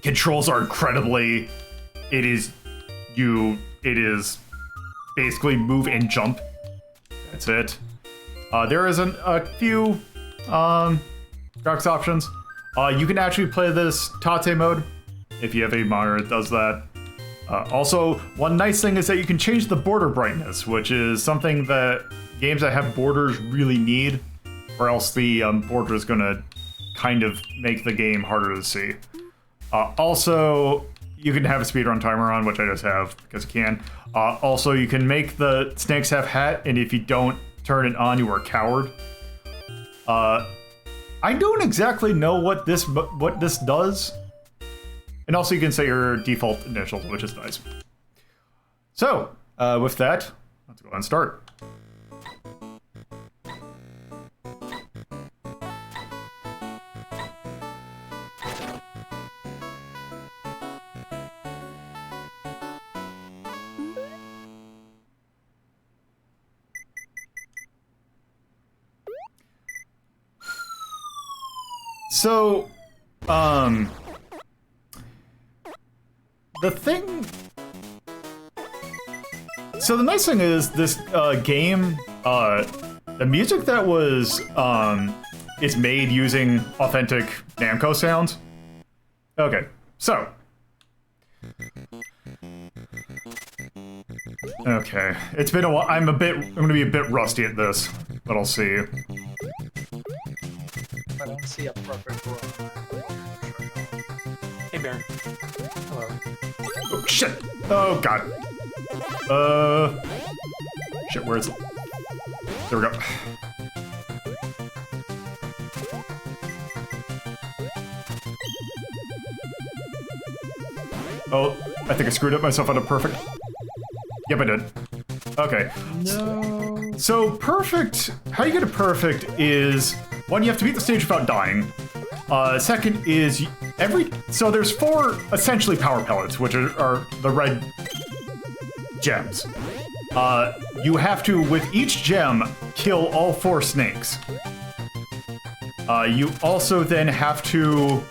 Controls are incredibly. It is basically move and jump. That's it. There is a few graphics options. You can actually play this Tate mode if you have a monitor that does that. Also, one nice thing is that you can change the border brightness, which is something that games that have borders really need, or else the border is going to kind of make the game harder to see. Also, you can have a speedrun timer on, which I just have because you can. Also, you can make the snakes have hat, and if you don't turn it on, you are a coward. I don't exactly know what this does. And also, you can set your default initials, which is nice. So, with that, let's go ahead and start. So, the nice thing is this game, the music that was is made using authentic Namco sounds. Okay, so. Okay, it's been a while. I'm gonna be a bit rusty at this, but I'll see. I don't see a perfect room. Hey, Baron. Hello. Oh, shit! Oh, God. Shit, where is it? There we go. Oh, I think I screwed up myself on a perfect. Yep, I did. Okay. No. So perfect, how you get a perfect is, one, you have to beat the stage without dying. Second is so there's 4 essentially power pellets, which are the red gems. You have to, with each gem, kill all 4 snakes. You also then have to,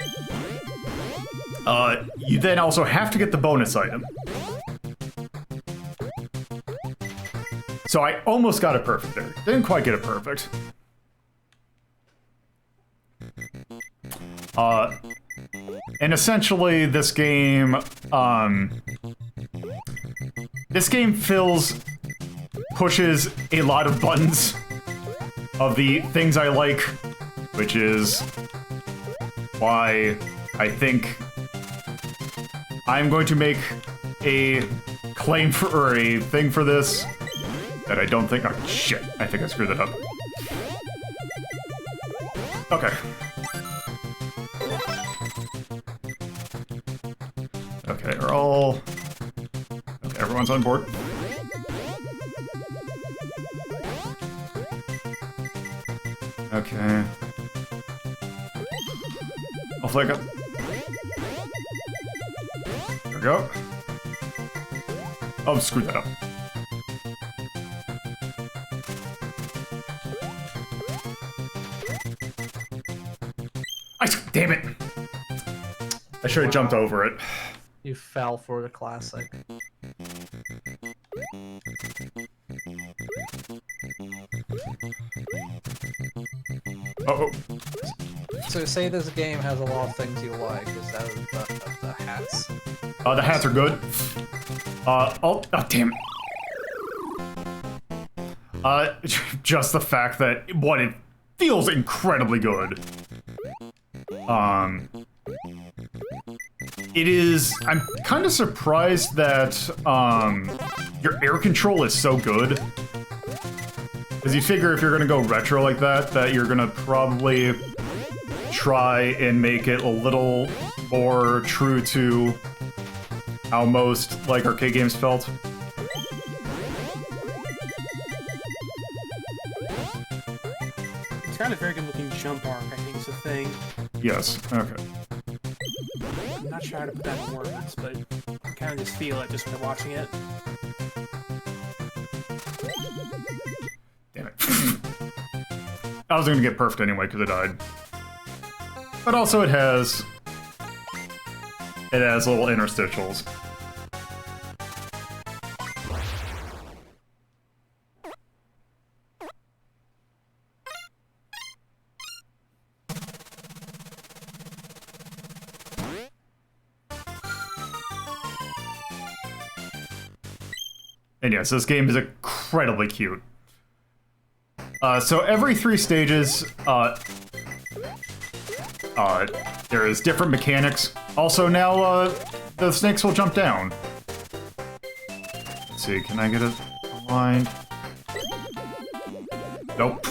get the bonus item. So I almost got it perfect there. Didn't quite get it perfect. And essentially this game pushes a lot of buttons of the things I like, which is why I think I'm going to make a claim for, or a thing for this that I don't think, oh shit, I think I screwed that up. Okay. Okay, we're all... Okay, everyone's on board. Okay. Hopefully I got... There we go. Oh, screwed that up. Damn it! I should have jumped over it. You fell for the classic. Uh-oh. So say this game has a lot of things you like. Is that the hats? The hats are good. Oh, damn it. Just the fact that, it feels incredibly good. It is... I'm kind of surprised that, your air control is so good. Because you figure if you're gonna go retro like that you're gonna probably try and make it a little more true to how most, like, arcade games felt. It's got a very good looking jump arc, I think is the thing. Yes, okay. I'm not sure how to put that in words, but I kind of just feel it just by watching it. Damn it. I was gonna get perfect anyway because I died. But also it has little interstitials. And yes, this game is incredibly cute. So every 3 stages, there is different mechanics. Also now, the snakes will jump down. Let's see, can I get it aligned? Nope.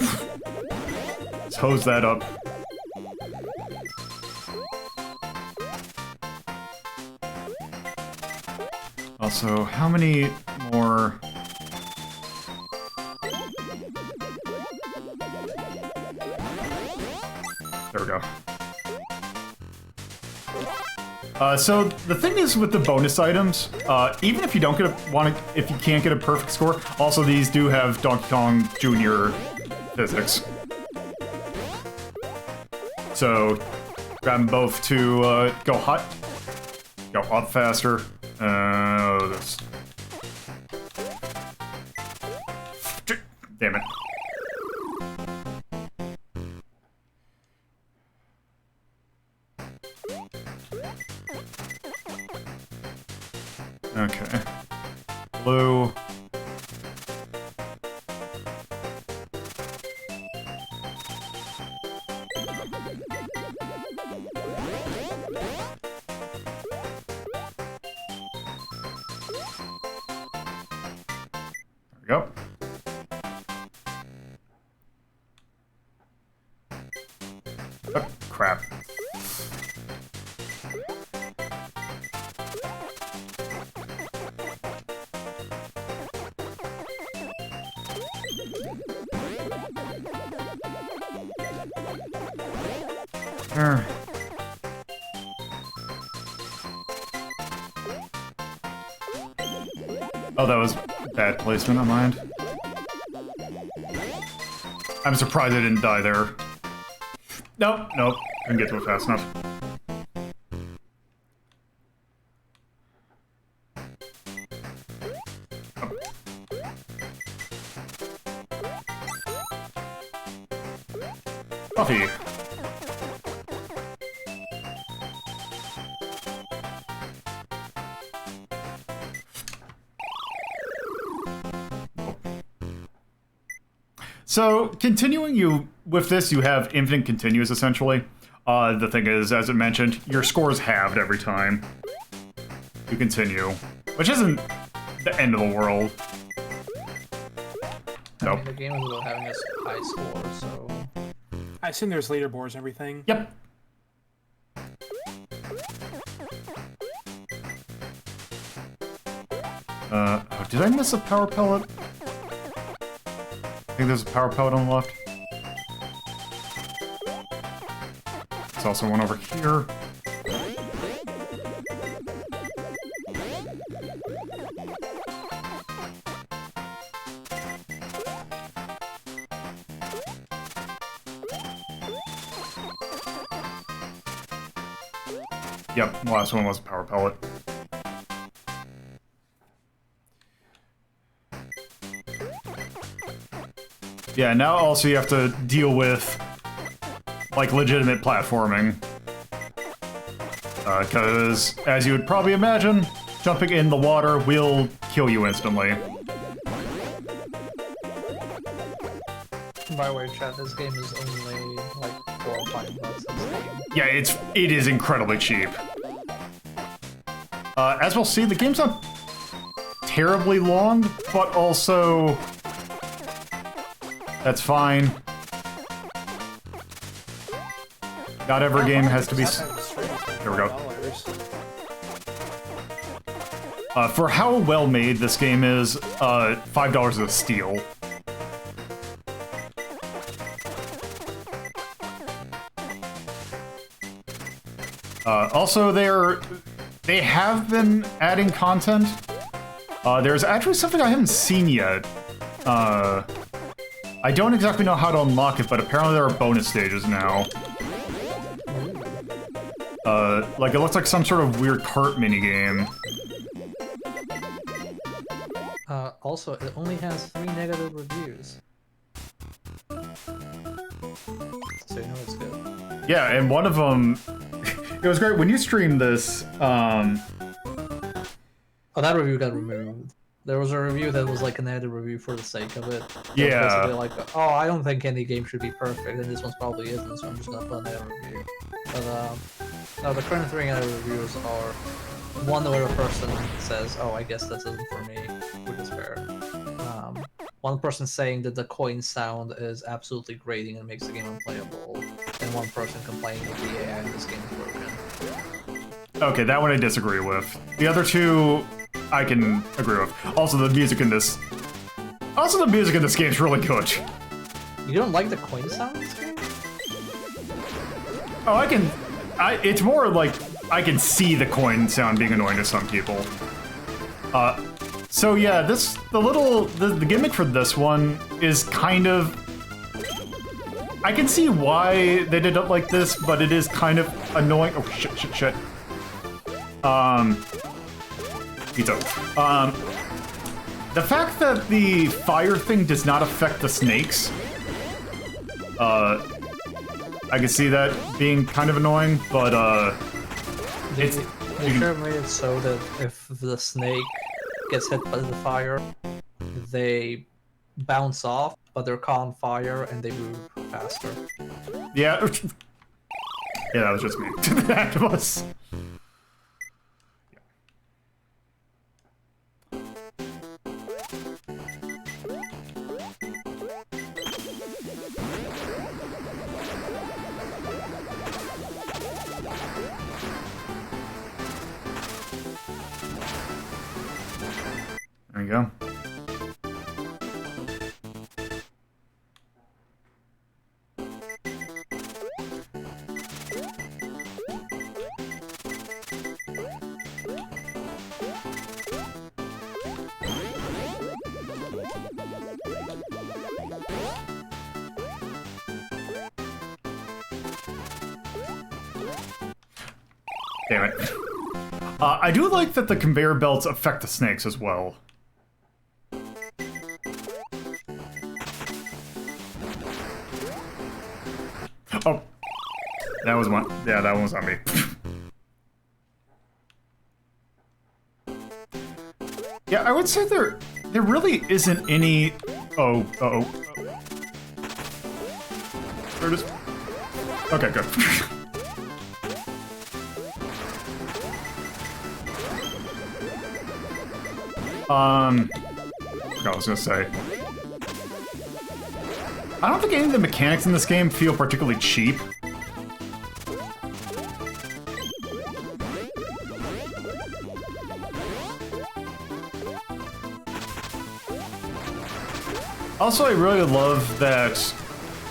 Let's hose that up. Also, how many more... There we go. So the thing is with the bonus items, even if you don't get if you can't get a perfect score, also these do have Donkey Kong Jr. physics. So grab them both to go up faster. This. Damn it. Okay. Blue. There we go. Oh, crap. Er. Oh, that was bad placement on mine. I'm surprised I didn't die there. Nope, nope. Couldn't get to it fast enough. Buffy. So, continuing with this, you have infinite continuous, essentially. The thing is, as I mentioned, your score is halved every time you continue, which isn't the end of the world. I mean, the game is about having a high score, so... I assume there's leaderboards and everything. Yep. Oh, did I miss a power pellet? I think there's a power pellet on the left. There's also one over here. Yep, the last one was a power pellet. Yeah, now also you have to deal with, like, legitimate platforming. Because, as you would probably imagine, jumping in the water will kill you instantly. By the way, chat, this game is only, like, $4 or $5 on Steam. Yeah, it is incredibly cheap. As we'll see, the game's not terribly long, but also... that's fine. Not every game has to be... There we go. For how well made this game is, $5 is a steal. Also, they have been adding content. There's actually something I haven't seen yet. I don't exactly know how to unlock it, but apparently there are bonus stages now. Like, it looks like some sort of weird cart minigame. Also, it only has 3 negative reviews. So you know it's good. Yeah, and one of them... it was great. When you streamed this, Oh, that review got removed. There was a review that was like an edited review for the sake of it. Yeah. Basically like, oh, I don't think any game should be perfect, and this one probably isn't, so I'm just gonna put an edited review. But, no, the current 3 edited reviews are one where a person says, oh, I guess this isn't for me, which is fair. One person saying that the coin sound is absolutely grating and makes the game unplayable, and one person complaining that the AI in this game is broken. Okay, that one I disagree with. The other two, I can agree with. Also, the music in this... also, the music in this game is really good. You don't like the coin sound in this game? Oh, it's more like, I can see the coin sound being annoying to some people. So yeah, the gimmick for this one is kind of... I can see why they did it like this, but it is kind of annoying. Oh, shit. Pizza. The fact that the fire thing does not affect the snakes, I can see that being kind of annoying, but, They should have made it so that if the snake gets hit by the fire, they bounce off, but they're caught on fire and they move faster. yeah. Yeah, that was just me. That was... There you go. Damn it. I do like that the conveyor belts affect the snakes as well. Oh. That was one. Yeah, that one was on me. Yeah, I would say there really isn't any... Oh, uh-oh. There it is. Okay, good. I forgot what I was gonna say. I don't think any of the mechanics in this game feel particularly cheap. Also, I really love that,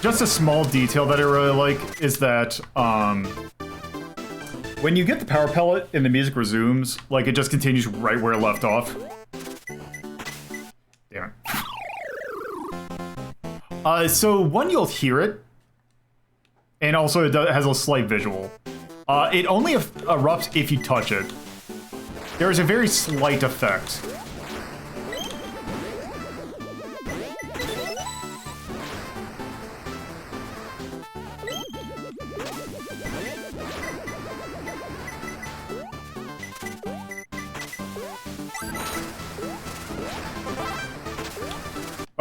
just a small detail that I really like is that, when you get the power pellet and the music resumes, like, it just continues right where it left off. Damn it. So, one, you'll hear it, and also it has a slight visual. It only erupts if you touch it. There is a very slight effect.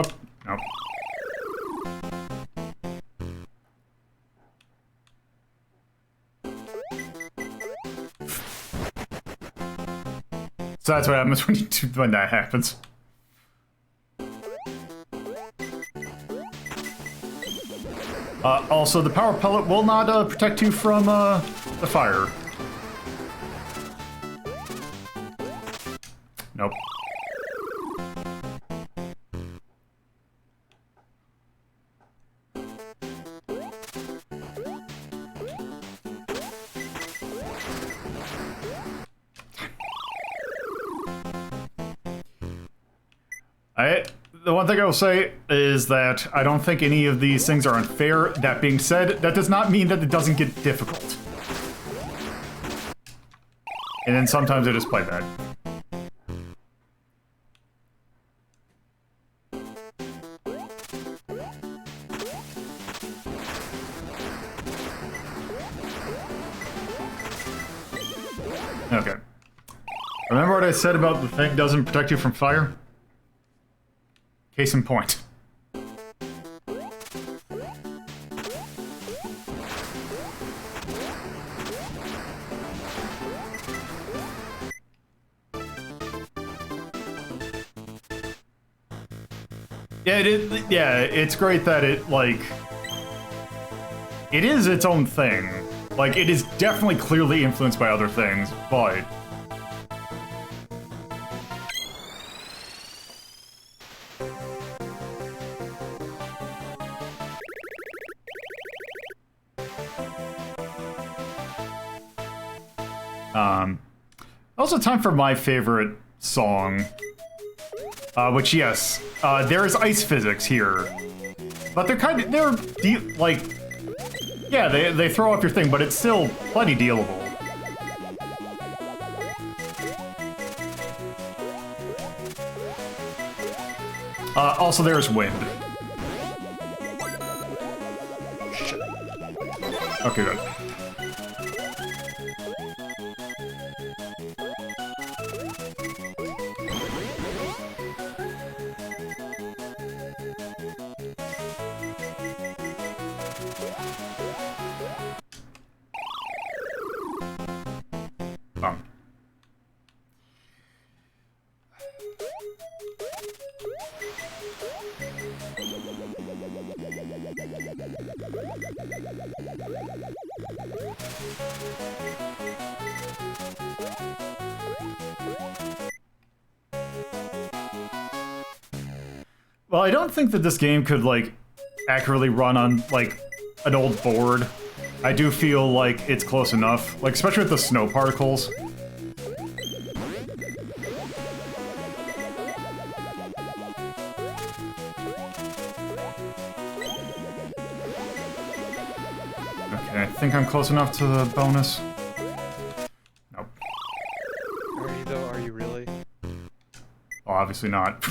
Oh, no. So that's what happens when that happens. Also, the power pellet will not protect you from the fire. Nope. The one thing I will say is that I don't think any of these things are unfair. That being said, that does not mean that it doesn't get difficult. And then sometimes it is quite bad. Okay. Remember what I said about the thing doesn't protect you from fire? Case in point. Yeah, it's great that it, like... It is its own thing. Like, it is definitely clearly influenced by other things, but... Also time for my favorite song. Which, yes, there is ice physics here. But they're like... Yeah, they throw off your thing, but it's still plenty dealable. Also, there's wind. Shit. Okay, good. Well, I don't think that this game could, like, accurately run on, like, an old board. I do feel like it's close enough, like, especially with the snow particles. Okay, I think I'm close enough to the bonus. obviously not.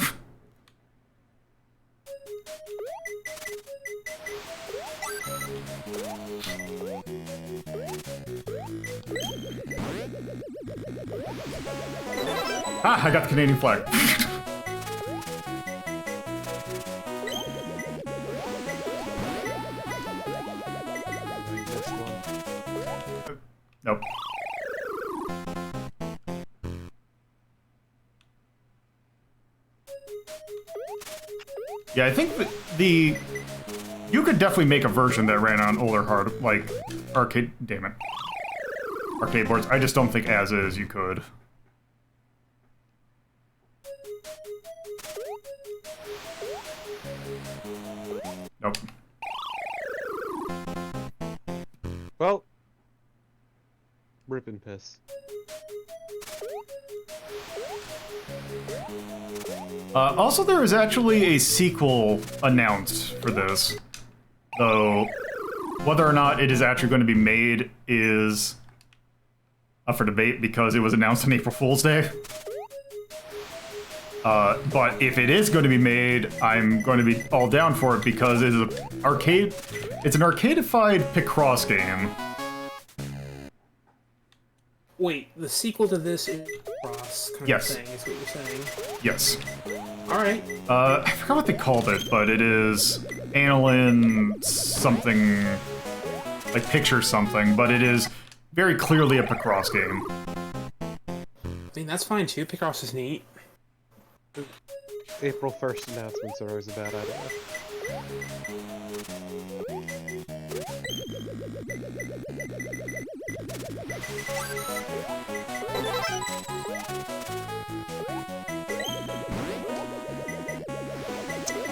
Ah, I got the Canadian flag. Nope. Yeah, I think the you could definitely make a version that ran on older like arcade. Damn it, arcade boards. I just don't think as is you could. Nope. Well, rip and piss. Also, there is actually a sequel announced for this, though whether or not it is actually going to be made is up for debate because it was announced on April Fool's Day. But if it is going to be made, I'm going to be all down for it because it is an arcade. It's an arcadified Picross game. Wait, the sequel to this is Cross kind Yes. of thing, is what you're saying? Yes. Alright. I forgot what they called it, but it is Annalyn something, like Picture something, but it is very clearly a Picross game. I mean, that's fine too. Picross is neat. April 1st announcements are always a bad idea.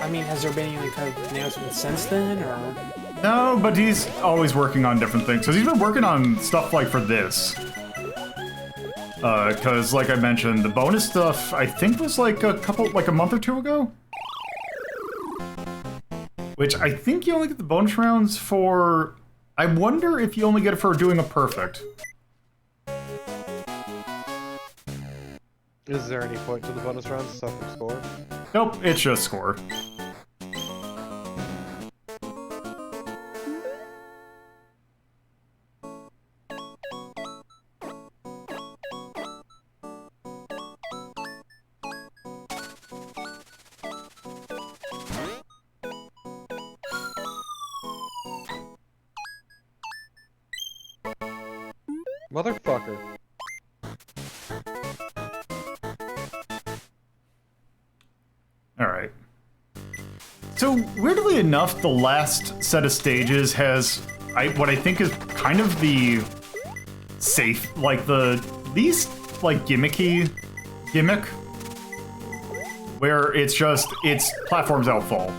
I mean, has there been any kind of announcement since then, or? No, but he's always working on different things. Because he's been working on stuff like for this. Because, like I mentioned, the bonus stuff, I think was like a month or two ago? Which I think you only get the bonus rounds for... I wonder if you only get it for doing a perfect. Is there any point to the bonus rounds aside from score? Nope, it's just score. Motherfucker. Alright. So, weirdly enough, the last set of stages has what I think is kind of the safe, like the least, like, gimmicky gimmick. Where it's platforms outfall.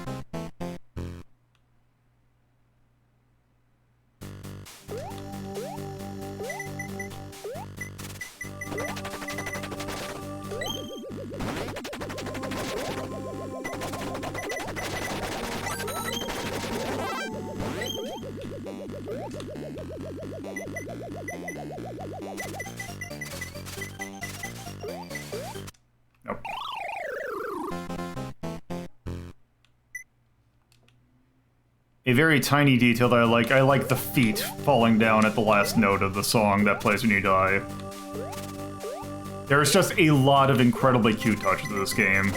Nope. A very tiny detail that I like the feet falling down at the last note of the song that plays when you die. There's just a lot of incredibly cute touches to this game.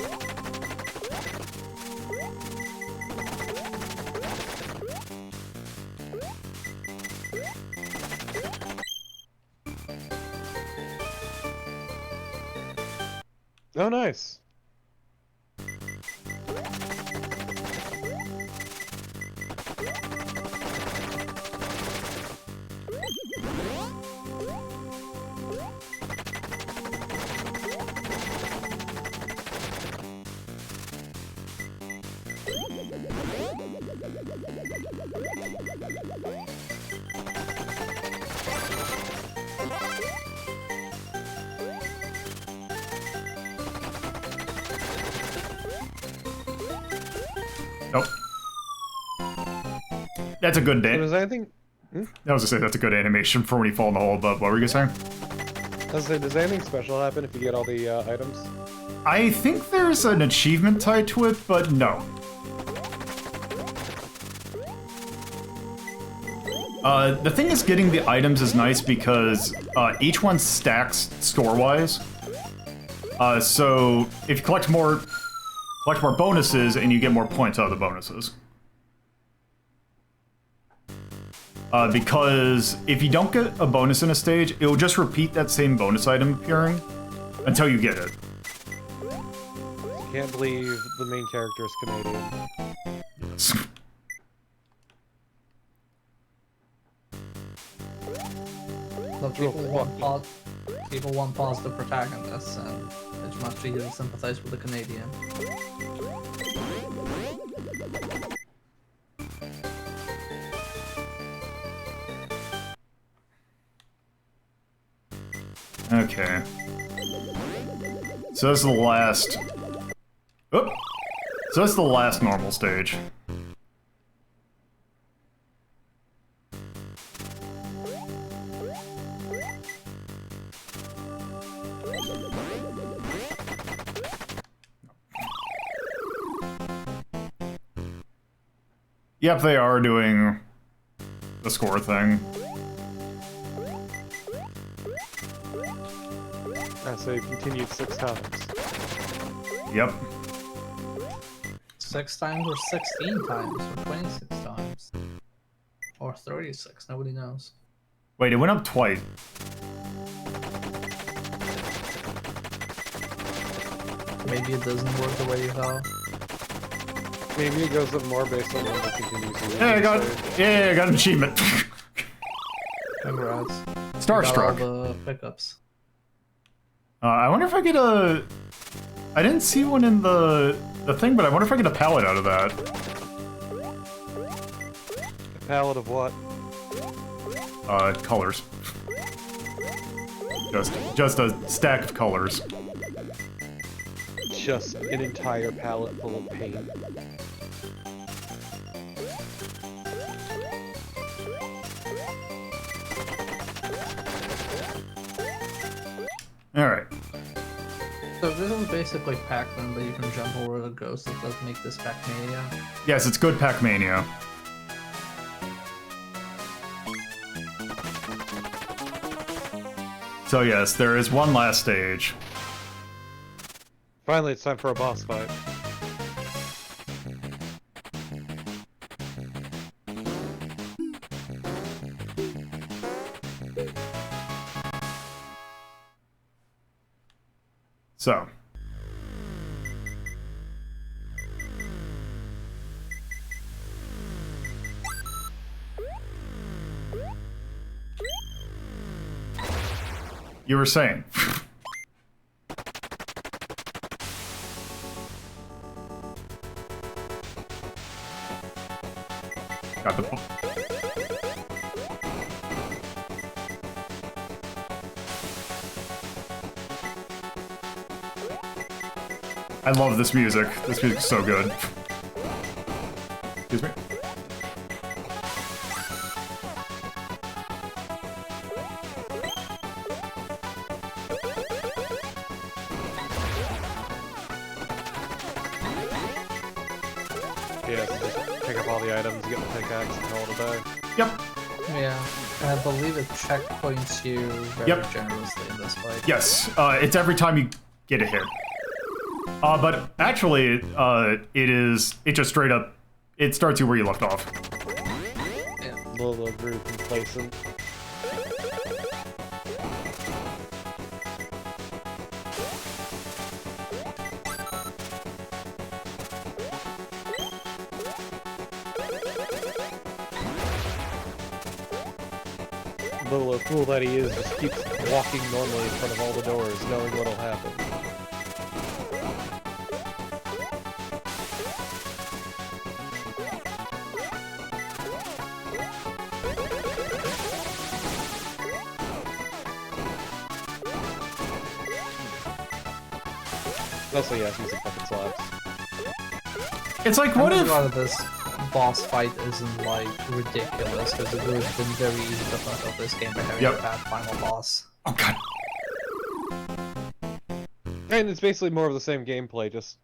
Oh, nice. Nope. That's a good day. Does anything? I was gonna say that's a good animation for when you fall in the hole, but what were you saying? I was saying, does anything special happen if you get all the items? I think there's an achievement tied to it, but no. The thing is, getting the items is nice because each one stacks score-wise. So if you collect more bonuses, and you get more points out of the bonuses. Because if you don't get a bonus in a stage, it will just repeat that same bonus item appearing until you get it. I can't believe the main character is Canadian. Yes. Look, people want positive protagonists, and it's much easier to sympathize with the Canadian. Okay. So that's the last... Oop! So that's the last normal stage. Yep, they are doing the score thing. So you continued 6 times. Yep. 6 times or 16 times or 26 times? Or 36, nobody knows. Wait, it went up twice. Maybe it doesn't work the way you thought. Maybe it goes up more based on when it continues. Yeah, I got an achievement. Congrats. Starstruck. You got all the pickups. I wonder if I get a... I didn't see one in the thing, but I wonder if I get a palette out of that. A palette of what? Colors. Just a stack of colors. Just an entire palette full of paint. Alright. So this is basically Pac-Man, but you can jump over the ghost. It does make this Pac-Mania. Yes, it's good Pac-Mania. So yes, there is one last stage. Finally, it's time for a boss fight. So. You were saying. Got the... I love this music. This music's so good. Excuse me. Yeah, so just pick up all the items, get the pickaxe, and call it a day. Yep. Yeah, and I believe it checkpoints you very generously in this fight. Yes, it's every time you get a hit. But actually, it just straight up, it starts you where you left off. Yeah. A little very complacent. Little fool that he is, just keeps walking normally in front of all the doors, knowing what'll happen. Also, yeah, he's a fucking slaps. It's like, what if... A lot of this boss fight isn't, like, ridiculous, because it would have been very easy to fuck up this game by having a bad final boss. Oh, God. And it's basically more of the same gameplay, just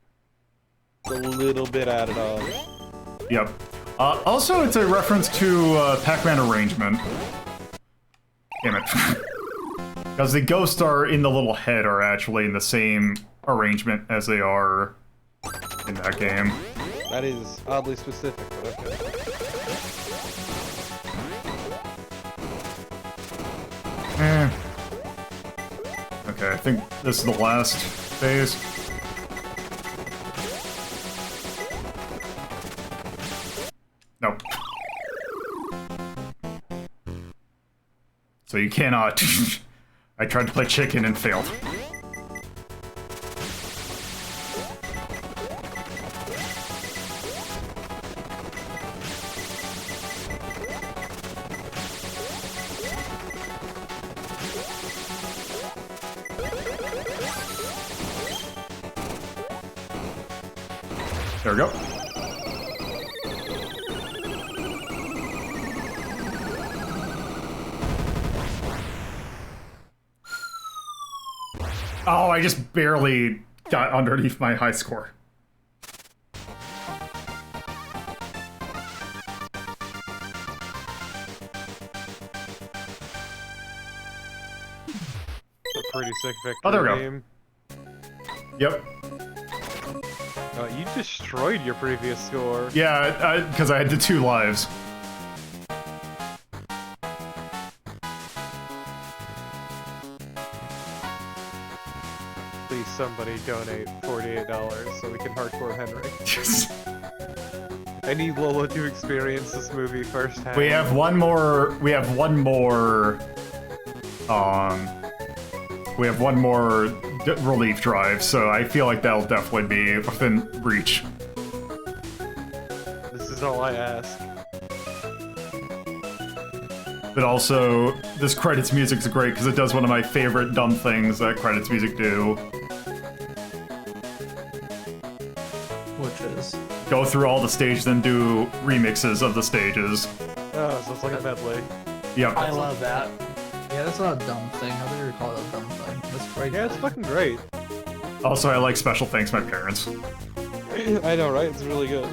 a little bit added on. Yep. Also, it's a reference to Pac-Man Arrangement. Damn it. Because the ghosts are in the little head are actually in the same arrangement as they are in that game. That is oddly specific, but okay. Okay, I think this is the last phase. Nope. So you cannot... I tried to play chicken and failed. There we go. Oh, I just barely got underneath my high score. A pretty sick victory Oh, there we go. game. Yep. You destroyed your previous score. Yeah, because I had the 2 lives. Please, somebody donate $48 so we can hardcore Henry. I need Lola to experience this movie firsthand. We have one more. We have one more relief drive, so I feel like that'll definitely be within reach. This is all I ask. But also, this credits music is great because it does one of my favorite dumb things that credits music do. Which is? Go through all the stages and do remixes of the stages. Oh, so it's like a medley. Yep. I love that. Yeah, that's not a dumb thing. How do you call it a dumb thing? That's great. Yeah, it's fucking great. Also, I like special thanks my parents. I know, right? It's really good.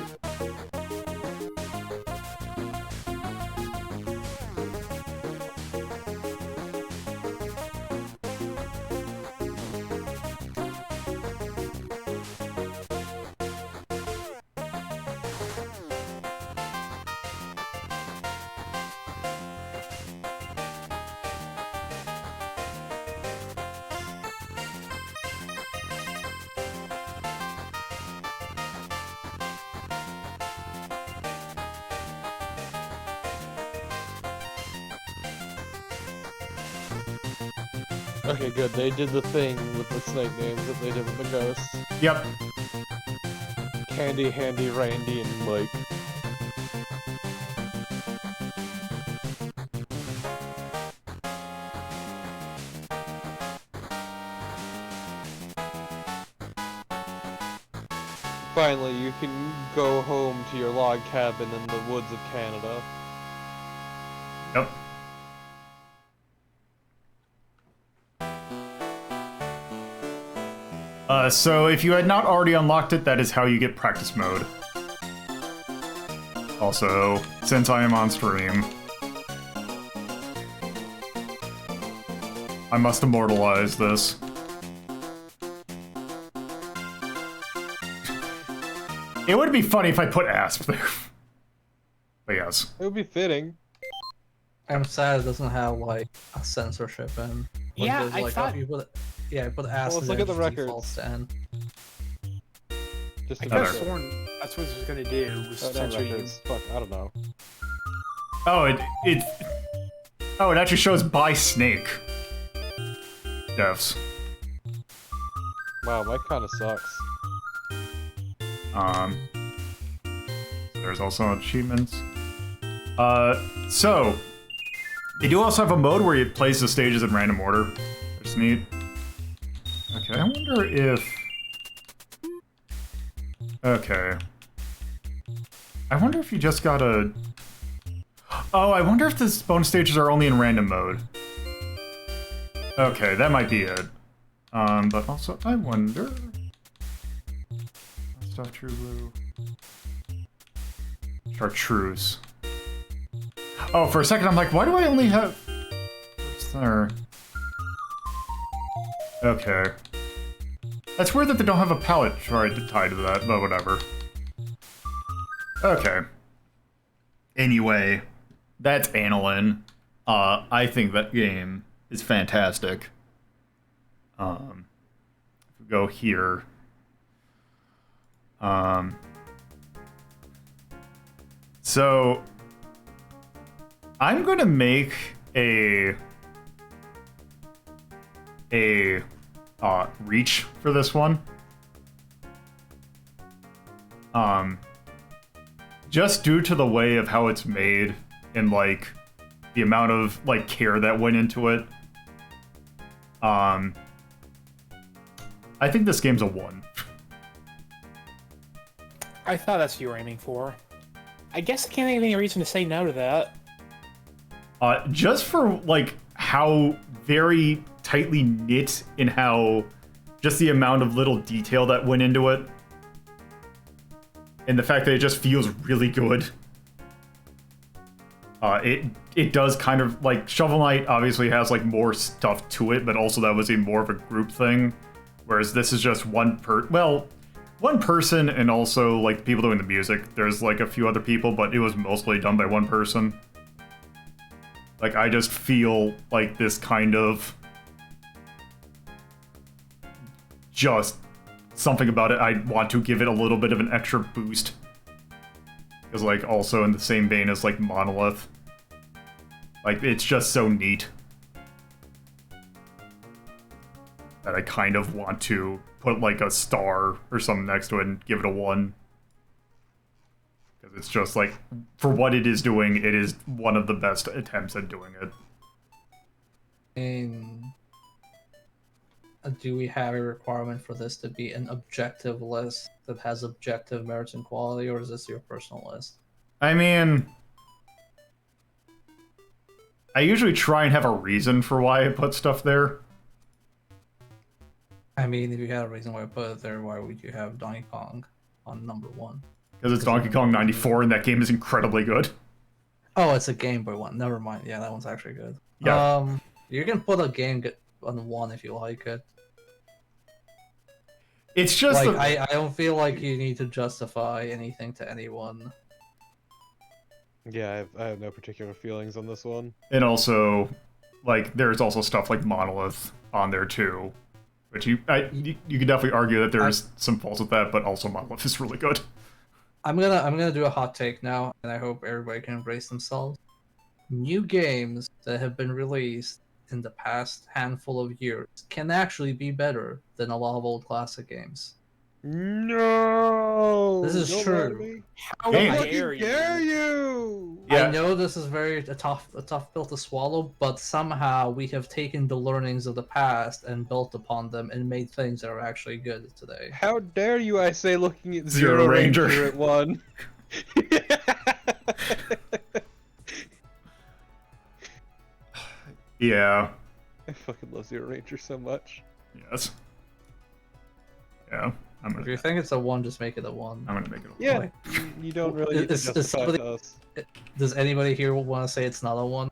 Okay, good. They did the thing with the snake names that they did with the ghosts. Yep. Candy, Handy, Randy, and Mike. Finally, you can go home to your log cabin in the woods of Canada. Yep. So if you had not already unlocked it, that is how you get practice mode. Also, since I am on stream, I must immortalize this. It would be funny if I put ASP there. But yes. It would be fitting. I'm sad it doesn't have like a censorship in. Like, Yeah, there's, I like, thought- you put ass. Well, let's look at the records. Defaults and Just I to could make have sure. sworn that's what it was gonna do. Was Oh, no, censor you. records. Fuck, I don't know. Oh, it actually shows by Snake. Devs. Wow, Mike kinda sucks. There's also achievements. So they do also have a mode where it plays the stages in random order. That's neat. Okay, I wonder if... Okay. I wonder if you just gotta... Oh, I wonder if the bonus stages are only in random mode. Okay, that might be it. But also, I wonder... Stuff True Blue... Chartreuse. Oh, for a second I'm like, why do I only have... What's there? Okay. That's weird that they don't have a palette tied to that, but whatever. Okay. Anyway, that's Annalyn. I think that game is fantastic. If we go here. So I'm gonna make a reach for this one. Just due to the way of how it's made and like the amount of like care that went into it. I think this game's a 1. I thought that's what you were aiming for. I guess I can't think of any reason to say no to that. Just for like how very tightly knit and how just the amount of little detail that went into it. And the fact that it just feels really good. It does kind of like Shovel Knight obviously has like more stuff to it, but also that was a more of a group thing. Whereas this is just one person and also like people doing the music. There's like a few other people, but it was mostly done by one person. Like I just feel like this kind of just something about it. I want to give it a little bit of an extra boost. Because like also in the same vein as like Monolith. Like it's just so neat. That I kind of want to put like a star or something next to it and give it a 1. Because it's just like, for what it is doing, it is one of the best attempts at doing it. And do we have a requirement for this to be an objective list that has objective merits and quality, or is this your personal list? I mean, I usually try and have a reason for why I put stuff there. I mean, if you had a reason why I put it there, why would you have Donkey Kong on number 1? Because it's Donkey Kong 94 and that game is incredibly good. Oh, it's a Game Boy one. Never mind. Yeah, that one's actually good. Yeah. You can put a game on 1 if you like it. It's just like I don't feel like you need to justify anything to anyone. Yeah, I have no particular feelings on this one. And also, like, there's also stuff like Monolith on there too. Which you could definitely argue that there's some faults with that, but also Monolith is really good. I'm gonna do a hot take now, and I hope everybody can embrace themselves. New games that have been released in the past handful of years can actually be better than a lot of old classic games. No! This is true. How dare you? Yeah. I know this is a tough pill to swallow, but somehow we have taken the learnings of the past and built upon them and made things that are actually good today. How dare you, I say, looking at Zero Ranger at 1. Yeah. I fucking love Zero Ranger so much. Yes. Yeah. If you think it's a 1, just make it a 1. I'm gonna make it a 1. Yeah, you don't really need to justify it to us. Does anybody here want to say it's not a 1?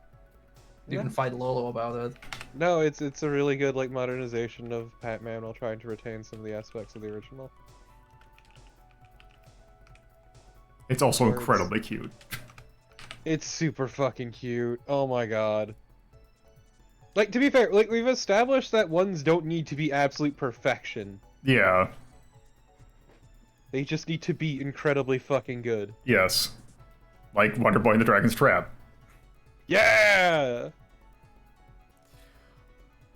You can fight Lolo about it. No, it's a really good like modernization of Pac-Man while trying to retain some of the aspects of the original. It's also incredibly cute. It's super fucking cute. Oh my god. Like, to be fair, like, we've established that ones don't need to be absolute perfection. Yeah. They just need to be incredibly fucking good. Yes. Like Wonder Boy and the Dragon's Trap. Yeah!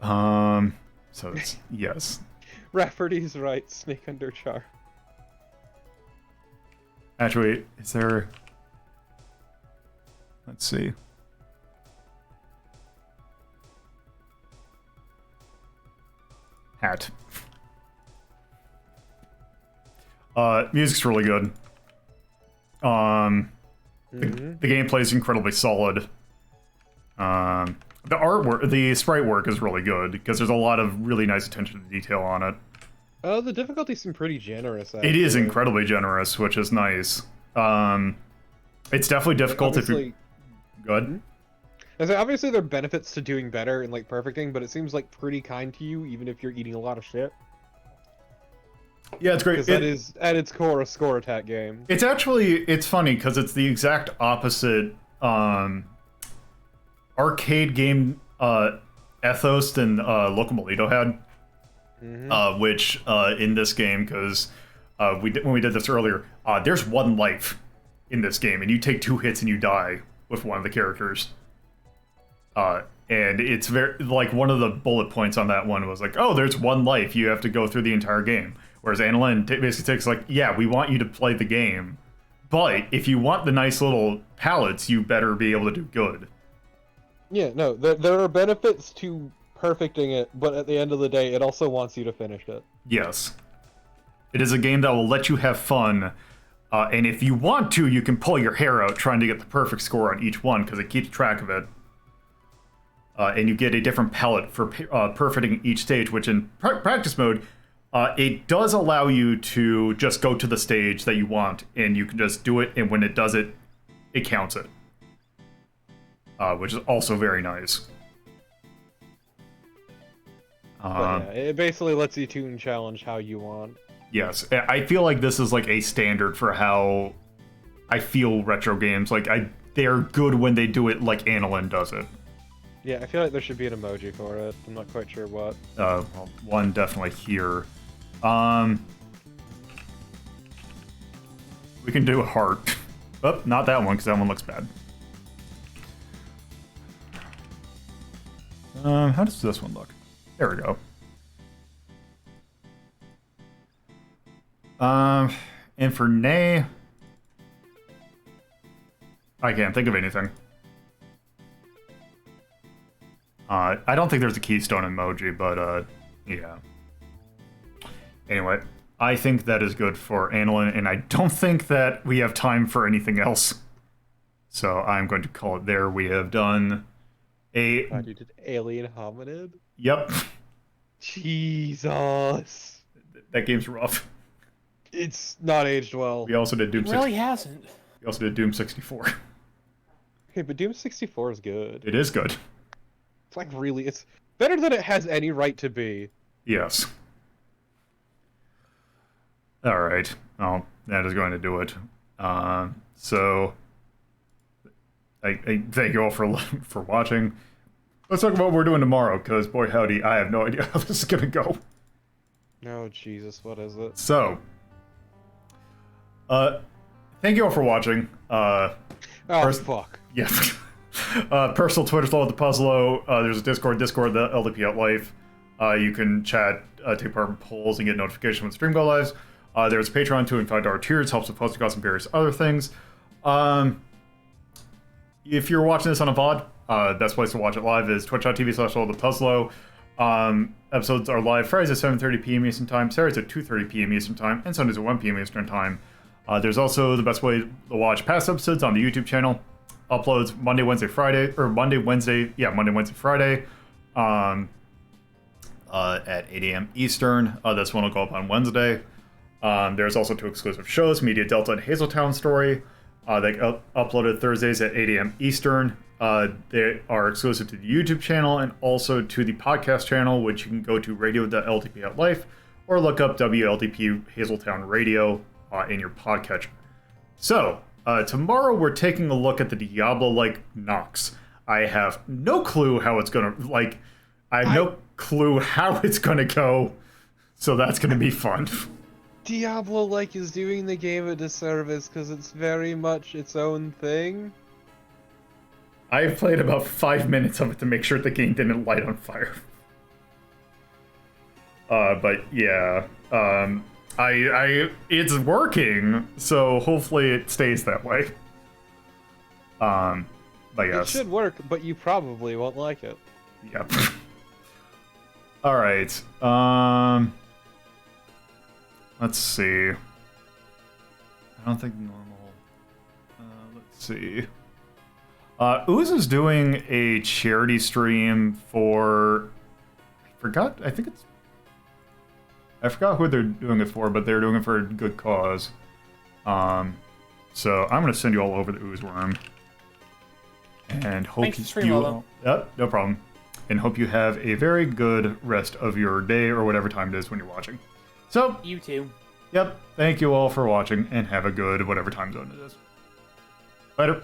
So it's, yes. Rafferty's right, Snake Under Char. Actually, is there... Let's see. Hat. Music's really good. The gameplay is incredibly solid. The art artwork, the sprite work is really good because there's a lot of really nice attention to detail on it. The difficulty seemed pretty generous, actually. It is incredibly generous, which is nice. It's definitely difficult if you... Good. Obviously there are benefits to doing better and, like, perfecting, but it seems, like, pretty kind to you, even if you're eating a lot of shit. Yeah, it's great. Because that is, at its core, a score attack game. It's funny, because it's the exact opposite arcade game ethos than Locomolito had. Which, in this game, because when we did this earlier, there's one life in this game, and you take 2 hits and you die with one of the characters. And it's very, like, one of the bullet points on that one was like, oh, there's one life, you have to go through the entire game. Whereas Annalyn basically takes like, yeah, we want you to play the game, but if you want the nice little palettes, you better be able to do good. Yeah, no, there are benefits to perfecting it, but at the end of the day, it also wants you to finish it. Yes. It is a game that will let you have fun, and if you want to, you can pull your hair out trying to get the perfect score on each one, because it keeps track of it. And you get a different palette for perfecting each stage, which in practice mode, it does allow you to just go to the stage that you want, and you can just do it, and when it does it, it counts it. Which is also very nice. But yeah, it basically lets you tune challenge how you want. Yes, I feel like this is like a standard for how I feel retro games. Like, they're good when they do it like Annalyn does it. Yeah, I feel like there should be an emoji for it. I'm not quite sure what. Well, one definitely here. We can do a heart. Oh, not that one, because that one looks bad. How does this one look? There we go. And for Nay, I can't think of anything. I don't think there's a keystone emoji, but yeah. Anyway, I think that is good for Annalyn, and I don't think that we have time for anything else. So I'm going to call it there. We have done a... God, you did Alien Hominid? Yep. Jesus. That game's rough. It's not aged well. We also did Doom 64. It really hasn't. We also did Doom 64. Okay, but Doom 64 is good. It is good. It's like really, it's better than it has any right to be. Yes. Alright. Well, that is going to do it. So, I thank you all for watching. Let's talk about what we're doing tomorrow, because boy howdy, I have no idea how this is going to go. Oh, Jesus, what is it? So, thank you all for watching. Fuck. Yeah. Personal Twitter's Low at the Puzzlo. There's a Discord, the LDP at Life. You can chat, take part in polls, and get notifications when stream go lives. There's Patreon, $2 and $5 tiers, helps with hosting costs and various other things. If you're watching this on a VOD, best place to watch it live is twitch.tv/LowThePuzzlo. Episodes are live Fridays at 7:30 p.m. Eastern Time, Saturdays at 2:30 p.m. Eastern Time, and Sundays at 1 p.m. Eastern Time. There's also the best way to watch past episodes on the YouTube channel. Uploads Monday, Wednesday, Friday, Friday, at 8 a.m. Eastern. This one will go up on Wednesday. There's also 2 exclusive shows, Media Delta and Hazeltown Story. They uploaded Thursdays at 8 a.m. Eastern. They are exclusive to the YouTube channel and also to the podcast channel, which you can go to radio.ldp@life or look up WLDP Hazeltown Radio in your podcatcher. So, tomorrow we're taking a look at the Diablo-like Nox. I have no clue how it's gonna, no clue how it's gonna go, so that's gonna be fun. Diablo-like is doing the game a disservice because it's very much its own thing. I played about 5 minutes of it to make sure the game didn't light on fire. But yeah, it's working, so hopefully it stays that way. But yes. It should work, but you probably won't like it. Yep. Alright, let's see. I don't think normal. Let's see. Ooze is doing a charity stream for... I forgot who they're doing it for, but they're doing it for a good cause. So I'm going to send you all over the Ooze Worm. And hope Thanks for stream, you... Lolo. Yep, no problem. And hope you have a very good rest of your day or whatever time it is when you're watching. So, You too. yep, thank you all for watching, and have a good whatever time zone it is. Later.